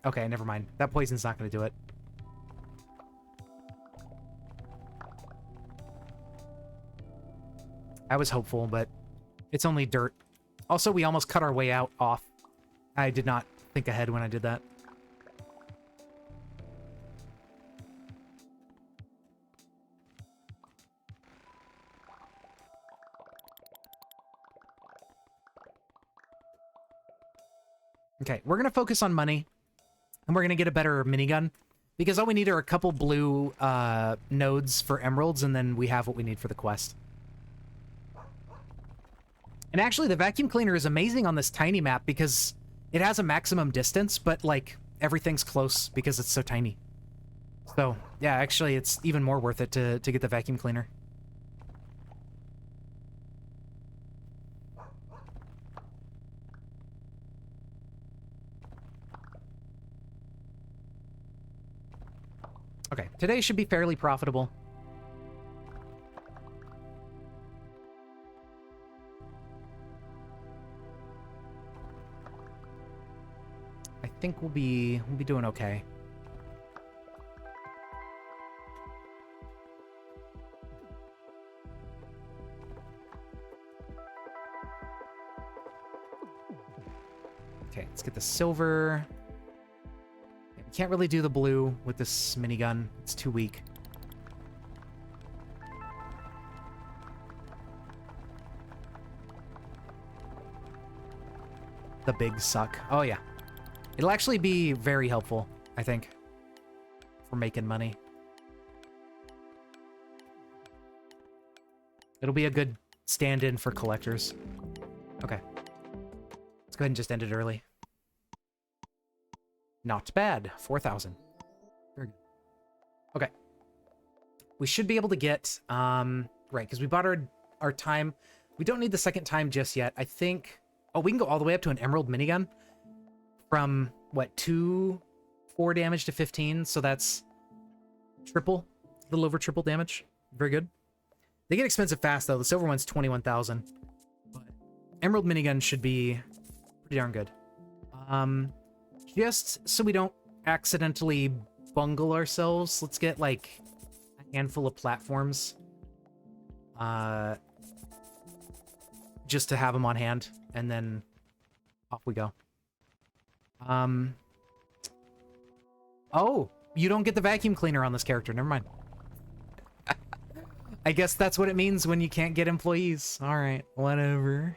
Okay, never mind. That poison's not going to do it. I was hopeful, but it's only dirt. Also, we almost cut our way out off. I did not think ahead when I did that. Okay, we're going to focus on money, and we're going to get a better minigun, because all we need are a couple blue nodes for emeralds, and then we have what we need for the quest. And actually, the vacuum cleaner is amazing on this tiny map, because it has a maximum distance, but, like, everything's close because it's so tiny. So, yeah, actually, it's even more worth it to get the vacuum cleaner. Okay, today should be fairly profitable. I think we'll be doing okay. Okay, let's get the silver. We can't really do the blue with this minigun. It's too weak. The bigs suck. Oh, yeah. It'll actually be very helpful, I think, for making money. It'll be a good stand-in for collectors. Okay. Let's go ahead and just end it early. Not bad. 4,000. Very good. Okay. We should be able to get, right, because we bought our time. We don't need the second time just yet. I think, oh, we can go all the way up to an emerald minigun from, what, 4 damage to 15, so that's triple, a little over triple damage. Very good. They get expensive fast, though. The silver one's 21,000. But emerald minigun should be pretty darn good. Just so we don't accidentally bungle ourselves, let's get, like, a handful of platforms. Just to have them on hand, and then off we go. Oh, you don't get the vacuum cleaner on this character. Never mind. I guess that's what it means when you can't get employees. All right, whatever.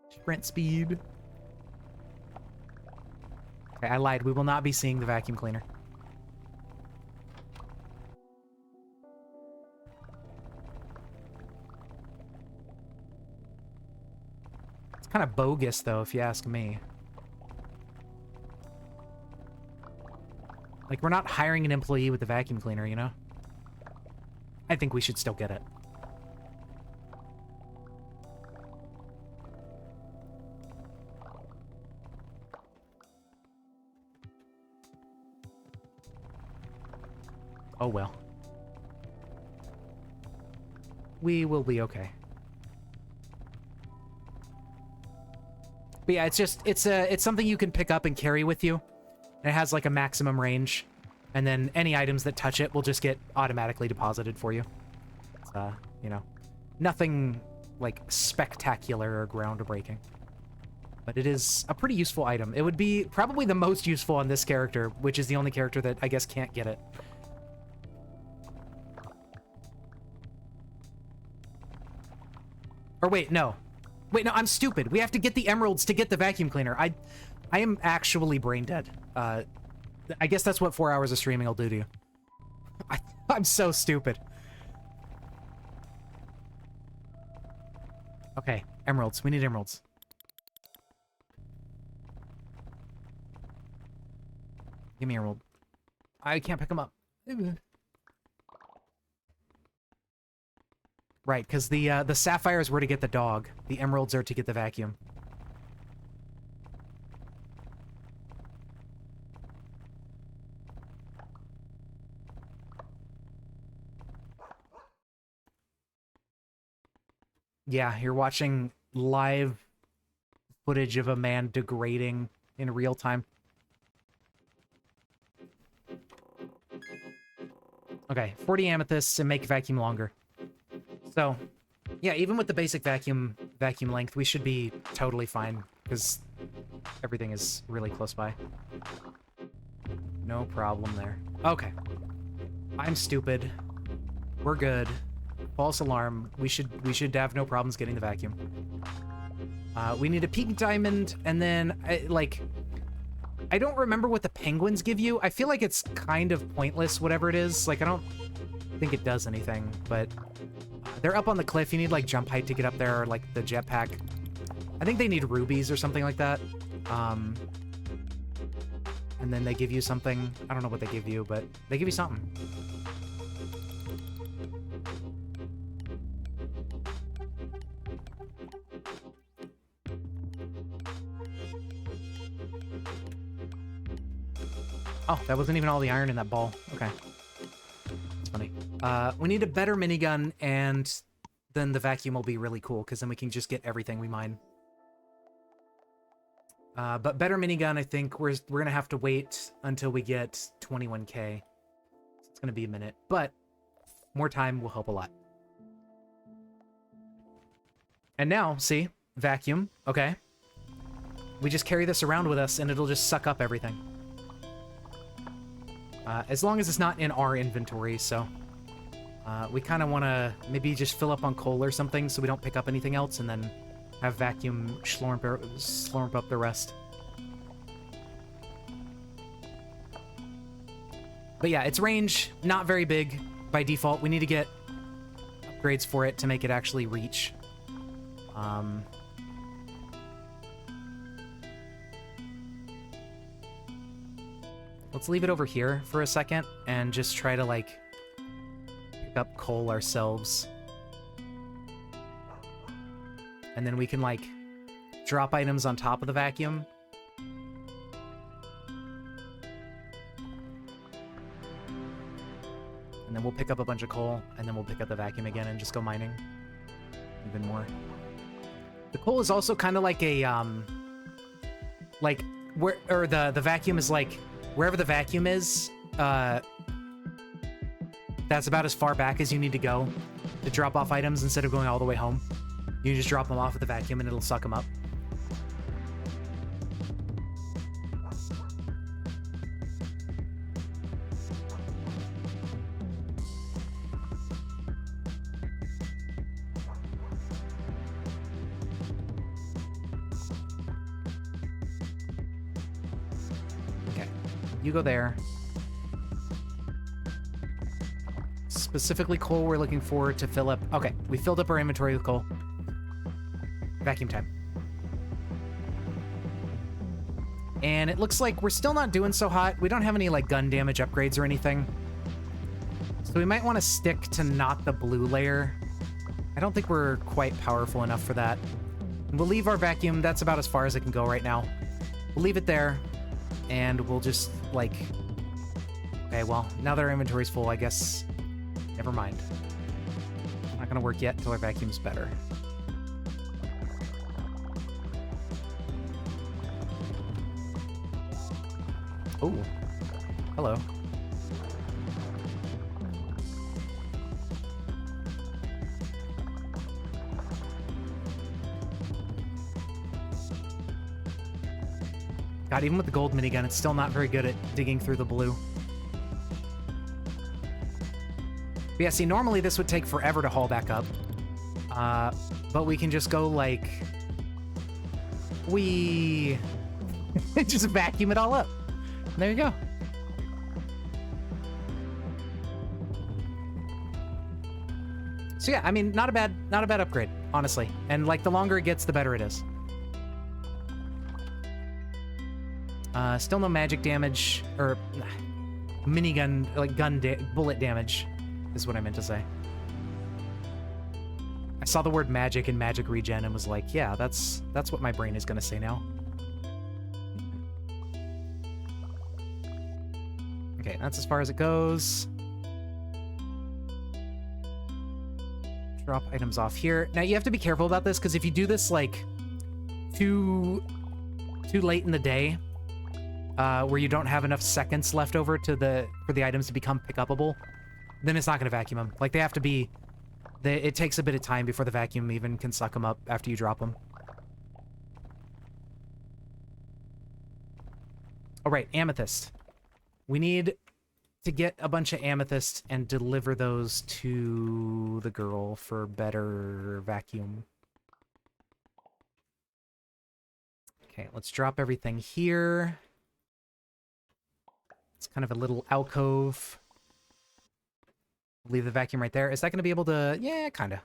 Sprint speed. Okay, I lied. We will not be seeing the vacuum cleaner. It's kind of bogus, though, if you ask me. Like, we're not hiring an employee with the vacuum cleaner, you know? I think we should still get it. Oh well. We will be okay. But yeah, it's something you can pick up and carry with you. And it has like a maximum range. And then any items that touch it will just get automatically deposited for you. It's, you know, nothing like spectacular or groundbreaking. But it is a pretty useful item. It would be probably the most useful on this character, which is the only character that I guess can't get it. Or wait, no. Wait, no, I'm stupid. We have to get the emeralds to get the vacuum cleaner. I am actually brain dead. I guess that's what 4 hours of streaming will do to you. I'm so stupid. Okay, emeralds. We need emeralds. Give me emerald. I can't pick them up. Right, because the sapphires were to get the dog. The emeralds are to get the vacuum. Yeah, you're watching live footage of a man degrading in real time. Okay, 40 amethysts and make vacuum longer. So, yeah, even with the basic vacuum length, we should be totally fine, because everything is really close by. No problem there. Okay. I'm stupid. We're good. False alarm. We should have no problems getting the vacuum. We need a pink diamond, and then, I don't remember what the penguins give you. I feel like it's kind of pointless, whatever it is. Like, I don't think it does anything, but they're up on the cliff. You need, like, jump height to get up there, or, like, the jetpack. I think they need rubies or something like that. And then they give you something. I don't know what they give you, but they give you something. Oh, that wasn't even all the iron in that ball. Okay. That's funny. We need a better minigun, and then the vacuum will be really cool, because then we can just get everything we mine. But better minigun, I think we're going to have to wait until we get 21k. So it's going to be a minute, but more time will help a lot. And now, see? Vacuum. Okay. We just carry this around with us, and it'll just suck up everything. As long as it's not in our inventory, so... we kind of want to maybe just fill up on coal or something so we don't pick up anything else, and then have vacuum slurp up the rest. But yeah, its range, not very big by default. We need to get upgrades for it to make it actually reach. Let's leave it over here for a second and just try to, like, pick up coal ourselves. And then we can, like, drop items on top of the vacuum. And then we'll pick up a bunch of coal, and then we'll pick up the vacuum again and just go mining even more. The coal is also kind of like a, like, the vacuum is like, wherever the vacuum is, that's about as far back as you need to go to drop off items instead of going all the way home. You can just drop them off at the vacuum and it'll suck them up. You go there. Specifically coal we're looking for to fill up. Okay, we filled up our inventory with coal. Vacuum time. And it looks like we're still not doing so hot. We don't have any, like, gun damage upgrades or anything. So we might want to stick to not the blue layer. I don't think we're quite powerful enough for that. We'll leave our vacuum. That's about as far as it can go right now. We'll leave it there. And we'll just, like... Okay, well, now that our inventory's full, I guess... Never mind. Not gonna work yet until our vacuum's better. Oh. Hello. God, even with the gold minigun, it's still not very good at digging through the blue. But yeah, see, normally this would take forever to haul back up. But we can just go, like... We just vacuum it all up. There you go. So yeah, I mean, not a bad upgrade, honestly. And, like, the longer it gets, the better it is. Still no magic damage, or minigun, like bullet damage, is what I meant to say. I saw the word magic and magic regen and was like, yeah, that's what my brain is gonna say now. Okay, that's as far as it goes. Drop items off here. Now you have to be careful about this, because if you do this, like, too late in the day, where you don't have enough seconds left over for the items to become pick-upable, then it's not going to vacuum them. Like, they have to be... it takes a bit of time before the vacuum even can suck them up after you drop them. All right, amethyst. We need to get a bunch of amethyst and deliver those to the girl for better vacuum. Okay, let's drop everything here. It's kind of a little alcove. Leave the vacuum right there. Is that going to be able to... Yeah, kind of.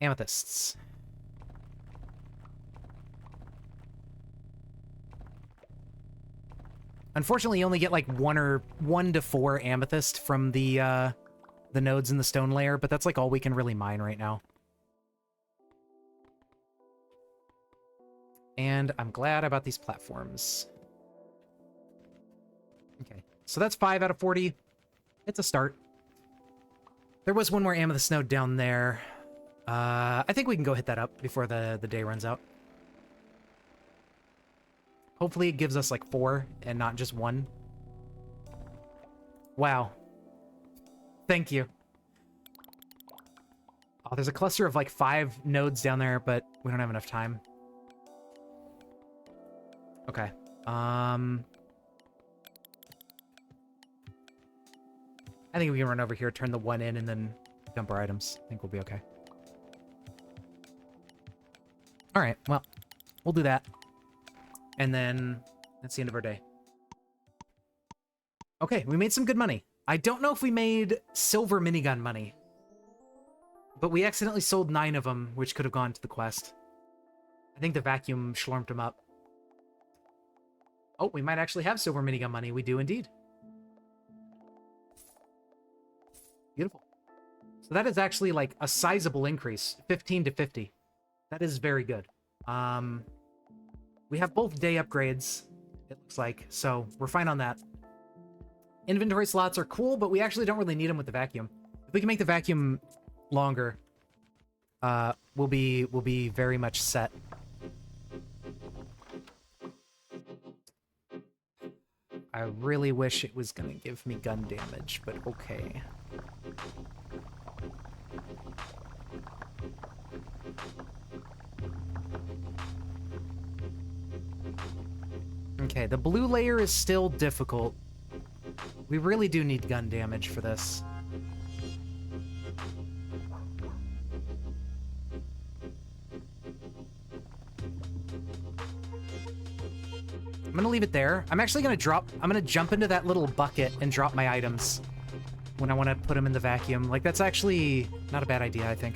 Amethysts. Unfortunately, you only get like 1 to 4 amethyst from the nodes in the stone layer, but that's like all we can really mine right now. And I'm glad I bought these platforms. Okay, so that's 5 out of 40. It's a start. There was one more amethyst node down there. I think we can go hit that up before the day runs out. Hopefully it gives us like 4 and not just 1. Wow. Thank you. Oh, there's a cluster of like 5 nodes down there, but we don't have enough time. Okay. I think we can run over here, turn the 1 in, and then dump our items. I think we'll be okay. Alright, well, we'll do that. And then that's the end of our day. Okay, we made some good money. I don't know if we made silver minigun money, but we accidentally sold 9 of them, which could have gone to the quest. I think the vacuum schlormed them up. Oh, we might actually have silver minigun money. We do indeed. Beautiful. So that is actually like a sizable increase, 15 to 50. That is very good. We have both day upgrades, it looks like, so we're fine on that. Inventory slots are cool, but we actually don't really need them with the vacuum. If we can make the vacuum longer, we'll be very much set. I really wish it was gonna give me gun damage, but okay. Okay, the blue layer is still difficult. We really do need gun damage for this. I'm gonna leave it there. I'm actually gonna jump into that little bucket and drop my items when I want to put them in the vacuum. Like, that's actually not a bad idea, I think.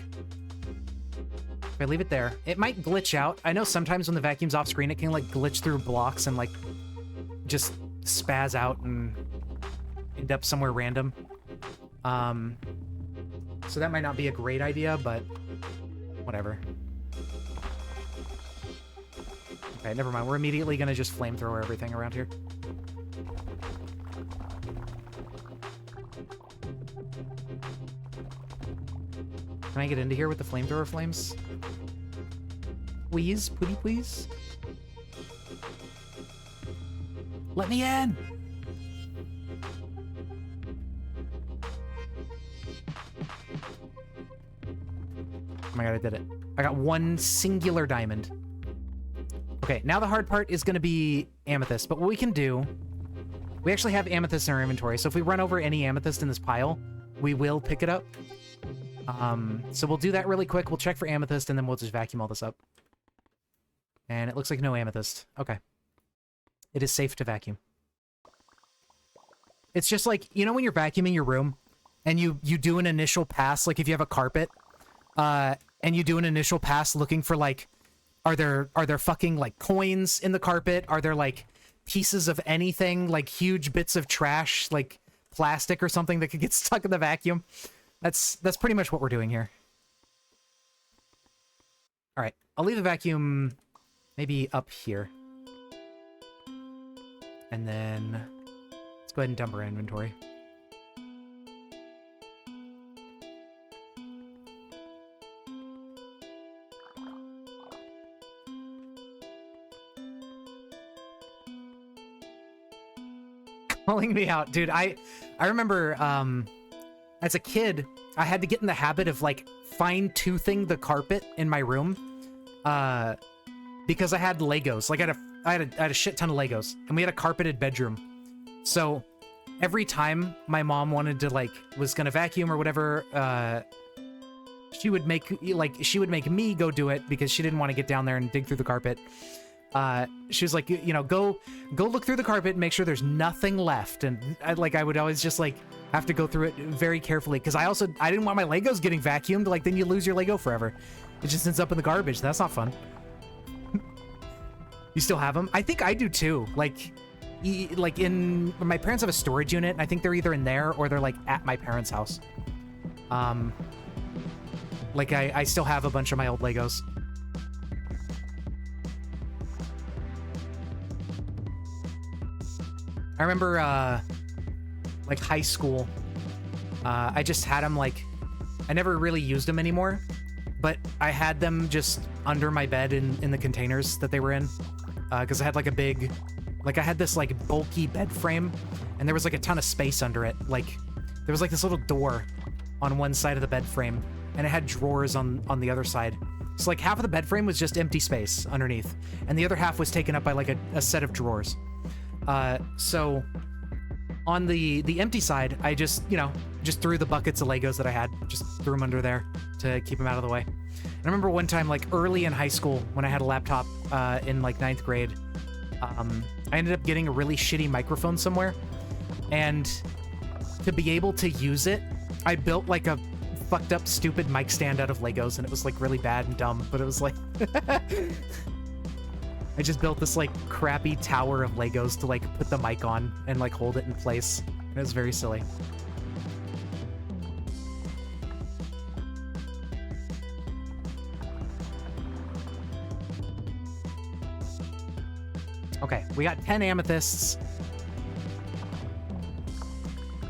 If I leave it there, it might glitch out. I know sometimes when the vacuum's off screen, it can like glitch through blocks and like just spaz out and end up somewhere random. So that might not be a great idea, but whatever. Okay, never mind. We're immediately gonna just flamethrower everything around here. Can I get into here with the flamethrower flames? Please, pretty please. Let me in! Oh my god, I did it. I got one singular diamond. Okay, now the hard part is going to be amethyst, but what we can do... We actually have amethyst in our inventory, so if we run over any amethyst in this pile, we will pick it up. So we'll do that really quick. We'll check for amethyst, and then we'll just vacuum all this up. And it looks like no amethyst. Okay. It is safe to vacuum. It's just like, you know when you're vacuuming your room, and you do an initial pass, like if you have a carpet, and you do an initial pass looking for, like, are there fucking, like, coins in the carpet? Are there, like, pieces of anything, like huge bits of trash, like plastic or something that could get stuck in the vacuum? That's pretty much what we're doing here. All right, I'll leave the vacuum maybe up here. And then let's go ahead and dump our inventory. Calling me out, dude. I remember as a kid, I had to get in the habit of like fine-toothing the carpet in my room because I had Legos. Like I had a shit ton of Legos, and we had a carpeted bedroom. So every time my mom wanted to was gonna vacuum or whatever, she would make me go do it because she didn't want to get down there and dig through the carpet. She was like, you know, go look through the carpet and make sure there's nothing left. And I would always just like have to go through it very carefully because I didn't want my Legos getting vacuumed. Like, then you lose your Lego forever. It just ends up in the garbage. That's not fun. You still have them? I think I do too. Like my parents have a storage unit, and I think they're either in there or they're like at my parents' house. Like I still have a bunch of my old Legos. I remember, like, high school, I just had them, like, I never really used them anymore, but I had them just under my bed in the containers that they were in, because I had, like, I had this, like, bulky bed frame, and there was, like, a ton of space under it. Like, there was, like, this little door on one side of the bed frame, and it had drawers on the other side. So, like, half of the bed frame was just empty space underneath, and the other half was taken up by, like, a set of drawers. So on the empty side, I just threw the buckets of Legos that I had, just threw them under there to keep them out of the way. And I remember one time, like early in high school, when I had a laptop, in like 9th grade, I ended up getting a really shitty microphone somewhere. And to be able to use it, I built like a fucked up stupid mic stand out of Legos, and it was like really bad and dumb, but it was like I just built this like crappy tower of Legos to like put the mic on and like hold it in place. It was very silly. Okay, we got 10 amethysts.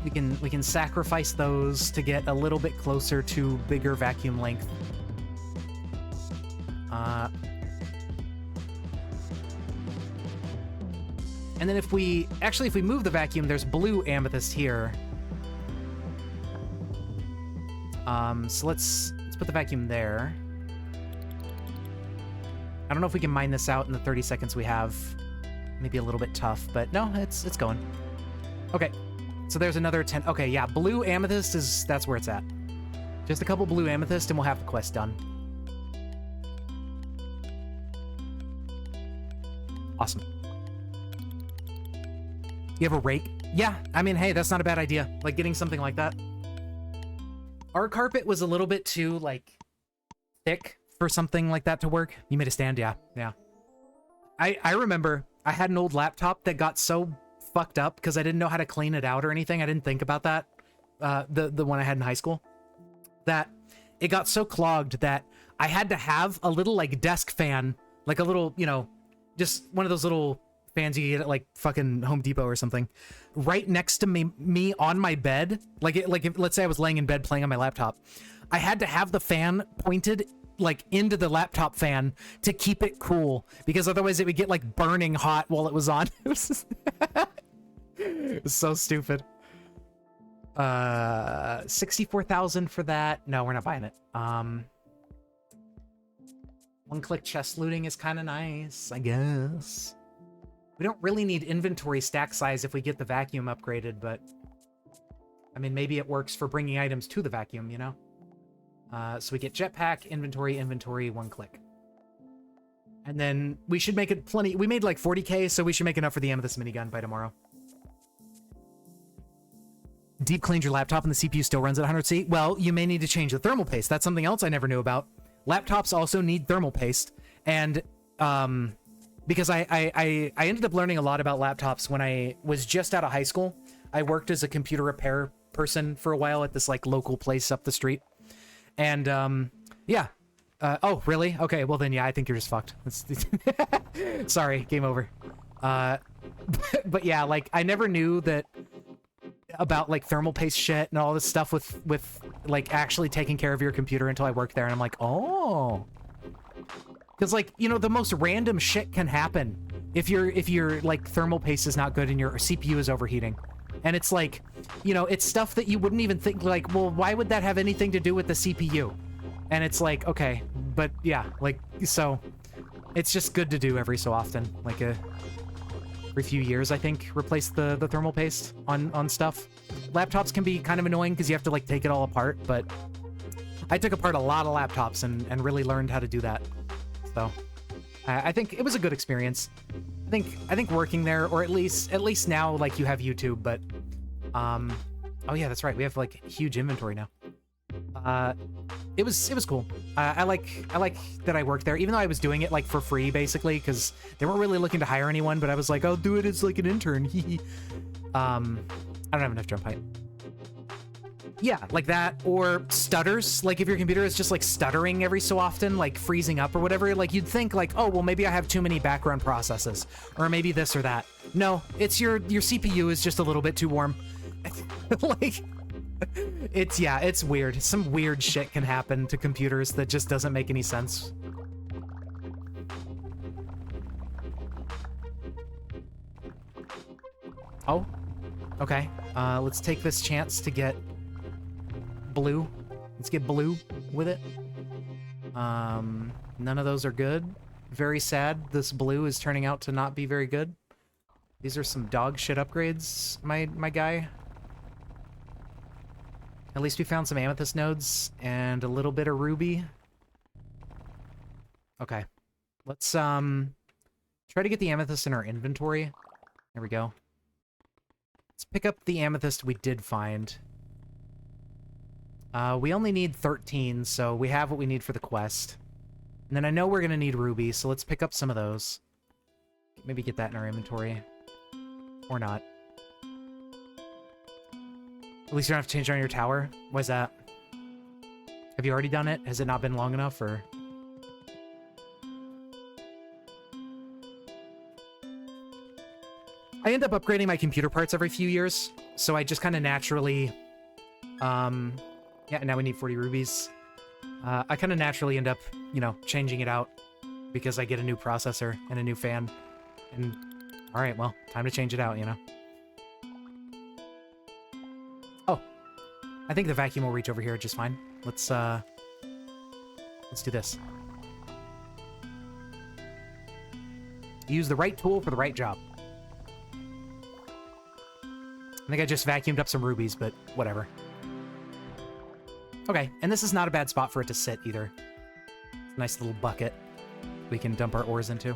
We can sacrifice those to get a little bit closer to bigger vacuum length. And then if we move the vacuum, there's blue amethyst here. So let's put the vacuum there. I don't know if we can mine this out in the 30 seconds we have. Maybe a little bit tough, but no, it's going. Okay, so there's another 10. Okay, yeah, blue amethyst that's where it's at. Just a couple blue amethyst and we'll have the quest done. Awesome. You have a rake? Yeah, I mean, hey, that's not a bad idea. Like, getting something like that. Our carpet was a little bit too, like, thick for something like that to work. You made a stand, yeah. Yeah. I remember I had an old laptop that got so fucked up because I didn't know how to clean it out or anything. I didn't think about that. The one I had in high school. That it got so clogged that I had to have a little, like, desk fan. Like a little, you know, just one of those little fans you get at like fucking Home Depot or something, right next to me on my bed. Like if, let's say I was laying in bed playing on my laptop, I had to have the fan pointed like into the laptop fan to keep it cool, because otherwise it would get like burning hot while it was on. It was so stupid. 64,000 for that. No, we're not buying it. One-click chest looting is kind of nice, I guess. We don't really need inventory stack size if we get the vacuum upgraded, but I mean, maybe it works for bringing items to the vacuum, you know? So we get jetpack, inventory, one click. And then we should make it plenty. We made like 40k, so we should make enough for the amethyst minigun by tomorrow. Deep cleaned your laptop and the CPU still runs at 100C? Well, you may need to change the thermal paste. That's something else I never knew about. Laptops also need thermal paste, and because I ended up learning a lot about laptops when I was just out of high school. I worked as a computer repair person for a while at this like local place up the street. And yeah. Oh, really? Okay, well then yeah, I think you're just fucked. Sorry, game over. But yeah, like I never knew that about like thermal paste shit and all this stuff with like actually taking care of your computer until I worked there, and I'm like, oh. Because, like, you know, the most random shit can happen if your like, thermal paste is not good and your CPU is overheating. And it's like, you know, it's stuff that you wouldn't even think, like, well, why would that have anything to do with the CPU? And it's like, okay, but yeah, like, so it's just good to do every so often. Like, every few years, I think, replace the thermal paste on stuff. Laptops can be kind of annoying because you have to, like, take it all apart, but I took apart a lot of laptops and really learned how to do that. So I think it was a good experience. I think working there, or at least now, like, you have YouTube, but oh yeah, that's right, we have like huge inventory now. It was cool. I like that I worked there, even though I was doing it like for free basically, because they weren't really looking to hire anyone, but I was like, I'll do it as like an intern. I don't have enough jump height. Yeah, like that, or stutters. Like if your computer is just like stuttering every so often, like freezing up or whatever, like you'd think like, oh, well, maybe I have too many background processes, or maybe this or that. No, it's your CPU is just a little bit too warm. Like, it's weird. Some weird shit can happen to computers that just doesn't make any sense. Oh, okay. Let's take this chance to get blue. Let's get blue with it. None of those are good. Very sad. This blue is turning out to not be very good. These are some dog shit upgrades, my guy. At least we found some amethyst nodes and a little bit of ruby. Okay. Let's try to get the amethyst in our inventory. There we go. Let's pick up the amethyst we did find. We only need 13, so we have what we need for the quest. And then I know we're going to need rubies, so let's pick up some of those. Maybe get that in our inventory. Or not. At least you don't have to change on your tower. Why is that? Have you already done it? Has it not been long enough, or...? I end up upgrading my computer parts every few years, so I just kind of naturally... yeah, now we need 40 rubies. I kind of naturally end up, you know, changing it out because I get a new processor and a new fan. And, alright, well, time to change it out, you know? Oh. I think the vacuum will reach over here just fine. Let's do this. Use the right tool for the right job. I think I just vacuumed up some rubies, but whatever. Okay, and this is not a bad spot for it to sit, either. It's a nice little bucket we can dump our ores into.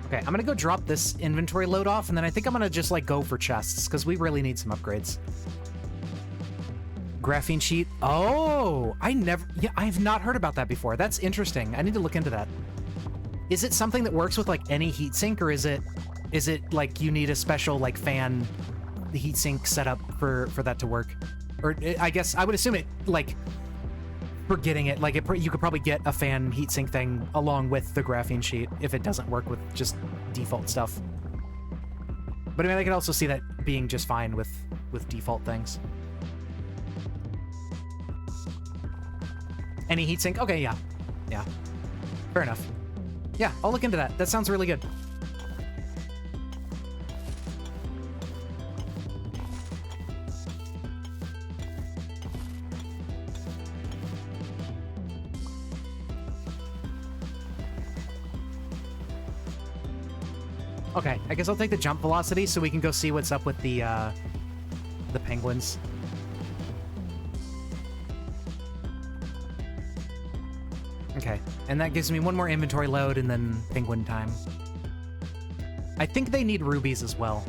Okay, I'm gonna go drop this inventory load off, and then I think I'm gonna just, like, go for chests, because we really need some upgrades. Graphene sheet. Oh, yeah, I have not heard about that before. That's interesting. I need to look into that. Is it something that works with, like, any heatsink, or is it, like, you need a special, like, fan heatsink setup for that to work? Or, I guess, I would assume it, like, for getting it, like, you could probably get a fan heatsink thing along with the graphene sheet if it doesn't work with just default stuff. But I mean, I could also see that being just fine with default things. Any heatsink? Okay, yeah. Yeah. Fair enough. Yeah, I'll look into that. That sounds really good. Okay, I guess I'll take the jump velocity so we can go see what's up with the penguins. Okay, and that gives me one more inventory load and then penguin time. I think they need rubies as well.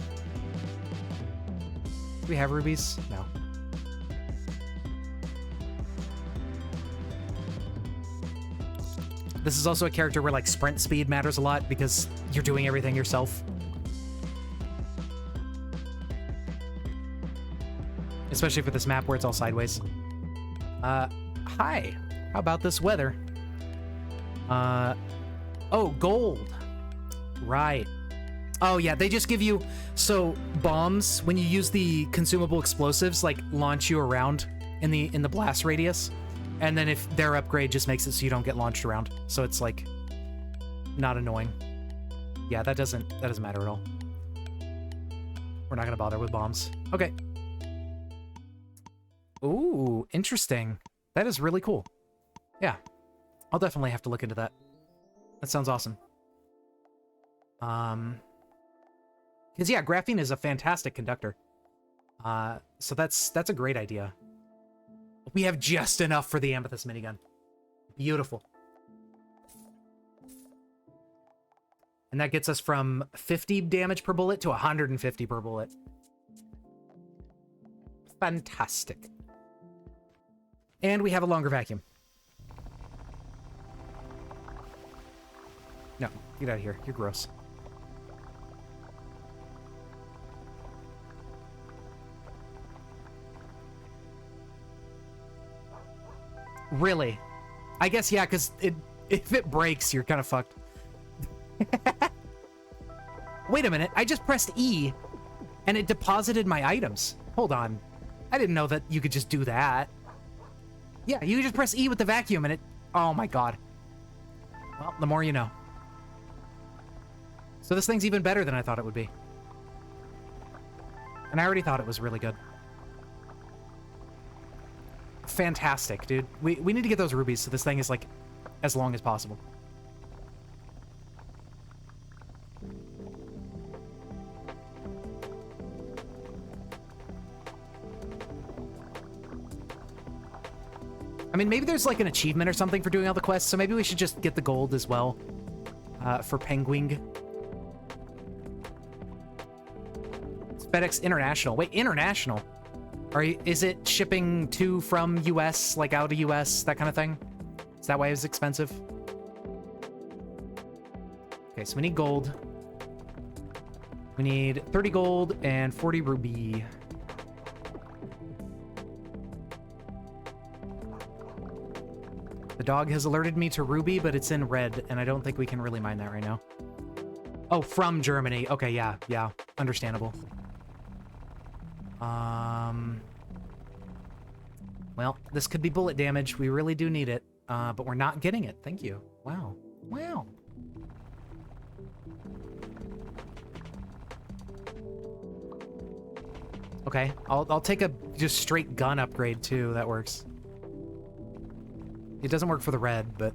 Do we have rubies? No. This is also a character where, like, sprint speed matters a lot because you're doing everything yourself. Especially for this map where it's all sideways. Hi. How about this weather? Oh, gold. Right. Oh, yeah, they just give you... So, bombs, when you use the consumable explosives, like, launch you around in the blast radius. And then if their upgrade just makes it so you don't get launched around. So it's, like, not annoying. Yeah, that doesn't matter at all. We're not gonna bother with bombs. Okay. Ooh, interesting. That is really cool. Yeah. I'll definitely have to look into that. That sounds awesome. Because, yeah, graphene is a fantastic conductor. So that's a great idea. We have just enough for the amethyst minigun. Beautiful. And that gets us from 50 damage per bullet to 150 per bullet. Fantastic. And we have a longer vacuum. No, get out of here. You're gross. Really? I guess, yeah, because if it breaks, you're kind of fucked. Wait a minute. I just pressed E, and it deposited my items. Hold on. I didn't know that you could just do that. Yeah, you just press E with the vacuum, and it... Oh, my God. Well, the more you know. So this thing's even better than I thought it would be. And I already thought it was really good. Fantastic, dude. We need to get those rubies so this thing is, like, as long as possible. I mean, maybe there's like an achievement or something for doing all the quests, so maybe we should just get the gold as well for penguin. It's FedEx International. Wait, International? Is it shipping to from US, like out of US, that kind of thing? Is that why it was expensive? Okay, so we need gold. We need 30 gold and 40 ruby. The dog has alerted me to ruby, but it's in red, and I don't think we can really mine that right now. Oh, from Germany. Okay, yeah, understandable. Well, this could be bullet damage. We really do need it, but we're not getting it. Thank you. Wow. Okay, I'll take a just straight gun upgrade too. That works. It doesn't work for the red, but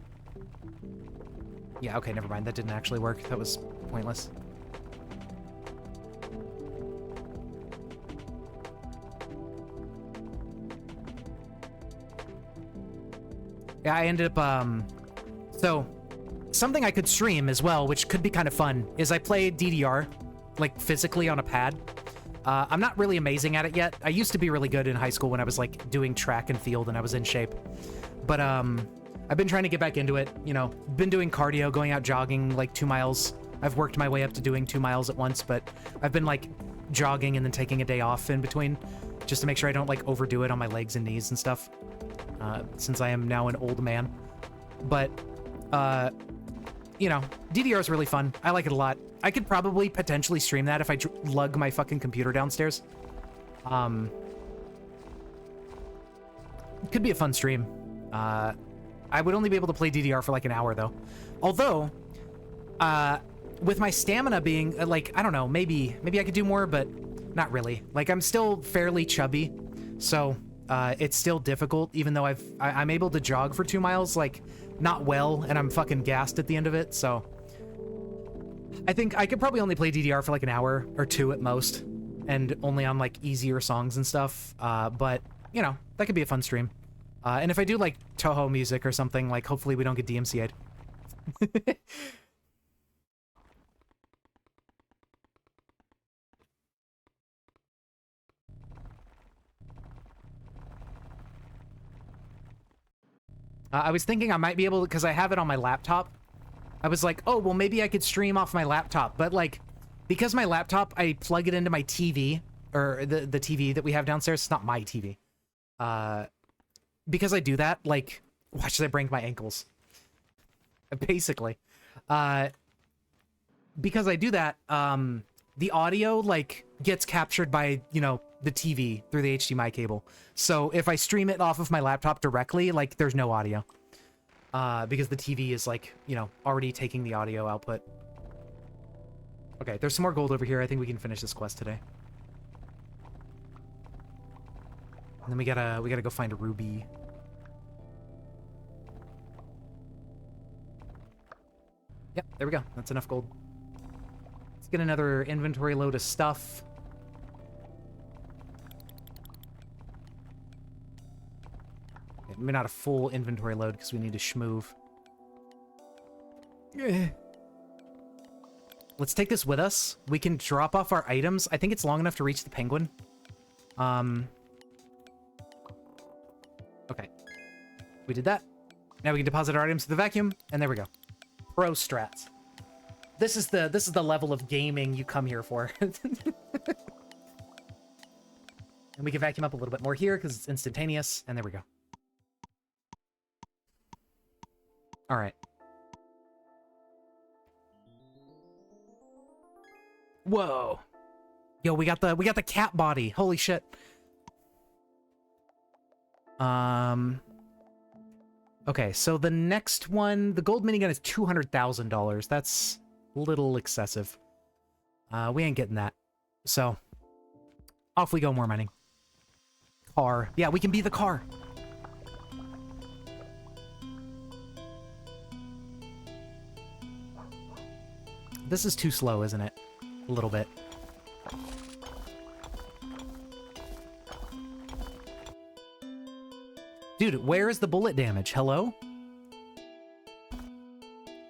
yeah. Okay, never mind. That didn't actually work. That was pointless. Yeah, I ended up, so something I could stream as well, which could be kind of fun, is I play DDR, like, physically on a pad. I'm not really amazing at it yet. I used to be really good in high school when I was, like, doing track and field and I was in shape. But, I've been trying to get back into it, you know, been doing cardio, going out jogging, like, 2 miles. I've worked my way up to doing 2 miles at once, but I've been, like, jogging and then taking a day off in between, just to make sure I don't, like, overdo it on my legs and knees and stuff. Since I am now an old man. But, you know, DDR is really fun. I like it a lot. I could probably potentially stream that if I lug my fucking computer downstairs. It could be a fun stream. I would only be able to play DDR for like an hour, though. Although, with my stamina being, like, I don't know, maybe I could do more, but not really. Like, I'm still fairly chubby, so... it's still difficult, even though I'm able to jog for 2 miles, like, not well, and I'm fucking gassed at the end of it, so... I think I could probably only play DDR for, like, an hour or 2 at most, and only on, like, easier songs and stuff, but, you know, that could be a fun stream. And if I do, like, Toho music or something, like, hopefully we don't get DMCA'd. I was thinking I might be able to, because I have it on my laptop. I was like, oh, well, maybe I could stream off my laptop. But, like, because my laptop, I plug it into my TV, or the TV that we have downstairs. It's not my TV. Because I do that, like, watch as I break my ankles. Basically. Because I do that, the audio, like, gets captured by, you know, the TV through the HDMI cable. So if I stream it off of my laptop directly, like, there's no audio. Because the TV is, like, you know, already taking the audio output. Okay, there's some more gold over here. I think we can finish this quest today. And then we gotta go find a ruby. Yep, there we go. That's enough gold. Let's get another inventory load of stuff. Maybe not a full inventory load because we need to schmoove. Let's take this with us. We can drop off our items. I think it's long enough to reach the penguin. Okay. We did that. Now we can deposit our items to the vacuum, and there we go. Pro strats. This is the level of gaming you come here for. And we can vacuum up a little bit more here because it's instantaneous, and there we go. All right. Whoa. Yo, we got the cat body. Holy shit. Okay, so the next one, the gold minigun is $200,000. That's a little excessive. We ain't getting that. So, off we go, more mining. Car. Yeah, we can be the car. This is too slow, isn't it? A little bit. Dude, where is the bullet damage? Hello?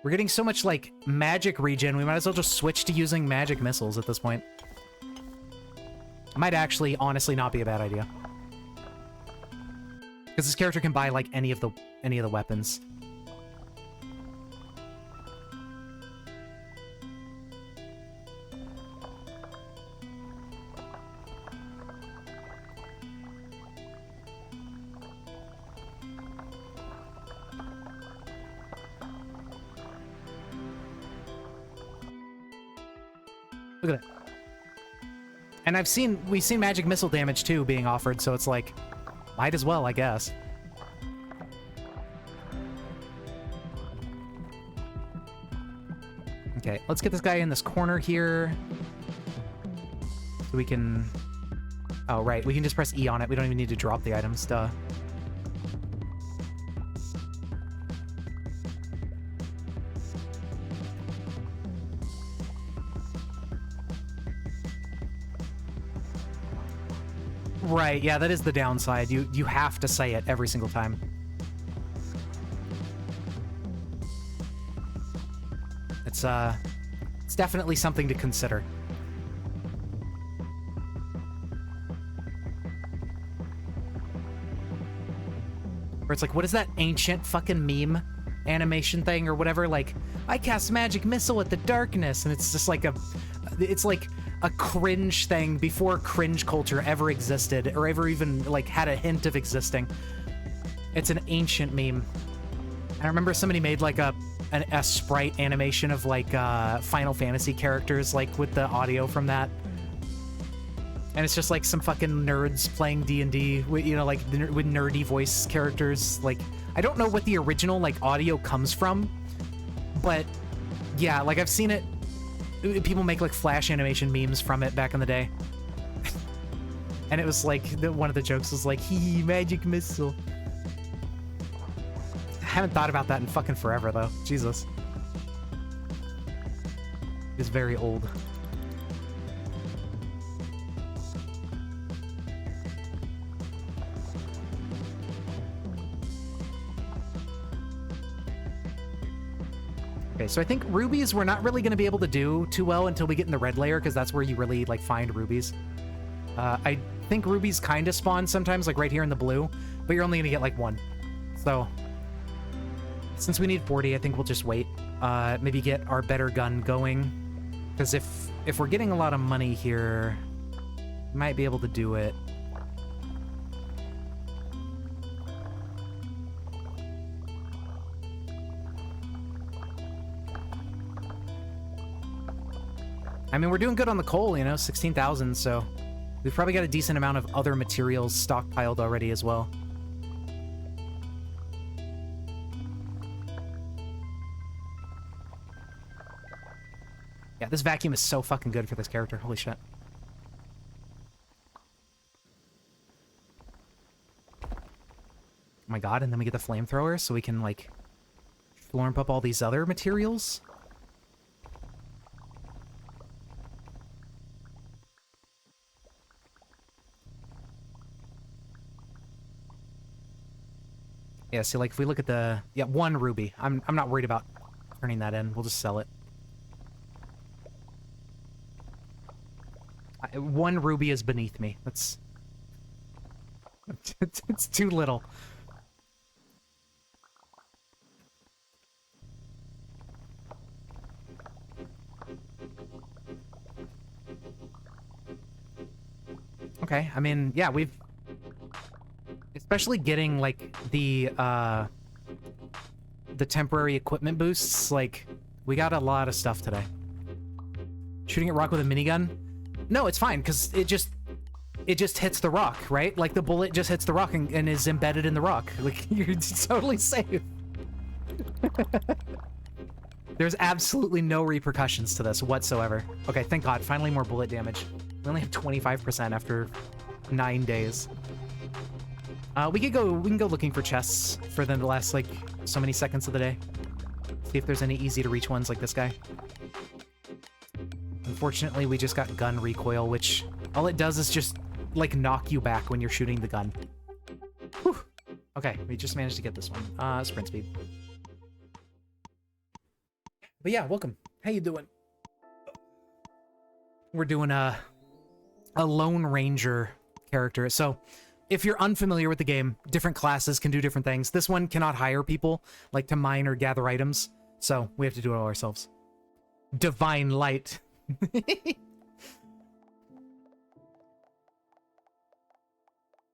We're getting so much, like, magic regen, we might as well just switch to using magic missiles at this point. Might actually, honestly, not be a bad idea. Because this character can buy, like, any of the weapons. Look at that. And we've seen magic missile damage too being offered, so it's like, might as well, I guess. Okay, let's get this guy in this corner here. So we can... Oh, right, we can just press E on it. We don't even need to drop the items, duh. Right, yeah, that is the downside. You have to say it every single time. It's definitely something to consider. Where it's like, what is that ancient fucking meme animation thing or whatever? Like, I cast magic missile at the darkness, and it's just like it's like a cringe thing before cringe culture ever existed or ever even like had a hint of existing. It's an ancient meme. I remember somebody made like a sprite animation of like Final Fantasy characters like with the audio from that. And it's just like some fucking nerds playing D&D with, you know, like with nerdy voice characters. Like, I don't know what the original like audio comes from, but yeah, like I've seen it. People make like flash animation memes from it back in the day. And it was like, one of the jokes was like, hee, magic missile. I haven't thought about that in fucking forever though. Jesus. It's very old. Okay, so I think rubies we're not really going to be able to do too well until we get in the red layer, because that's where you really, like, find rubies. I think rubies kind of spawn sometimes, like, right here in the blue, but you're only going to get, like, one. So, since we need 40, I think we'll just wait. Maybe get our better gun going, because if we're getting a lot of money here, we might be able to do it. I mean, we're doing good on the coal, you know, 16,000, so we've probably got a decent amount of other materials stockpiled already as well. Yeah, this vacuum is so fucking good for this character. Holy shit. Oh my god, and then we get the flamethrower so we can, like, florp up all these other materials. Yeah, see, like, if we look at the... Yeah, 1 ruby. I'm not worried about turning that in. We'll just sell it. 1 ruby is beneath me. That's... it's too little. Okay, I mean, yeah, we've... Especially getting, like, the temporary equipment boosts, like, we got a lot of stuff today. Shooting at rock with a minigun? No, it's fine, because it just hits the rock, right? Like, the bullet just hits the rock and is embedded in the rock. Like, you're totally safe. There's absolutely no repercussions to this whatsoever. Okay, thank God, finally more bullet damage. We only have 25% after 9 days. We can go looking for chests for the last, like, so many seconds of the day. See if there's any easy-to-reach ones like this guy. Unfortunately, we just got gun recoil, which all it does is just, like, knock you back when you're shooting the gun. Whew. Okay, we just managed to get this one. Sprint speed. But yeah, welcome. How you doing? We're doing a Lone Ranger character. So, if you're unfamiliar with the game, different classes can do different things. This one cannot hire people, like, to mine or gather items. So, we have to do it all ourselves. Divine Light.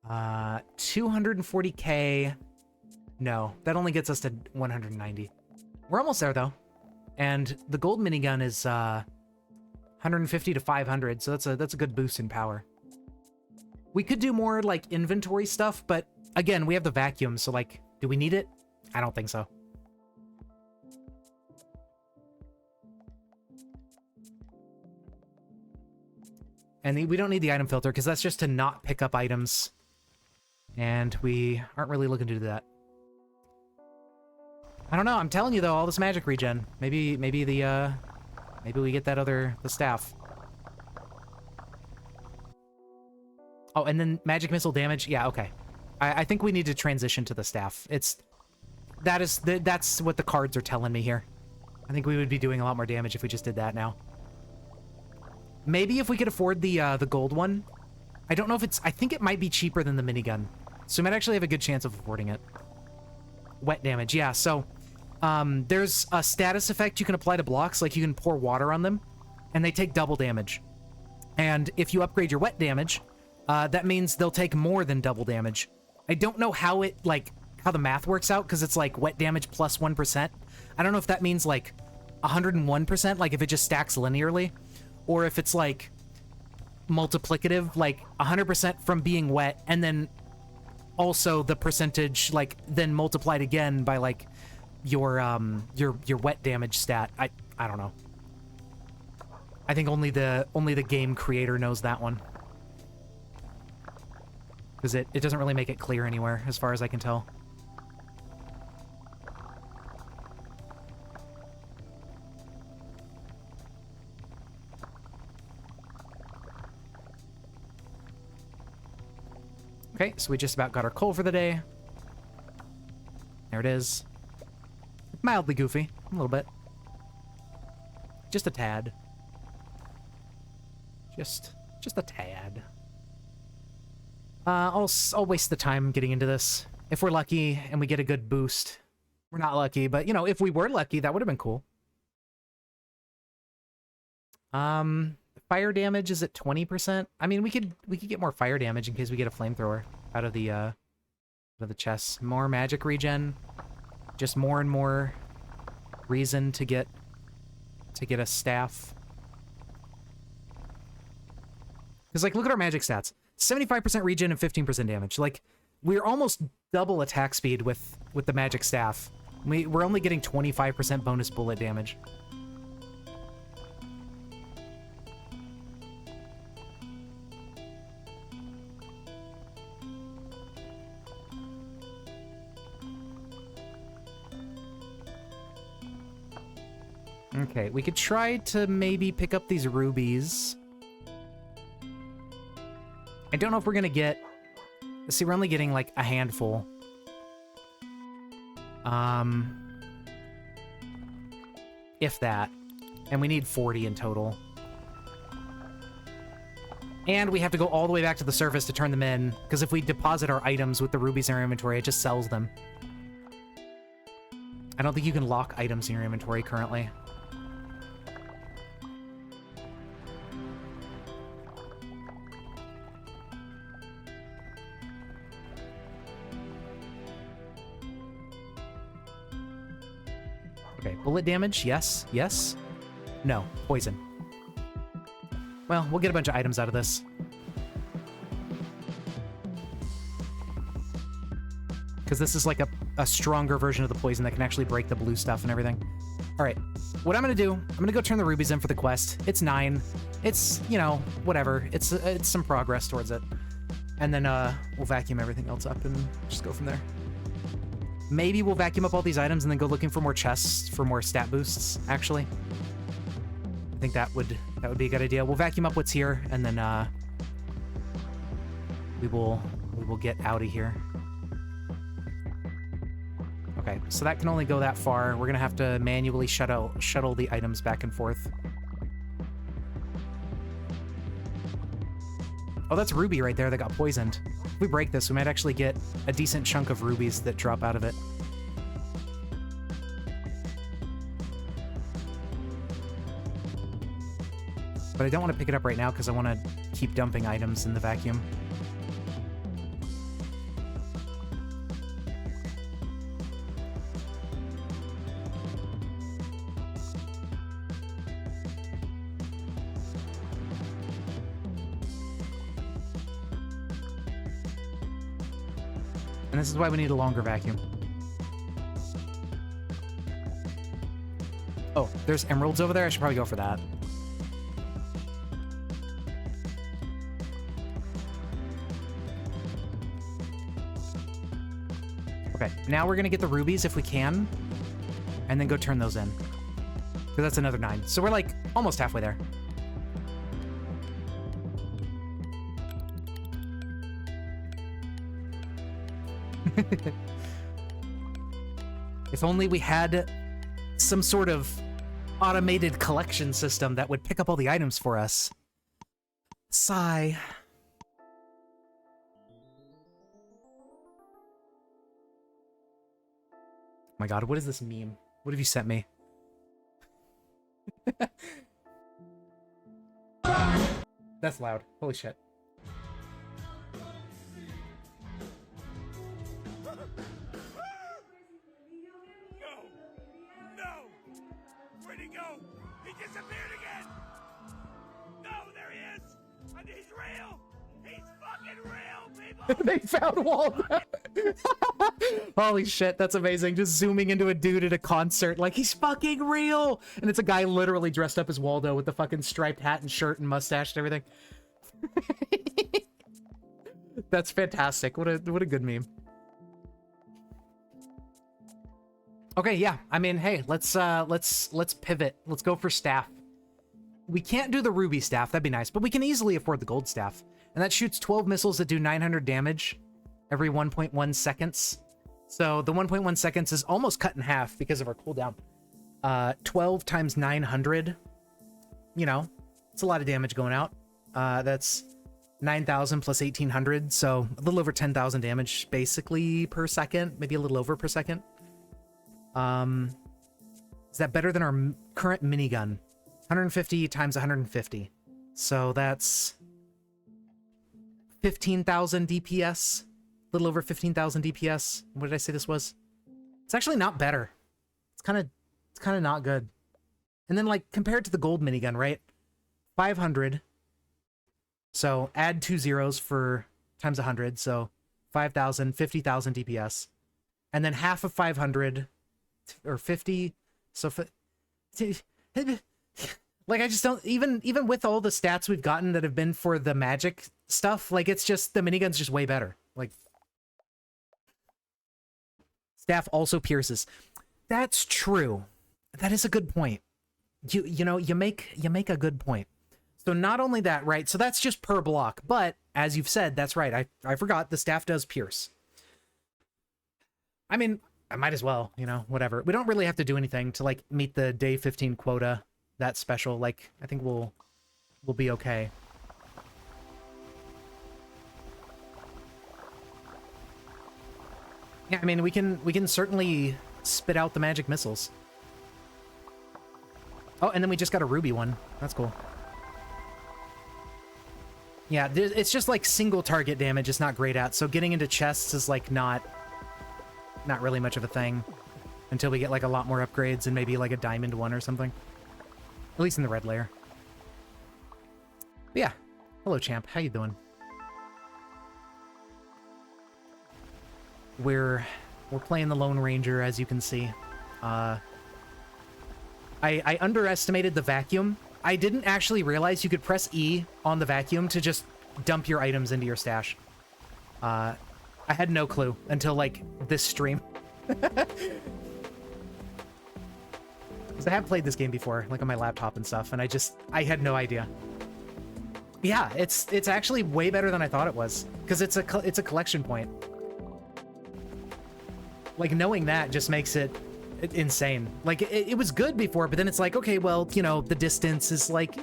240k. No, that only gets us to 190. We're almost there, though. And the gold minigun is 150 to 500, so that's a good boost in power. We could do more, like, inventory stuff, but again, we have the vacuum, so, like, do we need it? I don't think so. And we don't need the item filter, because that's just to not pick up items. And we aren't really looking to do that. I don't know, I'm telling you, though, all this magic regen. Maybe we get the staff. Oh, and then magic missile damage? Yeah, okay. I think we need to transition to the staff. That's what the cards are telling me here. I think we would be doing a lot more damage if we just did that now. Maybe if we could afford the gold one. I don't know if I think it might be cheaper than the minigun. So we might actually have a good chance of affording it. Wet damage, yeah, so there's a status effect you can apply to blocks, like you can pour water on them, and they take double damage. And if you upgrade your wet damage, that means they'll take more than double damage. I don't know how the math works out, because it's like wet damage plus 1%. I don't know if that means like 101%, like if it just stacks linearly, or if it's like multiplicative, like 100% from being wet, and then also the percentage, like, then multiplied again by, like, your wet damage stat. I don't know. I think only the game creator knows that one. Because it doesn't really make it clear anywhere, as far as I can tell. Okay, so we just about got our coal for the day. There it is. Mildly goofy, a little bit. Just a tad. Just a tad. I'll waste the time getting into this. If we're lucky and we get a good boost. We're not lucky, but, you know, if we were lucky, that would have been cool. Fire damage is at 20%. I mean, we could get more fire damage in case we get a flamethrower out of the chests. More magic regen. Just more and more reason to get a staff. Because, like, look at our magic stats. 75% regen and 15% damage. Like, we're almost double attack speed with the magic staff. We're only getting 25% bonus bullet damage. Okay, we could try to maybe pick up these rubies. I don't know if we're gonna get... See, we're only getting, like, a handful. If that. And we need 40 in total. And we have to go all the way back to the surface to turn them in, because if we deposit our items with the rubies in our inventory, it just sells them. I don't think you can lock items in your inventory currently. Okay, bullet damage, yes, yes. No, poison. Well, we'll get a bunch of items out of this. Because this is like a stronger version of the poison that can actually break the blue stuff and everything. Alright, what I'm gonna do, I'm gonna go turn the rubies in for the quest. It's 9. It's, you know, whatever. It's some progress towards it. And then we'll vacuum everything else up and just go from there. Maybe we'll vacuum up all these items and then go looking for more chests for more stat boosts, actually. I think that would be a good idea. We'll vacuum up what's here, and then we will get out of here. Okay, so that can only go that far. We're gonna have to manually shuttle the items back and forth. Oh, that's ruby right there that got poisoned. If we break this, we might actually get a decent chunk of rubies that drop out of it. But I don't want to pick it up right now because I want to keep dumping items in the vacuum. And this is why we need a longer vacuum. Oh, there's emeralds over there. I should probably go for that. Okay, now we're gonna get the rubies if we can, and then go turn those in. Because that's another 9. So we're like almost halfway there. If only we had some sort of automated collection system that would pick up all the items for us. Sigh. Oh my god, what is this meme? What have you sent me? That's loud. Holy shit. They found Waldo. Holy shit, that's amazing. Just zooming into a dude at a concert like he's fucking real. And it's a guy literally dressed up as Waldo with the fucking striped hat and shirt and mustache and everything. That's fantastic. What a good meme. Okay, yeah. I mean, hey, let's pivot. Let's go for staff. We can't do the ruby staff. That'd be nice, but we can easily afford the gold staff. And that shoots 12 missiles that do 900 damage every 1.1 seconds. So the 1.1 seconds is almost cut in half because of our cooldown. 12 times 900, you know, it's a lot of damage going out. That's 9,000 plus 1,800, so a little over 10,000 damage basically per second, maybe a little over per second. Is that better than our current minigun? 150 times 150. So that's 15,000 DPS, a little over 15,000 DPS. What did I say this was? It's actually not better. It's kind of not good. And then like compared to the gold minigun, right? 500. So add 2 zeros for times 100. So 5,000, 50,000 DPS. And then half of 500 or 50. So like I just don't even with all the stats we've gotten that have been for the magic stuff, like it's just the minigun's just way better. Like staff also pierces. That's true. That is a good point. You know, you make a good point. So not only that, right? So that's just per block, but as you've said, that's right. I forgot the staff does pierce. I mean, I might as well, you know, whatever. We don't really have to do anything to like meet the day 15 quota. That special, like, I think we'll be okay. Yeah, I mean, we can certainly spit out the magic missiles. Oh, and then we just got a ruby one. That's cool. Yeah, it's just like single target damage it's not great at, so getting into chests is like not really much of a thing until we get like a lot more upgrades and maybe like a diamond one or something. At least in the red layer. But yeah. Hello, champ. How you doing? We're playing the Lone Ranger, as you can see. I underestimated the vacuum. I didn't actually realize you could press E on the vacuum to just dump your items into your stash. I had no clue until, like, this stream. Because I have played this game before, like on my laptop and stuff, and I had no idea. Yeah, it's actually way better than I thought it was, because it's a collection point. Like, knowing that just makes it insane. Like, it was good before, but then it's like, okay, well, you know, the distance is like,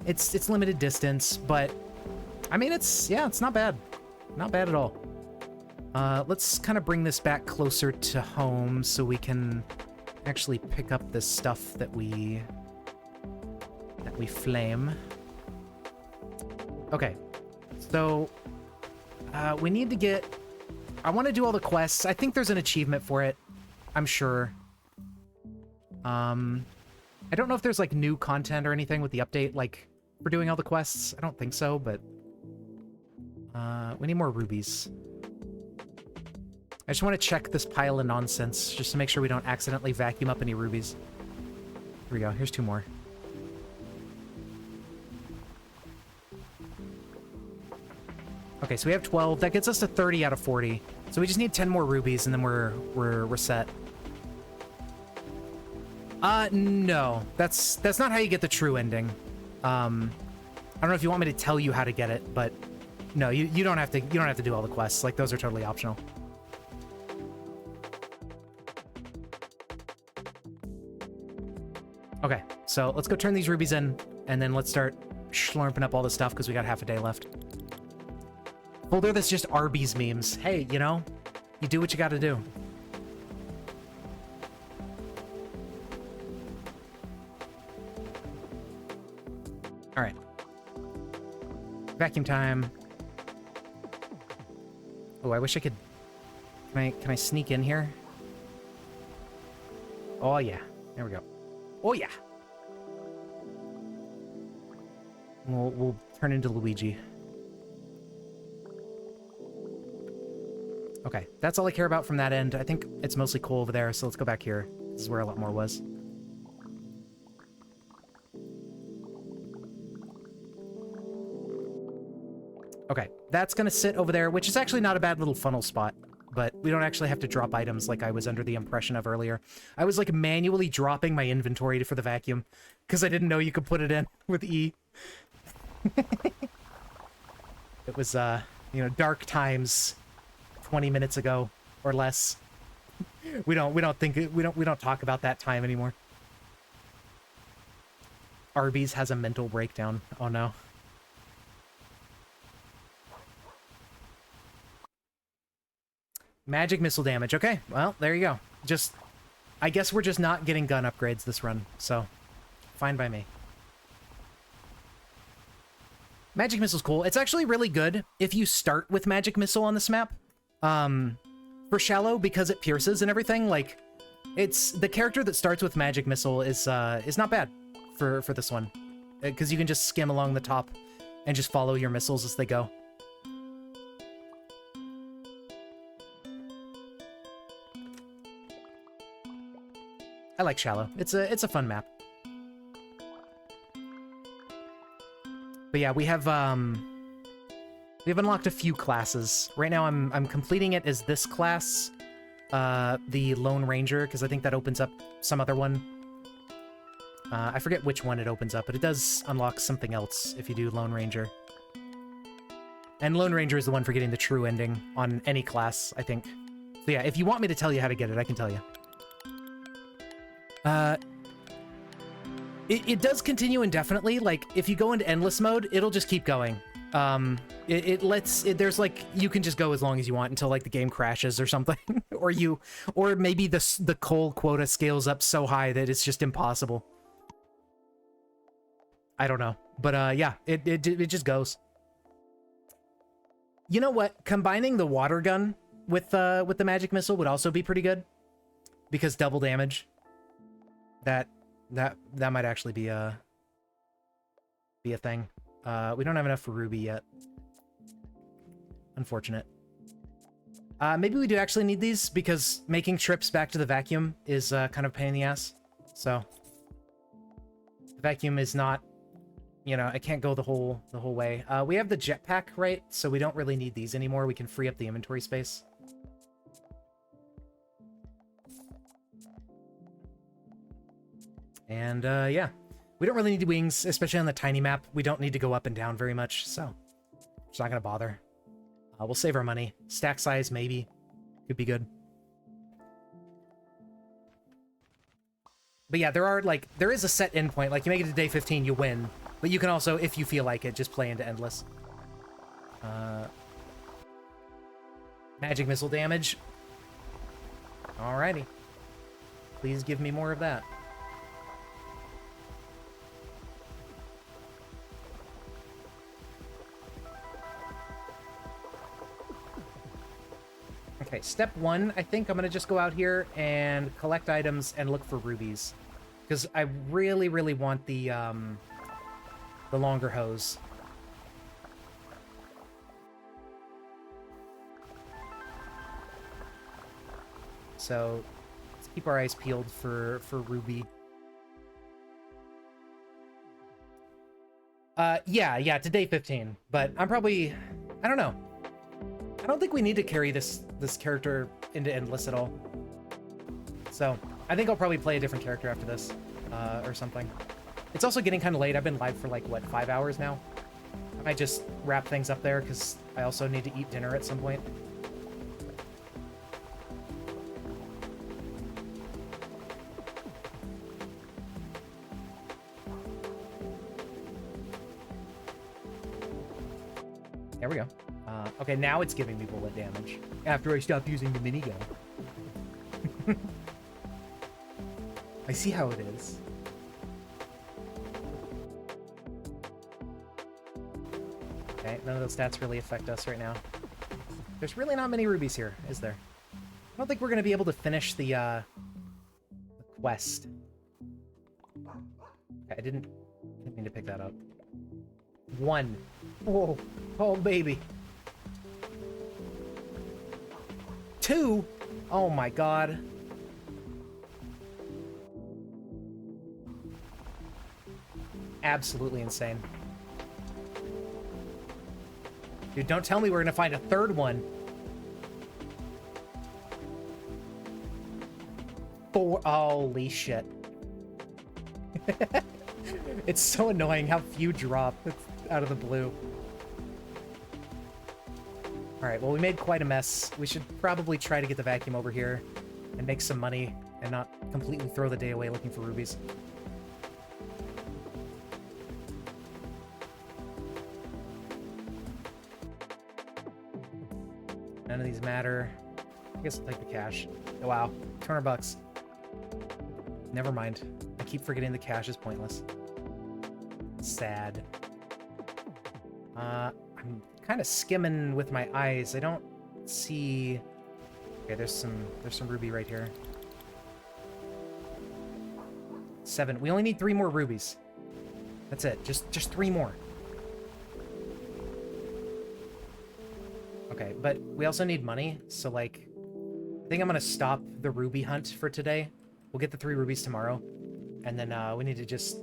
it's limited distance, but I mean, it's not bad. Not bad at all. Let's kind of bring this back closer to home so we can actually pick up this stuff that we flame. Okay, so we need to get... I want to do all the quests. I think there's an achievement for it. I'm sure. I don't know if there's like new content or anything with the update, like for doing all the quests. I don't think so, but we need more rubies. I just want to check this pile of nonsense just to make sure we don't accidentally vacuum up any rubies. Here we go. Here's 2 more. Okay, so we have 12. That gets us to 30 out of 40. So we just need 10 more rubies, and then we're set. No. That's not how you get the true ending. I don't know if you want me to tell you how to get it, but no, you don't have to do all the quests. Like, those are totally optional. Okay, so let's go turn these rubies in, and then let's start slurping up all the stuff because we got half a day left. Folder that's just Arby's memes. Hey, you know, you do what you gotta do. All right. Vacuum time. Oh, I wish I could... Can I sneak in here? Oh, yeah. There we go. Oh, yeah. We'll turn into Luigi. Okay, that's all I care about from that end. I think it's mostly coal over there, so let's go back here. This is where a lot more was. Okay, that's gonna sit over there, which is actually not a bad little funnel spot, but we don't actually have to drop items like I was under the impression of earlier. I was like manually dropping my inventory for the vacuum because I didn't know you could put it in with E. It was, you know, dark times 20 minutes ago or less. We don't talk about that time anymore. Arby's has a mental breakdown. Oh no. Magic missile damage. Okay, well, there you go. Just, I guess we're just not getting gun upgrades this run, so fine by me. Magic missile's cool. It's actually really good if you start with magic missile on this map. For shallow, because it pierces and everything, like, it's the character that starts with magic missile is not bad for this one, because you can just skim along the top and just follow your missiles as they go. I like shallow. It's a fun map. But yeah, we have unlocked a few classes. Right now I'm completing it as this class, the Lone Ranger, because I think that opens up some other one. I forget which one it opens up, but it does unlock something else if you do Lone Ranger. And Lone Ranger is the one for getting the true ending on any class, I think. So yeah, if you want me to tell you how to get it, I can tell you. It does continue indefinitely. Like, if you go into endless mode, it'll just keep going. There's like, you can just go as long as you want until like the game crashes or something. or maybe the coal quota scales up so high that it's just impossible. I don't know. But yeah, it just goes. You know what? Combining the water gun with the magic missile would also be pretty good. Because double damage. That might actually be a thing. We don't have enough for Ruby yet. Unfortunate. Maybe we do actually need these, because making trips back to the vacuum is kind of a pain in the ass. So the vacuum is not, you know, I can't go the whole way. We have the jetpack, right? So we don't really need these anymore. We can free up the inventory space. And yeah, we don't really need wings, especially on the tiny map. We don't need to go up and down very much, so it's not gonna bother. We'll save our money. Stack size, maybe. Could be good. But yeah, there is a set endpoint. Like, you make it to day 15, you win. But you can also, if you feel like it, just play into endless. Magic missile damage. Alrighty. Please give me more of that. Okay, step 1, I think I'm going to just go out here and collect items and look for rubies. Because I really, really want the longer hose. So, let's keep our eyes peeled for ruby. Yeah, to day 15. But I'm probably... I don't know. I don't think we need to carry this character into endless at all. So, I think I'll probably play a different character after this, or something. It's also getting kind of late. I've been live for like, what, 5 hours now? I might just wrap things up there, because I also need to eat dinner at some point. There we go. Okay, now it's giving me bullet damage. After I stopped using the minigun. I see how it is. Okay, none of those stats really affect us right now. There's really not many rubies here, is there? I don't think we're going to be able to finish the quest. Okay, I didn't mean to pick that up. 1. Whoa. Oh, baby. 2? Oh my god. Absolutely insane. Dude, don't tell me we're gonna find a third one. 4. Holy shit. It's so annoying how few drop out of the blue. Alright, well, we made quite a mess. We should probably try to get the vacuum over here and make some money and not completely throw the day away looking for rubies. None of these matter. I guess I'll take the cash. Oh, wow. 200 bucks. Never mind. I keep forgetting the cash is pointless. Sad. I'm kind of skimming with my eyes. I don't see... Okay, there's some ruby right here. 7. We only need 3 more rubies. That's it. Just 3 more. Okay, but we also need money, so, like... I think I'm gonna stop the ruby hunt for today. We'll get the 3 rubies tomorrow. And then, we need to just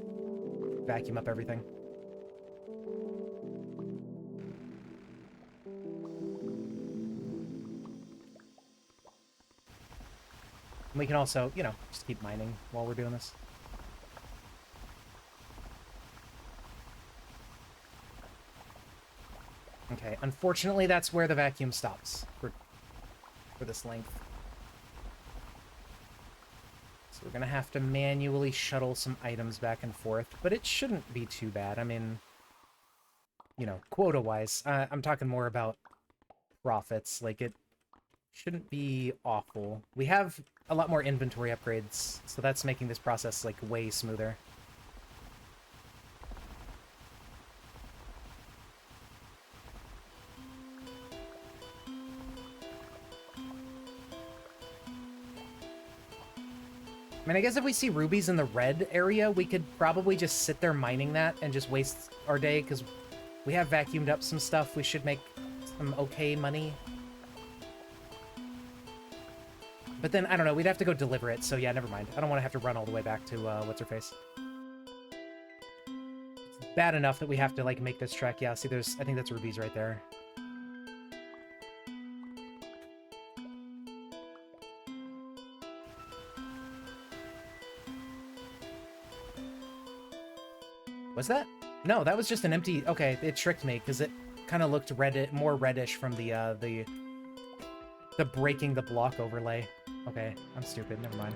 vacuum up everything. We can also, you know, just keep mining while we're doing this. Okay, unfortunately, that's where the vacuum stops for this length. So we're gonna have to manually shuttle some items back and forth, but it shouldn't be too bad. I mean, you know, quota-wise, I'm talking more about profits. Like, it shouldn't be awful. We have a lot more inventory upgrades, so that's making this process, like, way smoother. I mean, I guess if we see rubies in the red area, we could probably just sit there mining that and just waste our day, because we have vacuumed up some stuff. We should make some okay money. But then, I don't know, we'd have to go deliver it, so yeah, never mind. I don't want to have to run all the way back to, what's-her-face. It's bad enough that we have to, like, make this trek. Yeah, see, I think that's rubies right there. Was that? No, that was just an empty... Okay, it tricked me, because it kind of looked more reddish from the breaking the block overlay. Okay, I'm stupid. Never mind.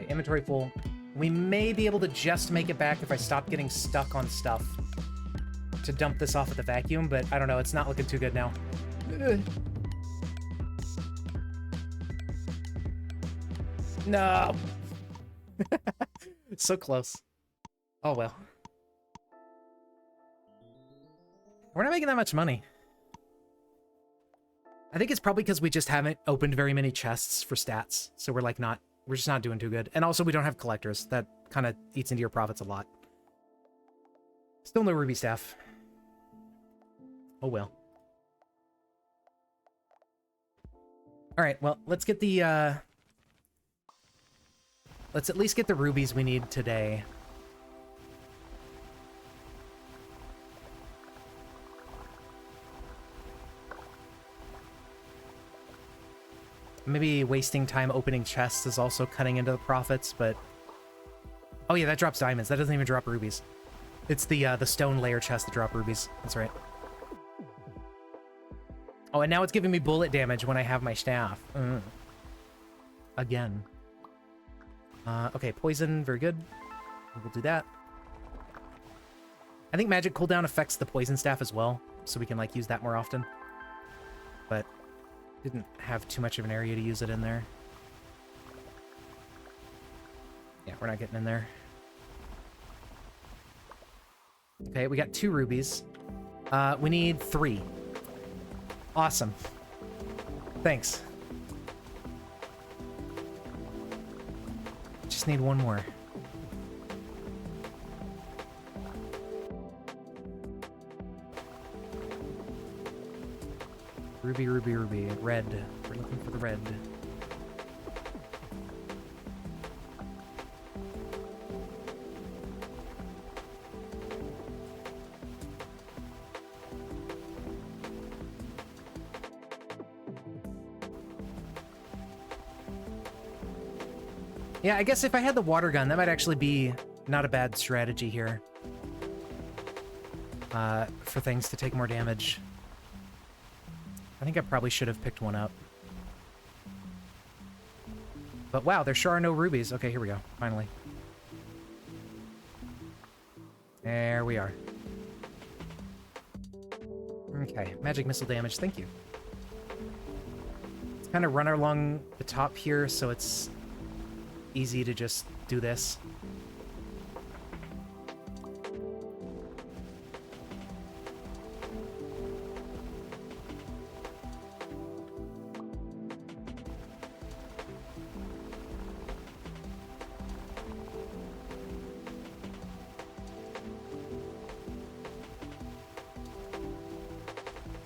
Okay, inventory full. We may be able to just make it back if I stop getting stuck on stuff to dump this off at the vacuum, but I don't know. It's not looking too good now. No. So close. Oh, well. We're not making that much money. I think it's probably because we just haven't opened very many chests for stats. So we're like we're just not doing too good. And also we don't have collectors. That kind of eats into your profits a lot. Still no ruby staff. Oh well. Alright, well, let's get the, let's at least get the rubies we need today. Maybe wasting time opening chests is also cutting into the profits, but... Oh yeah, that drops diamonds. That doesn't even drop rubies. It's the stone layer chest that drop rubies. That's right. Oh, and now it's giving me bullet damage when I have my staff. Again. Okay, poison, very good. We'll do that. I think magic cooldown affects the poison staff as well, so we can, like, use that more often. But didn't have too much of an area to use it in there. Yeah, we're not getting in there. Okay, we got 2 rubies. We need 3. Awesome. Thanks. Just need 1 more. Ruby, ruby, ruby. Red. We're looking for the red. Yeah, I guess if I had the water gun, that might actually be not a bad strategy here. For things to take more damage. I think I probably should have picked one up. But wow, there sure are no rubies. Okay, here we go. Finally. There we are. Okay, magic missile damage. Thank you. Let's kind of run along the top here so it's easy to just do this.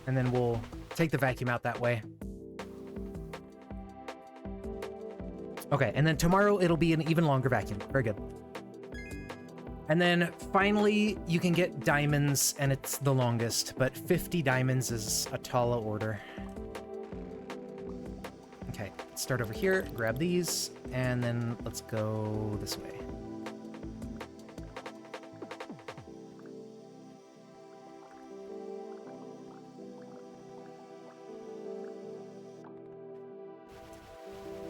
And then we'll take the vacuum out that way. Okay, and then tomorrow it'll be an even longer vacuum. Very good. And then finally you can get diamonds, and it's the longest, but 50 diamonds is a tall order. Okay, let's start over here, grab these, and then let's go this way.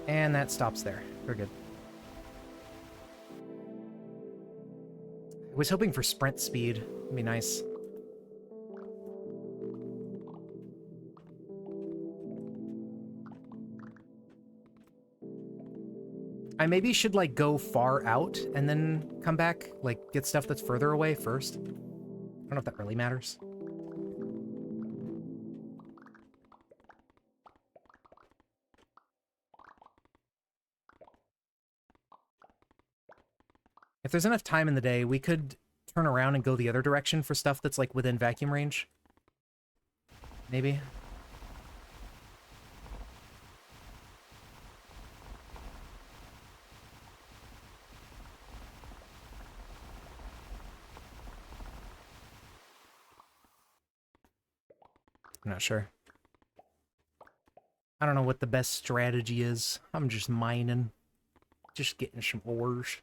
And that stops there. Very good. I was hoping for sprint speed. It'd be nice. I maybe should, like, go far out and then come back. Like, get stuff that's further away first. I don't know if that really matters. If there's enough time in the day, we could turn around and go the other direction for stuff that's, like, within vacuum range. Maybe. I'm not sure. I don't know what the best strategy is. I'm just mining. Just getting some ores.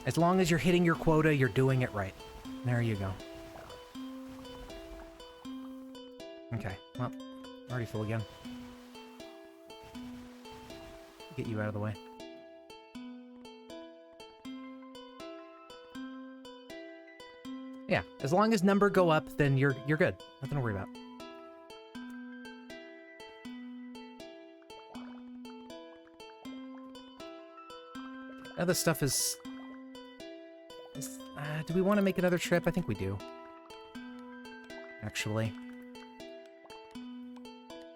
As long as you're hitting your quota, you're doing it right. There you go. Okay, well, already full again. Get you out of the way. Yeah, as long as number go up, then you're good. Nothing to worry about. Other stuff is do we want to make another trip? I think we do. Actually.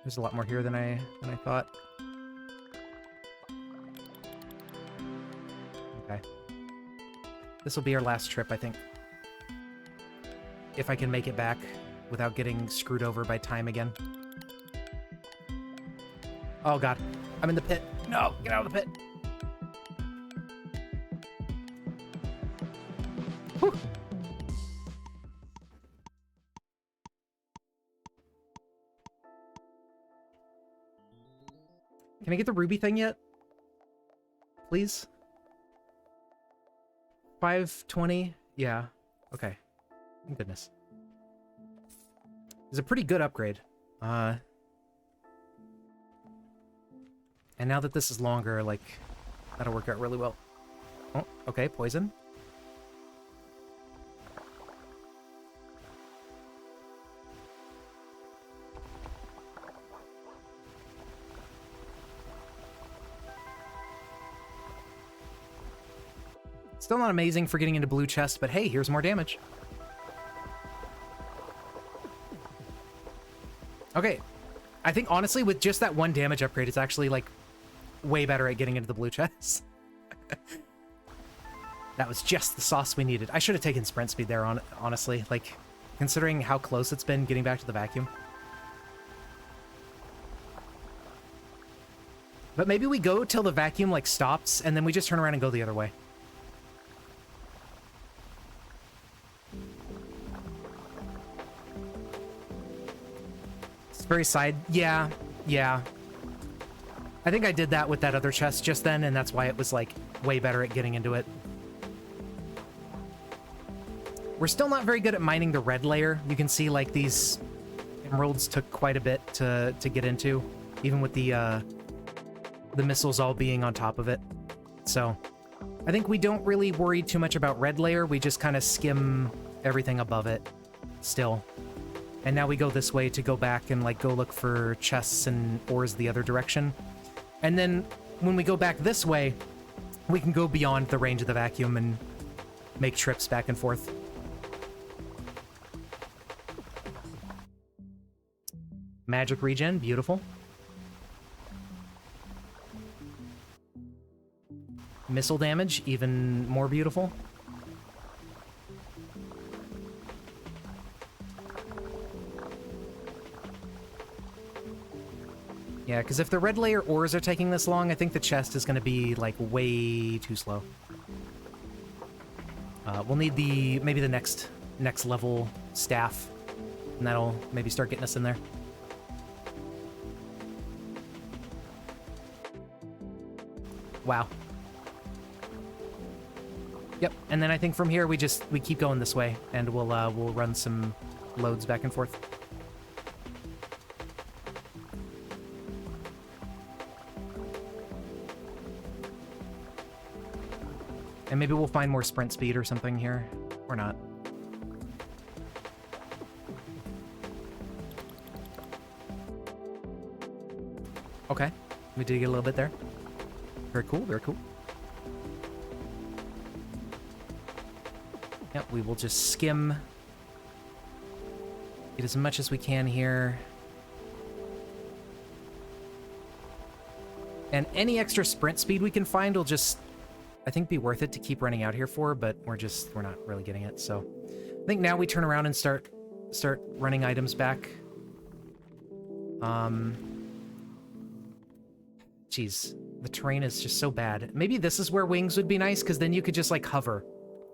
There's a lot more here than I thought. Okay. This will be our last trip, I think. If I can make it back without getting screwed over by time again. Oh god. I'm in the pit. No! Get out of the pit! Whew. Can I get the ruby thing yet? Please? 520? Yeah. Okay. Goodness. It's a pretty good upgrade. And now that this is longer, like, that'll work out really well. Oh, okay, poison. Still not amazing for getting into blue chest, but hey, here's more damage. Okay, I think honestly with just that one damage upgrade, it's actually like way better at getting into the blue chest. That was just the sauce we needed. I should have taken sprint speed there, honestly, like considering how close it's been getting back to the vacuum. But maybe we go till the vacuum like stops and then we just turn around and go the other way. Very side. Yeah. I think I did that with that other chest just then, and that's why it was, like, way better at getting into it. We're still not very good at mining the red layer. You can see, like, these emeralds took quite a bit to get into, even with the missiles all being on top of it. So, I think we don't really worry too much about red layer. We just kind of skim everything above it still. And now we go this way to go back and, like, go look for chests and ores the other direction. And then when we go back this way, we can go beyond the range of the vacuum and make trips back and forth. Magic regen, beautiful. Missile damage, even more beautiful. Yeah, because if the red layer ores are taking this long, I think the chest is going to be, like, way too slow. We'll need maybe the next level staff, and that'll maybe start getting us in there. Wow. Yep, and then I think from here we keep going this way, and we'll run some loads back and forth. And maybe we'll find more sprint speed or something here. Or not. Okay. We did get a little bit there. Very cool, very cool. Yep, we will just skim. Get as much as we can here. And any extra sprint speed we can find will just, I think, be worth it to keep running out here for, but we're not really getting it, so. I think now we turn around and start running items back. Jeez, the terrain is just so bad. Maybe this is where wings would be nice, because then you could just, like, hover,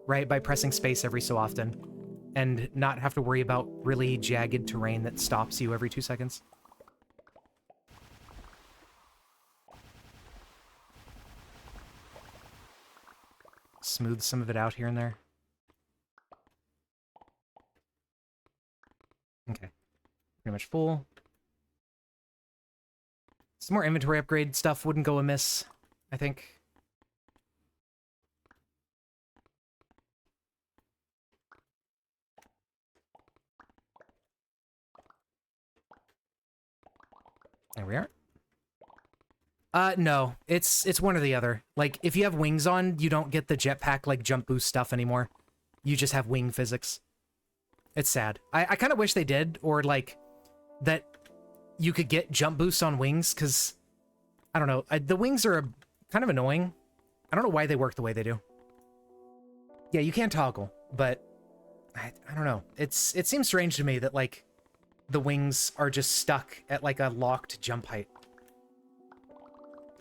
right, by pressing space every so often, and not have to worry about really jagged terrain that stops you every 2 seconds. smooth some of it out here and there. Okay. Pretty much full. Some more inventory upgrade stuff wouldn't go amiss, I think. There we are. No. It's one or the other. Like, if you have wings on, you don't get the jetpack, like, jump boost stuff anymore. You just have wing physics. It's sad. I kind of wish they did, or, like, that you could get jump boosts on wings, because, I don't know, the wings are kind of annoying. I don't know why they work the way they do. Yeah, you can toggle, but I don't know. It seems strange to me that, like, the wings are just stuck at, like, a locked jump height.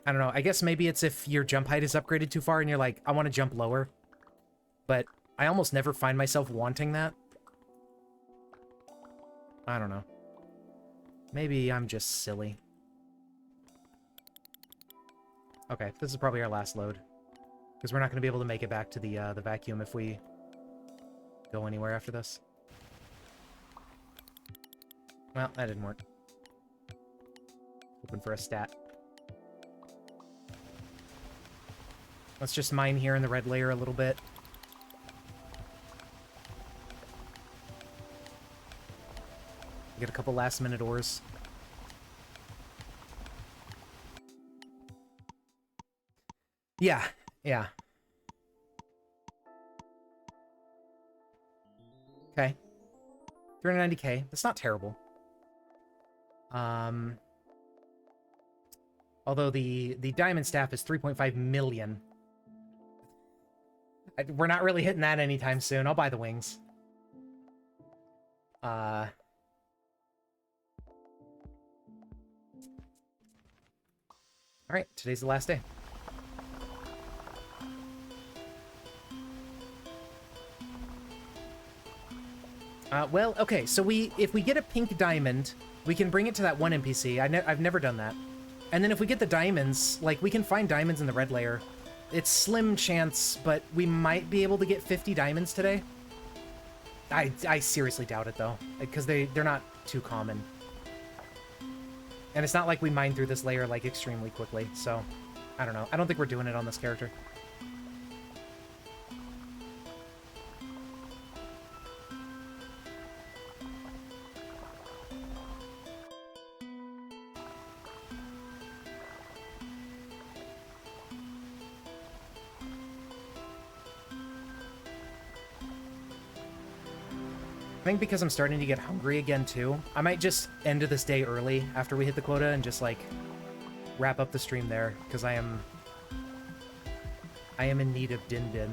I don't know. I guess maybe it's if your jump height is upgraded too far and you're like, I want to jump lower. But I almost never find myself wanting that. I don't know. Maybe I'm just silly. Okay, this is probably our last load. Because we're not going to be able to make it back to the vacuum if we go anywhere after this. Well, that didn't work. Hoping for a stat. Let's just mine here in the red layer a little bit. Get a couple last-minute ores. Yeah, yeah. Okay. 390k. That's not terrible. Although the diamond staff is 3.5 million. We're not really hitting that anytime soon. I'll buy the wings. All right, today's the last day. Well, okay, so if we get a pink diamond, we can bring it to that one NPC. I've never done that. And then if we get the diamonds, like, we can find diamonds in the red layer. It's slim chance, but we might be able to get 50 diamonds today. I seriously doubt it, though, because they're not too common. And it's not like we mine through this layer, like, extremely quickly, so I don't know. I don't think we're doing it on this character. I think because I'm starting to get hungry again, too, I might just end this day early after we hit the quota and just, like, wrap up the stream there, because I am in need of Din Din.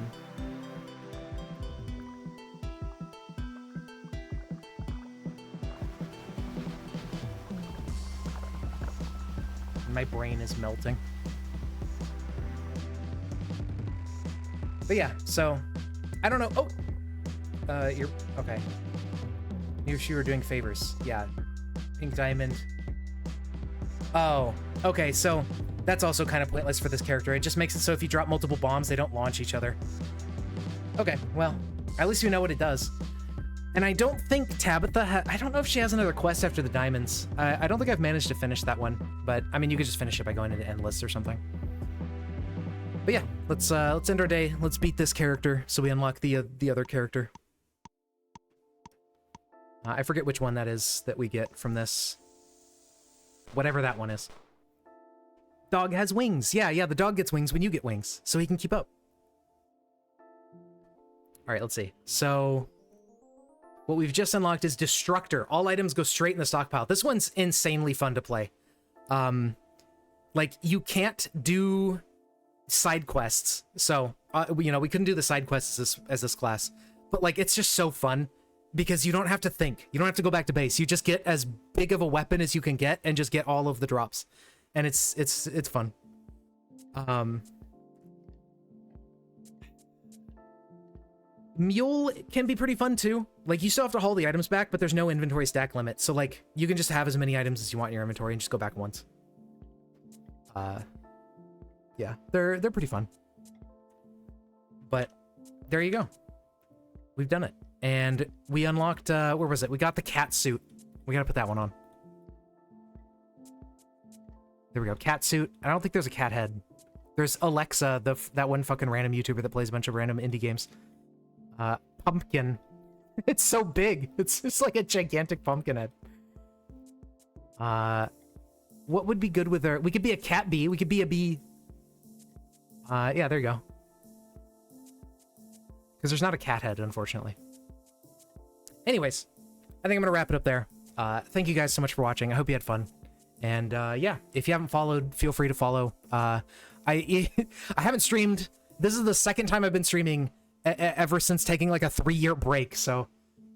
My brain is melting. But yeah, so, I don't know. Oh! You're... okay. You were doing favors. Yeah. Pink diamond. Oh, okay, so that's also kind of pointless for this character. It just makes it so if you drop multiple bombs, they don't launch each other. Okay, well, at least we know what it does. And I don't think Tabitha I don't know if she has another quest after the diamonds. I don't think I've managed to finish that one, but I mean, you could just finish it by going into Endless or something. But yeah, let's end our day. Let's beat this character so we unlock the other character. I forget which one that is that we get from this. Whatever that one is. Dog has wings. Yeah, the dog gets wings when you get wings, so he can keep up. All right, let's see. So, what we've just unlocked is Destructor. All items go straight in the stockpile. This one's insanely fun to play. Like, you can't do side quests. So, you know, we couldn't do the side quests as this class. But, like, it's just so fun. Because you don't have to think. You don't have to go back to base. You just get as big of a weapon as you can get and just get all of the drops. And it's fun. Mule can be pretty fun too. Like, you still have to haul the items back, but there's no inventory stack limit. So, like, you can just have as many items as you want in your inventory and just go back once. Yeah, they're pretty fun. But there you go. We've done it. And we unlocked, where was it? We got the cat suit. We gotta put that one on. There we go. Cat suit. I don't think there's a cat head. There's Alexa, that one fucking random YouTuber that plays a bunch of random indie games. Pumpkin. It's so big. It's just like a gigantic pumpkin head. What would be good with her? We could be a cat bee. We could be a bee. Yeah, there you go. Because there's not a cat head, unfortunately. Anyways, I think I'm going to wrap it up there. Thank you guys so much for watching. I hope you had fun. And yeah, if you haven't followed, feel free to follow. I haven't streamed. This is the second time I've been streaming ever since taking like a 3-year break. So,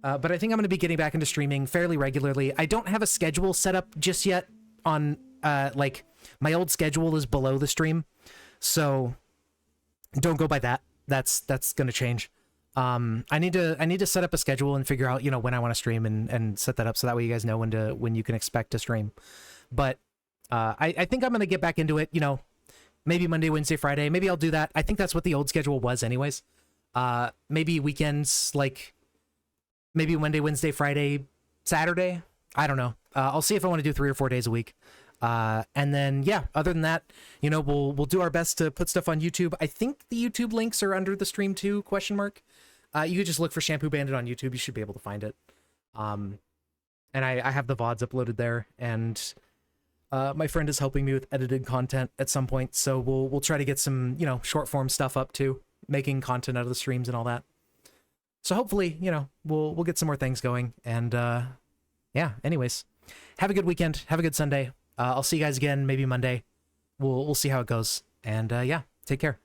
but I think I'm going to be getting back into streaming fairly regularly. I don't have a schedule set up just yet on, like, my old schedule is below the stream. So don't go by that. That's going to change. I need to set up a schedule and figure out, you know, when I want to stream and set that up so that way you guys know when you can expect to stream. But I think I'm going to get back into it, you know, maybe Monday, Wednesday, Friday. Maybe I'll do that. I think that's what the old schedule was anyways. Maybe weekends, like maybe Monday, Wednesday, Friday, Saturday. I don't know. I'll see if I want to do 3 or 4 days a week. And then, yeah, other than that, you know, we'll do our best to put stuff on YouTube. I think the YouTube links are under the stream too, ? You could just look for Shampoo Bandit on YouTube. You should be able to find it. And I have the VODs uploaded there, and my friend is helping me with edited content at some point, so we'll try to get some, you know, short form stuff up too, making content out of the streams and all that. So hopefully, you know, we'll get some more things going. And yeah, anyways, have a good weekend. Have a good Sunday. I'll see you guys again maybe Monday. We'll see how it goes. And yeah, take care.